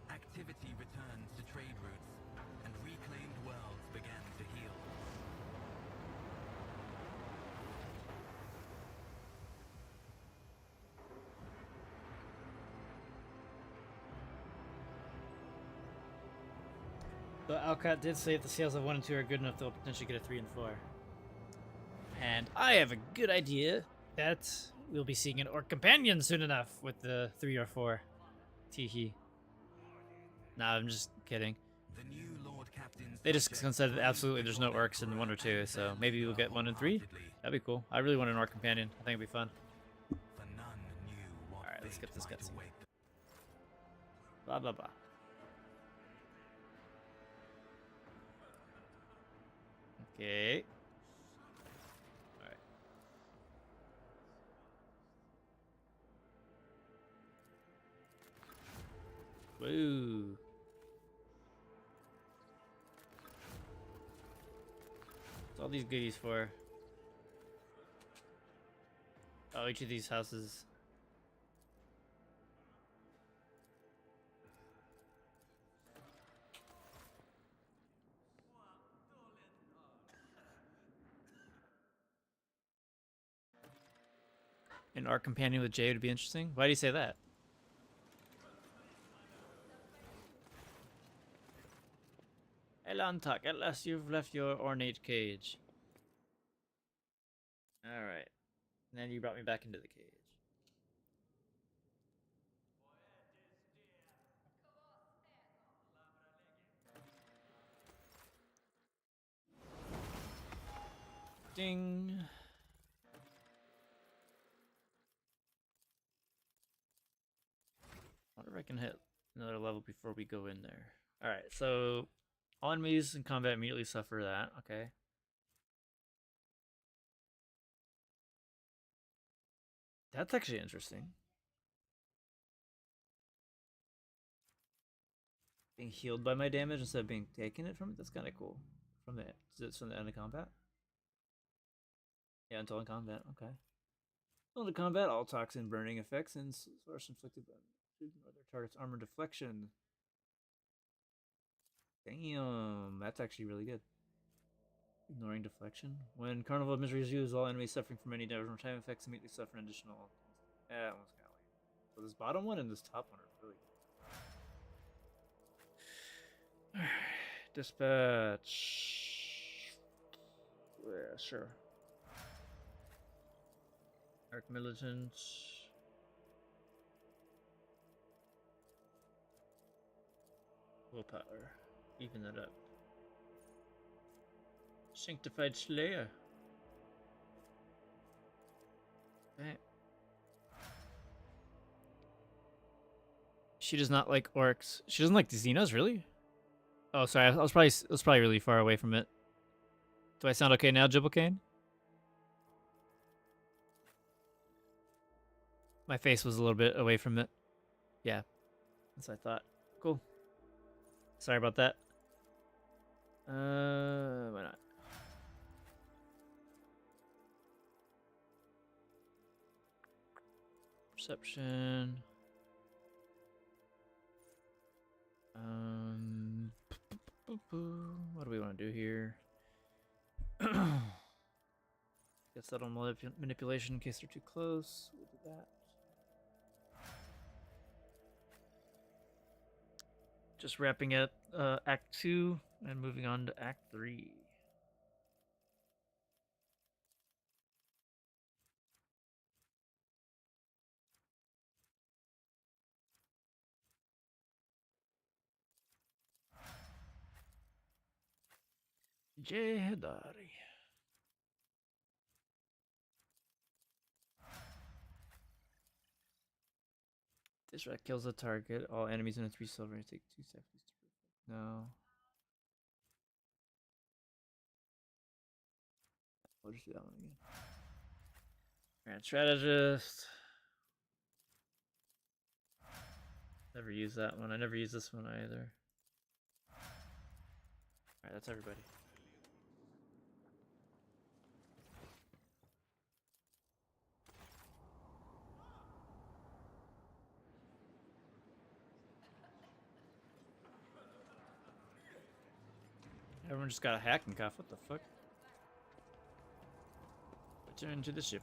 activity returned to trade routes, and reclaimed worlds began to heal. So Alcott did say if the sales of 1 and 2 are good enough, they'll potentially get a 3 and 4. And I have a good idea that we'll be seeing an Orc Companion soon enough with the 3 or 4. Teehee. Nah, I'm just kidding. The new Lord Captain's They just said that absolutely there's no Orcs in 1 or 2, so maybe we'll get 1 and 3. That'd be cool. I really want an Orc Companion. I think it'd be fun. Alright, let's get this cutscene. Blah, blah, blah. Okay. Alright. Woo. What's all these goodies for? Oh, each of these houses. An Arc Companion with Jay would be interesting. Why do you say that? Elantak, at last you've left your ornate cage. Alright. And then you brought me back into the cage. Ding. I wonder if I can hit another level before we go in there. Alright, so all enemies in combat immediately suffer that. Okay. That's actually interesting. Being healed by my damage instead of being taken it from it? That's kind of cool. From the end of combat? Yeah, until in combat. Okay. Until in combat, all toxin burning effects and source inflicted by other target's armor deflection. Damn, that's actually really good. Ignoring deflection. When Carnival of Misery is used, all enemies suffering from any damage from time effects immediately suffer an additional. Yeah, that one's kind of lame. So this bottom one and this top one are really good. Dispatch. Yeah, sure. Arc Militant. Willpower. Even that up. Sanctified Slayer. Okay. She does not like orcs. She doesn't like the Xenos, really? Oh, sorry. I was probably really far away from it. Do I sound okay now, Jibblekane? My face was a little bit away from it. Yeah, that's what I thought. Cool. Sorry about that. Why not? Perception. What do we want to do here? Guess that'll manipulation in case they're too close. We'll do that. Just wrapping up Act 2 and moving on to Act 3. Jehedari. This rat kills a target. All enemies in a 3 silver take 2 seconds to. No. We'll just do that one again. Grand strategist. Never use that one. I never use this one either. Alright, that's everybody. Everyone just got a hacking cough. What the fuck? Return to the ship.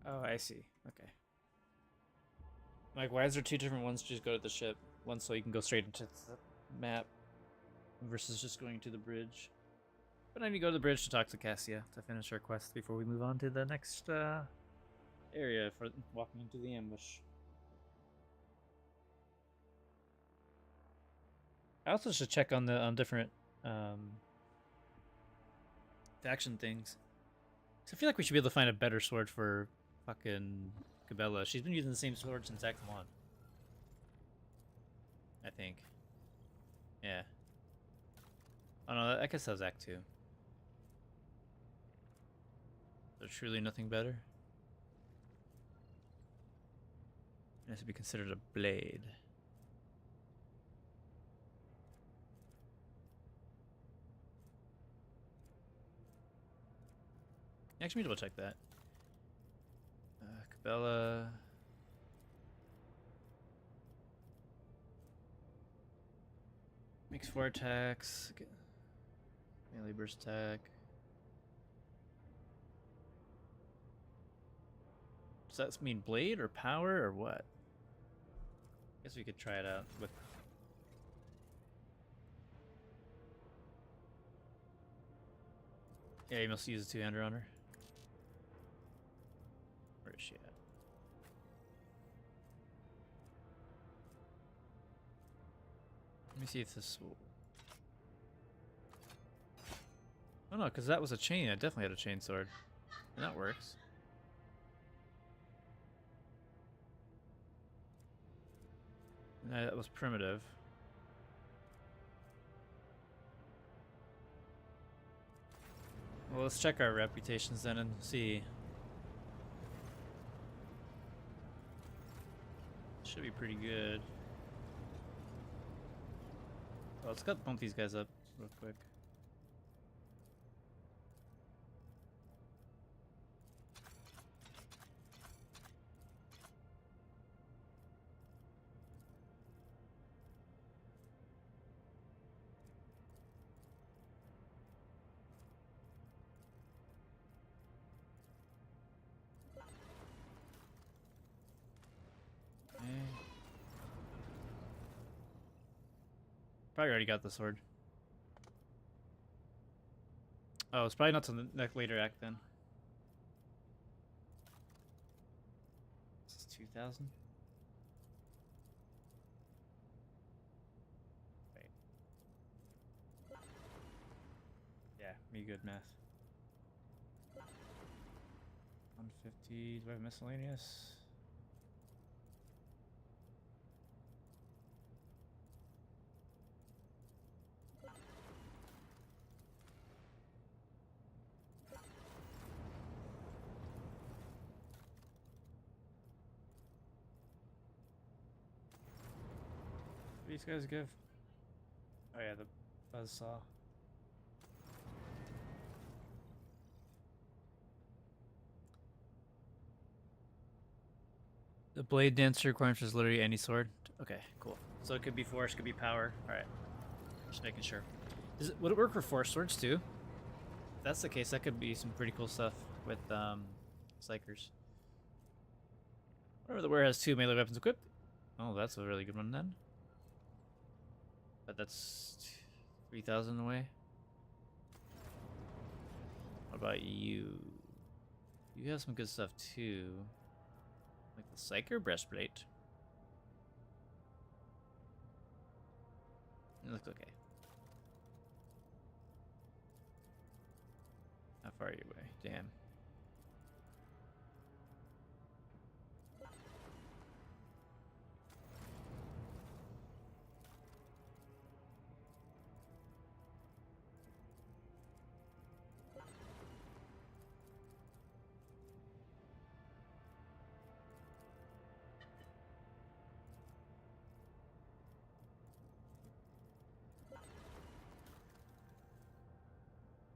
Oh, I see. Okay. Like, why is there 2 different ones to just go to the ship? One so you can go straight into the map versus just going to the bridge. But I need to go to the bridge to talk to Cassia to finish our quest before we move on to the next area for walking into the ambush. I also should check on the different faction things. So I feel like we should be able to find a better sword for fucking Cabela. She's been using the same sword since Act 1. I think. Yeah. Oh no, I guess that was Act 2. There's truly nothing better. It has to be considered a blade. Actually, double check that. Cabela. Makes 4 attacks. Melee burst attack. Does that mean blade or power or what? Guess we could try it out with. Yeah, you must use a 2-hander on her. Where is she at? Let me see if this will. Oh no, because that was a chain. I definitely had a chain sword. And that works. No, that was primitive. Well, let's check our reputations then and see. Should be pretty good. Well, let's bump these guys up real quick. Probably already got the sword. Oh, it's probably not till the next later act then. This is 2,000. Wait. Yeah, me good math. 150. Do I have miscellaneous? do these guys give? Oh yeah, the buzzsaw. The blade dancer requirement is literally any sword. Okay, cool. So it could be force, could be power. All right, just making sure. Would it work for force swords too? If that's the case, that could be some pretty cool stuff with Psykers. Whatever the wearer has 2 melee weapons equipped. Oh, that's a really good one then. But that's 3,000 away. What about you? You have some good stuff too. Like the Psyker breastplate. It looks okay. How far are you away? Damn.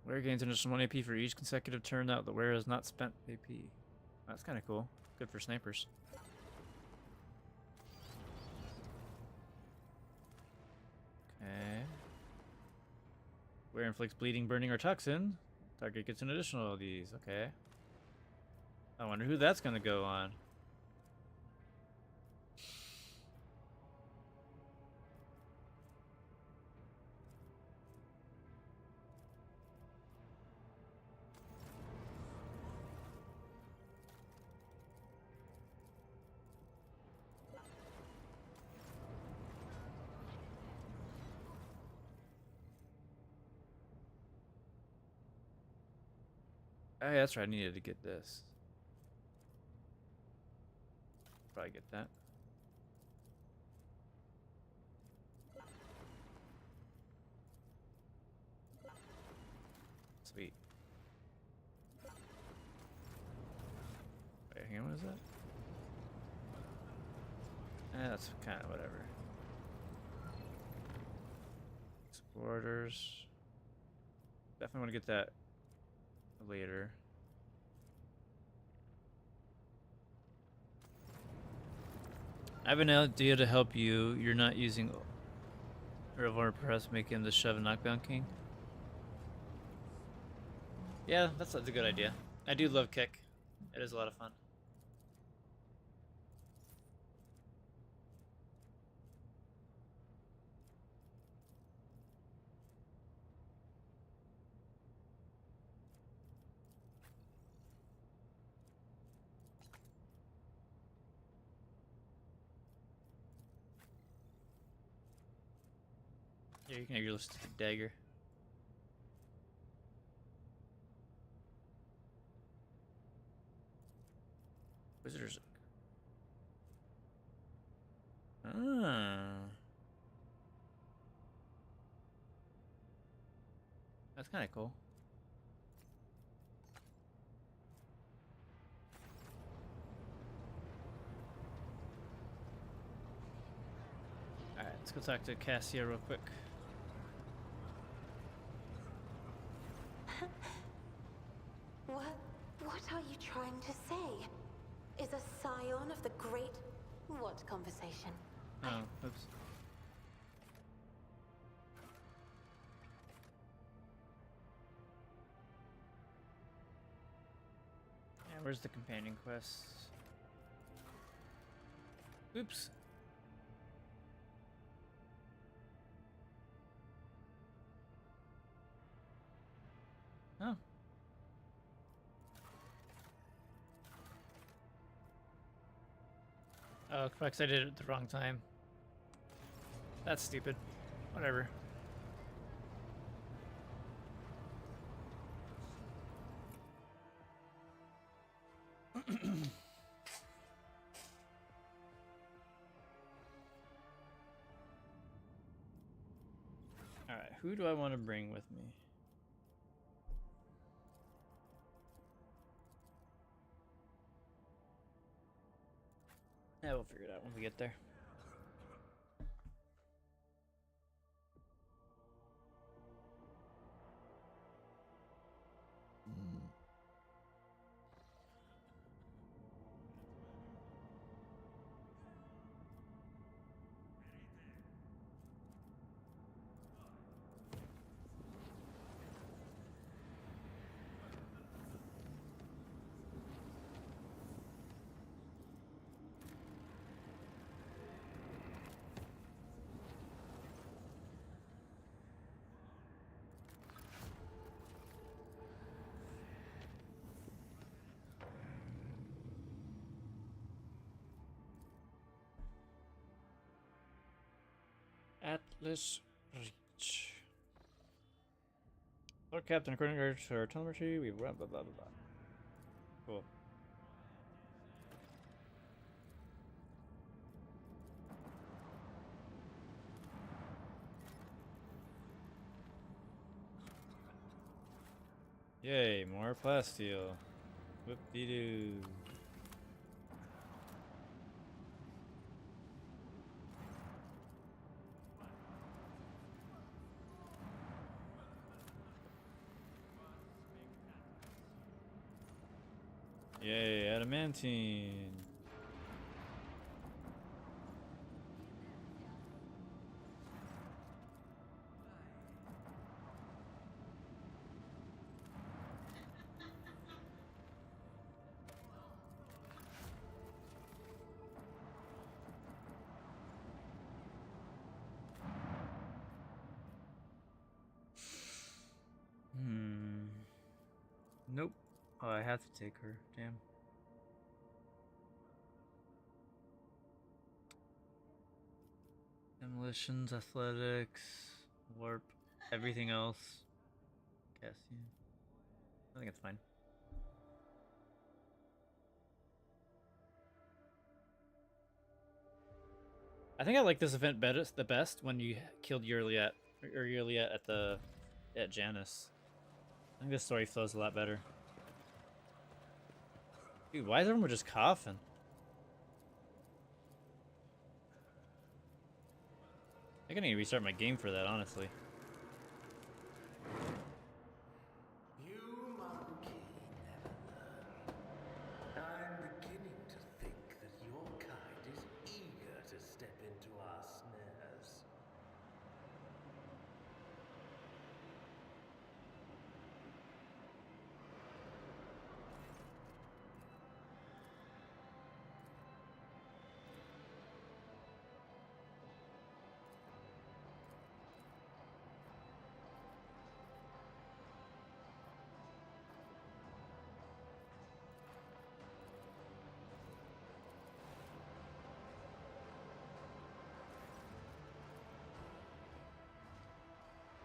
Wearer gains an additional 1 AP for each consecutive turn that the wearer has not spent AP. That's kind of cool. Good for snipers. Okay. Wearer inflicts bleeding, burning, or toxin. Target gets an additional of these. Okay. I wonder who that's going to go on. Oh, yeah, that's right. I needed to get this. Probably get that. Sweet. Wait, hang on, what is that? That's kind of whatever. Exporters. Definitely want to get that later. I have an idea to help you. You're not using Revolver Press, make him the shove and knockdown king. Yeah, that's a good idea. I do love kick. It is a lot of fun. Yeah, you can have your listed dagger. Wizard's. Ah. That's kind of cool. Alright, let's go talk to Cassia real quick. What are you trying to say? Is a scion of the great... What conversation? Oh, oops. Yeah, where's the companion quest? Oops. Oh. Oh, because I did it at the wrong time. That's stupid. Whatever. Alright, who do I want to bring with me? Yeah, we'll figure it out when we get there. Atlas Reach. Lord Captain, according to our telemetry, we blah blah blah blah blah. Cool. Yay, more plasteel. Whoop-de-doo. Yay, adamantine. Nope. Oh, I have to take her. Damn. Demolitions, athletics, warp, everything else. Guess, yeah. I think it's fine. I think I like this event the best when you killed Yurliet at Janus. I think this story flows a lot better. Dude, why is everyone just coughing? I think I need to restart my game for that, honestly. You monkey never learn. I'm beginning to think that your kind is eager to step into our snares.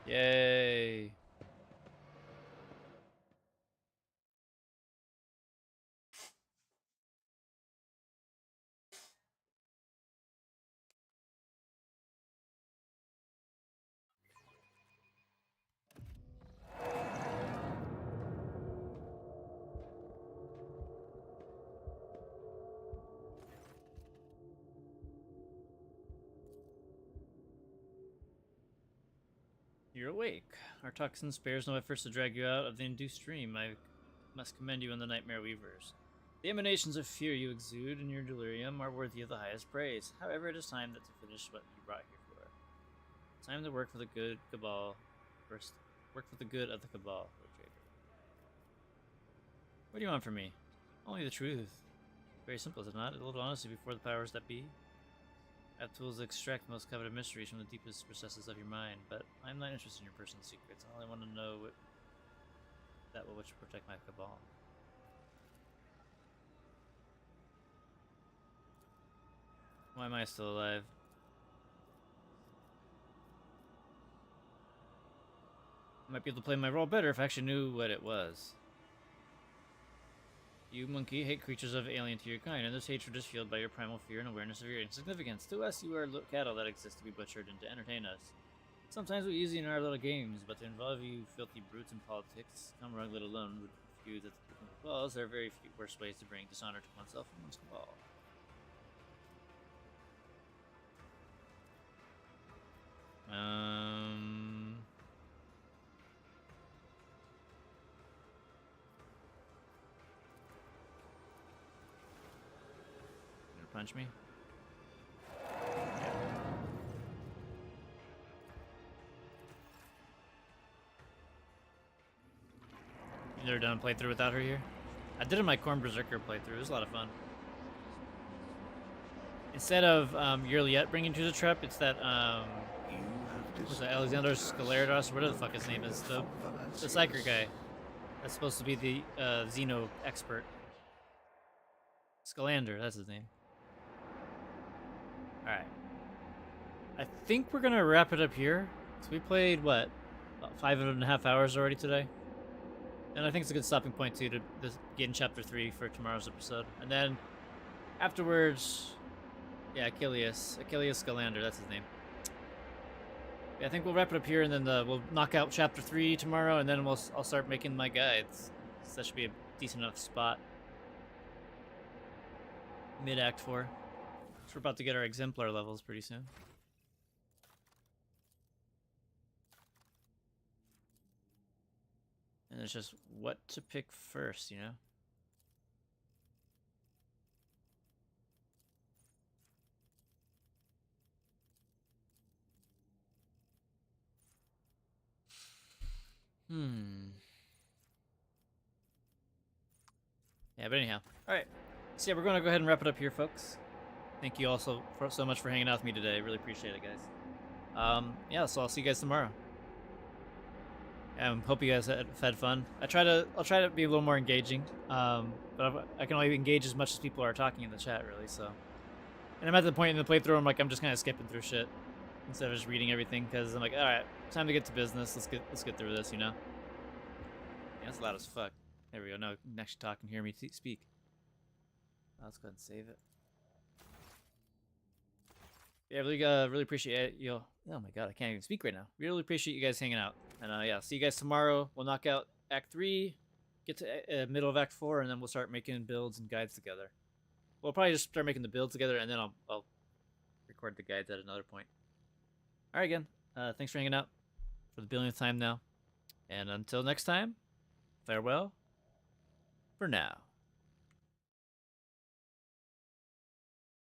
Yay. You're awake. Our toxin spares no efforts to drag you out of the induced dream. I must commend you on the Nightmare Weavers. The emanations of fear you exude in your delirium are worthy of the highest praise. However, it is time to finish what you brought here for. Time to work for the good Cabal. First, work for the good of the Cabal, the traitor. What do you want from me? Only the truth. Very simple, is it not? A little honesty before the powers that be. I have tools to extract the most coveted mysteries from the deepest recesses of your mind, but I'm not interested in your personal secrets. All I want to know that which will protect my Cabal. Why am I still alive? I might be able to play my role better if I actually knew what it was. You, monkey, hate creatures of alien to your kind, and this hatred is fueled by your primal fear and awareness of your insignificance. To us, you are cattle that exist to be butchered and to entertain us. Sometimes we're easy in our little games, but to involve you filthy brutes in politics, come wrong let alone would feud that the Cabals, there are very few worse ways to bring dishonor to oneself and one's Cabal. Punch me? Yeah. You never done a playthrough without her here? I did it in my Corn Berserker playthrough. It was a lot of fun. Instead of Yurliet bringing to the trap, it's that what's that, Alexander Scalerados, whatever the fuck his name is, the Psyker guy. That's supposed to be the Xeno expert. Scalander, that's his name. Alright. I think we're gonna wrap it up here. So we played what, about 5.5 hours already today, and I think it's a good stopping point too to get in chapter 3 for tomorrow's episode. And then afterwards, yeah, Achilles Galander, that's his name. Yeah, I think we'll wrap it up here, and then we'll knock out chapter 3 tomorrow, and then I'll start making my guides. So that should be a decent enough spot. Mid-Act 4. So we're about to get our exemplar levels pretty soon. And it's just what to pick first, you know? Yeah, but anyhow. Alright. So yeah, we're going to go ahead and wrap it up here, folks. Thank you all so much for hanging out with me today. Really appreciate it, guys. Yeah, so I'll see you guys tomorrow. Hope you guys had fun. I'll try to be a little more engaging. But I can only engage as much as people are talking in the chat, really. So, and I'm at the point in the playthrough I'm just kind of skipping through shit instead of just reading everything, because I'm like, all right, time to get to business. Let's get through this, you know. Yeah, that's loud as fuck. There we go. No, you can actually talk and hear me speak. Let's go ahead and save it. Yeah, really appreciate you. Oh my god, I can't even speak right now. Really appreciate you guys hanging out. And yeah, see you guys tomorrow. We'll knock out Act 3, get to middle of Act 4, and then we'll start making builds and guides together. We'll probably just start making the builds together, and then I'll record the guides at another point. All right, again, thanks for hanging out for the billionth time now. And until next time, farewell for now.